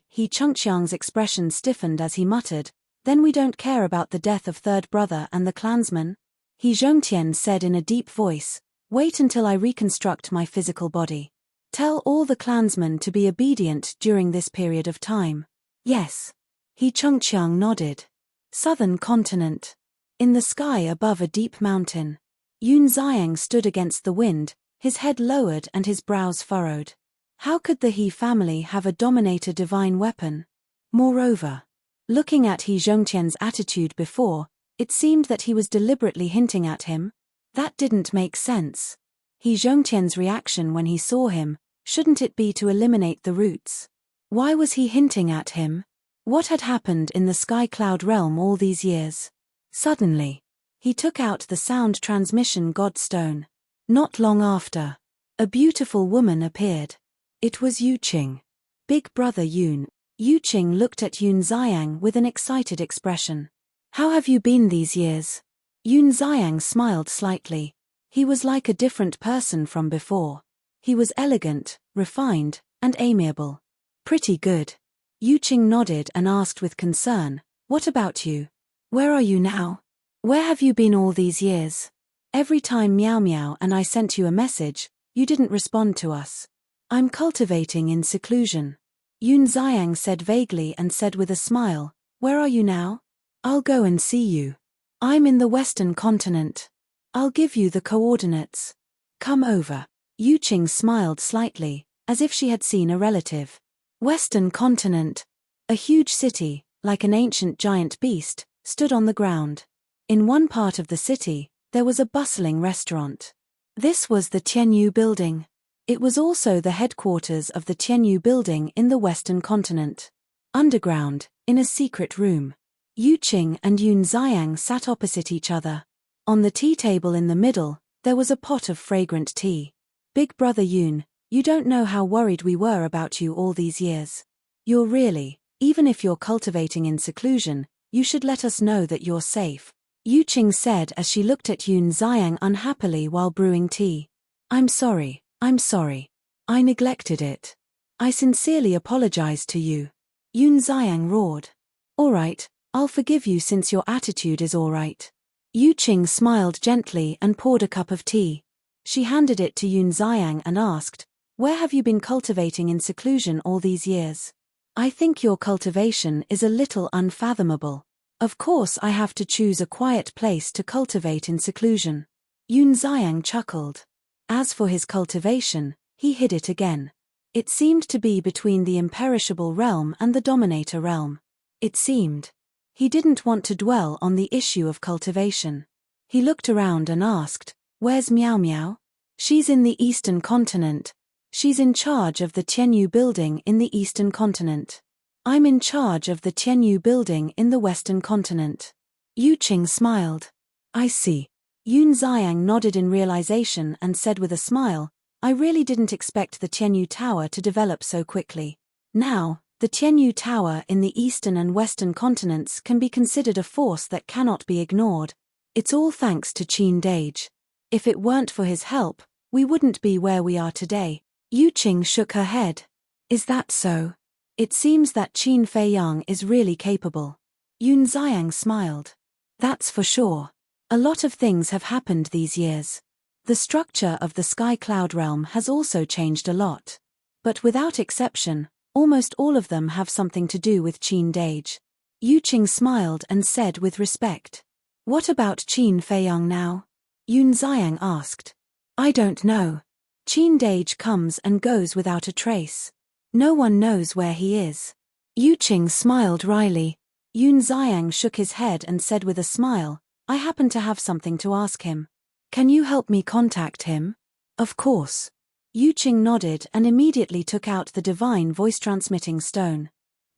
He Chengqiang's expression stiffened as he muttered, "Then we don't care about the death of third brother and the clansman?" He Zhongtian said in a deep voice, "Wait until I reconstruct my physical body. Tell all the clansmen to be obedient during this period of time." "Yes." He Chengqiang nodded. Southern continent. In the sky above a deep mountain. Yun Xiang stood against the wind, his head lowered and his brows furrowed. How could the He family have a Dominator divine weapon? Moreover, looking at He Zhongtian's attitude before, it seemed that he was deliberately hinting at him. That didn't make sense. He Zhongtian's reaction when he saw him, shouldn't it be to eliminate the roots? Why was he hinting at him? What had happened in the sky cloud realm all these years? Suddenly, he took out the sound transmission godstone. Not long after, a beautiful woman appeared. It was Yuqing. Big brother Yun. Yuqing looked at Yun Xiang with an excited expression. "How have you been these years?" Yun Xiang smiled slightly. He was like a different person from before. He was elegant, refined, and amiable. "Pretty good." Yuqing nodded and asked with concern, "What about you? Where are you now? Where have you been all these years? Every time Miao Miao and I sent you a message, you didn't respond to us." "I'm cultivating in seclusion." Yun Xiang said vaguely and said with a smile, "Where are you now?" "I'll go and see you. I'm in the Western continent. I'll give you the coordinates. Come over." Yuqing smiled slightly, as if she had seen a relative. Western continent. A huge city, like an ancient giant beast, stood on the ground. In one part of the city, there was a bustling restaurant. This was the Tianyu building. It was also the headquarters of the Tianyu building in the Western continent. Underground, in a secret room. Yuqing and Yun Xiang sat opposite each other. On the tea table in the middle, there was a pot of fragrant tea. "Big brother Yun, you don't know how worried we were about you all these years. You're really, even if you're cultivating in seclusion, you should let us know that you're safe," Yuqing said as she looked at Yun Xiang unhappily while brewing tea. I'm sorry. I neglected it. I sincerely apologize to you." Yun Xiang roared. "All right. I'll forgive you since your attitude is all right." Yuqing smiled gently and poured a cup of tea. She handed it to Yun Xiang and asked, "Where have you been cultivating in seclusion all these years? I think your cultivation is a little unfathomable. Of course I have to choose a quiet place to cultivate in seclusion." Yun Xiang chuckled. As for his cultivation, he hid it again. It seemed to be between the imperishable realm and the Dominator realm. It seemed. He didn't want to dwell on the issue of cultivation. He looked around and asked, "Where's Miao Miao?" "She's in the Eastern continent. She's in charge of the Tianyu building in the Eastern continent. I'm in charge of the Tianyu building in the Western continent." Yuqing smiled. "I see." Yun Xiang nodded in realization and said with a smile, "I really didn't expect the Tianyu Tower to develop so quickly. Now, the Tianyu Tower in the Eastern and Western continents can be considered a force that cannot be ignored. It's all thanks to Qin Dage. If it weren't for his help, we wouldn't be where we are today." Yuqing shook her head. "Is that so? It seems that Qin Feiyang is really capable." Yun Xiang smiled. "That's for sure. A lot of things have happened these years. The structure of the sky cloud realm has also changed a lot. But without exception, Almost all of them have something to do with Qin Dage. Yu Qing smiled and said with respect. What about Qin Feiyang now? Yun Xiang asked. I don't know. Qin Dage comes and goes without a trace. No one knows where he is. Yu Qing smiled wryly. Yun Xiang shook his head and said with a smile, I happen to have something to ask him. Can you help me contact him? Of course. Yu Qing nodded and immediately took out the divine voice-transmitting stone.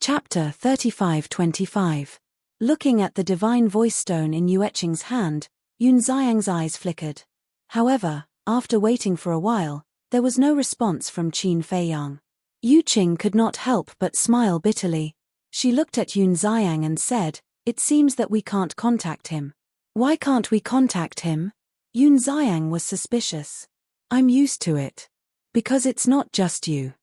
Chapter 35-25. Looking at the divine voice stone in Yue Qing's hand, Yun Xiang's eyes flickered. However, after waiting for a while, there was no response from Qin Feiyang. Yu Qing could not help but smile bitterly. She looked at Yun Xiang and said, It seems that we can't contact him. Why can't we contact him? Yun Xiang was suspicious. I'm used to it. Because it's not just you.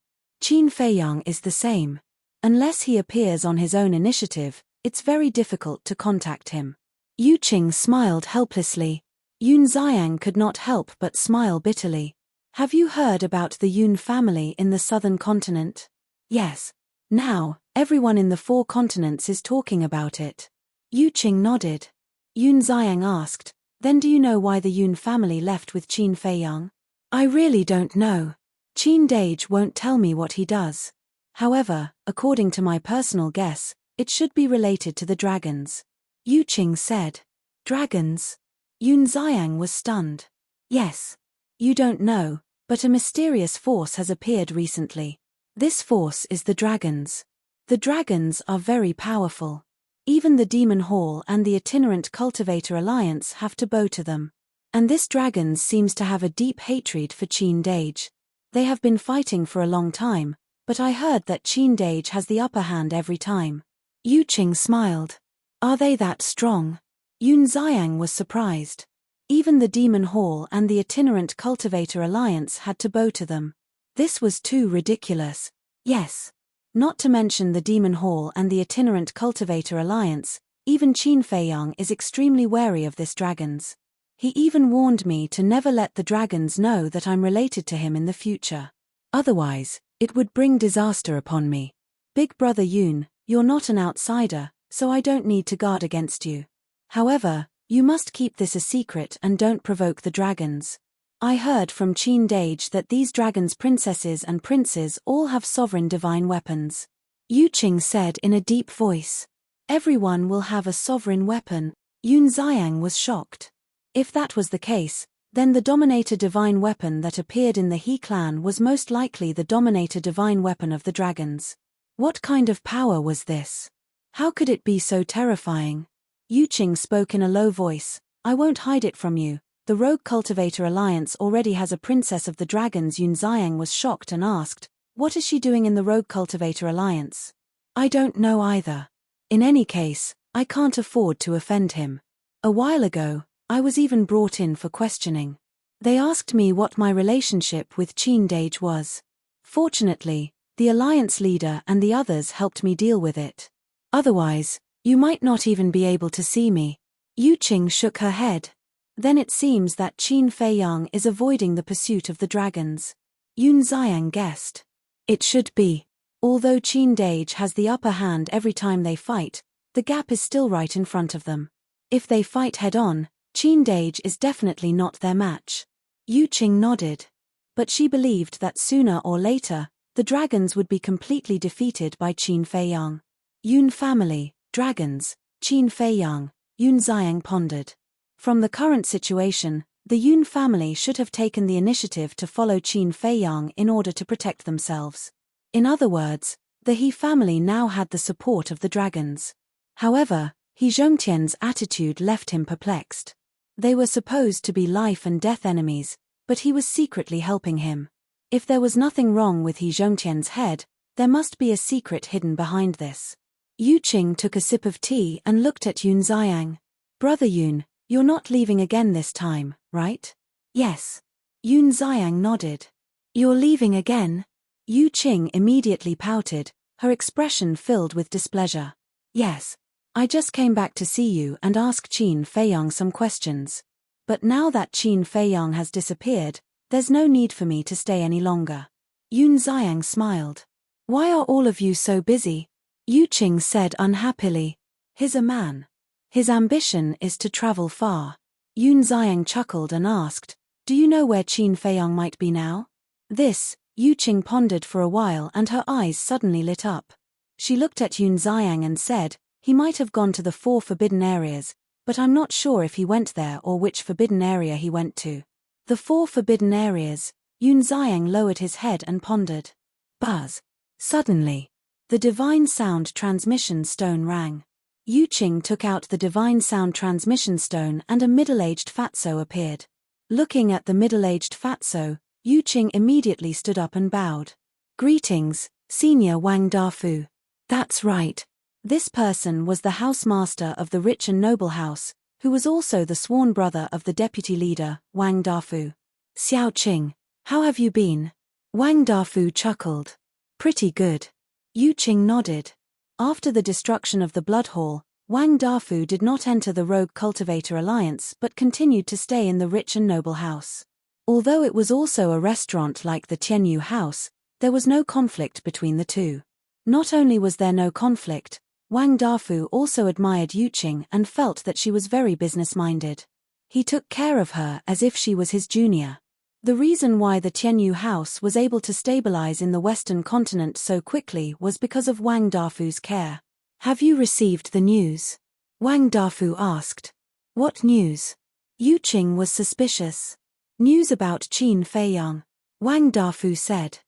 Qin Feiyang is the same. Unless he appears on his own initiative, it's very difficult to contact him. Yu Qing smiled helplessly. Yun Xiang could not help but smile bitterly. Have you heard about the Yun family in the southern continent? Yes. Now, everyone in the 4 continents is talking about it. Yu Qing nodded. Yun Xiang asked, Then do you know why the Yun family left with Qin Feiyang? I really don't know. Qin Dage won't tell me what he does. However, according to my personal guess, it should be related to the dragons. Yu Qing said. Dragons? Yun Xiang was stunned. Yes. You don't know, but a mysterious force has appeared recently. This force is the dragons. The dragons are very powerful. Even the Demon Hall and the Itinerant Cultivator Alliance have to bow to them. And this dragons seems to have a deep hatred for Qin Dage. They have been fighting for a long time, but I heard that Qin Dage has the upper hand every time. Yu Qing smiled. Are they that strong? Yun Xiang was surprised. Even the Demon Hall and the Itinerant Cultivator Alliance had to bow to them. This was too ridiculous. Yes. Not to mention the Demon Hall and the Itinerant Cultivator Alliance, even Qin Feiyang is extremely wary of this dragons. He even warned me to never let the dragons know that I'm related to him in the future. Otherwise, it would bring disaster upon me. Big brother Yun, you're not an outsider, so I don't need to guard against you. However, you must keep this a secret and don't provoke the dragons. I heard from Qin Dage that these dragons' princesses and princes all have sovereign divine weapons. Yu Qing said in a deep voice. Everyone will have a sovereign weapon. Yun Xiang was shocked. If that was the case, then the Dominator divine weapon that appeared in the He clan was most likely the Dominator divine weapon of the dragons. What kind of power was this? How could it be so terrifying? Yu Qing spoke in a low voice. I won't hide it from you. The Rogue Cultivator Alliance already has a princess of the dragons. Yun Xiang was shocked and asked, What is she doing in the Rogue Cultivator Alliance? I don't know either. In any case, I can't afford to offend him. A while ago, I was even brought in for questioning. They asked me what my relationship with Qin Dage was. Fortunately, the Alliance leader and the others helped me deal with it. Otherwise, you might not even be able to see me. Yu Qing shook her head. Then it seems that Qin Feiyang is avoiding the pursuit of the dragons. Yun Xiang guessed. It should be. Although Qin Dage has the upper hand every time they fight, the gap is still right in front of them. If they fight head-on, Qin Dage is definitely not their match. Yu Qing nodded. But she believed that sooner or later, the dragons would be completely defeated by Qin Feiyang. Yun family, dragons, Qin Feiyang, Yun Xiang pondered. From the current situation, the Yun family should have taken the initiative to follow Qin Feiyang in order to protect themselves. In other words, the He family now had the support of the dragons. However, He Zhongtian's attitude left him perplexed. They were supposed to be life and death enemies, but he was secretly helping him. If there was nothing wrong with He Zhongtian's head, there must be a secret hidden behind this. Yu Qing took a sip of tea and looked at Yun Xiang. Brother Yun, you're not leaving again this time, right? Yes. Yun Xiang nodded. You're leaving again? Yu Qing immediately pouted, her expression filled with displeasure. Yes. I just came back to see you and ask Qin Feiyang some questions. But now that Qin Feiyang has disappeared, there's no need for me to stay any longer. Yun Xiang smiled. Why are all of you so busy? Yu Qing said unhappily. He's a man. His ambition is to travel far. Yun Xiang chuckled and asked, do you know where Qin Feiyang might be now? This, Yu Qing pondered for a while and her eyes suddenly lit up. She looked at Yun Xiang and said, he might have gone to the 4 forbidden areas, but I'm not sure if he went there or which forbidden area he went to. The 4 forbidden areas. Yun Xiang lowered his head and pondered. Buzz. Suddenly, the divine sound transmission stone rang. Yu Qing took out the divine sound transmission stone and a middle-aged fatso appeared. Looking at the middle-aged fatso, Yu Qing immediately stood up and bowed. Greetings, Senior Wang Dafu. That's right. This person was the housemaster of the rich and noble house, who was also the sworn brother of the deputy leader, Wang Dafu. Xiao Qing, how have you been? Wang Dafu chuckled. Pretty good. Yu Qing nodded. After the destruction of the Blood Hall, Wang Dafu did not enter the Rogue Cultivator Alliance but continued to stay in the rich and noble house. Although it was also a restaurant like the Tianyu house, there was no conflict between the two. Not only was there no conflict, Wang Dafu also admired Yu Qing and felt that she was very business-minded. He took care of her as if she was his junior. The reason why the Tianyu house was able to stabilize in the Western continent so quickly was because of Wang Dafu's care. Have you received the news? Wang Dafu asked. What news? Yu Qing was suspicious. News about Qin Feiyang. Wang Dafu said.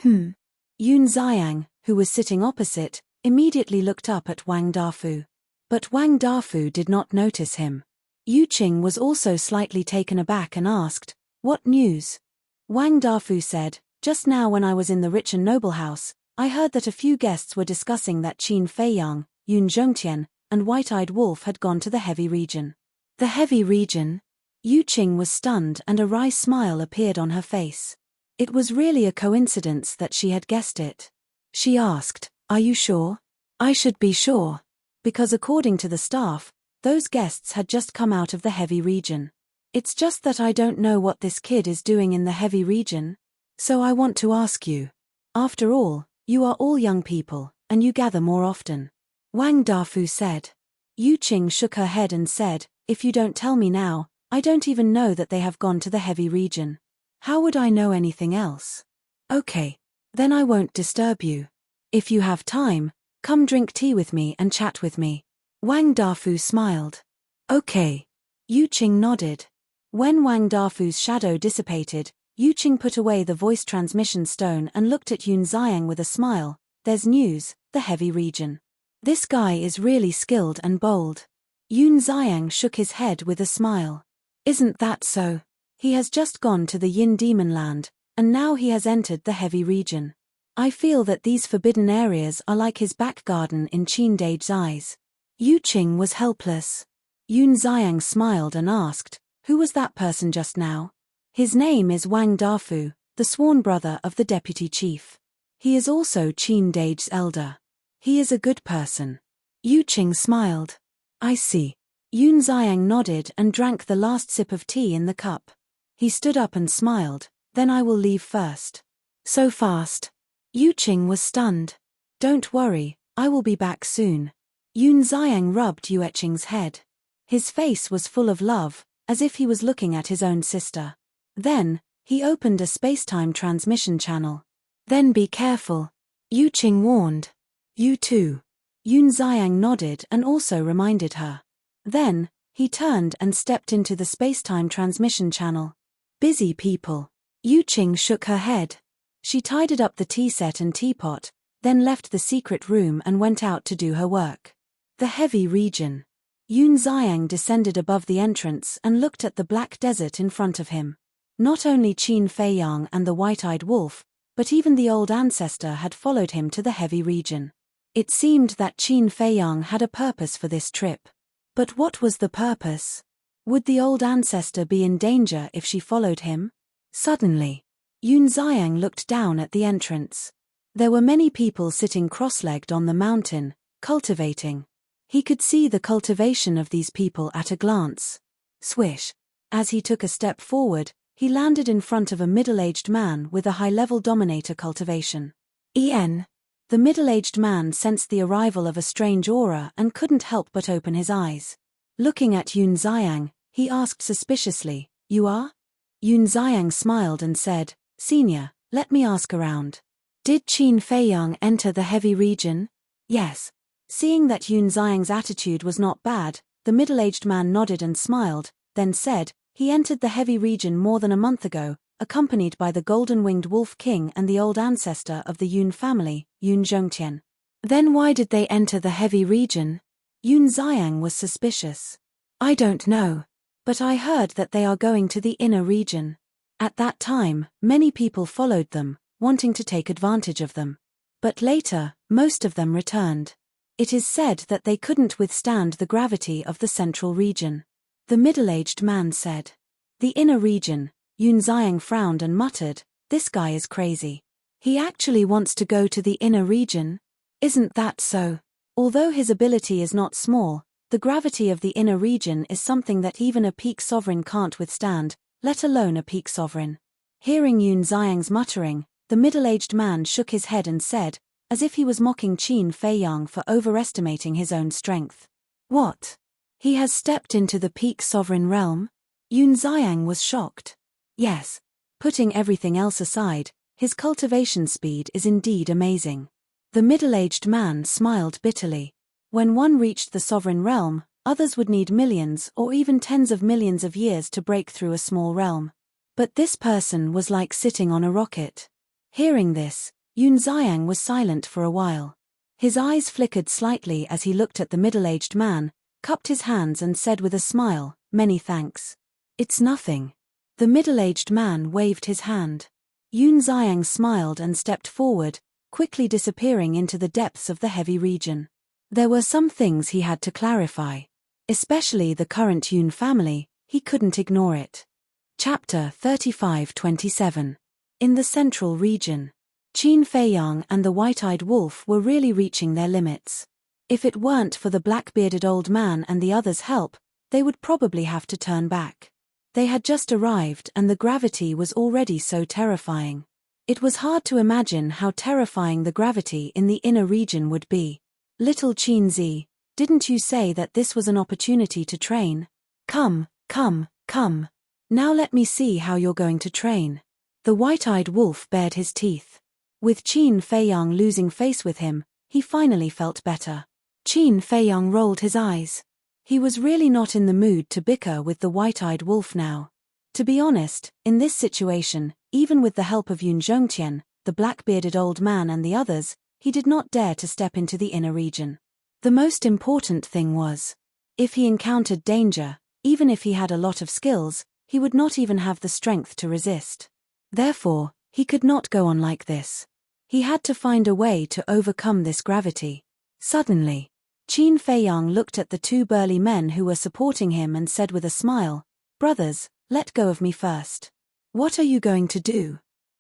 Yun Xiang, who was sitting opposite, immediately looked up at Wang Dafu. But Wang Dafu did not notice him. Yu Qing was also slightly taken aback and asked, what news? Wang Dafu said, just now when I was in the rich and noble house, I heard that a few guests were discussing that Qin Feiyang, Yun Zhongtian, and White-Eyed Wolf had gone to the heavy region. The heavy region? Yu Qing was stunned and a wry smile appeared on her face. It was really a coincidence that she had guessed it. She asked, are you sure? I should be sure. Because according to the staff, those guests had just come out of the heavy region. It's just that I don't know what this kid is doing in the heavy region. So I want to ask you. After all, you are all young people, and you gather more often. Wang Dafu said. Yu Qing shook her head and said, if you don't tell me now, I don't even know that they have gone to the heavy region. How would I know anything else? Okay. Then I won't disturb you. If you have time, come drink tea with me and chat with me. Wang Dafu smiled. Okay. Yu Qing nodded. When Wang Dafu's shadow dissipated, Yu Qing put away the voice transmission stone and looked at Yun Xiang with a smile. There's news, the heavy region. This guy is really skilled and bold. Yun Xiang shook his head with a smile. Isn't that so? He has just gone to the Yin Demon Land, and now he has entered the heavy region. I feel that these forbidden areas are like his back garden in Qin Dage's eyes. Yu Qing was helpless. Yun Xiang smiled and asked, who was that person just now? His name is Wang Dafu, the sworn brother of the deputy chief. He is also Qin Dage's elder. He is a good person. Yu Qing smiled. I see. Yun Xiang nodded and drank the last sip of tea in the cup. He stood up and smiled, then I will leave first. So fast. Yu Qing was stunned. Don't worry, I will be back soon. Yun Xiang rubbed Yue Qing's head. His face was full of love, as if he was looking at his own sister. Then, he opened a space-time transmission channel. Then be careful. Yu Qing warned. You too. Yun Xiang nodded and also reminded her. Then, he turned and stepped into the space-time transmission channel. Busy people. Yu Qing shook her head. She tidied up the tea set and teapot, then left the secret room and went out to do her work. The heavy region. Yun Xiang descended above the entrance and looked at the black desert in front of him. Not only Qin Feiyang and the White-Eyed Wolf, but even the old ancestor had followed him to the heavy region. It seemed that Qin Feiyang had a purpose for this trip. But what was the purpose? Would the old ancestor be in danger if she followed him? Suddenly, Yun Xiang looked down at the entrance. There were many people sitting cross-legged on the mountain, cultivating. He could see the cultivation of these people at a glance. Swish. As he took a step forward, he landed in front of a middle-aged man with a high-level dominator cultivation. En. The middle-aged man sensed the arrival of a strange aura and couldn't help but open his eyes. Looking at Yun Xiang, he asked suspiciously, "You are?" Yun Xiang smiled and said, "Senior, let me ask around. Did Qin Feiyang enter the heavy region?" "Yes." Seeing that Yun Xiang's attitude was not bad, the middle-aged man nodded and smiled, then said, "He entered the heavy region more than a month ago, accompanied by the golden-winged wolf king and the old ancestor of the Yun family, Yun Zhongtian." "Then why did they enter the heavy region?" Yun Xiang was suspicious. "I don't know. But I heard that they are going to the inner region. At that time, many people followed them, wanting to take advantage of them. But later, most of them returned. It is said that they couldn't withstand the gravity of the central region." The middle-aged man said. "The inner region." Yun Xiang frowned and muttered, "This guy is crazy. He actually wants to go to the inner region? Isn't that so?" Although his ability is not small, the gravity of the inner region is something that even a peak sovereign can't withstand, let alone a peak sovereign. Hearing Yun Xiang's muttering, the middle-aged man shook his head and said, as if he was mocking Qin Feiyang for overestimating his own strength, "What? He has stepped into the peak sovereign realm?" Yun Xiang was shocked. "Yes. Putting everything else aside, his cultivation speed is indeed amazing." The middle-aged man smiled bitterly. When one reached the sovereign realm, others would need millions or even tens of millions of years to break through a small realm. But this person was like sitting on a rocket. Hearing this, Yun Xiang was silent for a while. His eyes flickered slightly as he looked at the middle-aged man, cupped his hands and said with a smile, "Many thanks. It's nothing." The middle-aged man waved his hand. Yun Xiang smiled and stepped forward, quickly disappearing into the depths of the heavy region. There were some things he had to clarify. Especially the current Yun family, he couldn't ignore it. Chapter 35-27. In the central region. Qin Feiyang and the white-eyed wolf were really reaching their limits. If it weren't for the black-bearded old man and the others' help, they would probably have to turn back. They had just arrived and the gravity was already so terrifying. It was hard to imagine how terrifying the gravity in the inner region would be. "Little Qin Zi, didn't you say that this was an opportunity to train? Come. Now let me see how you're going to train." The white-eyed wolf bared his teeth. With Qin Feiyang losing face with him, he finally felt better. Qin Feiyang rolled his eyes. He was really not in the mood to bicker with the white-eyed wolf now. To be honest, in this situation, even with the help of Yun Zhongtian, the black-bearded old man and the others, he did not dare to step into the inner region. The most important thing was, if he encountered danger, even if he had a lot of skills, he would not even have the strength to resist. Therefore, he could not go on like this. He had to find a way to overcome this gravity. Suddenly, Qin Feiyang looked at the two burly men who were supporting him and said with a smile, "Brothers, let go of me first." "What are you going to do?"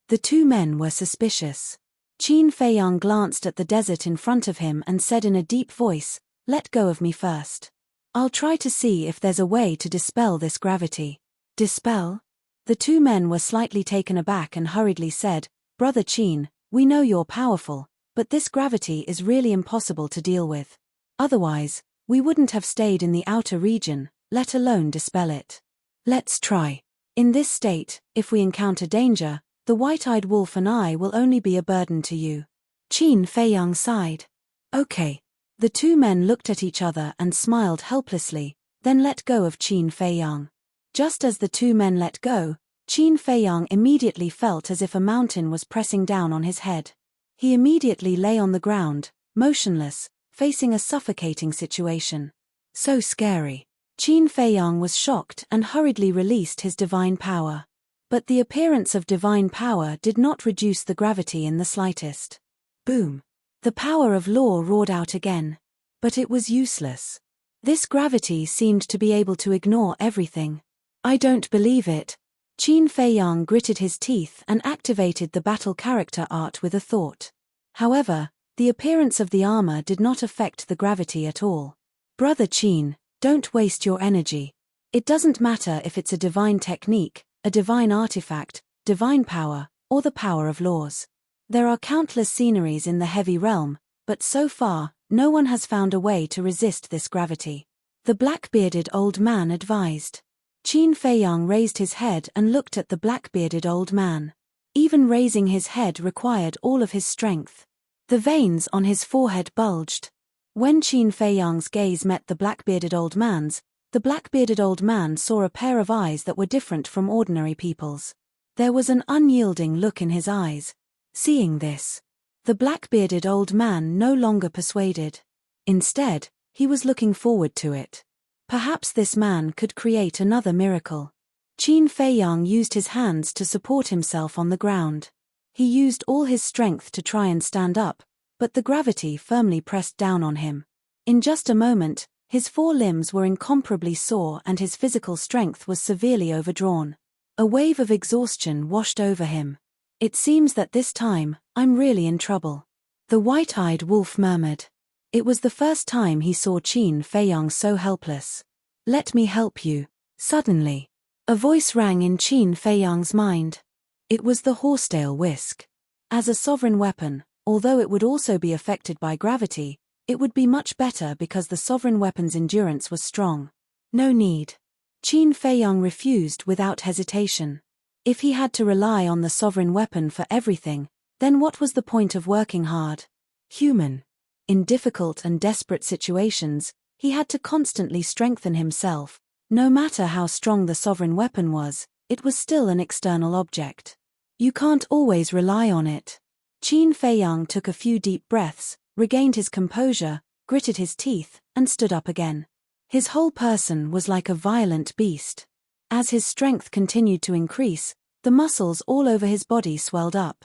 The two men were suspicious. Qin Feiyang glanced at the desert in front of him and said in a deep voice, "Let go of me first. I'll try to see if there's a way to dispel this gravity." "Dispel?" The two men were slightly taken aback and hurriedly said, "Brother Qin, we know you're powerful, but this gravity is really impossible to deal with. Otherwise, we wouldn't have stayed in the outer region, let alone dispel it. Let's try. In this state, if we encounter danger, the white-eyed wolf and I will only be a burden to you." Qin Feiyang sighed. "Okay." The two men looked at each other and smiled helplessly, then let go of Qin Feiyang. Just as the two men let go, Qin Feiyang immediately felt as if a mountain was pressing down on his head. He immediately lay on the ground, motionless, facing a suffocating situation. So scary. Qin Feiyang was shocked and hurriedly released his divine power. But the appearance of divine power did not reduce the gravity in the slightest. Boom. The power of law roared out again. But it was useless. This gravity seemed to be able to ignore everything. "I don't believe it." Qin Feiyang gritted his teeth and activated the battle character art with a thought. However, the appearance of the armor did not affect the gravity at all. "Brother Qin, don't waste your energy. It doesn't matter if it's a divine technique, a divine artifact, divine power, or the power of laws. There are countless sceneries in the heavy realm, but so far, no one has found a way to resist this gravity. The black-bearded old man advised. Qin Feiyang raised his head and looked at the black-bearded old man. Even raising his head required all of his strength. The veins on his forehead bulged. When Qin Feiyang's gaze met the black-bearded old man's, the black-bearded old man saw a pair of eyes that were different from ordinary people's. There was an unyielding look in his eyes. Seeing this, the black-bearded old man no longer persuaded. Instead, he was looking forward to it. Perhaps this man could create another miracle. Qin Feiyang used his hands to support himself on the ground. He used all his strength to try and stand up, but the gravity firmly pressed down on him. In just a moment, his four limbs were incomparably sore and his physical strength was severely overdrawn. A wave of exhaustion washed over him. It seems that this time, I'm really in trouble. The white-eyed wolf murmured. It was the first time he saw Qin Feiyang so helpless. Let me help you. Suddenly, a voice rang in Qin Feiyang's mind. It was the horsetail whisk. As a sovereign weapon, although it would also be affected by gravity, it would be much better because the sovereign weapon's endurance was strong. No need. Qin Feiyang refused without hesitation. If he had to rely on the sovereign weapon for everything, then what was the point of working hard? Human. In difficult and desperate situations, he had to constantly strengthen himself. No matter how strong the sovereign weapon was, it was still an external object. You can't always rely on it. Qin Feiyang took a few deep breaths, regained his composure, gritted his teeth, and stood up again. His whole person was like a violent beast. As his strength continued to increase, the muscles all over his body swelled up.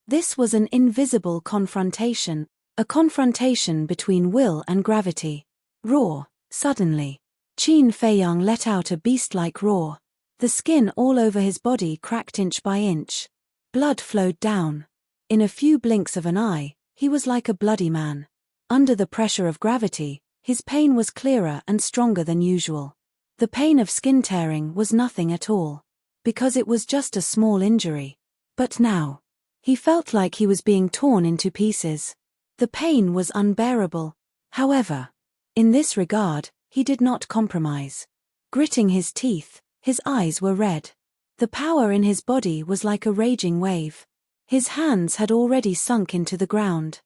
This was an invisible confrontation, a confrontation between will and gravity. Roar! Suddenly, Qin Feiyang let out a beast-like roar. The skin all over his body cracked inch by inch. Blood flowed down. In a few blinks of an eye, he was like a bloody man. Under the pressure of gravity, his pain was clearer and stronger than usual. The pain of skin tearing was nothing at all, because it was just a small injury. But now, he felt like he was being torn into pieces. The pain was unbearable. However, in this regard, he did not compromise. Gritting his teeth, his eyes were red. The power in his body was like a raging wave. His hands had already sunk into the ground.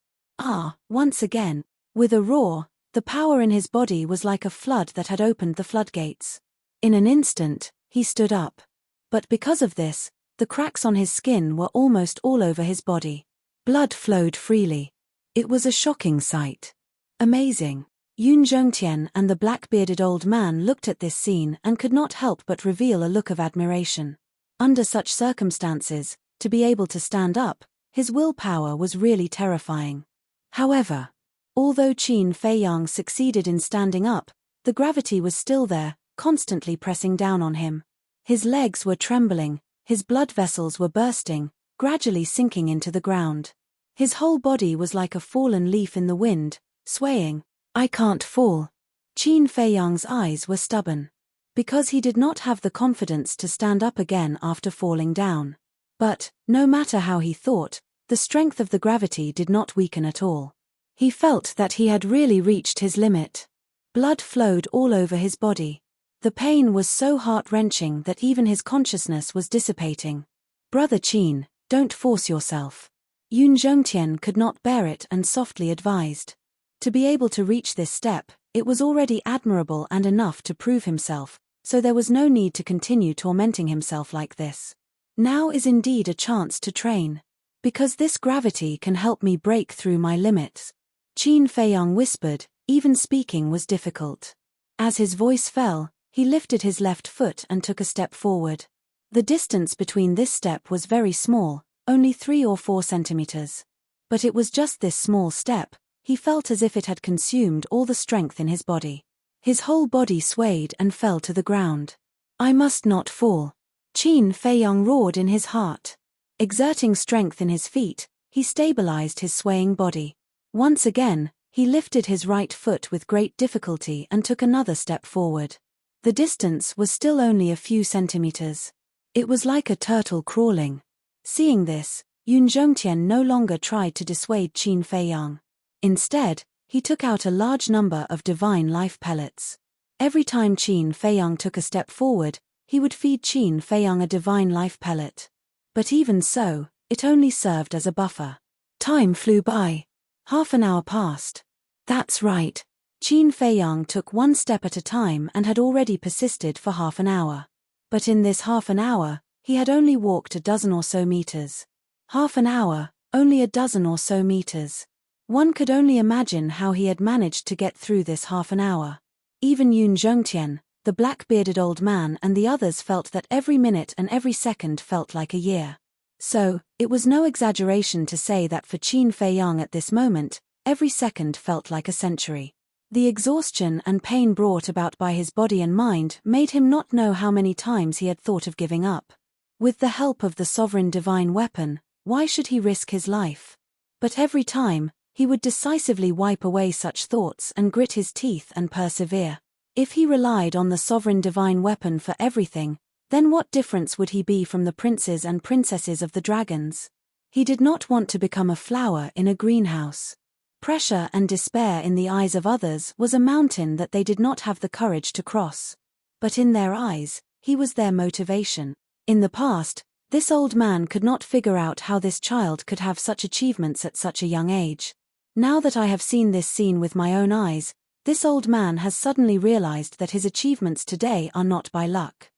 Once again, with a roar, the power in his body was like a flood that had opened the floodgates. In an instant, he stood up. But because of this, the cracks on his skin were almost all over his body. Blood flowed freely. It was a shocking sight. Amazing. Yun Zhongtian and the black-bearded old man looked at this scene and could not help but reveal a look of admiration. Under such circumstances, to be able to stand up, his willpower was really terrifying. However, although Qin Feiyang succeeded in standing up, the gravity was still there, constantly pressing down on him. His legs were trembling, his blood vessels were bursting, gradually sinking into the ground. His whole body was like a fallen leaf in the wind, swaying. I can't fall. Qin Feiyang's eyes were stubborn. Because he did not have the confidence to stand up again after falling down. But, no matter how he thought, the strength of the gravity did not weaken at all. He felt that he had really reached his limit. Blood flowed all over his body. The pain was so heart-wrenching that even his consciousness was dissipating. Brother Qin, don't force yourself. Yun Zhongtian could not bear it and softly advised. To be able to reach this step, it was already admirable and enough to prove himself, so there was no need to continue tormenting himself like this. Now is indeed a chance to train. Because this gravity can help me break through my limits. Qin Feiyang whispered, even speaking was difficult. As his voice fell, he lifted his left foot and took a step forward. The distance between this step was very small, only 3 or 4 centimeters. But it was just this small step, he felt as if it had consumed all the strength in his body. His whole body swayed and fell to the ground. I must not fall. Qin Feiyang roared in his heart. Exerting strength in his feet, he stabilized his swaying body. Once again, he lifted his right foot with great difficulty and took another step forward. The distance was still only a few centimeters. It was like a turtle crawling. Seeing this, Yun Zhongtian no longer tried to dissuade Qin Feiyang. Instead, he took out a large number of divine life pellets. Every time Qin Feiyang took a step forward, he would feed Qin Feiyang a divine life pellet. But even so, it only served as a buffer. Time flew by. Half an hour passed. That's right. Qin Feiyang took one step at a time and had already persisted for half an hour. But in this half an hour, he had only walked a dozen or so meters. Half an hour, only a dozen or so meters. One could only imagine how he had managed to get through this half an hour. Even Yun Zhongtian, the black-bearded old man, and the others felt that every minute and every second felt like a year. So, it was no exaggeration to say that for Qin Feiyang at this moment, every second felt like a century. The exhaustion and pain brought about by his body and mind made him not know how many times he had thought of giving up. With the help of the sovereign divine weapon, why should he risk his life? But every time, he would decisively wipe away such thoughts and grit his teeth and persevere. If he relied on the sovereign divine weapon for everything, then what difference would he be from the princes and princesses of the dragons? He did not want to become a flower in a greenhouse. Pressure and despair in the eyes of others was a mountain that they did not have the courage to cross. But in their eyes, he was their motivation. In the past, this old man could not figure out how this child could have such achievements at such a young age. Now that I have seen this scene with my own eyes, this old man has suddenly realized that his achievements today are not by luck.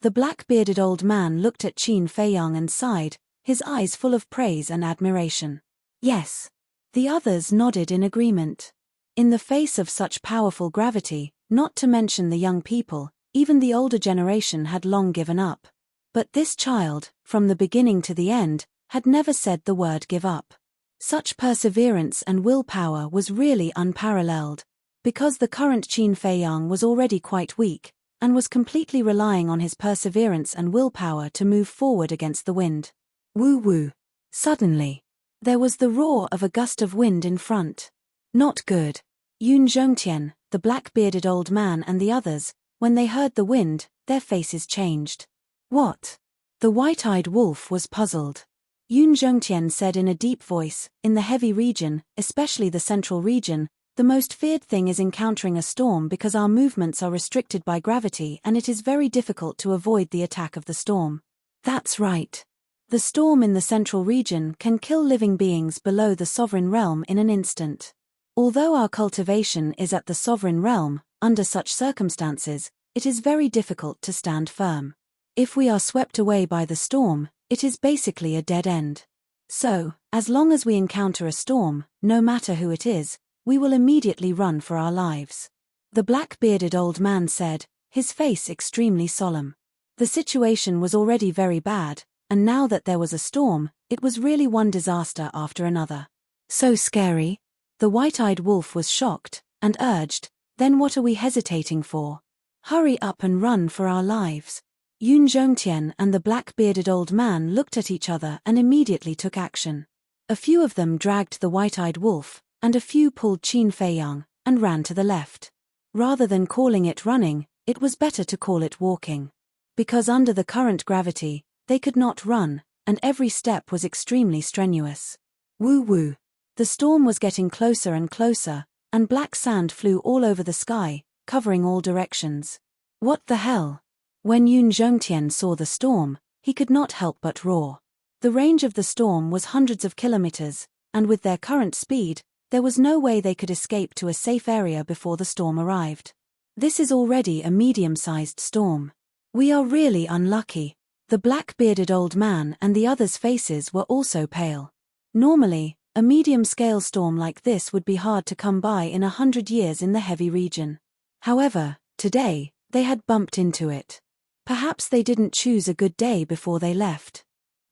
The black-bearded old man looked at Qin Feiyang and sighed, his eyes full of praise and admiration. Yes. The others nodded in agreement. In the face of such powerful gravity, not to mention the young people, even the older generation had long given up. But this child, from the beginning to the end, had never said the word give up. Such perseverance and willpower was really unparalleled. Because the current Qin Feiyang was already quite weak, and was completely relying on his perseverance and willpower to move forward against the wind. Woo-woo. Suddenly, there was the roar of a gust of wind in front. Not good. Yun Zhongtian, the black-bearded old man, and the others, when they heard the wind, their faces changed. What? The white-eyed wolf was puzzled. Yun Zhongtian said in a deep voice, in the heavy region, especially the central region, the most feared thing is encountering a storm because our movements are restricted by gravity and it is very difficult to avoid the attack of the storm. That's right. The storm in the central region can kill living beings below the sovereign realm in an instant. Although our cultivation is at the sovereign realm, under such circumstances, it is very difficult to stand firm. If we are swept away by the storm, it is basically a dead end. So, as long as we encounter a storm, no matter who it is, we will immediately run for our lives. The black-bearded old man said, his face extremely solemn. The situation was already very bad, and now that there was a storm, it was really one disaster after another. So scary. The white-eyed wolf was shocked, and urged, then what are we hesitating for? Hurry up and run for our lives. Yun Zhongtian and the black-bearded old man looked at each other and immediately took action. A few of them dragged the white-eyed wolf, and a few pulled Qin Feiyang, and ran to the left. Rather than calling it running, it was better to call it walking. Because under the current gravity, they could not run, and every step was extremely strenuous. Woo-woo. The storm was getting closer and closer, and black sand flew all over the sky, covering all directions. What the hell? When Yun Zhongtian saw the storm, he could not help but roar. The range of the storm was hundreds of kilometers, and with their current speed, there was no way they could escape to a safe area before the storm arrived. This is already a medium-sized storm. We are really unlucky. The black-bearded old man and the others' faces were also pale. Normally, a medium-scale storm like this would be hard to come by in 100 years in the heavy region. However, today, they had bumped into it. Perhaps they didn't choose a good day before they left.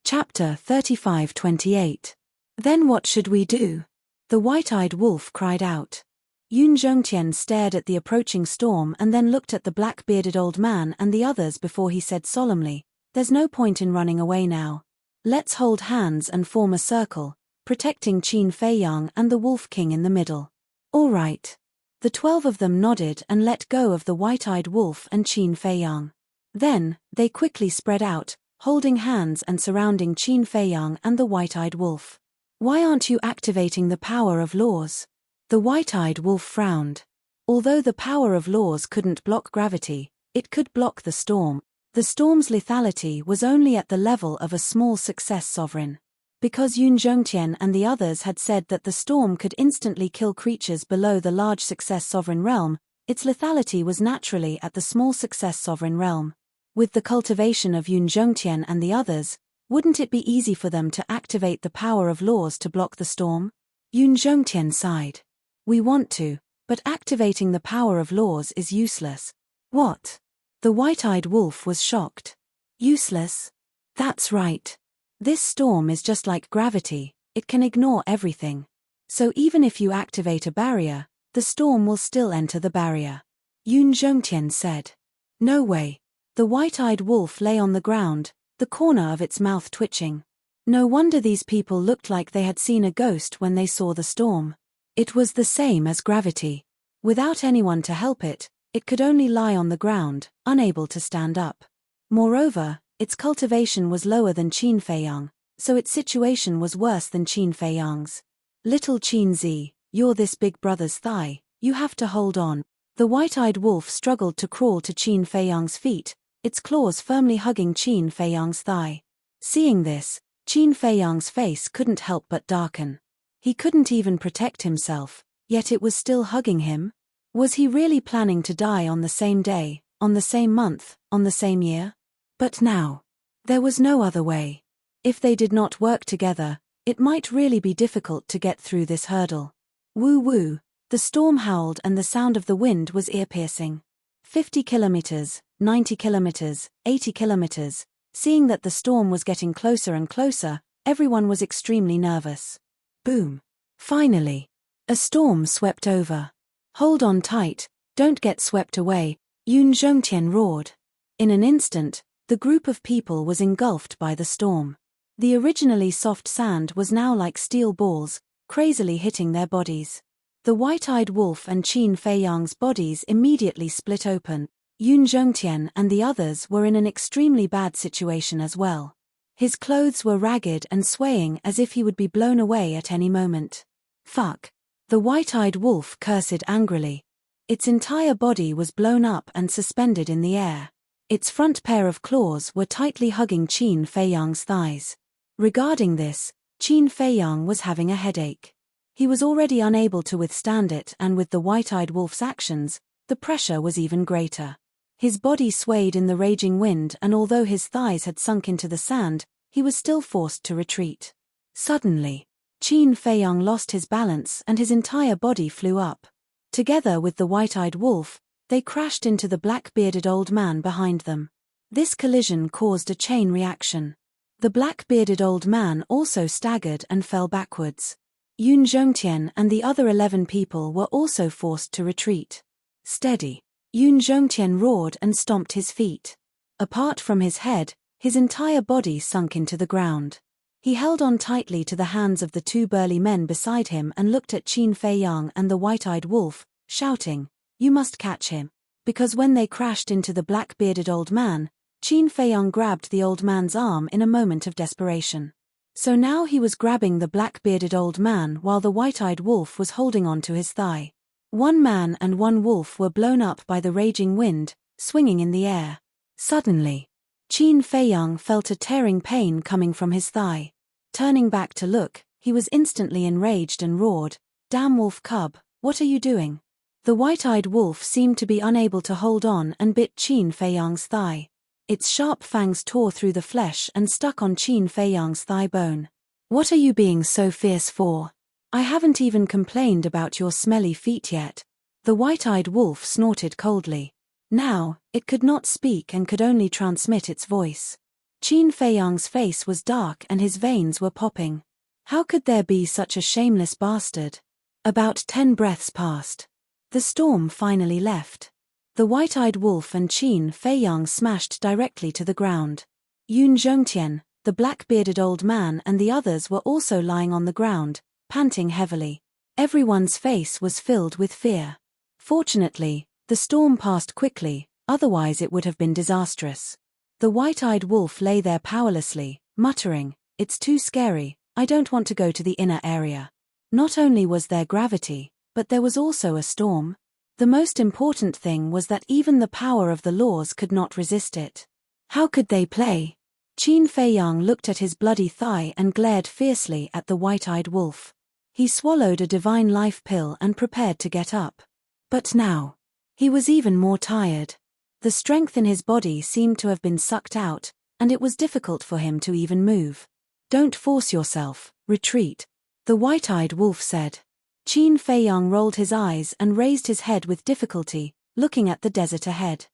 Chapter 35-28. Then what should we do? The white-eyed wolf cried out. Yun Zhongtian stared at the approaching storm and then looked at the black-bearded old man and the others before he said solemnly, there's no point in running away now. Let's hold hands and form a circle, protecting Qin Feiyang and the Wolf King in the middle. All right. The 12 of them nodded and let go of the white-eyed wolf and Qin Feiyang. Then, they quickly spread out, holding hands and surrounding Qin Feiyang and the white-eyed wolf. "Why aren't you activating the power of laws?" The white-eyed wolf frowned. Although the power of laws couldn't block gravity, it could block the storm. The storm's lethality was only at the level of a small success sovereign. Because Yun Zhongtian and the others had said that the storm could instantly kill creatures below the large success sovereign realm, its lethality was naturally at the small success sovereign realm. With the cultivation of Yun Zhongtian and the others, wouldn't it be easy for them to activate the power of laws to block the storm? Yun Zhongtian sighed. "We want to, but activating the power of laws is useless." "What?" The white-eyed wolf was shocked. "Useless?" "That's right. This storm is just like gravity, it can ignore everything. So even if you activate a barrier, the storm will still enter the barrier." Yun Zhongtian said. "No way." The white-eyed wolf lay on the ground, the corner of its mouth twitching. No wonder these people looked like they had seen a ghost when they saw the storm. It was the same as gravity. Without anyone to help it, it could only lie on the ground, unable to stand up. Moreover, its cultivation was lower than Qin Feiyang, so its situation was worse than Qin Feiyang's. "Little Qin Zi, you're this big brother's thigh, you have to hold on." The white-eyed wolf struggled to crawl to Qin Feiyang's feet, its claws firmly hugging Qin Feiyang's thigh. Seeing this, Qin Feiyang's face couldn't help but darken. He couldn't even protect himself, yet it was still hugging him. Was he really planning to die on the same day, on the same month, on the same year? But now, there was no other way. If they did not work together, it might really be difficult to get through this hurdle. Woo-woo, the storm howled and the sound of the wind was ear-piercing. 50 kilometers, 90 kilometers, 80 kilometers. Seeing that the storm was getting closer and closer, everyone was extremely nervous. Boom. Finally, a storm swept over. "Hold on tight, don't get swept away," Yun Zhongtian roared. In an instant, the group of people was engulfed by the storm. The originally soft sand was now like steel balls, crazily hitting their bodies. The white-eyed wolf and Qin Feiyang's bodies immediately split open. Yun Zhongtian and the others were in an extremely bad situation as well. His clothes were ragged and swaying as if he would be blown away at any moment. "Fuck!" The white-eyed wolf cursed angrily. Its entire body was blown up and suspended in the air. Its front pair of claws were tightly hugging Qin Feiyang's thighs. Regarding this, Qin Feiyang was having a headache. He was already unable to withstand it, and with the white-eyed wolf's actions, the pressure was even greater. His body swayed in the raging wind, and although his thighs had sunk into the sand, he was still forced to retreat. Suddenly, Qin Feiyang lost his balance and his entire body flew up. Together with the white-eyed wolf, they crashed into the black-bearded old man behind them. This collision caused a chain reaction. The black-bearded old man also staggered and fell backwards. Yun Zhongtian and the other 11 people were also forced to retreat. "Steady!" Yun Zhongtian roared and stomped his feet. Apart from his head, his entire body sunk into the ground. He held on tightly to the hands of the 2 burly men beside him and looked at Qin Feiyang and the white-eyed wolf, shouting, "You must catch him." Because when they crashed into the black-bearded old man, Qin Feiyang grabbed the old man's arm in a moment of desperation. So now he was grabbing the black-bearded old man while the white-eyed wolf was holding on to his thigh. 1 man and 1 wolf were blown up by the raging wind, swinging in the air. Suddenly, Qin Feiyang felt a tearing pain coming from his thigh. Turning back to look, he was instantly enraged and roared, "Damn wolf cub, what are you doing?" The white-eyed wolf seemed to be unable to hold on and bit Qin Feiyang's thigh. Its sharp fangs tore through the flesh and stuck on Qin Feiyang's thigh bone. "What are you being so fierce for? I haven't even complained about your smelly feet yet." The white-eyed wolf snorted coldly. Now, it could not speak and could only transmit its voice. Qin Feiyang's face was dark and his veins were popping. How could there be such a shameless bastard? About 10 breaths passed. The storm finally left. The white-eyed wolf and Qin Feiyang smashed directly to the ground. Yun Zhongtian, the black-bearded old man and the others were also lying on the ground, panting heavily. Everyone's face was filled with fear. Fortunately, the storm passed quickly, otherwise it would have been disastrous. The white-eyed wolf lay there powerlessly, muttering, "It's too scary, I don't want to go to the inner area." Not only was there gravity, but there was also a storm. The most important thing was that even the power of the laws could not resist it. How could they play? Qin Feiyang looked at his bloody thigh and glared fiercely at the white-eyed wolf. He swallowed a divine life pill and prepared to get up. But now, he was even more tired. The strength in his body seemed to have been sucked out, and it was difficult for him to even move. "Don't force yourself, retreat," the white-eyed wolf said. Qin Feiyang rolled his eyes and raised his head with difficulty, looking at the desert ahead.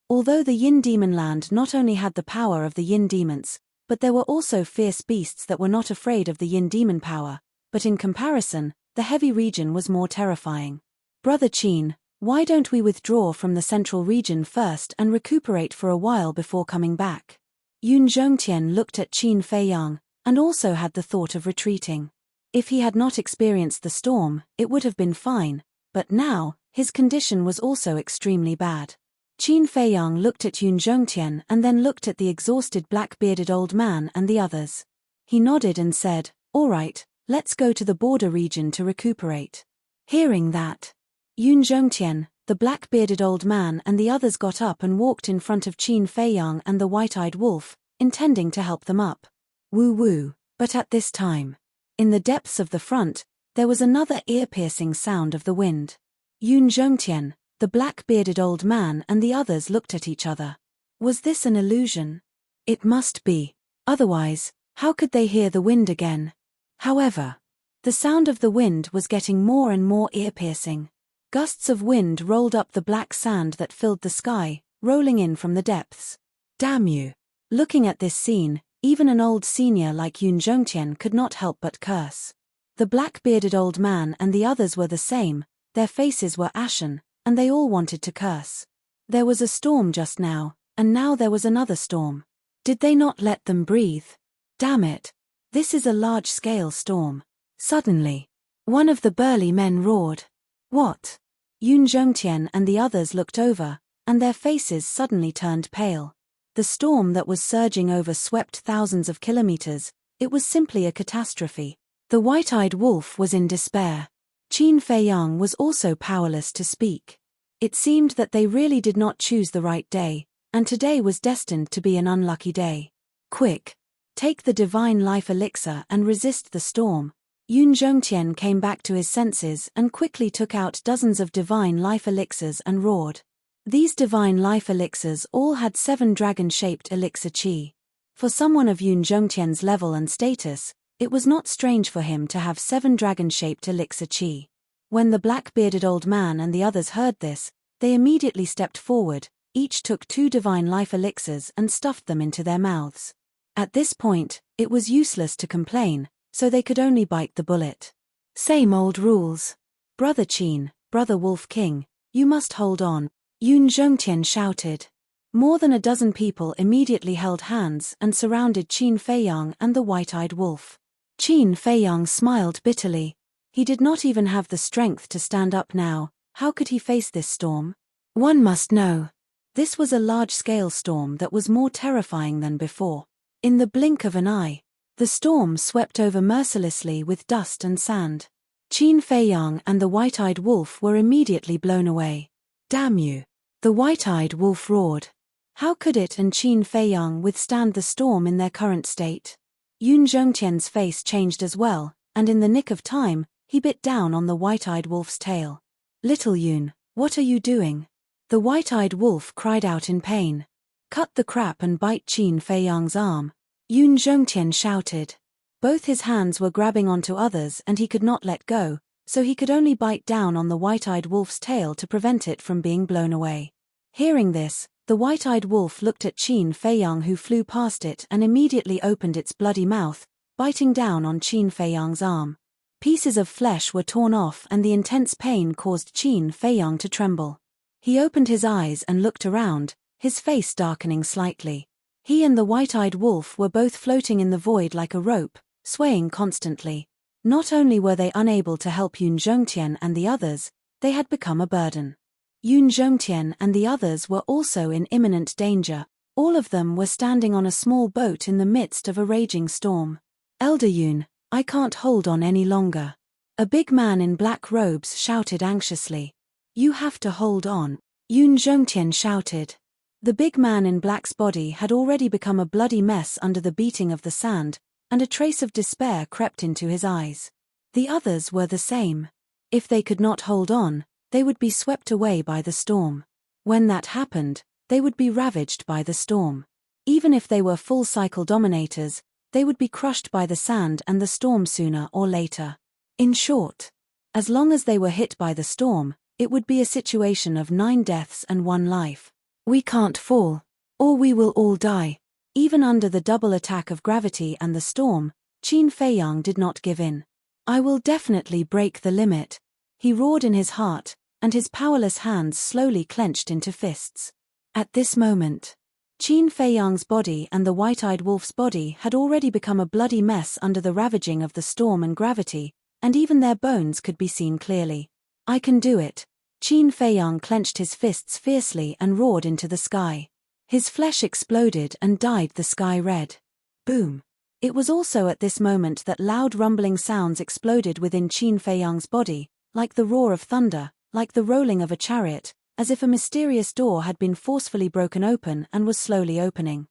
Although the Yin Demon Land not only had the power of the Yin demons, but there were also fierce beasts that were not afraid of the Yin demon power, but in comparison, the heavy region was more terrifying. "Brother Qin, why don't we withdraw from the central region first and recuperate for a while before coming back?" Yun Zhongtian looked at Qin Feiyang, and also had the thought of retreating. If he had not experienced the storm, it would have been fine, but now, his condition was also extremely bad. Qin Feiyang looked at Yun Zhongtian and then looked at the exhausted black-bearded old man and the others. He nodded and said, "All right, let's go to the border region to recuperate." Hearing that, Yun Zhongtian, the black-bearded old man and the others got up and walked in front of Qin Feiyang and the white-eyed wolf, intending to help them up. Woo-woo, but at this time, in the depths of the front, there was another ear-piercing sound of the wind. Yun Zhongtian, the black-bearded old man and the others looked at each other. Was this an illusion? It must be. Otherwise, how could they hear the wind again? However, the sound of the wind was getting more and more ear-piercing. Gusts of wind rolled up the black sand that filled the sky, rolling in from the depths. Damn you! Looking at this scene, even an old senior like Yun Zhongtian could not help but curse. The black-bearded old man and the others were the same, their faces were ashen, and they all wanted to curse. There was a storm just now, and now there was another storm. Did they not let them breathe? Damn it! This is a large-scale storm. Suddenly, one of the burly men roared. "What?" Yun Zhongtian and the others looked over, and their faces suddenly turned pale. The storm that was surging over swept thousands of kilometers. It was simply a catastrophe. The white-eyed wolf was in despair. Qin Feiyang was also powerless to speak. It seemed that they really did not choose the right day, and today was destined to be an unlucky day. "Quick! Take the divine life elixir and resist the storm." Yun Zhongtian came back to his senses and quickly took out dozens of divine life elixirs and roared. These divine life elixirs all had 7 dragon-shaped elixir qi. For someone of Yun Zhongtian's level and status, it was not strange for him to have 7 dragon-shaped elixir qi. When the black-bearded old man and the others heard this, they immediately stepped forward, each took 2 divine life elixirs and stuffed them into their mouths. At this point, it was useless to complain, so they could only bite the bullet. Same old rules. "Brother Qin, Brother Wolf King, you must hold on," Yun Zhongtian shouted. More than a dozen people immediately held hands and surrounded Qin Feiyang and the white-eyed wolf. Qin Feiyang smiled bitterly. He did not even have the strength to stand up now. How could he face this storm? One must know. This was a large-scale storm that was more terrifying than before. In the blink of an eye, the storm swept over mercilessly with dust and sand. Qin Feiyang and the white-eyed wolf were immediately blown away. "Damn you!" the white-eyed wolf roared. How could it and Qin Feiyang withstand the storm in their current state? Yun Zhongtian's face changed as well, and in the nick of time, he bit down on the white-eyed wolf's tail. "Little Yun, what are you doing?" the white-eyed wolf cried out in pain. "Cut the crap and bite Qin Feiyang's arm," Yun Zhongtian shouted. Both his hands were grabbing onto others and he could not let go, so he could only bite down on the white-eyed wolf's tail to prevent it from being blown away. Hearing this, the white-eyed wolf looked at Qin Feiyang, who flew past it and immediately opened its bloody mouth, biting down on Qin Feiyang's arm. Pieces of flesh were torn off and the intense pain caused Qin Feiyang to tremble. He opened his eyes and looked around, his face darkening slightly. He and the white-eyed wolf were both floating in the void like a rope, swaying constantly. Not only were they unable to help Yun Zhongtian and the others, they had become a burden. Yun Zhongtian and the others were also in imminent danger. All of them were standing on a small boat in the midst of a raging storm. Elder Yun, I can't hold on any longer. A big man in black robes shouted anxiously. You have to hold on, Yun Zhongtian shouted. The big man in black's body had already become a bloody mess under the beating of the sand, and a trace of despair crept into his eyes. The others were the same. If they could not hold on, they would be swept away by the storm. When that happened, they would be ravaged by the storm. Even if they were full-cycle dominators, they would be crushed by the sand and the storm sooner or later. In short, as long as they were hit by the storm, it would be a situation of 9 deaths and 1 life. We can't fall, or we will all die. Even under the double attack of gravity and the storm, Qin Feiyang did not give in. I will definitely break the limit, he roared in his heart, and his powerless hands slowly clenched into fists. At this moment, Qin Feiyang's body and the white-eyed wolf's body had already become a bloody mess under the ravaging of the storm and gravity, and even their bones could be seen clearly. I can do it. Qin Feiyang clenched his fists fiercely and roared into the sky. His flesh exploded and dyed the sky red. Boom. It was also at this moment that loud rumbling sounds exploded within Qin Feiyang's body, like the roar of thunder, like the rolling of a chariot, as if a mysterious door had been forcefully broken open and was slowly opening.